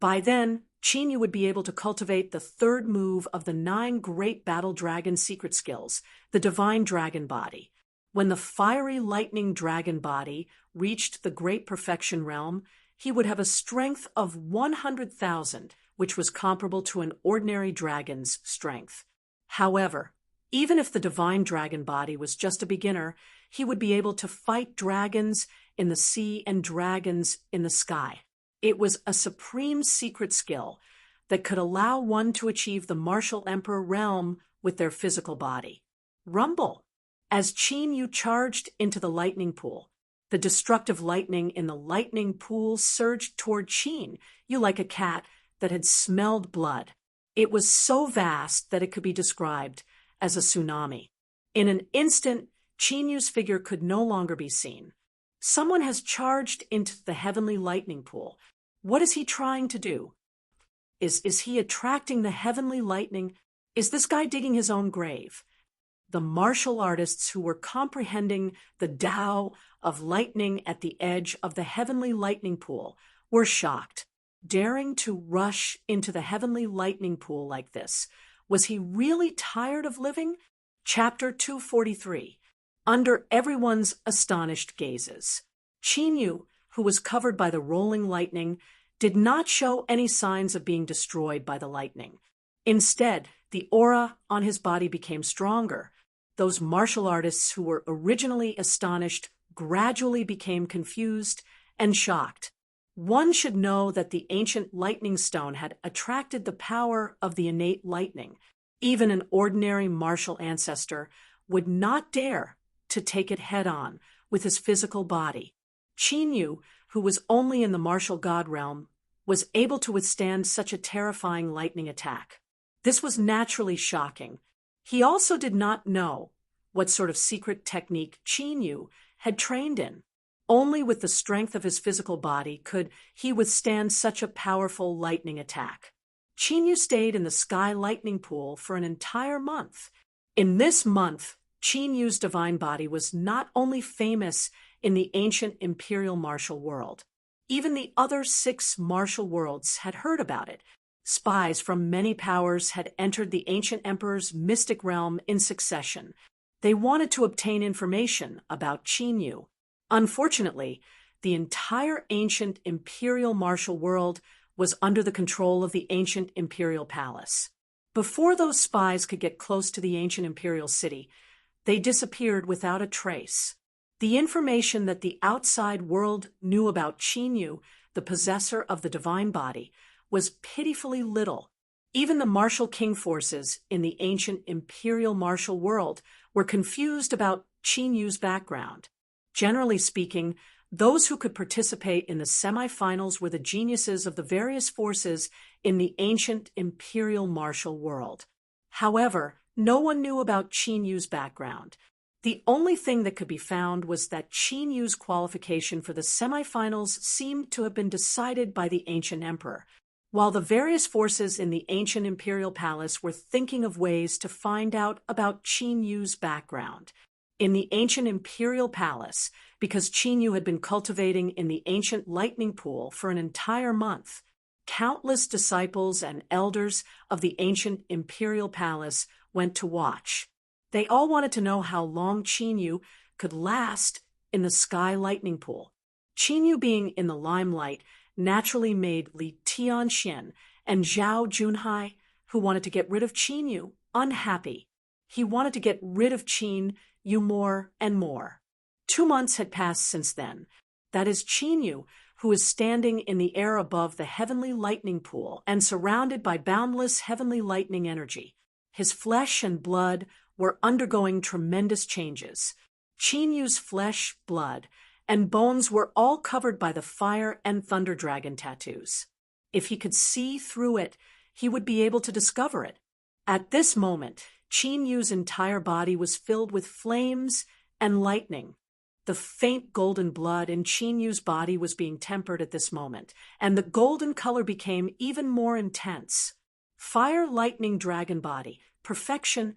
Speaker 1: By then, Qin Yu would be able to cultivate the 3rd move of the 9 great battle dragon secret skills, the Divine Dragon Body. When the fiery lightning dragon body reached the Great Perfection realm, he would have a strength of 100,000, which was comparable to an ordinary dragon's strength. However, even if the Divine Dragon Body was just a beginner, he would be able to fight dragons in the sea and dragons in the sky. It was a supreme secret skill that could allow one to achieve the martial emperor realm with their physical body. Rumble! As Qin Yu charged into the lightning pool, the destructive lightning in the lightning pool surged toward Qin Yu like a cat that had smelled blood. It was so vast that it could be described as a tsunami. In an instant, Qin Yu's figure could no longer be seen. Someone has charged into the heavenly lightning pool. What is he trying to do? Is he attracting the heavenly lightning? Is this guy digging his own grave? The martial artists who were comprehending the Tao of lightning at the edge of the heavenly lightning pool were shocked. Daring to rush into the heavenly lightning pool like this, was he really tired of living? Chapter 243. Under everyone's astonished gazes. Qin Yu, who was covered by the rolling lightning, did not show any signs of being destroyed by the lightning. Instead, the aura on his body became stronger. Those martial artists who were originally astonished gradually became confused and shocked. One should know that the ancient lightning stone had attracted the power of the innate lightning. Even an ordinary martial ancestor would not dare to take it head-on with his physical body. Qin Yu, who was only in the martial god realm, was able to withstand such a terrifying lightning attack. This was naturally shocking. He also did not know what sort of secret technique Qin Yu had trained in. Only with the strength of his physical body could he withstand such a powerful lightning attack. Qin Yu stayed in the sky lightning pool for an entire month. In this month, Qin Yu's divine body was not only famous in the ancient imperial martial world. Even the other 6 martial worlds had heard about it. Spies from many powers had entered the ancient emperor's mystic realm in succession. They wanted to obtain information about Qin Yu. Unfortunately, the entire ancient imperial martial world was under the control of the ancient imperial palace. Before those spies could get close to the ancient imperial city, they disappeared without a trace. The information that the outside world knew about Qin Yu, the possessor of the divine body, was pitifully little. Even the martial king forces in the ancient imperial martial world were confused about Qin Yu's background. Generally speaking, Those who could participate in the semifinals were the geniuses of the various forces in the ancient imperial martial world. However, no one knew about Qin Yu's background. The only thing that could be found was that Qin Yu's qualification for the semifinals seemed to have been decided by the ancient emperor, while the various forces in the ancient imperial palace were thinking of ways to find out about Qin Yu's background. In the ancient imperial palace, because Qin Yu had been cultivating in the ancient lightning pool for an entire month, countless disciples and elders of the ancient imperial palace went to watch. They all wanted to know how long Qin Yu could last in the sky lightning pool. Qin Yu being in the limelight naturally made Li Tianxian and Zhao Junhai, who wanted to get rid of Qin Yu, unhappy. He wanted to get rid of Qin Yu more and more. 2 months had passed since then. That is Qin Yu, who is standing in the air above the heavenly lightning pool and surrounded by boundless heavenly lightning energy. His flesh and blood were undergoing tremendous changes. Qin Yu's flesh, blood, and bones were all covered by the fire and thunder dragon tattoos. If he could see through it, he would be able to discover it. At this moment, Qin Yu's entire body was filled with flames and lightning. The faint golden blood in Qin Yu's body was being tempered at this moment, and the golden color became even more intense. Fire lightning dragon body, perfection.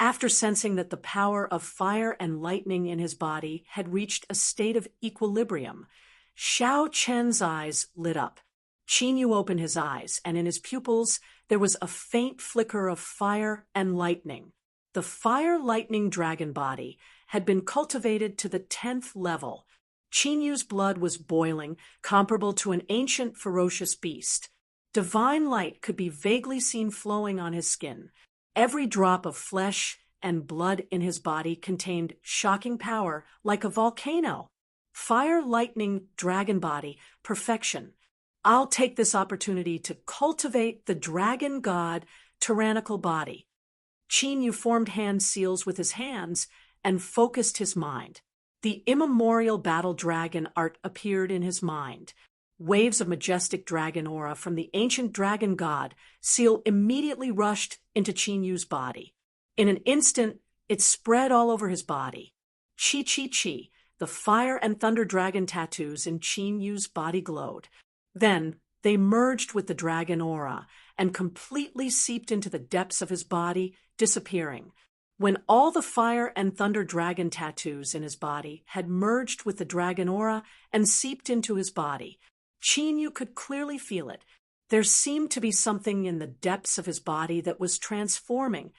Speaker 1: After sensing that the power of fire and lightning in his body had reached a state of equilibrium, Xiao Chen's eyes lit up. Qin Yu opened his eyes, and in his pupils there was a faint flicker of fire and lightning. The fire lightning dragon body had been cultivated to the 10th level. Qin Yu's blood was boiling, comparable to an ancient ferocious beast. Divine light could be vaguely seen flowing on his skin. Every drop of flesh and blood in his body contained shocking power like a volcano. Fire lightning dragon body, perfection. I'll take this opportunity to cultivate the dragon god tyrannical body. Qin Yu formed hand seals with his hands and focused his mind. The immemorial battle dragon art appeared in his mind. Waves of majestic dragon aura from the ancient dragon god seal immediately rushed into Qin Yu's body. In an instant, it spread all over his body. Chi Chi Chi, the fire and thunder dragon tattoos in Qin Yu's body glowed. Then they merged with the dragon aura and completely seeped into the depths of his body, disappearing. When all the fire and thunder dragon tattoos in his body had merged with the dragon aura and seeped into his body, Qin Yu could clearly feel it. There seemed to be something in the depths of his body that was transforming,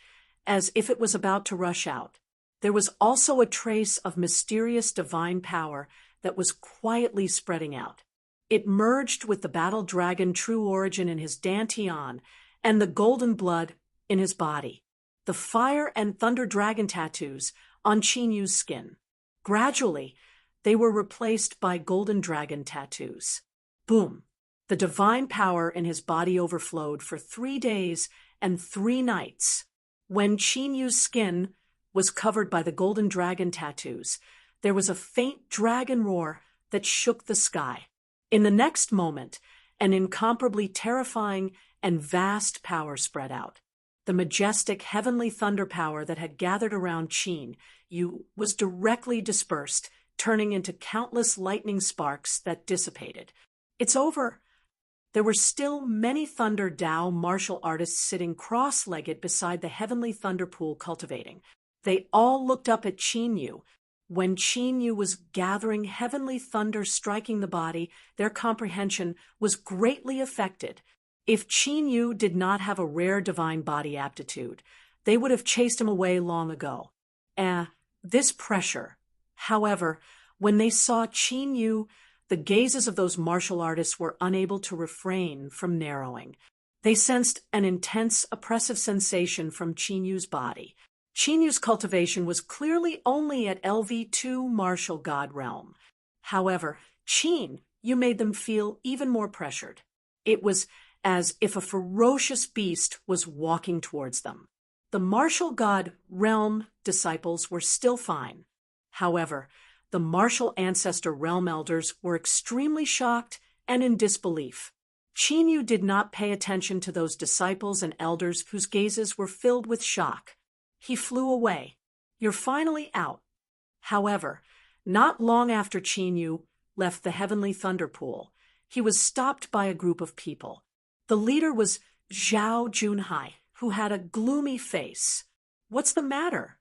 Speaker 1: as if it was about to rush out. There was also a trace of mysterious divine power that was quietly spreading out. It merged with the battle dragon true origin in his dantian and the golden blood in his body. The fire and thunder dragon tattoos on Qin Yu's skin. Gradually, they were replaced by golden dragon tattoos. Boom! The divine power in his body overflowed for 3 days and 3 nights. When Qin Yu's skin was covered by the golden dragon tattoos, there was a faint dragon roar that shook the sky. In the next moment, an incomparably terrifying and vast power spread out. The majestic heavenly thunder power that had gathered around Qin Yu was directly dispersed, turning into countless lightning sparks that dissipated. It's over. There were still many Thunder Dao martial artists sitting cross-legged beside the heavenly thunder pool cultivating. They all looked up at Qin Yu. When Qin Yu was gathering heavenly thunder striking the body, their comprehension was greatly affected. If Qin Yu did not have a rare divine body aptitude, they would have chased him away long ago. This pressure. However, when they saw Qin Yu, the gazes of those martial artists were unable to refrain from narrowing. They sensed an intense, oppressive sensation from Qin Yu's body. Qin Yu's cultivation was clearly only at LV2 martial god realm. However, Qin Yu made them feel even more pressured. It was as if a ferocious beast was walking towards them. The martial god realm disciples were still fine. However, The martial ancestor realm elders were extremely shocked and in disbelief. Qin did not pay attention to those disciples and elders whose gazes were filled with shock. He flew away. "You're finally out." However, not long after Qin left the heavenly thunder pool, he was stopped by a group of people. The leader was Zhao Junhai, who had a gloomy face. "What's the matter?"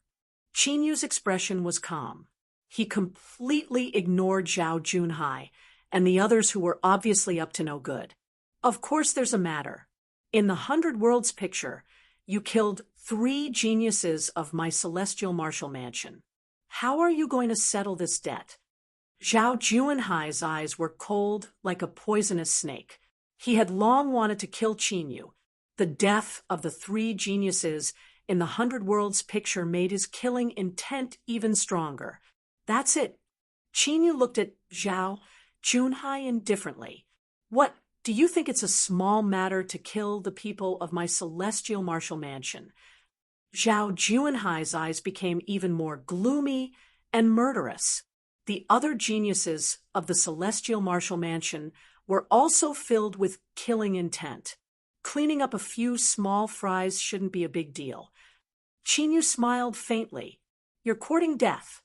Speaker 1: Qin expression was calm. He completely ignored Zhao Junhai and the others who were obviously up to no good. "Of course there's a matter. In the 100 Worlds picture, you killed 3 geniuses of my celestial martial mansion. How are you going to settle this debt?" Zhao Junhai's eyes were cold like a poisonous snake. He had long wanted to kill Qin. The death of the 3 geniuses in the 100 Worlds picture made his killing intent even stronger. "That's it." Qin looked at Zhao Junhai indifferently. "What, do you think it's a small matter to kill the people of my celestial martial mansion?" Zhao Junhai's eyes became even more gloomy and murderous. The other geniuses of the celestial martial mansion were also filled with killing intent. Cleaning up a few small fries shouldn't be a big deal. Qin smiled faintly. "You're courting death."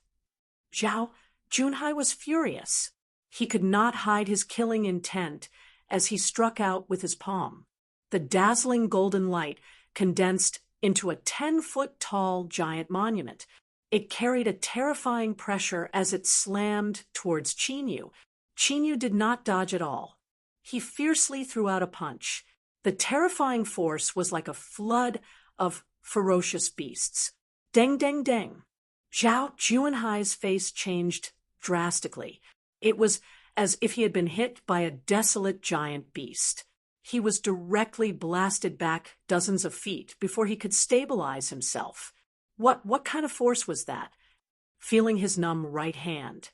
Speaker 1: Zhao Junhai was furious. He could not hide his killing intent as he struck out with his palm. The dazzling golden light condensed into a 10-foot-tall giant monument. It carried a terrifying pressure as it slammed towards Qin. Qin did not dodge at all. He fiercely threw out a punch. The terrifying force was like a flood of ferocious beasts. Deng, deng, deng. Zhao Junhai's face changed drastically. It was as if he had been hit by a desolate giant beast. He was directly blasted back dozens of feet before he could stabilize himself. What kind of force was that? Feeling his numb right hand,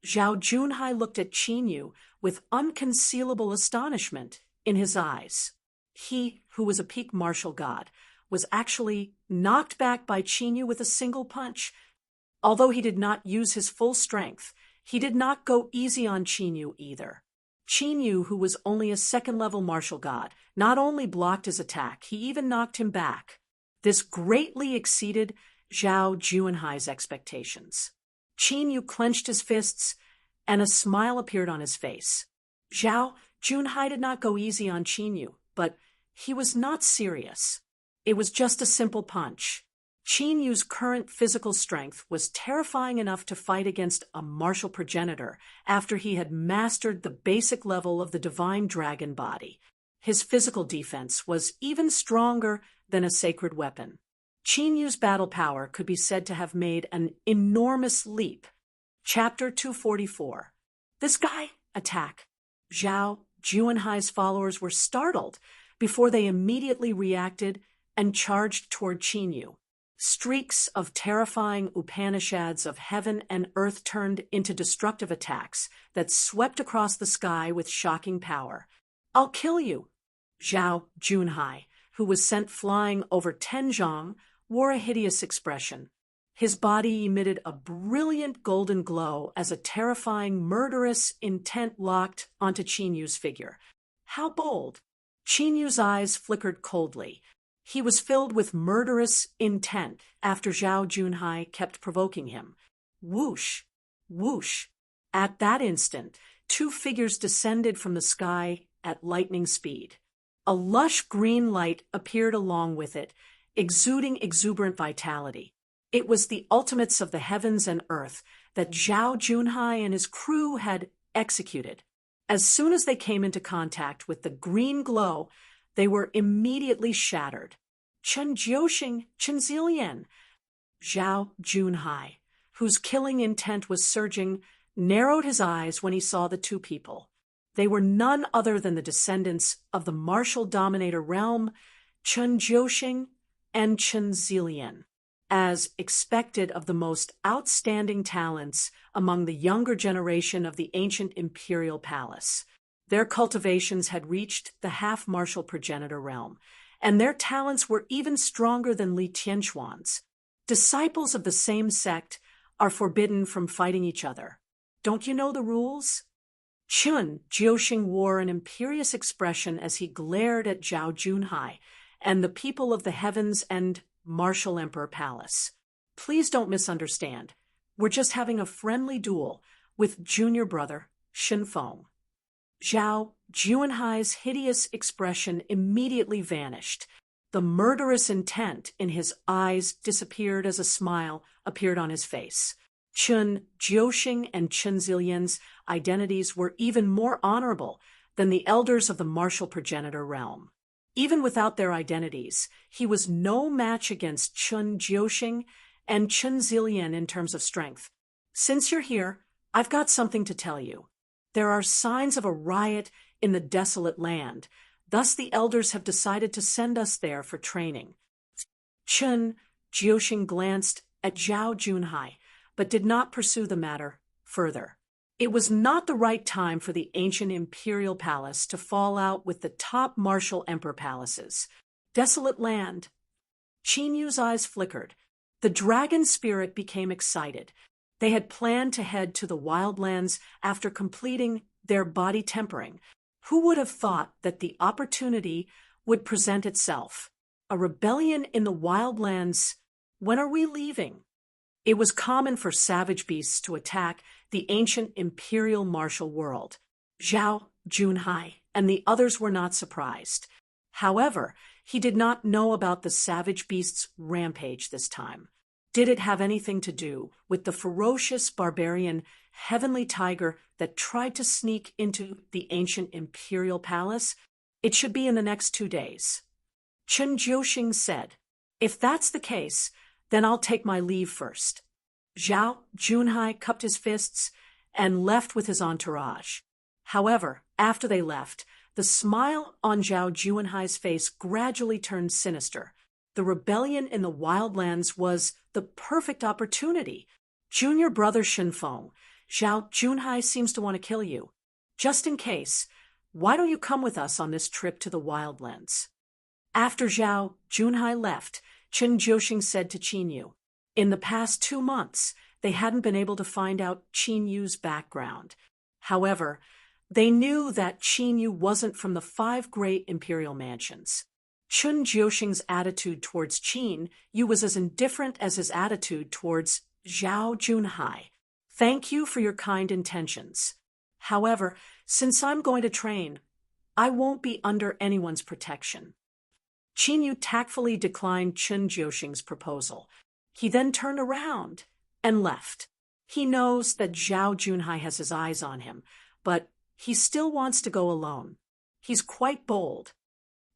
Speaker 1: Zhao Junhai looked at Qin with unconcealable astonishment in his eyes. He, who was a peak martial god, was actually knocked back by Qin with a single punch. Although he did not use his full strength, he did not go easy on Qin either. Qin, who was only a second-level martial god, not only blocked his attack, he even knocked him back. This greatly exceeded Zhao Junhai's expectations. Qin clenched his fists, and a smile appeared on his face. Zhao Junhai did not go easy on Qin, but he was not serious. It was just a simple punch. Qin's current physical strength was terrifying enough to fight against a martial progenitor after he had mastered the basic level of the divine dragon body. His physical defense was even stronger than a sacred weapon. Qin's battle power could be said to have made an enormous leap. Chapter 244. This guy? Attack. Zhao Junhai's followers were startled before they immediately reacted and charged toward Qin. Streaks of terrifying Upanishads of heaven and earth turned into destructive attacks that swept across the sky with shocking power. "I'll kill you." Zhao Junhai, who was sent flying over Tianzhong, wore a hideous expression. His body emitted a brilliant golden glow as a terrifying, murderous intent locked onto Qin's figure. How bold! Qin's eyes flickered coldly. He was filled with murderous intent after Zhao Junhai kept provoking him. Whoosh! Whoosh! At that instant, 2 figures descended from the sky at lightning speed. A lush green light appeared along with it, exuding exuberant vitality. It was the ultimates of the heavens and earth that Zhao Junhai and his crew had executed. As soon as they came into contact with the green glow, they were immediately shattered. Chen Jiuxing, Chen Zilian. Zhao Junhai, whose killing intent was surging, narrowed his eyes when he saw the 2 people. They were none other than the descendants of the martial dominator realm, Chen Jiuxing and Chen Zilian. As expected of the most outstanding talents among the younger generation of the ancient imperial palace, their cultivations had reached the half-martial progenitor realm, and their talents were even stronger than Li Tianquan's. Disciples of the same sect are forbidden from fighting each other. Don't you know the rules? Chun Jiuxing wore an imperious expression as he glared at Zhao Junhai and the people of the heavens and Martial Emperor Palace. Please don't misunderstand. We're just having a friendly duel with junior brother Shenfeng. Zhao Junhai's hideous expression immediately vanished. The murderous intent in his eyes disappeared as a smile appeared on his face. Chun Jiuxing and Chun Zilian's identities were even more honorable than the elders of the martial progenitor realm. Even without their identities, he was no match against Chun Jiuxing and Chun Zilian in terms of strength. Since you're here, I've got something to tell you. There are signs of a riot in the desolate land. Thus the elders have decided to send us there for training. Chun Jiuxing glanced at Zhao Junhai, but did not pursue the matter further. It was not the right time for the ancient imperial palace to fall out with the top martial emperor palaces. Desolate land. Qin Yu's eyes flickered. The dragon spirit became excited. They had planned to head to the wildlands after completing their body tempering. Who would have thought that the opportunity would present itself? A rebellion in the wildlands. When are we leaving? It was common for savage beasts to attack the ancient imperial martial world. Zhao Junhai and the others were not surprised. However, he did not know about the savage beast's rampage this time. Did it have anything to do with the ferocious barbarian heavenly tiger that tried to sneak into the ancient imperial palace? It should be in the next 2 days. Chun Jiuxing said, "If that's the case, then I'll take my leave first." Zhao Junhai cupped his fists and left with his entourage. However, after they left, the smile on Zhao Junhai's face gradually turned sinister. The rebellion in the wildlands was the perfect opportunity. Junior brother Shenfeng, Zhao Junhai seems to want to kill you. Just in case, why don't you come with us on this trip to the wildlands? After Zhao Junhai left, Chun Jiuxing said to Qin Yu, in the past 2 months, they hadn't been able to find out Qin Yu's background. However, they knew that Qin Yu wasn't from the 5 great imperial mansions. Chun Jiuxing's attitude towards Qin Yu was as indifferent as his attitude towards Zhao Junhai. Thank you for your kind intentions. However, since I'm going to train, I won't be under anyone's protection. Qin Yu tactfully declined Chun Jiuxing's proposal. He then turned around and left. He knows that Zhao Junhai has his eyes on him, but he still wants to go alone. He's quite bold.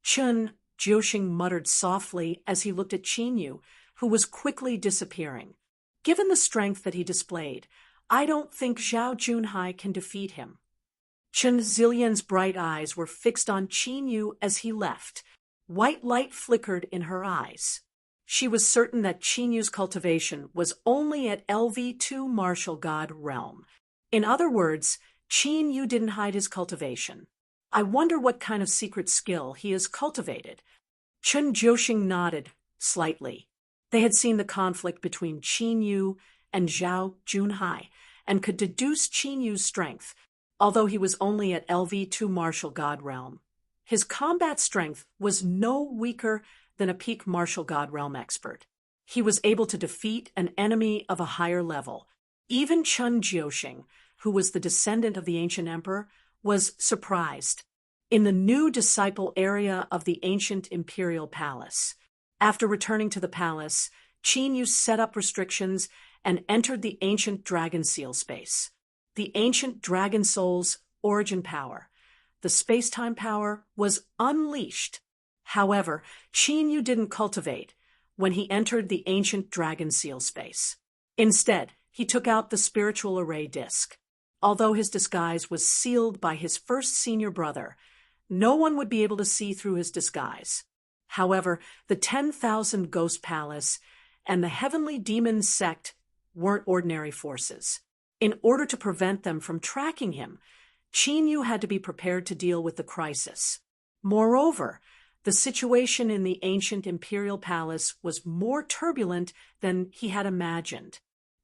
Speaker 1: Chun Jiuxing muttered softly as he looked at Qin Yu, who was quickly disappearing. Given the strength that he displayed, I don't think Zhao Junhai can defeat him. Chun Zilian's bright eyes were fixed on Qin Yu as he left. White light flickered in her eyes. She was certain that Qin Yu's cultivation was only at LV2 martial god realm. In other words, Qin Yu didn't hide his cultivation. I wonder what kind of secret skill he has cultivated. Chun Jiuxing nodded slightly. They had seen the conflict between Qin Yu and Zhao Junhai and could deduce Qin Yu's strength, although he was only at LV2 martial god realm. His combat strength was no weaker than a peak martial god realm expert. He was able to defeat an enemy of a higher level. Even Chun Jiuxing, who was the descendant of the ancient emperor, was surprised. In the new disciple area of the ancient imperial palace. After returning to the palace, Qin Yu set up restrictions and entered the ancient dragon seal space. The ancient dragon soul's origin power. The space-time power was unleashed. However, Qin Yu didn't cultivate when he entered the ancient dragon seal space. Instead, he took out the spiritual array disk. Although his disguise was sealed by his first senior brother, no one would be able to see through his disguise. However, the 10,000 Ghost Palace and the Heavenly Demon Sect weren't ordinary forces. In order to prevent them from tracking him, Qin Yu had to be prepared to deal with the crisis. Moreover, the situation in the ancient imperial palace was more turbulent than he had imagined.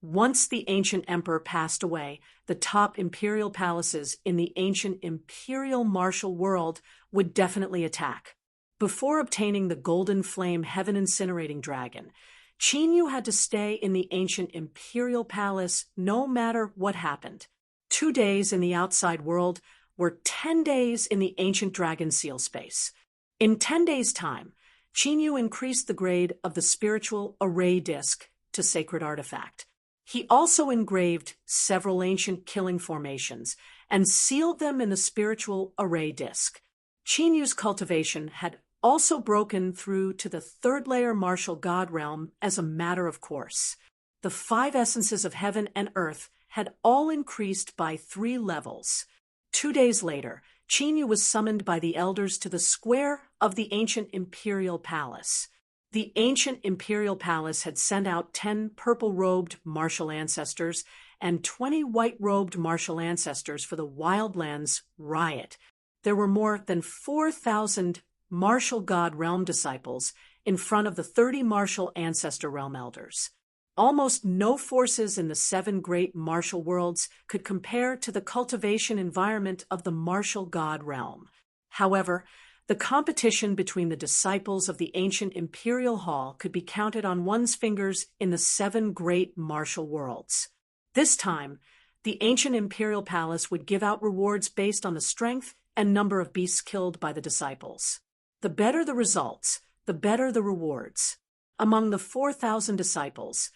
Speaker 1: Once the ancient emperor passed away, the top imperial palaces in the ancient imperial martial world would definitely attack. Before obtaining the golden flame heaven incinerating dragon, Qin Yu had to stay in the ancient imperial palace no matter what happened. 2 days in the outside world were 10 days in the ancient dragon seal space. In 10 days' time, Qin Yu increased the grade of the spiritual array disc to sacred artifact. He also engraved several ancient killing formations and sealed them in the spiritual array disc. Qin Yu's cultivation had also broken through to the third layer martial god realm as a matter of course. The 5 essences of heaven and earth had all increased by 3 levels. 2 days later, Qin Yu was summoned by the elders to the square of the ancient imperial palace. The ancient imperial palace had sent out 10 purple-robed martial ancestors and 20 white-robed martial ancestors for the Wildlands riot. There were more than 4,000 martial god realm disciples in front of the 30 martial ancestor realm elders. Almost no forces in the 7 great martial worlds could compare to the cultivation environment of the martial god realm. However, the competition between the disciples of the ancient imperial hall could be counted on one's fingers in the 7 great martial worlds. This time, the ancient imperial palace would give out rewards based on the strength and number of beasts killed by the disciples. The better the results, the better the rewards. Among the 4,000 disciples,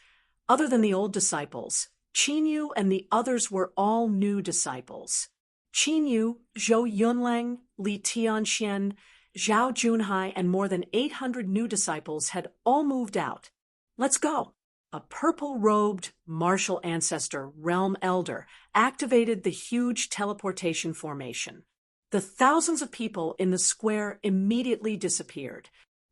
Speaker 1: other than the old disciples, Qin Yu and the others were all new disciples. Qin Yu, Zhou Yunlang, Li Tianxian, Zhao Junhai, and more than 800 new disciples had all moved out. Let's go! A purple-robed martial ancestor, realm elder, activated the huge teleportation formation. The thousands of people in the square immediately disappeared.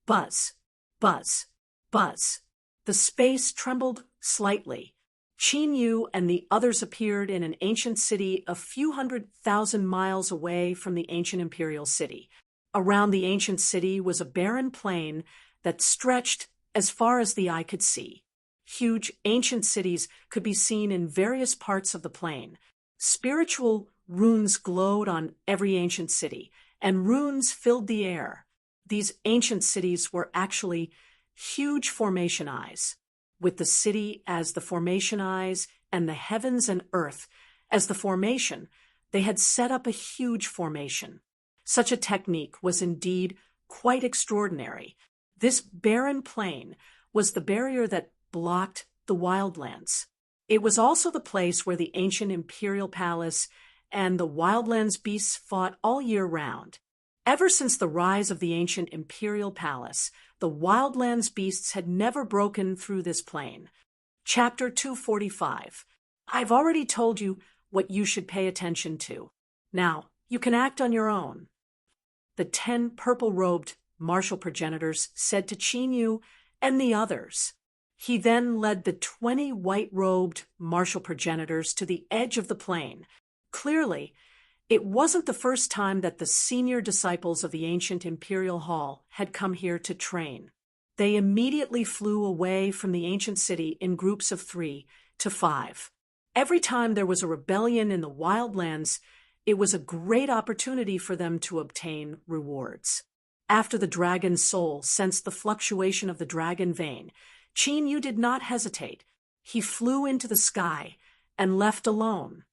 Speaker 1: Buzz, buzz, buzz. The space trembled slightly. Qin Yu and the others appeared in an ancient city a few 100,000 miles away from the ancient imperial city. Around the ancient city was a barren plain that stretched as far as the eye could see. Huge ancient cities could be seen in various parts of the plain. Spiritual runes glowed on every ancient city, and runes filled the air. These ancient cities were actually huge formation eyes, with the city as the formation eyes and the heavens and earth as the formation. They had set up a huge formation. Such a technique was indeed quite extraordinary. This barren plain was the barrier that blocked the wildlands. It was also the place where the ancient imperial palace and the wildlands beasts fought all year round. Ever since the rise of the ancient imperial palace, the wildlands beasts had never broken through this plain. Chapter 245. I've already told you what you should pay attention to. Now, you can act on your own. The 10 purple-robed martial progenitors said to Qin Yu and the others. He then led the 20 white-robed martial progenitors to the edge of the plain. Clearly, it wasn't the first time that the senior disciples of the ancient imperial hall had come here to train. They immediately flew away from the ancient city in groups of 3 to 5. Every time there was a rebellion in the wildlands, it was a great opportunity for them to obtain rewards. After the dragon's soul sensed the fluctuation of the dragon vein, Qin Yu did not hesitate. He flew into the sky and left alone.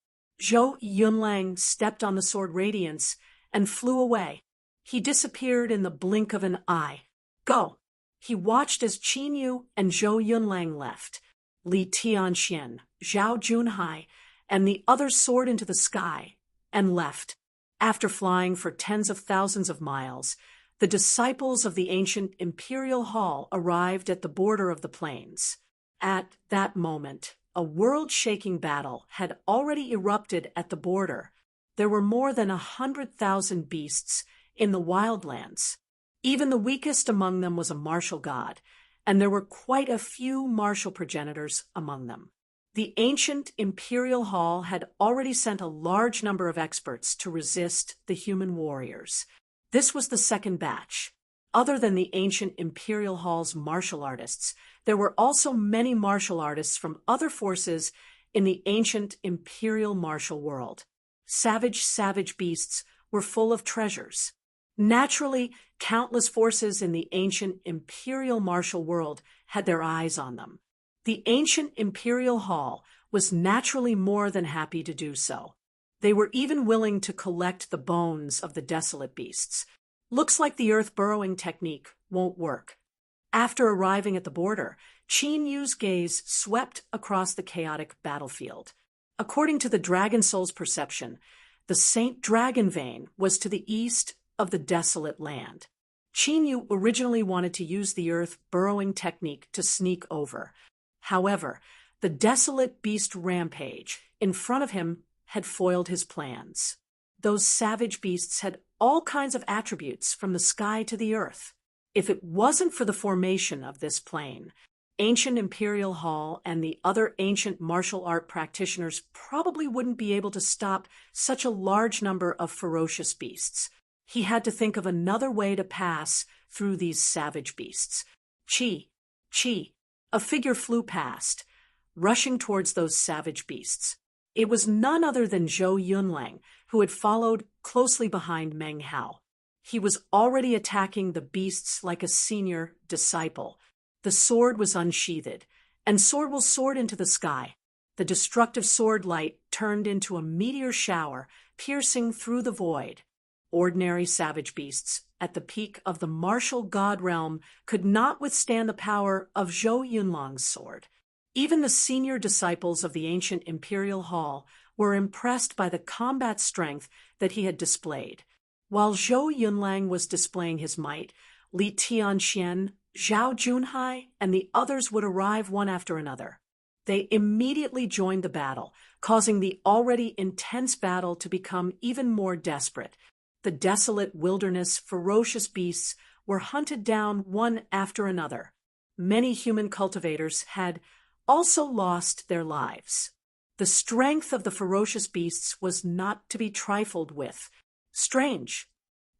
Speaker 1: Zhou Yunlang stepped on the sword radiance and flew away. He disappeared in the blink of an eye. Go! He watched as Qin Yu and Zhou Yunlang left. Li Tianxian, Zhao Junhai, and the others soared into the sky and left. After flying for tens of thousands of miles, the disciples of the ancient imperial hall arrived at the border of the plains. At that moment, a world-shaking battle had already erupted at the border. There were more than 100,000 beasts in the wildlands. Even the weakest among them was a martial god, and there were quite a few martial progenitors among them. The ancient imperial hall had already sent a large number of experts to resist the human warriors. This was the second batch. other than the ancient Imperial Hall's martial artists, there were also many martial artists from other forces in the ancient Imperial martial world. Savage beasts were full of treasures. Naturally, countless forces in the ancient Imperial martial world had their eyes on them. The ancient Imperial Hall was naturally more than happy to do so. They were even willing to collect the bones of the desolate beasts. Looks like the earth burrowing technique won't work. After arriving at the border, Qin Yu's gaze swept across the chaotic battlefield. According to the Dragon Soul's perception, the Saint Dragon Vein was to the east of the desolate land. Qin Yu originally wanted to use the earth burrowing technique to sneak over. However, the desolate beast rampage in front of him had foiled his plans. Those savage beasts had all kinds of attributes from the sky to the earth. If it wasn't for the formation of this plane, ancient Imperial Hall and the other ancient martial art practitioners probably wouldn't be able to stop such a large number of ferocious beasts. He had to think of another way to pass through these savage beasts. Chi. A figure flew past, rushing towards those savage beasts. It was none other than Zhou Yunlang, who had followed closely behind Meng Hao. He was already attacking the beasts like a senior disciple. The sword was unsheathed, and sword will soared into the sky. The destructive sword light turned into a meteor shower, piercing through the void. Ordinary savage beasts, at the peak of the martial god realm, could not withstand the power of Zhou Yunlang's sword. Even the senior disciples of the ancient Imperial Hall were impressed by the combat strength that he had displayed. While Zhou Yunlang was displaying his might, Li Tianxian, Zhao Junhai, and the others would arrive one after another. They immediately joined the battle, causing the already intense battle to become even more desperate. The desolate wilderness, ferocious beasts were hunted down one after another. Many human cultivators had also lost their lives. The strength of the ferocious beasts was not to be trifled with. Strange.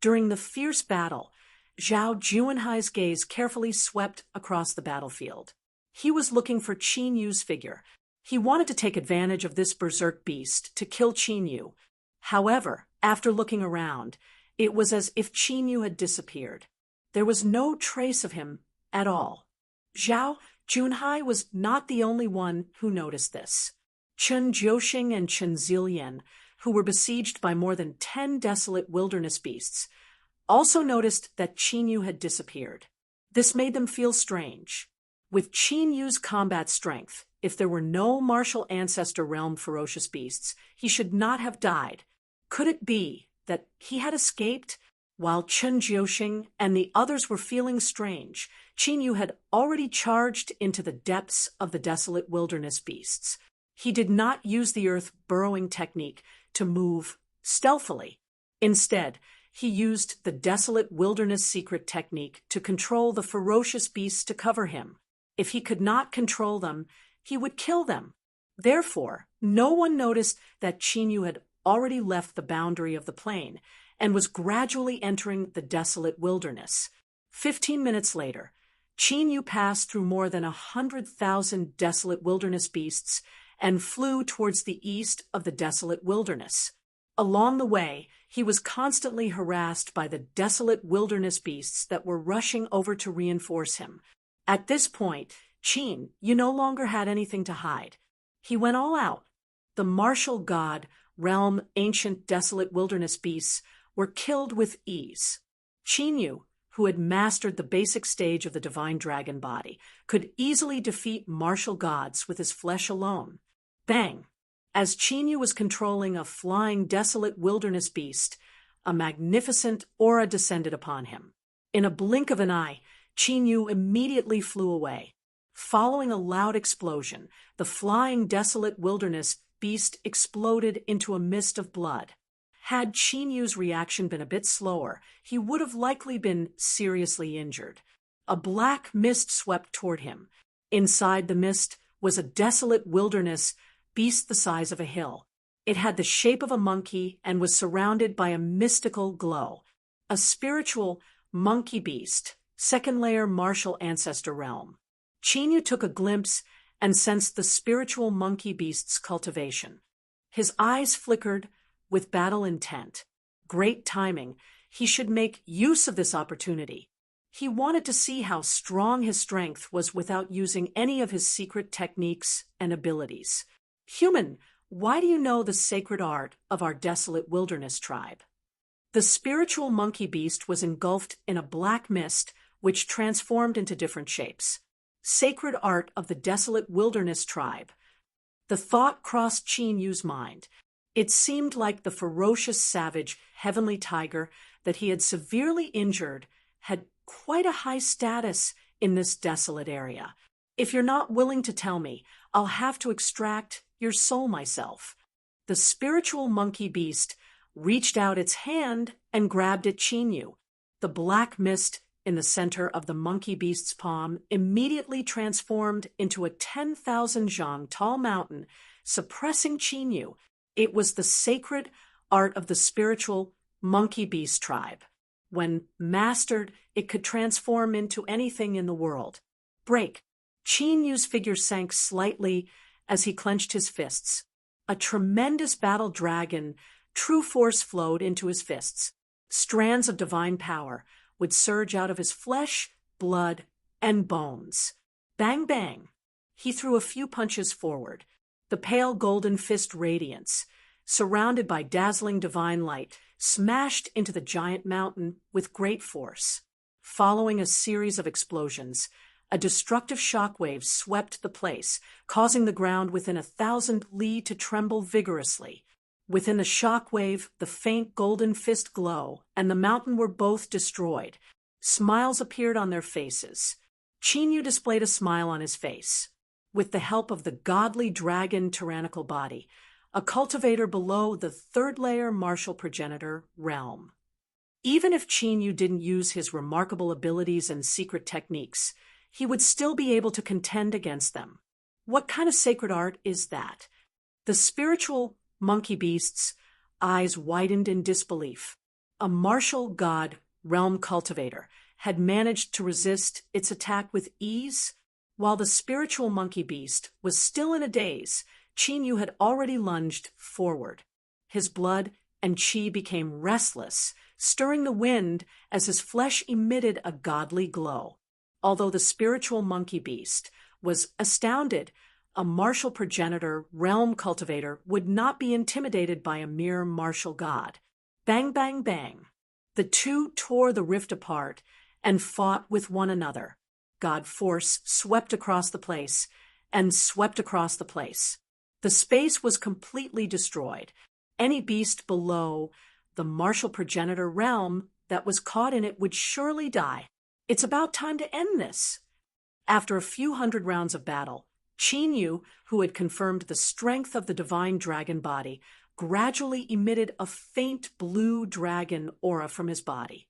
Speaker 1: During the fierce battle, Zhao Junhai's gaze carefully swept across the battlefield. He was looking for Qin Yu's figure. He wanted to take advantage of this berserk beast to kill Qin Yu. However, after looking around, it was as if Qin Yu had disappeared. There was no trace of him at all. Zhao Junhai was not the only one who noticed this. Chen Jiuxing and Chen Zilian, who were besieged by more than 10 desolate wilderness beasts, also noticed that Qin Yu had disappeared. This made them feel strange. With Qin Yu's combat strength, if there were no martial ancestor realm ferocious beasts, he should not have died. Could it be that he had escaped? While Chen Jiuxing and the others were feeling strange, Qin Yu had already charged into the depths of the desolate wilderness beasts. He did not use the earth burrowing technique to move stealthily. Instead, he used the desolate wilderness secret technique to control the ferocious beasts to cover him. If he could not control them, he would kill them. Therefore, no one noticed that Qin Yu had already left the boundary of the plain and was gradually entering the desolate wilderness. 15 minutes later, Qin Yu passed through more than 100,000 desolate wilderness beasts and flew towards the east of the desolate wilderness. Along the way, he was constantly harassed by the desolate wilderness beasts that were rushing over to reinforce him. At this point, Qin Yu no longer had anything to hide. He went all out. The martial god, realm, ancient desolate wilderness beasts were killed with ease. Qin Yu, who had mastered the basic stage of the divine dragon body, could easily defeat martial gods with his flesh alone. Bang! As Qin Yu was controlling a flying desolate wilderness beast, a magnificent aura descended upon him. In a blink of an eye, Qin Yu immediately flew away. Following a loud explosion, the flying desolate wilderness beast exploded into a mist of blood. Had Qin Yu's reaction been a bit slower, he would have likely been seriously injured. A black mist swept toward him. Inside the mist was a desolate wilderness beast the size of a hill. It had the shape of a monkey and was surrounded by a mystical glow. A spiritual, Monkey Beast, second layer martial ancestor realm. Qin took a glimpse and sensed the spiritual monkey beast's cultivation. His eyes flickered with battle intent. Great timing. He should make use of this opportunity. He wanted to see how strong his strength was without using any of his secret techniques and abilities. Human, why do you know the sacred art of our desolate wilderness tribe? The spiritual monkey beast was engulfed in a black mist which transformed into different shapes. Sacred art of the desolate wilderness tribe. The thought crossed Qin Yu's mind. It seemed like the ferocious, savage, heavenly tiger that he had severely injured had quite a high status in this desolate area. If you're not willing to tell me, I'll have to extract your soul myself. The spiritual monkey beast reached out its hand and grabbed at Qin Yu. The black mist in the center of the monkey beast's palm immediately transformed into a 10,000 zhang tall mountain, suppressing Qin Yu. It was the sacred art of the spiritual monkey beast tribe. When mastered, it could transform into anything in the world. Break. Qin Yu's figure sank slightly as he clenched his fists. A tremendous battle dragon, true force flowed into his fists. Strands of divine power would surge out of his flesh, blood, and bones. Bang, bang. He threw a few punches forward. The pale golden fist radiance, surrounded by dazzling divine light, smashed into the giant mountain with great force. Following a series of explosions, a destructive shockwave swept the place, causing the ground within 1,000 li to tremble vigorously. Within the shockwave, the faint golden fist glow and the mountain were both destroyed. Smiles appeared on their faces. Qin Yu displayed a smile on his face. With the help of the godly dragon tyrannical body, a cultivator below the third layer martial progenitor realm. Even if Qin Yu didn't use his remarkable abilities and secret techniques, he would still be able to contend against them. What kind of sacred art is that? The spiritual monkey beast's eyes widened in disbelief. A martial god realm cultivator had managed to resist its attack with ease. While the spiritual monkey beast was still in a daze, Qin Yu had already lunged forward. His blood and qi became restless, stirring the wind as his flesh emitted a godly glow. Although the spiritual monkey beast was astounded, a martial progenitor realm cultivator would not be intimidated by a mere martial god. Bang, bang, bang. The two tore the rift apart and fought with one another. God force swept across the place and swept across the place. The space was completely destroyed. Any beast below the martial progenitor realm that was caught in it would surely die. It's about time to end this. After a few hundred rounds of battle, Qin Yu, who had confirmed the strength of the divine dragon body, gradually emitted a faint blue dragon aura from his body.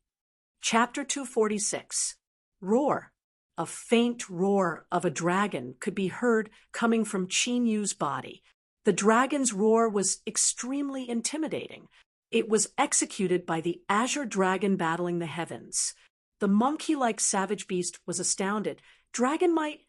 Speaker 1: Chapter 246. Roar. A faint roar of a dragon could be heard coming from Qin Yu's body. The dragon's roar was extremely intimidating. It was executed by the azure dragon battling the heavens. The monkey-like savage beast was astounded. Dragon might...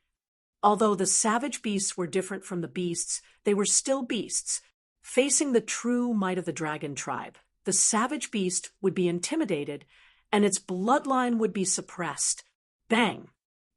Speaker 1: Although the savage beasts were different from the beasts, they were still beasts. Facing the true might of the dragon tribe, the savage beast would be intimidated, and its bloodline would be suppressed. Bang!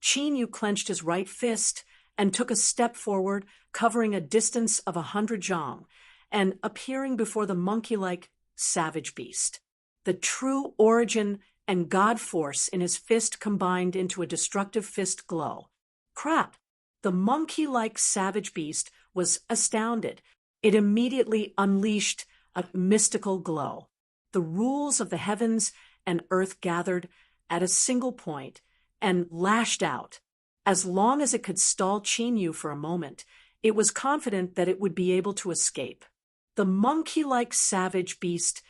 Speaker 1: Qin Yu clenched his right fist and took a step forward, covering a distance of 100 zhang, and appearing before the monkey-like savage beast. The true origin and god force in his fist combined into a destructive fist glow. Crap! The monkey-like savage beast was astounded. It immediately unleashed a mystical glow. The rules of the heavens and earth gathered at a single point and lashed out. As long as it could stall Qin Yu for a moment, it was confident that it would be able to escape. The monkey-like savage beast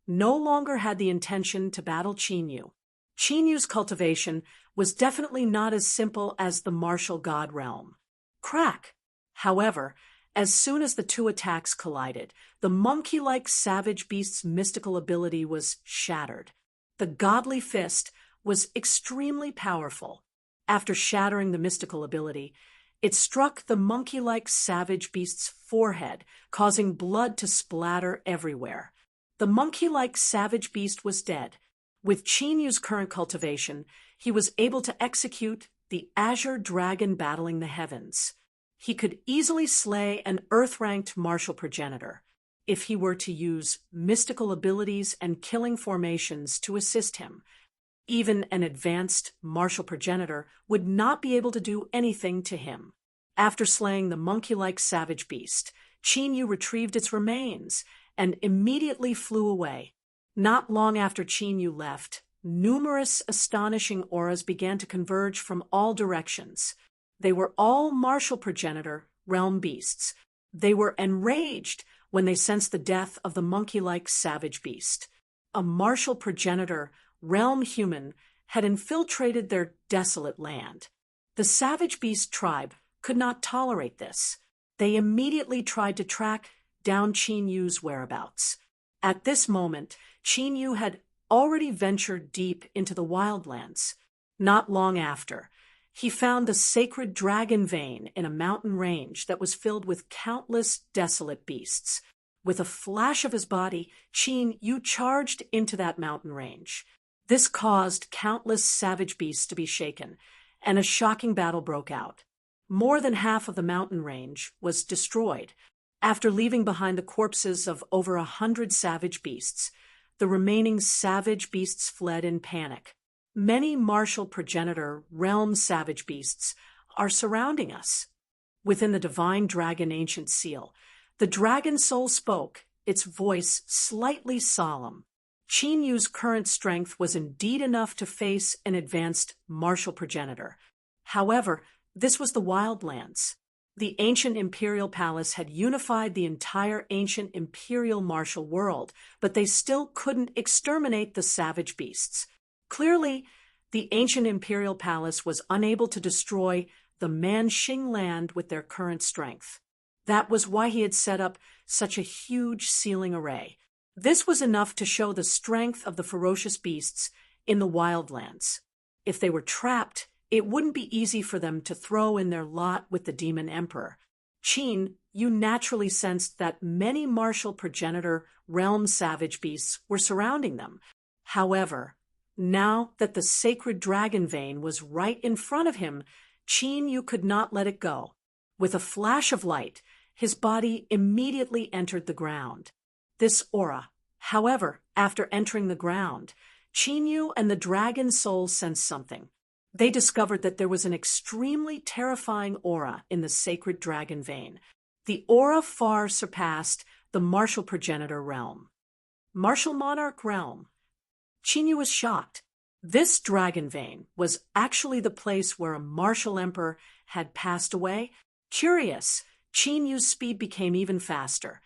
Speaker 1: no longer had the intention to battle Qin Yu. Qin Yu's cultivation was definitely not as simple as the martial god realm. Crack! However, as soon as the two attacks collided, the monkey-like savage beast's mystical ability was shattered. The godly fist was extremely powerful. After shattering the mystical ability, it struck the monkey-like savage beast's forehead, causing blood to splatter everywhere. The monkey-like savage beast was dead. With Qin Yu's current cultivation, he was able to execute the Azure Dragon battling the heavens. He could easily slay an Earth-ranked martial progenitor if he were to use mystical abilities and killing formations to assist him. Even an advanced martial progenitor would not be able to do anything to him. After slaying the monkey-like savage beast, Qin Yu retrieved its remains and immediately flew away. Not long after Qin Yu left, numerous astonishing auras began to converge from all directions. They were all martial progenitor realm beasts. They were enraged when they sensed the death of the monkey-like savage beast. A martial progenitor realm human had infiltrated their desolate land. The savage beast tribe could not tolerate this. They immediately tried to track down Qin Yu's whereabouts. At this moment, Qin Yu had already ventured deep into the wildlands. Not long after, he found the sacred dragon vein in a mountain range that was filled with countless desolate beasts. With a flash of his body, Qin Yu charged into that mountain range. This caused countless savage beasts to be shaken, and a shocking battle broke out. More than half of the mountain range was destroyed. After leaving behind the corpses of over 100 savage beasts, the remaining savage beasts fled in panic. Many martial progenitor realm savage beasts are surrounding us. Within the divine dragon ancient seal, the dragon soul spoke, its voice slightly solemn. Qin Yu's current strength was indeed enough to face an advanced martial progenitor. However, this was the wildlands. The ancient imperial palace had unified the entire ancient imperial martial world, but they still couldn't exterminate the savage beasts. Clearly, the ancient imperial palace was unable to destroy the Manxing land with their current strength. That was why he had set up such a huge sealing array. This was enough to show the strength of the ferocious beasts in the wildlands. If they were trapped, it wouldn't be easy for them to throw in their lot with the demon emperor. Qin Yu naturally sensed that many martial progenitor realm savage beasts were surrounding them. However, now that the sacred dragon vein was right in front of him, Qin Yu could not let it go. With a flash of light, his body immediately entered the ground. This aura, however, after entering the ground, Qin Yu and the dragon soul sensed something. They discovered that there was an extremely terrifying aura in the sacred dragon vein. The aura far surpassed the martial progenitor realm. Martial monarch realm. Qin Yu was shocked. This dragon vein was actually the place where a martial emperor had passed away. Curious, Qin Yu's speed became even faster,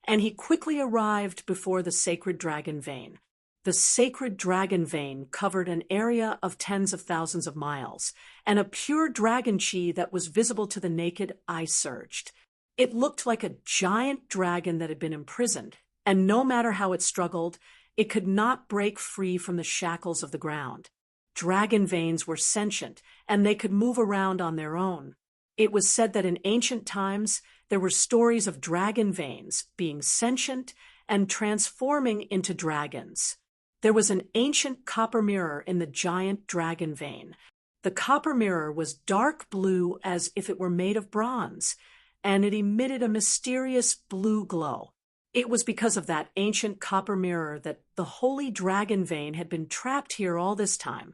Speaker 1: and he quickly arrived before the sacred dragon vein. The sacred dragon vein covered an area of tens of thousands of miles, and a pure dragon chi that was visible to the naked eye surged. It looked like a giant dragon that had been imprisoned, and no matter how it struggled, it could not break free from the shackles of the ground. Dragon veins were sentient, and they could move around on their own. It was said that in ancient times, there were stories of dragon veins being sentient and transforming into dragons. There was an ancient copper mirror in the giant dragon vein. The copper mirror was dark blue as if it were made of bronze, and it emitted a mysterious blue glow. It was because of that ancient copper mirror that the holy dragon vein had been trapped here all this time.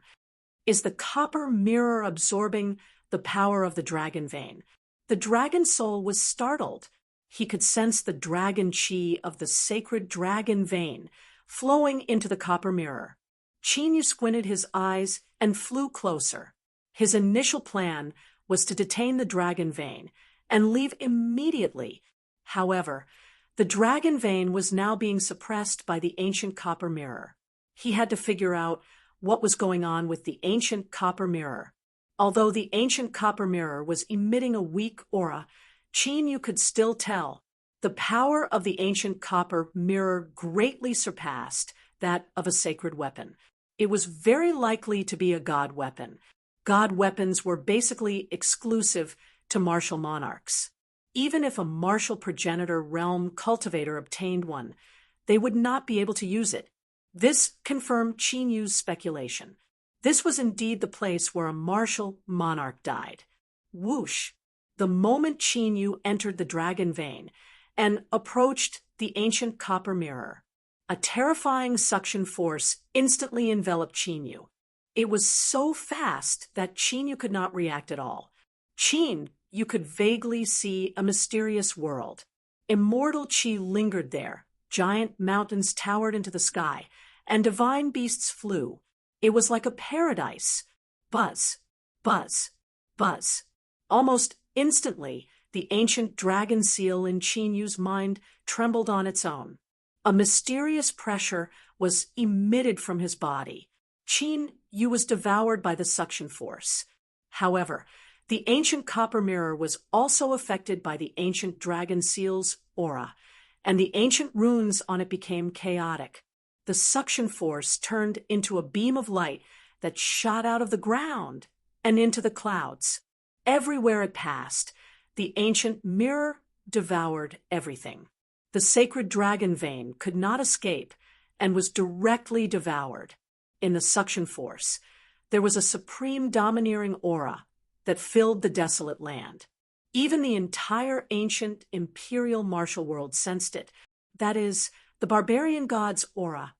Speaker 1: Is the copper mirror absorbing the power of the dragon vein? The dragon soul was startled. He could sense the dragon chi of the sacred dragon vein flowing into the copper mirror. Qin Yu squinted his eyes and flew closer. His initial plan was to detain the dragon vein and leave immediately. However, the dragon vein was now being suppressed by the ancient copper mirror. He had to figure out what was going on with the ancient copper mirror. Although the ancient copper mirror was emitting a weak aura, Qin Yu could still tell the power of the ancient copper mirror greatly surpassed that of a sacred weapon. It was very likely to be a god weapon. God weapons were basically exclusive to martial monarchs. Even if a martial progenitor realm cultivator obtained one, they would not be able to use it. This confirmed Qin Yu's speculation. This was indeed the place where a martial monarch died. Whoosh! The moment Qin Yu entered the dragon vein and approached the ancient copper mirror, a terrifying suction force instantly enveloped Qin Yu. It was so fast that Qin Yu could not react at all. Qin Yu could vaguely see a mysterious world. Immortal qi lingered there. Giant mountains towered into the sky, and divine beasts flew. It was like a paradise. Buzz, buzz, buzz. Almost instantly, the ancient dragon seal in Qin Yu's mind trembled on its own. A mysterious pressure was emitted from his body. Qin Yu was devoured by the suction force. However, the ancient copper mirror was also affected by the ancient dragon seal's aura, and the ancient runes on it became chaotic. The suction force turned into a beam of light that shot out of the ground and into the clouds. Everywhere it passed, the ancient mirror devoured everything. The sacred dragon vein could not escape and was directly devoured. In the suction force, there was a supreme domineering aura that filled the desolate land. Even the entire ancient imperial martial world sensed it. That is, the barbarian god's aura.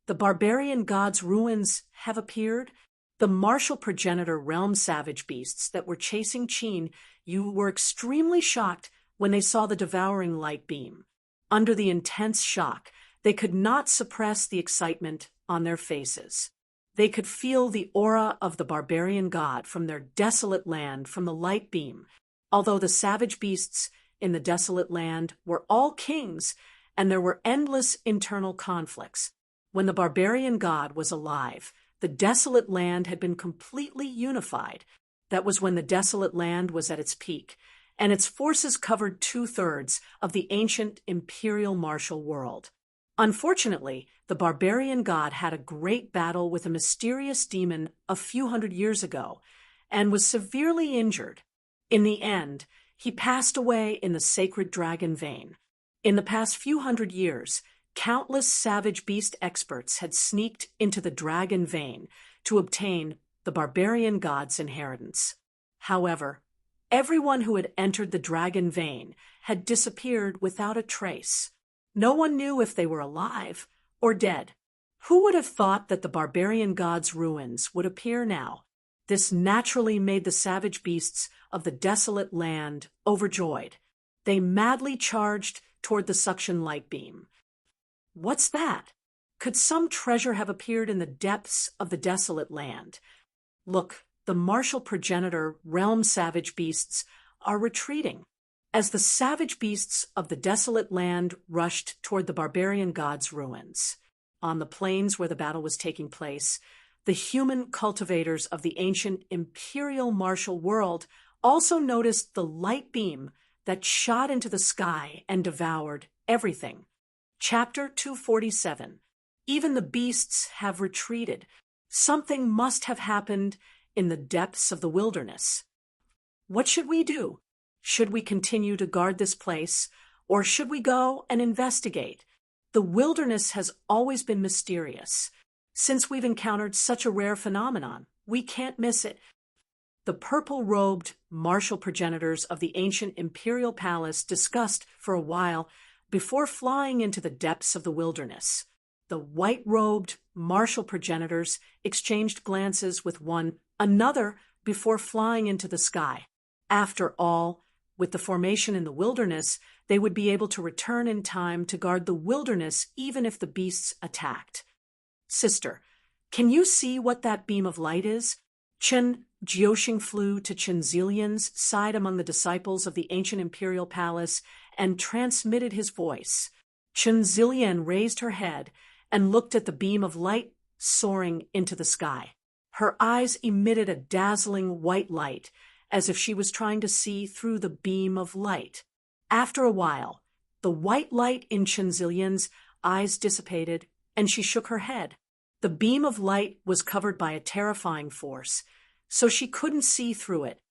Speaker 1: The barbarian god's ruins have appeared. The martial progenitor realm savage beasts that were chasing Qin Yu were extremely shocked when they saw the devouring light beam. Under the intense shock, they could not suppress the excitement on their faces. They could feel the aura of the barbarian god from their desolate land from the light beam, although the savage beasts in the desolate land were all kings and there were endless internal conflicts. When the barbarian god was alive, the desolate land had been completely unified. That was when the desolate land was at its peak, and its forces covered 2/3 of the ancient imperial martial world. Unfortunately, the barbarian god had a great battle with a mysterious demon a few hundred years ago and was severely injured. In the end, he passed away in the sacred dragon vein. In the past few hundred years, countless savage beast experts had sneaked into the dragon vein to obtain the barbarian god's inheritance. However, everyone who had entered the dragon vein had disappeared without a trace. No one knew if they were alive or dead. Who would have thought that the barbarian god's ruins would appear now? This naturally made the savage beasts of the desolate land overjoyed. They madly charged toward the suction light beam. What's that? Could some treasure have appeared in the depths of the desolate land? Look, the martial progenitor realm savage beasts are retreating. As the savage beasts of the desolate land rushed toward the barbarian god's ruins. On the plains where the battle was taking place, the human cultivators of the ancient imperial martial world also noticed the light beam that shot into the sky and devoured everything. Chapter 247. Even the beasts have retreated. Something must have happened in the depths of the wilderness. What should we do? Should we continue to guard this place, or should we go and investigate? The wilderness has always been mysterious. Since we've encountered such a rare phenomenon, we can't miss it. The purple-robed martial progenitors of the ancient imperial palace discussed for a while before flying into the depths of the wilderness. The white-robed martial progenitors exchanged glances with one another before flying into the sky. After all, with the formation in the wilderness, they would be able to return in time to guard the wilderness even if the beasts attacked. Sister, can you see what that beam of light is? Chen Jiuxing flew to Chen Zilian's side among the disciples of the ancient imperial palace and transmitted his voice. Chen Zilian raised her head and looked at the beam of light soaring into the sky. Her eyes emitted a dazzling white light, as if she was trying to see through the beam of light. After a while, the white light in Chen Zilian's eyes dissipated, and she shook her head. The beam of light was covered by a terrifying force, so she couldn't see through it.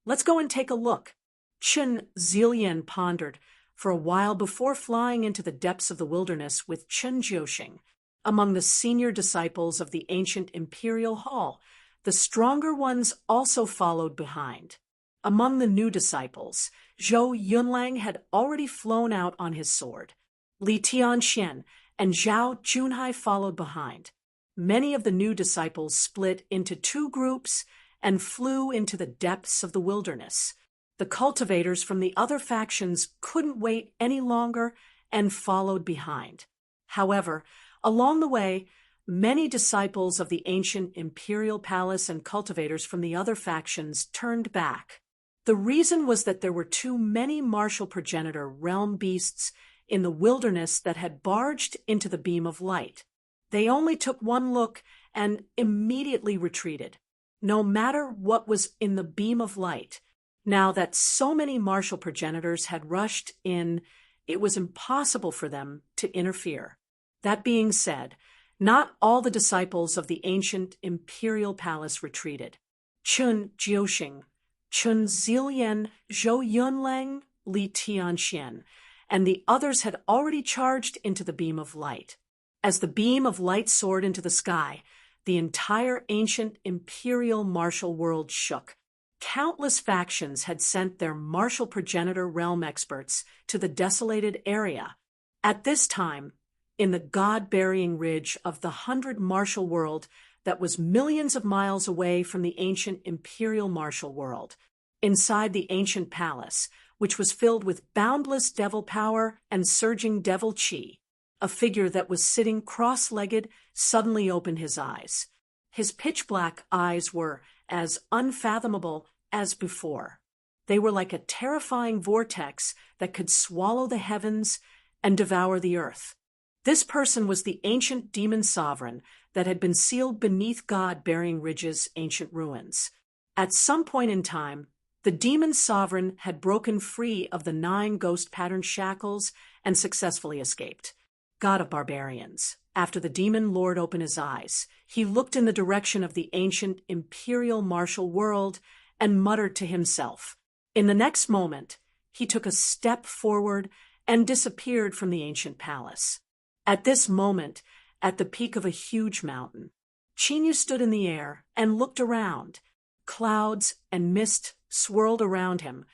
Speaker 1: "Let's go and take a look," Chen Zilian pondered for a while before flying into the depths of the wilderness with Chen Jiuxing. Among the senior disciples of the ancient imperial hall, the stronger ones also followed behind. Among the new disciples, Zhou Yunlang had already flown out on his sword. Li Tianxian and Zhao Junhai followed behind. Many of the new disciples split into two groups and flew into the depths of the wilderness. The cultivators from the other factions couldn't wait any longer and followed behind. However, along the way, many disciples of the ancient imperial palace and cultivators from the other factions turned back. The reason was that there were too many martial progenitor realm beasts in the wilderness that had barged into the beam of light. They only took one look and immediately retreated, no matter what was in the beam of light. Now that so many martial progenitors had rushed in, it was impossible for them to interfere. That being said, not all the disciples of the ancient imperial palace retreated. Chen Jiuxing, Chen Zilian, Zhou Yunlang, Li Tianxian, and the others had already charged into the beam of light. As the beam of light soared into the sky, the entire ancient imperial martial world shook. Countless factions had sent their martial progenitor realm experts to the desolated area. At this time, in the god-burying ridge of the 100 martial world that was millions of miles away from the ancient imperial martial world, inside the ancient palace, which was filled with boundless devil power and surging devil chi, a figure that was sitting cross-legged suddenly opened his eyes. His pitch-black eyes were as unfathomable as before. They were like a terrifying vortex that could swallow the heavens and devour the earth. This person was the ancient demon sovereign that had been sealed beneath God-burying ridge's ancient ruins. At some point in time, the demon sovereign had broken free of the 9 ghost-patterned shackles and successfully escaped. God of barbarians. After the demon lord opened his eyes, he looked in the direction of the ancient imperial martial world and muttered to himself. In the next moment, he took a step forward and disappeared from the ancient palace. At this moment, at the peak of a huge mountain, Qinyu stood in the air and looked around. Clouds and mist swirled around him,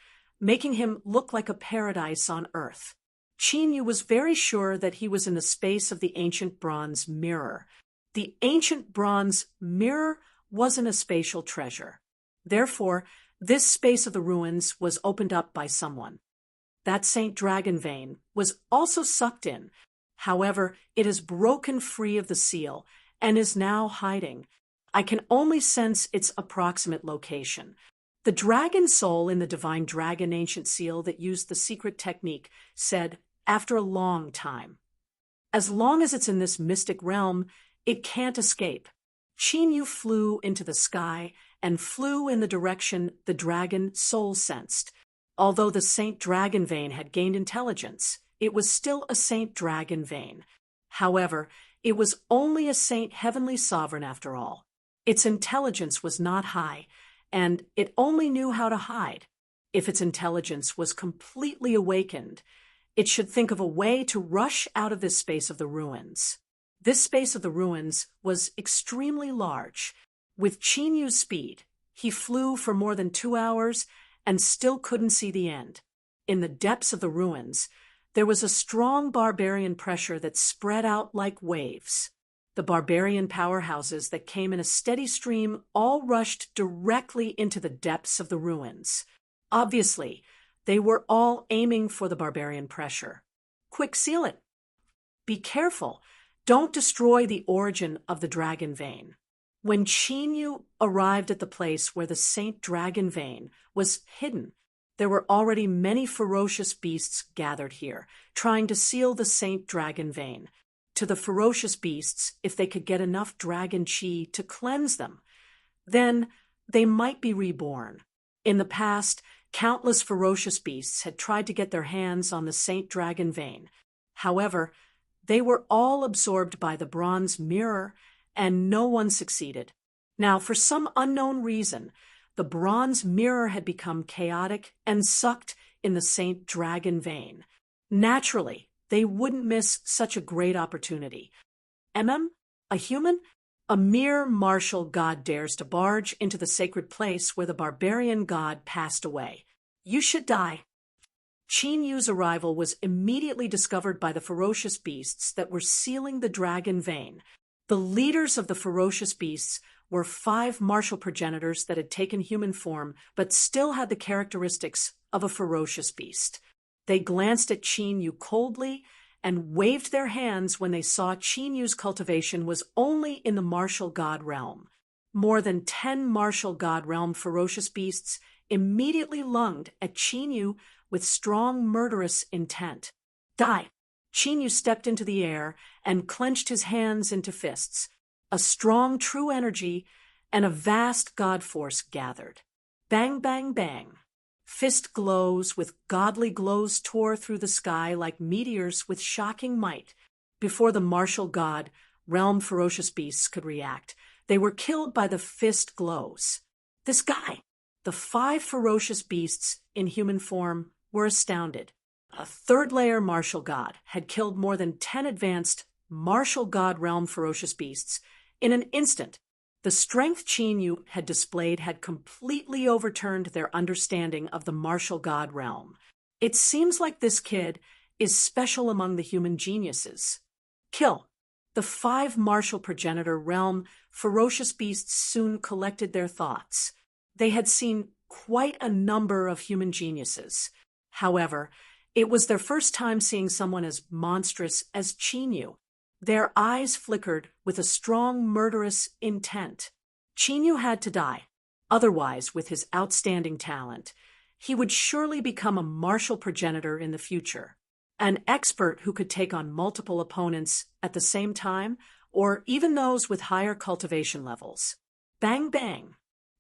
Speaker 1: making him look like a paradise on earth. Qinyu was very sure that he was in the space of the ancient bronze mirror. The ancient bronze mirror wasn't a spatial treasure. Therefore, this space of the ruins was opened up by someone. That Saint Dragon vein was also sucked in. However, it has broken free of the seal and is now hiding. I can only sense its approximate location. The dragon soul in the divine dragon ancient seal that used the secret technique said, after a long time. As long as it's in this mystic realm, it can't escape. Qinyu flew into the sky and flew in the direction the dragon soul sensed. Although the Saint Dragon vein had gained intelligence, it was still a Saint Dragon vein. However, it was only a Saint Heavenly Sovereign after all. Its intelligence was not high, and it only knew how to hide. If its intelligence was completely awakened, it should think of a way to rush out of this space of the ruins. This space of the ruins was extremely large. With Qinyu's speed, he flew for more than 2 hours and still couldn't see the end. In the depths of the ruins, there was a strong barbarian pressure that spread out like waves. The barbarian powerhouses that came in a steady stream all rushed directly into the depths of the ruins. Obviously, they were all aiming for the barbarian pressure. Quick, seal it. Be careful. Don't destroy the origin of the dragon vein. When Qinyu arrived at the place where the Saint Dragon vein was hidden, there were already many ferocious beasts gathered here, trying to seal the Saint Dragon vein. To the ferocious beasts, if they could get enough dragon chi to cleanse them, then they might be reborn. In the past, countless ferocious beasts had tried to get their hands on the Saint Dragon vein. However, they were all absorbed by the bronze mirror and no one succeeded. Now, for some unknown reason, the bronze mirror had become chaotic and sucked in the Saint Dragon vein. Naturally, they wouldn't miss such a great opportunity. A human? A mere martial god dares to barge into the sacred place where the barbarian god passed away. You should die. Qin Yu's arrival was immediately discovered by the ferocious beasts that were sealing the dragon vein. The leaders of the ferocious beasts were 5 martial progenitors that had taken human form but still had the characteristics of a ferocious beast. They glanced at Qin Yu coldly and waved their hands when they saw Qin Yu's cultivation was only in the martial god realm. More than 10 martial god realm ferocious beasts immediately lunged at Qin Yu with strong murderous intent. Die! Qin Yu stepped into the air and clenched his hands into fists. A strong true energy and a vast god force gathered. Bang, bang, bang. Fist glows with godly glows tore through the sky like meteors with shocking might. Before the martial god, realm ferocious beasts could react, they were killed by the fist glows. This guy! The 5 ferocious beasts in human form were astounded. A 3rd-layer martial god had killed more than 10 advanced martial god realm ferocious beasts in an instant. The strength Qin Yu had displayed had completely overturned their understanding of the martial god realm. It seems like this kid is special among the human geniuses. Kill! The 5 martial progenitor realm ferocious beasts soon collected their thoughts. They had seen quite a number of human geniuses. However, it was their first time seeing someone as monstrous as Qin Yu. Their eyes flickered with a strong murderous intent. Qin Yu had to die. Otherwise, with his outstanding talent, he would surely become a martial progenitor in the future. An expert who could take on multiple opponents at the same time, or even those with higher cultivation levels. Bang, bang.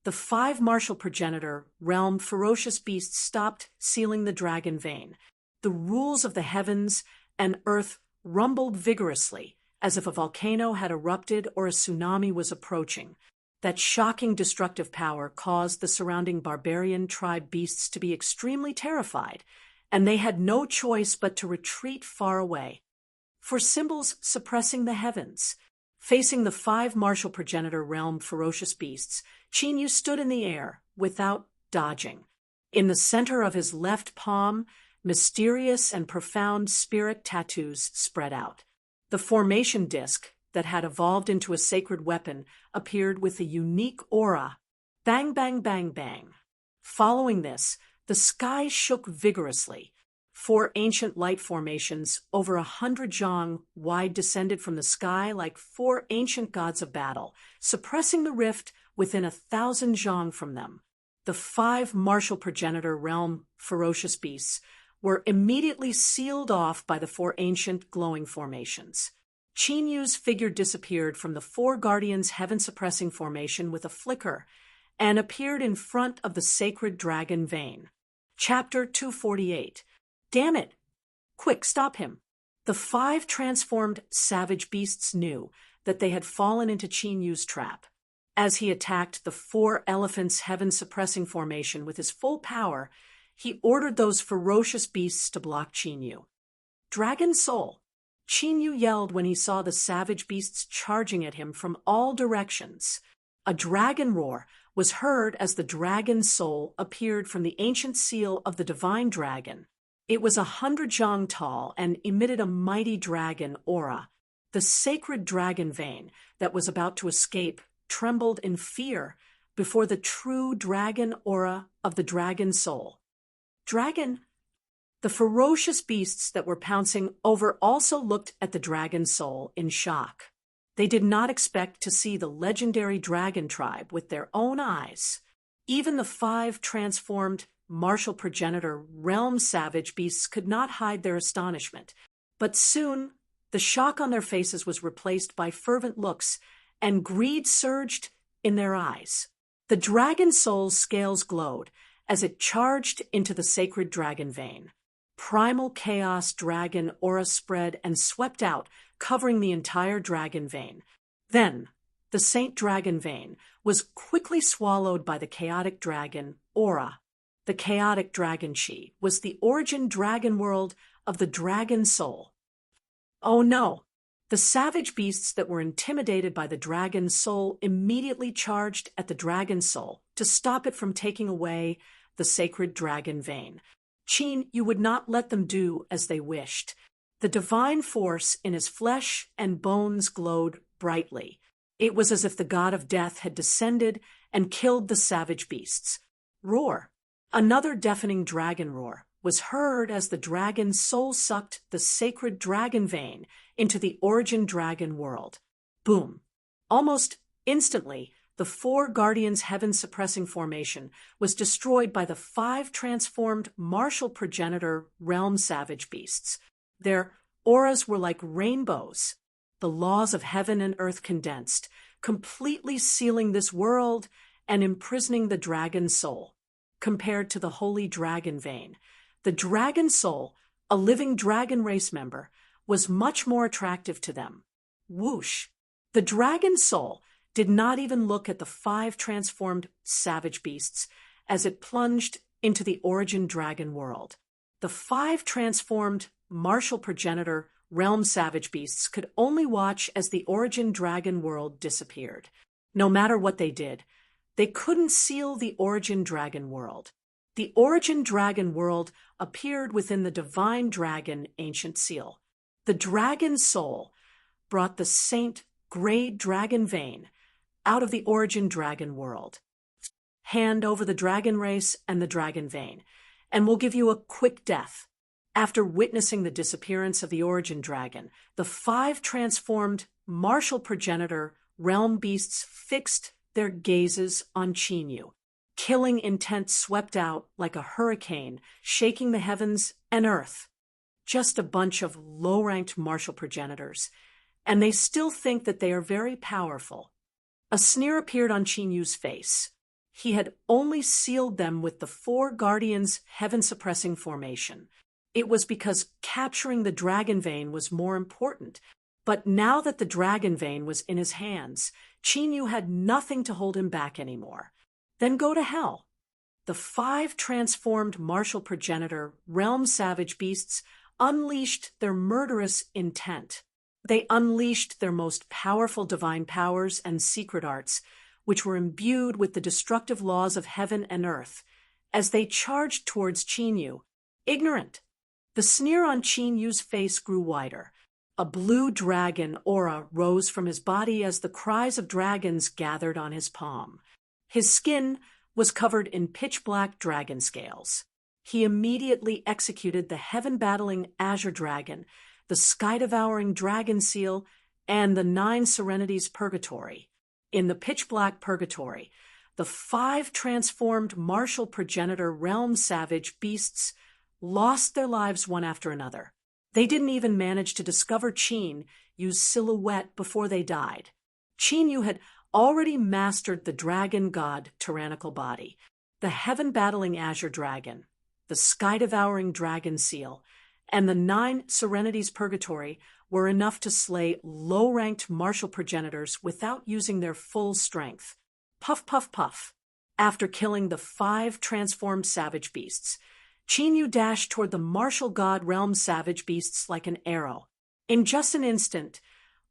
Speaker 1: The 5 martial progenitor realm ferocious beasts stopped sealing the dragon vein. The rules of the heavens and earth rumbled vigorously, as if a volcano had erupted or a tsunami was approaching. That shocking destructive power caused the surrounding barbarian tribe beasts to be extremely terrified, and they had no choice but to retreat far away. For symbols suppressing the heavens, facing the 5 martial progenitor realm ferocious beasts, Qin Yu stood in the air without dodging. In the center of his left palm, mysterious and profound spirit tattoos spread out. The formation disc that had evolved into a sacred weapon appeared with a unique aura. Bang, bang, bang, bang. Following this, the sky shook vigorously. 4 ancient light formations over 100 zhang wide descended from the sky like 4 ancient gods of battle, suppressing the rift within 1,000 zhang from them. The 5 martial progenitor realm ferocious beasts were immediately sealed off by the 4 ancient glowing formations. Qin Yu's figure disappeared from the 4 guardians' heaven-suppressing formation with a flicker and appeared in front of the sacred dragon vein. Chapter 248. Damn it! Quick, stop him! The 5 transformed savage beasts knew that they had fallen into Qin Yu's trap. As he attacked the 4 elephants' heaven-suppressing formation with his full power, he ordered those ferocious beasts to block Qin Yu. Dragon Soul! Qin Yu yelled when he saw the savage beasts charging at him from all directions. A dragon roar was heard as the Dragon Soul appeared from the ancient seal of the divine dragon. It was 100 zhang tall and emitted a mighty dragon aura. The sacred dragon vein that was about to escape trembled in fear before the true dragon aura of the Dragon Soul. Dragon! The ferocious beasts that were pouncing over also looked at the Dragon Soul in shock. They did not expect to see the legendary dragon tribe with their own eyes. Even the 5 transformed martial progenitor realm savage beasts could not hide their astonishment. But soon, the shock on their faces was replaced by fervent looks, and greed surged in their eyes. The Dragon Soul's scales glowed as it charged into the sacred dragon vein. Primal chaos dragon aura spread and swept out, covering the entire dragon vein. Then, the Saint Dragon vein, was quickly swallowed by the chaotic dragon, Aura. The chaotic dragon chi was the origin dragon world of the dragon soul. Oh no! The savage beasts that were intimidated by the dragon's soul immediately charged at the dragon soul to stop it from taking away the sacred dragon vein. Qin Yu would not let them do as they wished. The divine force in his flesh and bones glowed brightly. It was as if the god of death had descended and killed the savage beasts. Roar! Another deafening dragon roar was heard as the dragon's soul sucked the sacred dragon vein into the origin dragon world. Boom! Almost instantly, the 4 guardians' heaven-suppressing formation was destroyed by the 5 transformed martial progenitor realm savage beasts. Their auras were like rainbows, the laws of heaven and earth condensed, completely sealing this world and imprisoning the dragon soul. Compared to the holy dragon vein, the dragon soul, a living dragon race member, was much more attractive to them. Whoosh! The dragon soul did not even look at the 5 transformed savage beasts as it plunged into the origin dragon world. The 5 transformed martial progenitor realm savage beasts could only watch as the origin dragon world disappeared. No matter what they did, they couldn't seal the origin dragon world. The origin dragon world appeared within the divine dragon ancient seal. The dragon soul brought the saint grade dragon vein out of the origin dragon world. Hand over the dragon race and the dragon vein, and we'll give you a quick death. After witnessing the disappearance of the origin dragon, the 5 transformed martial progenitor realm beasts fixed their gazes on Qin Yu. Killing intent swept out like a hurricane, shaking the heavens and earth. Just a bunch of low-ranked martial progenitors, and they still think that they are very powerful. A sneer appeared on Qin Yu's face. He had only sealed them with the 4 guardians' heaven-suppressing formation. It was because capturing the dragon vein was more important. But now that the dragon vein was in his hands, Qin Yu had nothing to hold him back anymore. Then go to hell. The 5 transformed martial progenitor realm savage beasts unleashed their murderous intent. They unleashed their most powerful divine powers and secret arts, which were imbued with the destructive laws of heaven and earth, as they charged towards Qin Yu, ignorant. The sneer on Qin Yu's face grew wider. A blue dragon aura rose from his body as the cries of dragons gathered on his palm. His skin was covered in pitch-black dragon scales. He immediately executed the heaven-battling azure dragon, the sky-devouring dragon seal, and the 9 serenities purgatory. In the pitch-black purgatory, the 5 transformed martial progenitor realm savage beasts lost their lives one after another. They didn't even manage to discover Qin Yu's silhouette before they died. Qin Yu had already mastered the dragon god tyrannical body, the heaven-battling azure dragon, the sky-devouring dragon seal, and the 9 serenities purgatory were enough to slay low-ranked martial progenitors without using their full strength. Puff, puff, puff. After killing the 5 transformed savage beasts, Qin Yu dashed toward the martial god realm savage beasts like an arrow. In just an instant,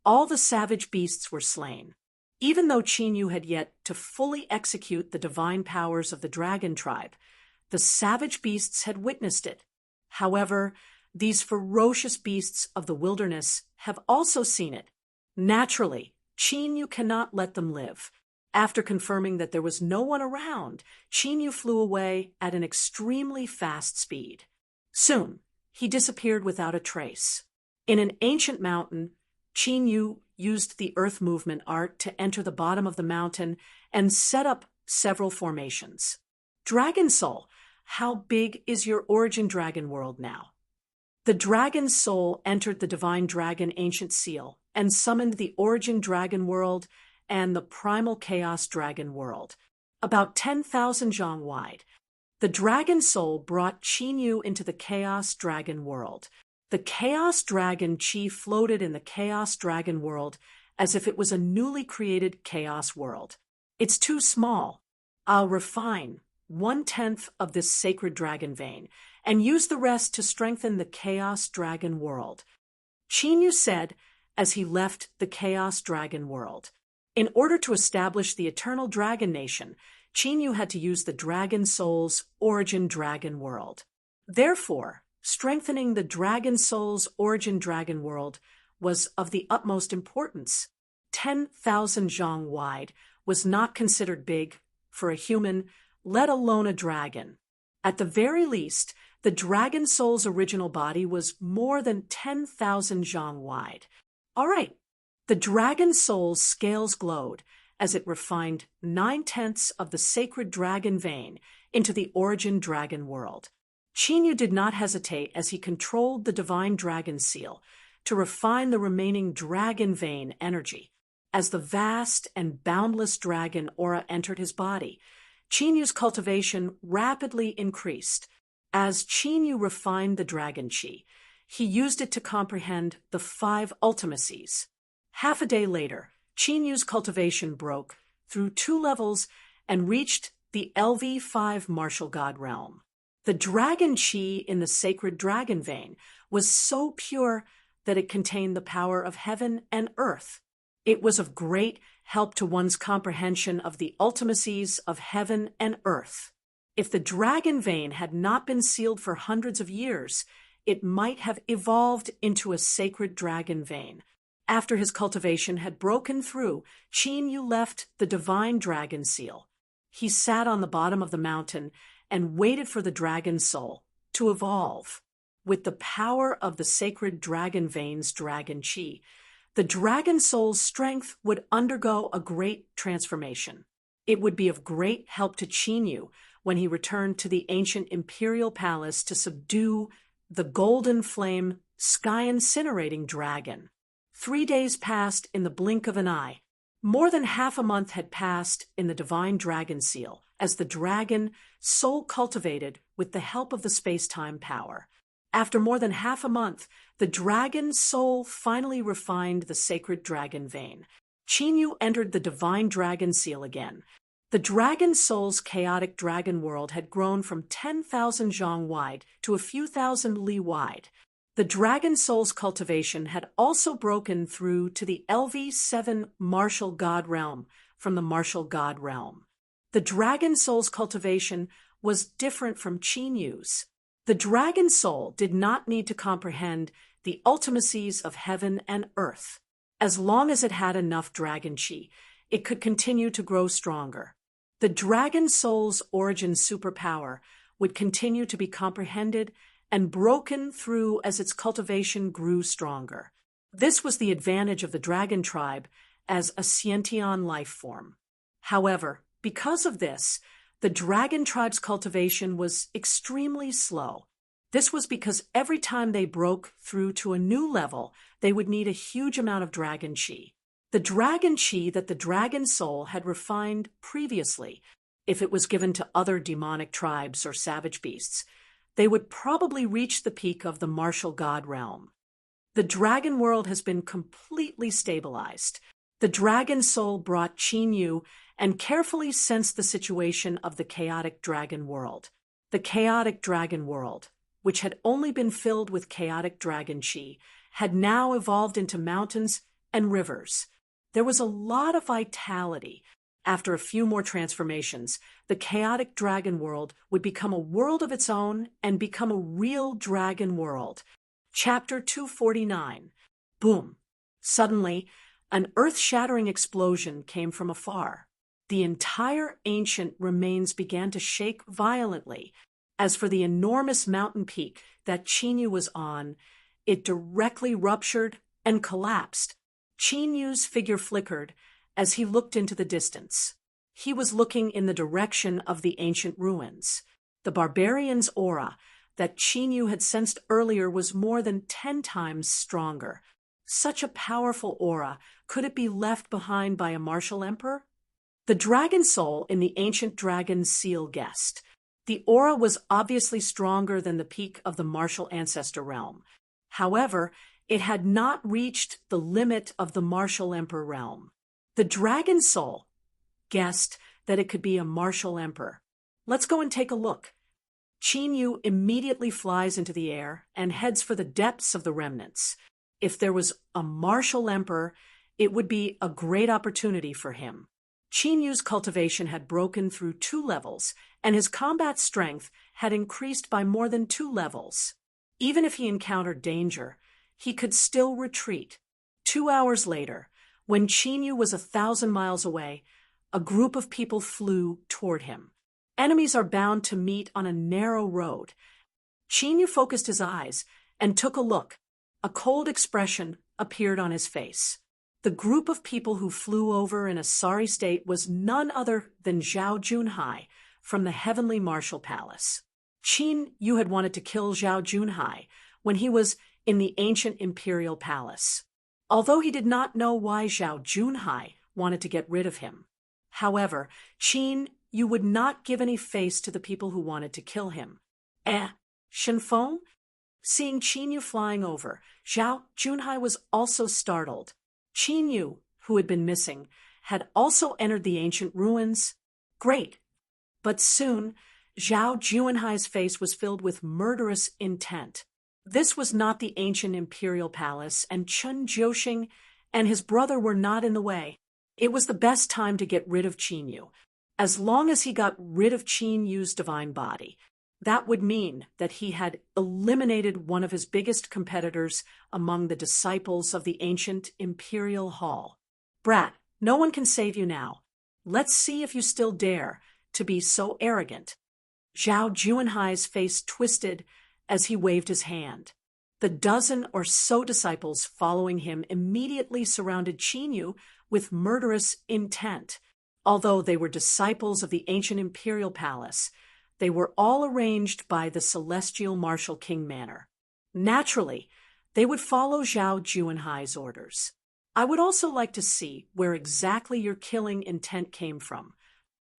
Speaker 1: all the savage beasts were slain. Even though Qin Yu had yet to fully execute the divine powers of the dragon tribe, the savage beasts had witnessed it. However, these ferocious beasts of the wilderness have also seen it. Naturally, Qin Yu cannot let them live. After confirming that there was no one around, Qin Yu flew away at an extremely fast speed. Soon, he disappeared without a trace. In an ancient mountain, Qin Yu used the earth movement art to enter the bottom of the mountain and set up several formations. Dragon Soul, how big is your origin dragon world now? The dragon soul entered the divine dragon ancient seal and summoned the origin dragon world and the primal chaos dragon world, about 10,000 zhang wide. The dragon soul brought Qin Yu into the chaos dragon world. The chaos dragon chi floated in the chaos dragon world as if it was a newly created chaos world. It's too small. I'll refine 1/10 of this sacred dragon vein and use the rest to strengthen the chaos dragon world, Chinyu said as he left the chaos dragon world. In order to establish the eternal dragon nation, Chinyu had to use the dragon soul's origin dragon world. Therefore, strengthening the dragon soul's origin dragon world was of the utmost importance. 10,000 zhang wide was not considered big for a human, let alone a dragon. At the very least, the dragon soul's original body was more than 10,000 zhang wide. All right, the dragon soul's scales glowed as it refined 9/10 of the sacred dragon vein into the origin dragon world. Chinyu did not hesitate as he controlled the divine dragon seal to refine the remaining dragon vein energy. As the vast and boundless dragon aura entered his body, Chinyu's cultivation rapidly increased. As Chinyu refined the dragon chi, he used it to comprehend the 5 ultimacies. Half a day later, Chinyu's cultivation broke through 2 levels and reached the LV5 martial god realm. The dragon chi in the sacred dragon vein was so pure that it contained the power of heaven and earth. It was of great help to one's comprehension of the ultimacies of heaven and earth. If the dragon vein had not been sealed for hundreds of years, it might have evolved into a sacred dragon vein. After his cultivation had broken through, Chinyu left the divine dragon seal. He sat on the bottom of the mountain and waited for the dragon soul to evolve. With the power of the sacred dragon vein's dragon chi, the dragon soul's strength would undergo a great transformation. It would be of great help to Chinyu when he returned to the ancient imperial palace to subdue the golden flame sky-incinerating dragon. 3 days passed in the blink of an eye. More than half a month had passed in the divine dragon seal as the dragon soul cultivated with the help of the space-time power. After more than half a month, the dragon soul finally refined the sacred dragon vein. Chinyu entered the divine dragon seal again. The dragon soul's chaotic dragon world had grown from 10,000 zhang wide to a few thousand li wide. The dragon soul's cultivation had also broken through to the LV7 martial god realm from the martial god realm. The dragon soul's cultivation was different from Chinyu's. The dragon soul did not need to comprehend the ultimacies of heaven and earth. As long as it had enough dragon chi, it could continue to grow stronger. The dragon soul's origin superpower would continue to be comprehended and broken through as its cultivation grew stronger. This was the advantage of the dragon tribe as a sentient life form. However, because of this, the dragon tribe's cultivation was extremely slow. This was because every time they broke through to a new level, they would need a huge amount of dragon chi. The dragon chi that the dragon soul had refined previously, if it was given to other demonic tribes or savage beasts, they would probably reach the peak of the martial god realm. The dragon world has been completely stabilized. The dragon soul brought Chinyu and carefully sensed the situation of the chaotic dragon world. The chaotic dragon world, which had only been filled with chaotic dragon chi, had now evolved into mountains and rivers. There was a lot of vitality. After a few more transformations, the chaotic dragon world would become a world of its own and become a real dragon world. Chapter 249. Boom. Suddenly, an earth-shattering explosion came from afar. The entire ancient remains began to shake violently. As for the enormous mountain peak that Chinyu was on, it directly ruptured and collapsed. Chinyu's figure flickered as he looked into the distance. He was looking in the direction of the ancient ruins. The barbarian's aura that Chinyu had sensed earlier was more than 10 times stronger. Such a powerful aura, could it be left behind by a martial emperor? The dragon soul in the ancient dragon seal guessed. The aura was obviously stronger than the peak of the martial ancestor realm. However, It had not reached the limit of the martial emperor realm. The dragon soul guessed that it could be a martial emperor. Let's go and take a look. Qin Yu immediately flies into the air and heads for the depths of the remnants. If there was a martial emperor, it would be a great opportunity for him. Qin Yu's cultivation had broken through 2 levels, and his combat strength had increased by more than 2 levels. Even if he encountered danger, he could still retreat. 2 hours later, when Qin Yu was 1,000 miles away, a group of people flew toward him. Enemies are bound to meet on a narrow road. Qin Yu focused his eyes and took a look. A cold expression appeared on his face. The group of people who flew over in a sorry state was none other than Zhao Junhai from the Heavenly Martial Palace. Qin Yu had wanted to kill Zhao Junhai when he was in the ancient imperial palace, although he did not know why Zhao Junhai wanted to get rid of him. However, Qin Yu would not give any face to the people who wanted to kill him. Shenfeng? Seeing Qin Yu flying over, Zhao Junhai was also startled. Qin Yu, who had been missing, had also entered the ancient ruins. Great! But soon, Zhao Junhai's face was filled with murderous intent. This was not the ancient imperial palace, and Chen Jiuxing and his brother were not in the way. It was the best time to get rid of Qin Yu. As long as he got rid of Qin Yu's divine body, that would mean that he had eliminated one of his biggest competitors among the disciples of the ancient imperial hall. Brat, no one can save you now. Let's see if you still dare to be so arrogant. Zhao Junhai's face twisted as he waved his hand. The dozen or so disciples following him immediately surrounded Qin Yu with murderous intent. Although they were disciples of the ancient imperial palace, they were all arranged by the celestial martial king manner. Naturally, they would follow Zhao Junhai's orders. I would also like to see where exactly your killing intent came from.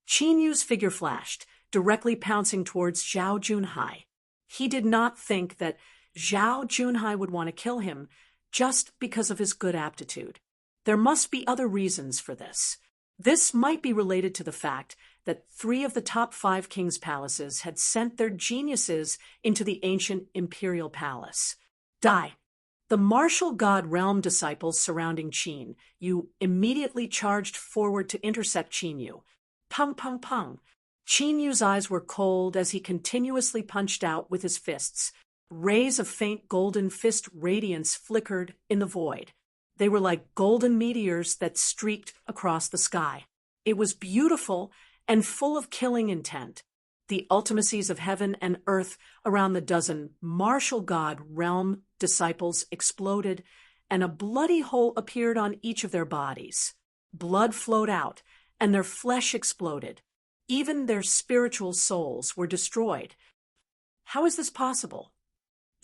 Speaker 1: Qin Yu's figure flashed, directly pouncing towards Zhao Junhai. He did not think that Zhao Junhai would want to kill him just because of his good aptitude. There must be other reasons for this. This might be related to the fact that 3 of the top 5 kings' palaces had sent their geniuses into the ancient imperial palace. The martial god realm disciples surrounding Qin Yu immediately charged forward to intercept Qin Yu. Pung, pung, pung. Qin Yu's eyes were cold as he continuously punched out with his fists. Rays of faint golden fist radiance flickered in the void. They were like golden meteors that streaked across the sky. It was beautiful and full of killing intent. The ultimacies of heaven and earth around the dozen martial god realm disciples exploded, and a bloody hole appeared on each of their bodies. Blood flowed out, and their flesh exploded. Even their spiritual souls were destroyed. How is this possible?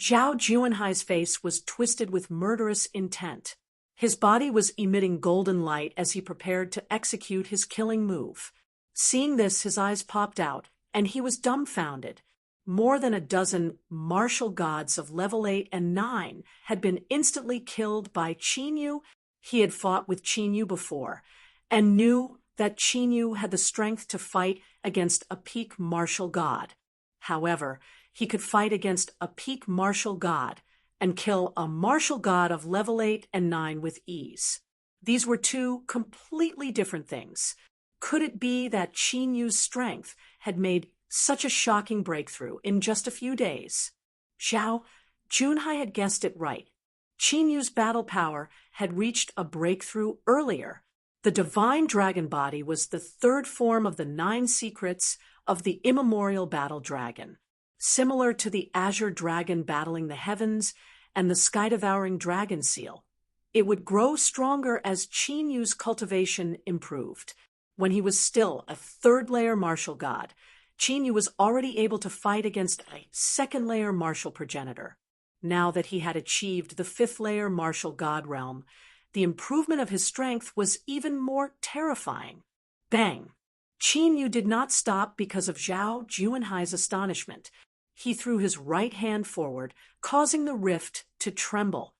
Speaker 1: Zhao Junhai's face was twisted with murderous intent. His body was emitting golden light as he prepared to execute his killing move. Seeing this, his eyes popped out, and he was dumbfounded. More than a dozen martial gods of level 8 and 9 had been instantly killed by Qin Yu. He had fought with Qin Yu before, and knew that Qin Yu had the strength to fight against a peak martial god. However, he could fight against a peak martial god and kill a martial god of level 8 and 9 with ease. These were 2 completely different things. Could it be that Qin Yu's strength had made such a shocking breakthrough in just a few days? Zhao Junhai had guessed it right. Qin Yu's battle power had reached a breakthrough earlier. The divine dragon body was the 3rd form of the 9 secrets of the immemorial battle dragon. Similar to the azure dragon battling the heavens and the sky-devouring dragon seal, it would grow stronger as Qin Yu's cultivation improved. When he was still a 3rd-layer martial god, Qin Yu was already able to fight against a 2nd-layer martial progenitor. Now that he had achieved the 5th-layer martial god realm, the improvement of his strength was even more terrifying. Bang! Qin Yu did not stop because of Zhao Junhai's astonishment. He threw his right hand forward, causing the rift to tremble.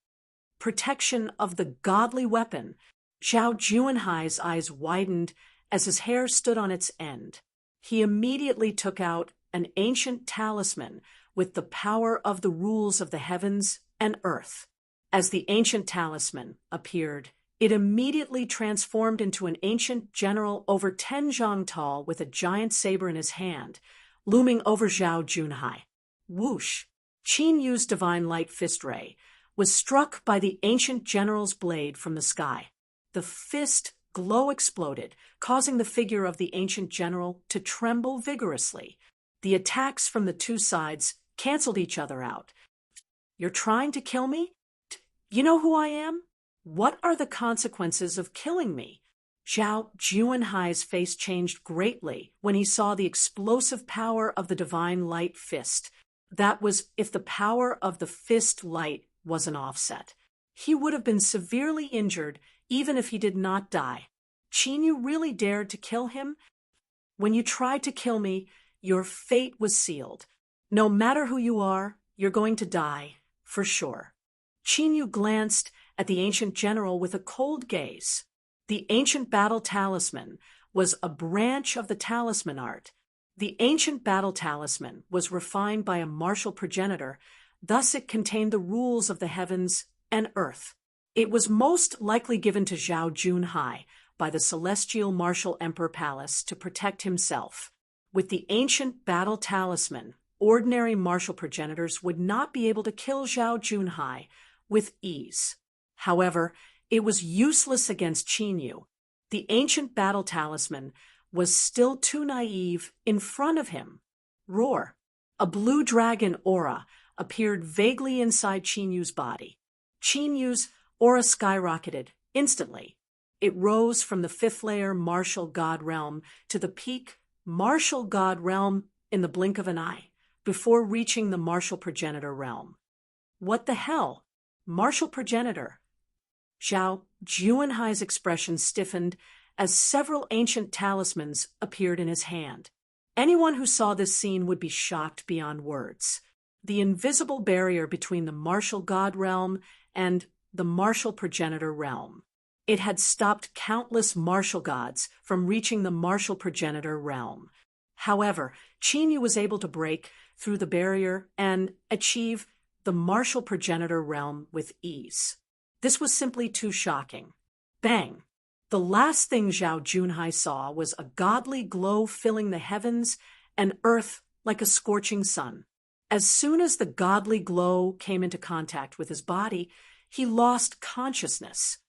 Speaker 1: protection of the godly weapon. Zhao Juanhai's eyes widened as his hair stood on its end. He immediately took out an ancient talisman with the power of the rules of the heavens and earth. As the ancient talisman appeared, it immediately transformed into an ancient general over 10 zhang tall with a giant saber in his hand, looming over Zhao Junhai. Whoosh! Qin Yu's divine light fist ray was struck by the ancient general's blade from the sky. The fist glow exploded, causing the figure of the ancient general to tremble vigorously. The attacks from the two sides canceled each other out. "You're trying to kill me? You know who I am? What are the consequences of killing me?" Zhao Juanhai's face changed greatly when he saw the explosive power of the divine light fist. That was if the power of the fist light was an offset. He would have been severely injured even if he did not die. Qin Yu really dared to kill him? "When you tried to kill me, your fate was sealed. No matter who you are, you're going to die, for sure." Qin Yu glanced at the ancient general with a cold gaze. The ancient battle talisman was a branch of the talisman art. The ancient battle talisman was refined by a martial progenitor, thus it contained the rules of the heavens and earth. It was most likely given to Zhao Junhai by the celestial martial emperor palace to protect himself. With the ancient battle talisman, ordinary martial progenitors would not be able to kill Zhao Junhai with ease. However, it was useless against Qin Yu. The ancient battle talisman was still too naive in front of him. Roar! A blue dragon aura appeared vaguely inside Qin Yu's body. Qin Yu's aura skyrocketed instantly. It rose from the fifth layer martial god realm to the peak martial god realm in the blink of an eye, before reaching the martial progenitor realm. What the hell? Martial progenitor? Zhao Juanhai's expression stiffened as several ancient talismans appeared in his hand. Anyone who saw this scene would be shocked beyond words. The invisible barrier between the martial god realm and the martial progenitor realm. It had stopped countless martial gods from reaching the martial progenitor realm. However, Qin Yu was able to break through the barrier and achieve the martial progenitor realm with ease. This was simply too shocking. Bang! The last thing Zhao Junhai saw was a godly glow filling the heavens and earth like a scorching sun. As soon as the godly glow came into contact with his body, he lost consciousness.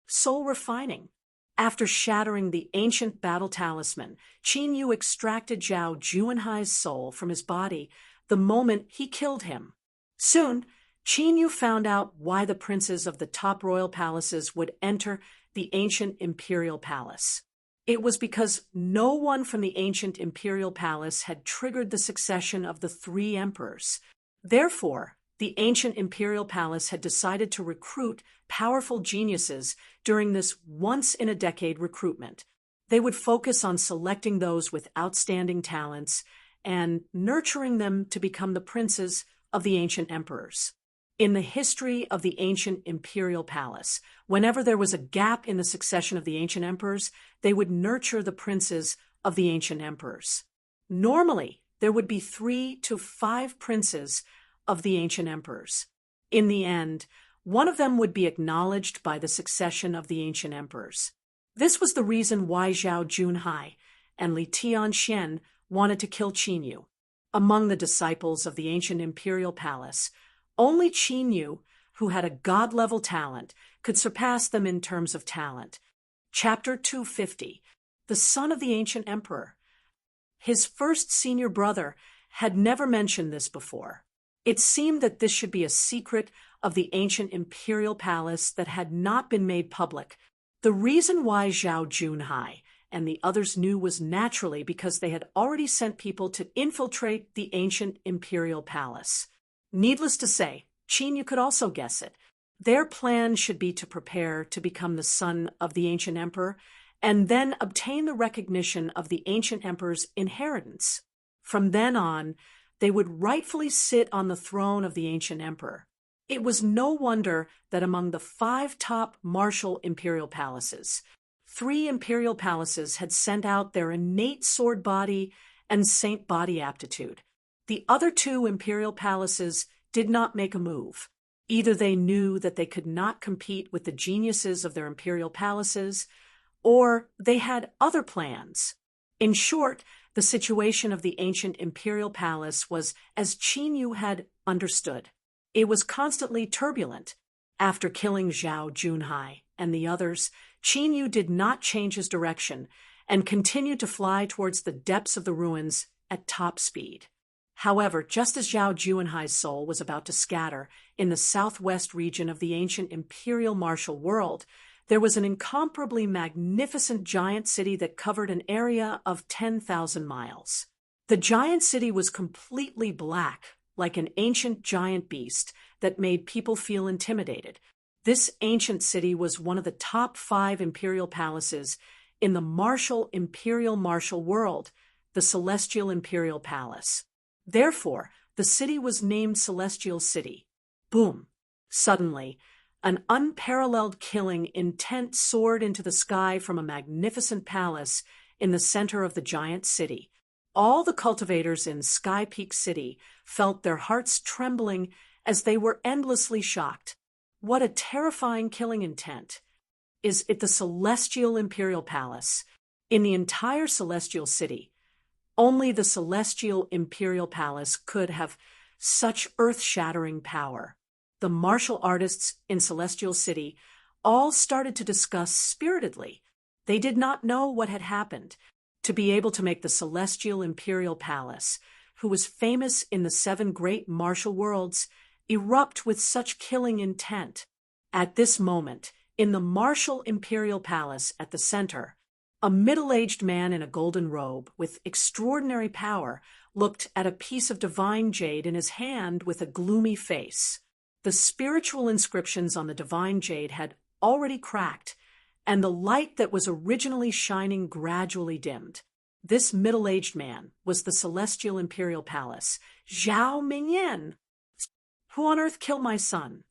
Speaker 1: Soul refining. After shattering the ancient battle talisman, Qin Yu extracted Zhao Juanhai's soul from his body the moment he killed him. Soon, Qin Yu found out why the princes of the top royal palaces would enter the ancient imperial palace. It was because no one from the ancient imperial palace had triggered the succession of the 3 emperors. Therefore, the ancient imperial palace had decided to recruit powerful geniuses during this once-in-a-decade recruitment. They would focus on selecting those with outstanding talents and nurturing them to become the princes of the ancient emperors. In the history of the ancient imperial palace, whenever there was a gap in the succession of the ancient emperors, they would nurture the princes of the ancient emperors. Normally, there would be 3 to 5 princes of the ancient emperors. In the end, one of them would be acknowledged by the succession of the ancient emperors. This was the reason why Zhao Junhai and Li Tianxian wanted to kill Qin Yu. Among the disciples of the ancient imperial palace, only Qin Yu, who had a god-level talent, could surpass them in terms of talent. Chapter 250. The son of the ancient emperor. His first senior brother had never mentioned this before. It seemed that this should be a secret of the ancient imperial palace that had not been made public. The reason why Zhao Junhai and the others knew was naturally because they had already sent people to infiltrate the ancient imperial palace. Needless to say, Qin Yu could also guess it. Their plan should be to prepare to become the son of the ancient emperor and then obtain the recognition of the ancient emperor's inheritance. From then on, they would rightfully sit on the throne of the ancient emperor. It was no wonder that among the 5 top martial imperial palaces, 3 imperial palaces had sent out their innate sword body and saint body aptitude. The other 2 imperial palaces did not make a move. Either they knew that they could not compete with the geniuses of their imperial palaces, or they had other plans. In short, the situation of the ancient imperial palace was as Qin Yu had understood. It was constantly turbulent. After killing Zhao Junhai and the others, Qin Yu did not change his direction and continued to fly towards the depths of the ruins at top speed. However, just as Zhao Junhai's soul was about to scatter in the southwest region of the ancient imperial martial world, there was an incomparably magnificent giant city that covered an area of 10,000 miles. The giant city was completely black, like an ancient giant beast that made people feel intimidated. This ancient city was one of the top 5 imperial palaces in the martial imperial martial world, the Celestial Imperial Palace. Therefore, the city was named Celestial City. Boom! Suddenly, an unparalleled killing intent soared into the sky from a magnificent palace in the center of the giant city. All the cultivators in Sky Peak City felt their hearts trembling as they were endlessly shocked. What a terrifying killing intent! Is it the Celestial Imperial Palace? In the entire Celestial City, only the Celestial Imperial Palace could have such earth-shattering power. The martial artists in Celestial City all started to discuss spiritedly. They did not know what had happened to be able to make the Celestial Imperial Palace, who was famous in the 7 great martial worlds, erupt with such killing intent. At this moment, in the martial Imperial Palace at the center, a middle-aged man in a golden robe with extraordinary power looked at a piece of divine jade in his hand with a gloomy face. The spiritual inscriptions on the divine jade had already cracked, and the light that was originally shining gradually dimmed. This middle-aged man was the Celestial Imperial Palace, Zhao Mingyan. Who on earth killed my son?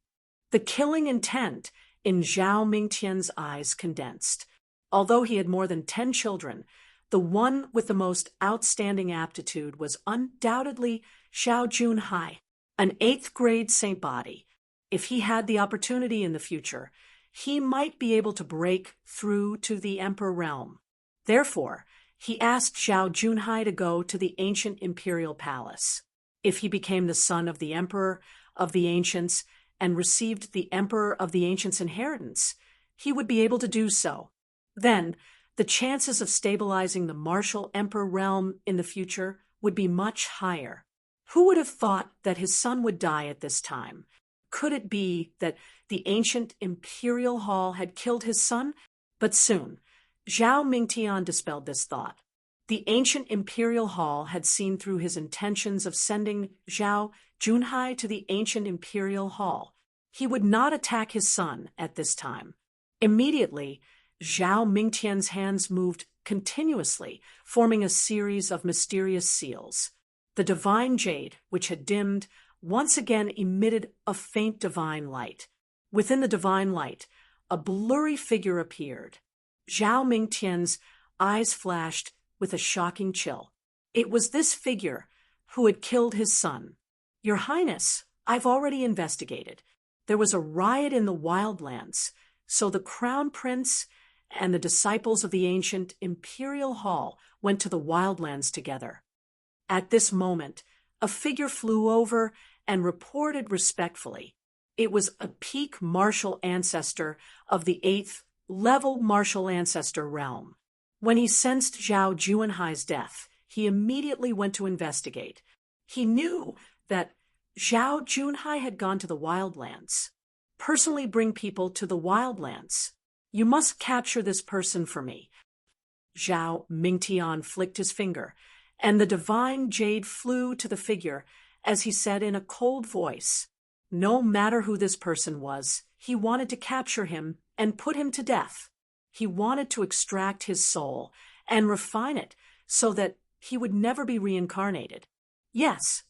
Speaker 1: The killing intent in Zhao Mingtian's eyes condensed. Although he had more than 10 children, the one with the most outstanding aptitude was undoubtedly Zhao Junhai, an 8th grade saint body. If he had the opportunity in the future, he might be able to break through to the Emperor realm. Therefore, he asked Zhao Junhai to go to the ancient imperial palace. If he became the son of the Emperor of the Ancients and received the Emperor of the Ancients' inheritance, he would be able to do so. Then, the chances of stabilizing the martial emperor realm in the future would be much higher. Who would have thought that his son would die at this time? Could it be that the ancient imperial hall had killed his son? But soon, Zhao Mingtian dispelled this thought. The ancient imperial hall had seen through his intentions of sending Zhao Junhai to the ancient imperial hall. He would not attack his son at this time. Immediately, Zhao Mingtian's hands moved continuously, forming a series of mysterious seals. The divine jade, which had dimmed, once again emitted a faint divine light. Within the divine light, a blurry figure appeared. Zhao Mingtian's eyes flashed with a shocking chill. It was this figure who had killed his son. Your Highness, I've already investigated. There was a riot in the wildlands, so the Crown Prince and the disciples of the ancient imperial hall went to the wildlands together. At this moment, a figure flew over and reported respectfully. It was a peak martial ancestor of the 8th level martial ancestor realm. When he sensed Zhao Junhai's death, he immediately went to investigate. He knew that Zhao Junhai had gone to the wildlands. Personally bring people to the wildlands. You must capture this person for me. Zhao Mingtian flicked his finger, and the divine jade flew to the figure as he said in a cold voice, no matter who this person was, he wanted to capture him and put him to death. He wanted to extract his soul and refine it so that he would never be reincarnated. Yes,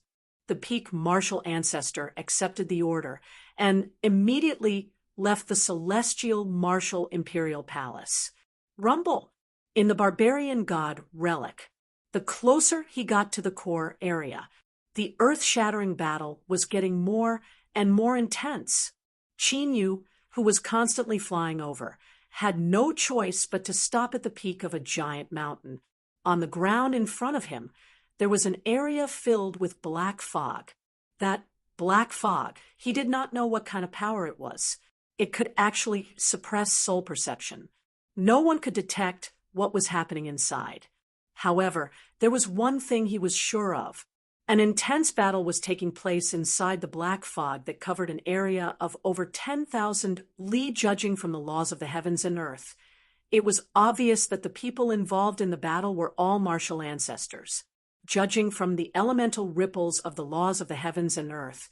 Speaker 1: the peak martial ancestor accepted the order and immediately left the celestial martial imperial palace. Rumble. In the barbarian god Relic, the closer he got to the core area, the earth-shattering battle was getting more and more intense. Qin Yu, who was constantly flying over, had no choice but to stop at the peak of a giant mountain. On the ground in front of him, there was an area filled with black fog. That black fog, he did not know what kind of power it was. It could actually suppress soul perception. No one could detect what was happening inside. However, there was one thing he was sure of. An intense battle was taking place inside the black fog that covered an area of over 10,000 li, judging from the laws of the heavens and earth. It was obvious that the people involved in the battle were all martial ancestors. Judging from the elemental ripples of the laws of the heavens and earth,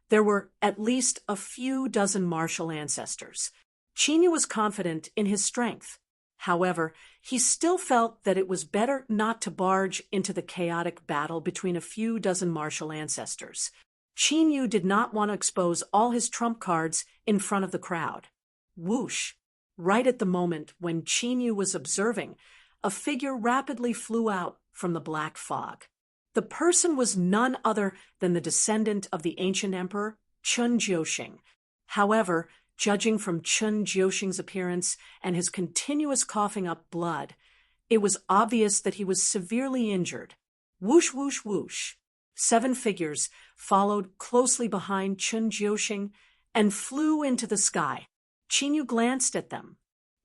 Speaker 1: there were at least a few dozen martial ancestors. Qin Yu was confident in his strength. However, he still felt that it was better not to barge into the chaotic battle between a few dozen martial ancestors. Qin Yu did not want to expose all his trump cards in front of the crowd. Whoosh! Right at the moment when Qin Yu was observing, a figure rapidly flew out from the black fog. The person was none other than the descendant of the ancient emperor, Chun Jiuxing. However, judging from Chun Jiuxing's appearance and his continuous coughing up blood, it was obvious that he was severely injured. Whoosh, whoosh, whoosh. 7 figures followed closely behind Chun Jiuxing and flew into the sky. Qin Yu glanced at them.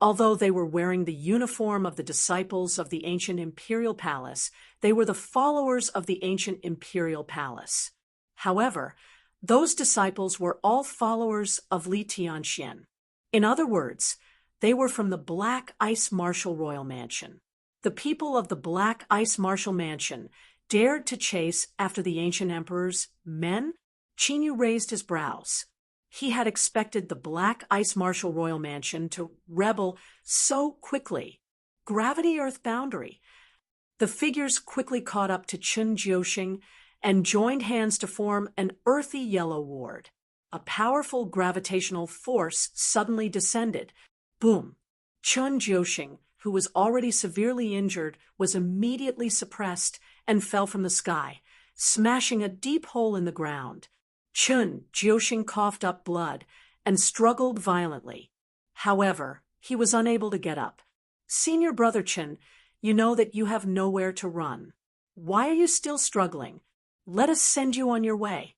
Speaker 1: Although they were wearing the uniform of the disciples of the ancient imperial palace, they were the followers of the ancient imperial palace. However, those disciples were all followers of Li Tianxian. In other words, they were from the Black Ice Martial Royal Mansion. The people of the Black Ice Martial Mansion dared to chase after the ancient emperor's men? Qin Yu raised his brows. He had expected the Black Ice Martial Royal Mansion to rebel so quickly. Gravity Earth boundary. The figures quickly caught up to Chun Jiuxing and joined hands to form an earthy yellow ward. A powerful gravitational force suddenly descended. Boom! Chun Jiuxing, who was already severely injured, was immediately suppressed and fell from the sky, smashing a deep hole in the ground. Chun Jiuxing coughed up blood and struggled violently. However, he was unable to get up. Senior Brother Chun, you know that you have nowhere to run. Why are you still struggling? Let us send you on your way.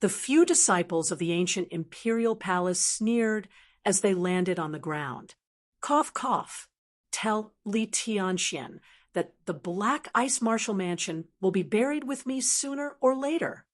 Speaker 1: The few disciples of the ancient imperial palace sneered as they landed on the ground. Cough, cough. Tell Li Tianxian that the Black Ice Martial Mansion will be buried with me sooner or later.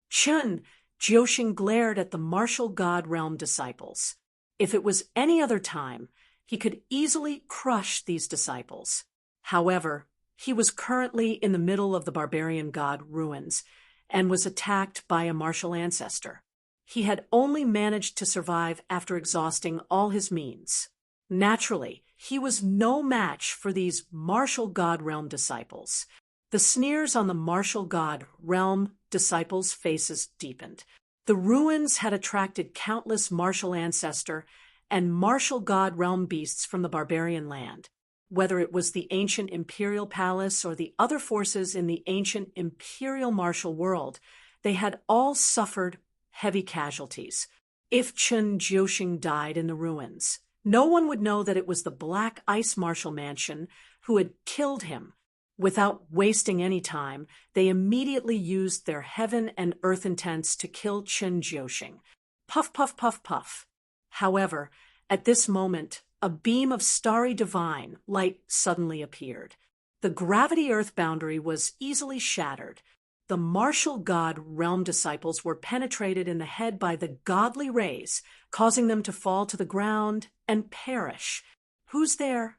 Speaker 1: Chun Jiuxing glared at the martial god realm disciples. If it was any other time, he could easily crush these disciples. However, he was currently in the middle of the barbarian god ruins and was attacked by a martial ancestor. He had only managed to survive after exhausting all his means. Naturally, he was no match for these martial god realm disciples. The sneers on the martial god realm disciples' faces deepened. The ruins had attracted countless martial ancestor and martial god realm beasts from the barbarian land. Whether it was the ancient imperial palace or the other forces in the ancient imperial martial world, they had all suffered heavy casualties. If Chun Jiuxing died in the ruins, no one would know that it was the Black Ice Martial Mansion who had killed him. Without wasting any time, they immediately used their heaven and earth intents to kill Chun Jiuxing. Puff, puff, puff, puff. However, at this moment, a beam of starry divine light suddenly appeared. The gravity earth boundary was easily shattered. The martial god realm disciples were penetrated in the head by the godly rays, causing them to fall to the ground and perish. Who's there?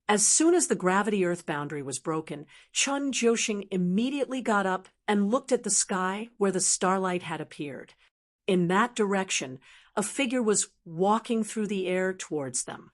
Speaker 1: As soon as the gravity earth boundary was broken, Chun Jiuxing immediately got up and looked at the sky where the starlight had appeared. In that direction, a figure was walking through the air towards them.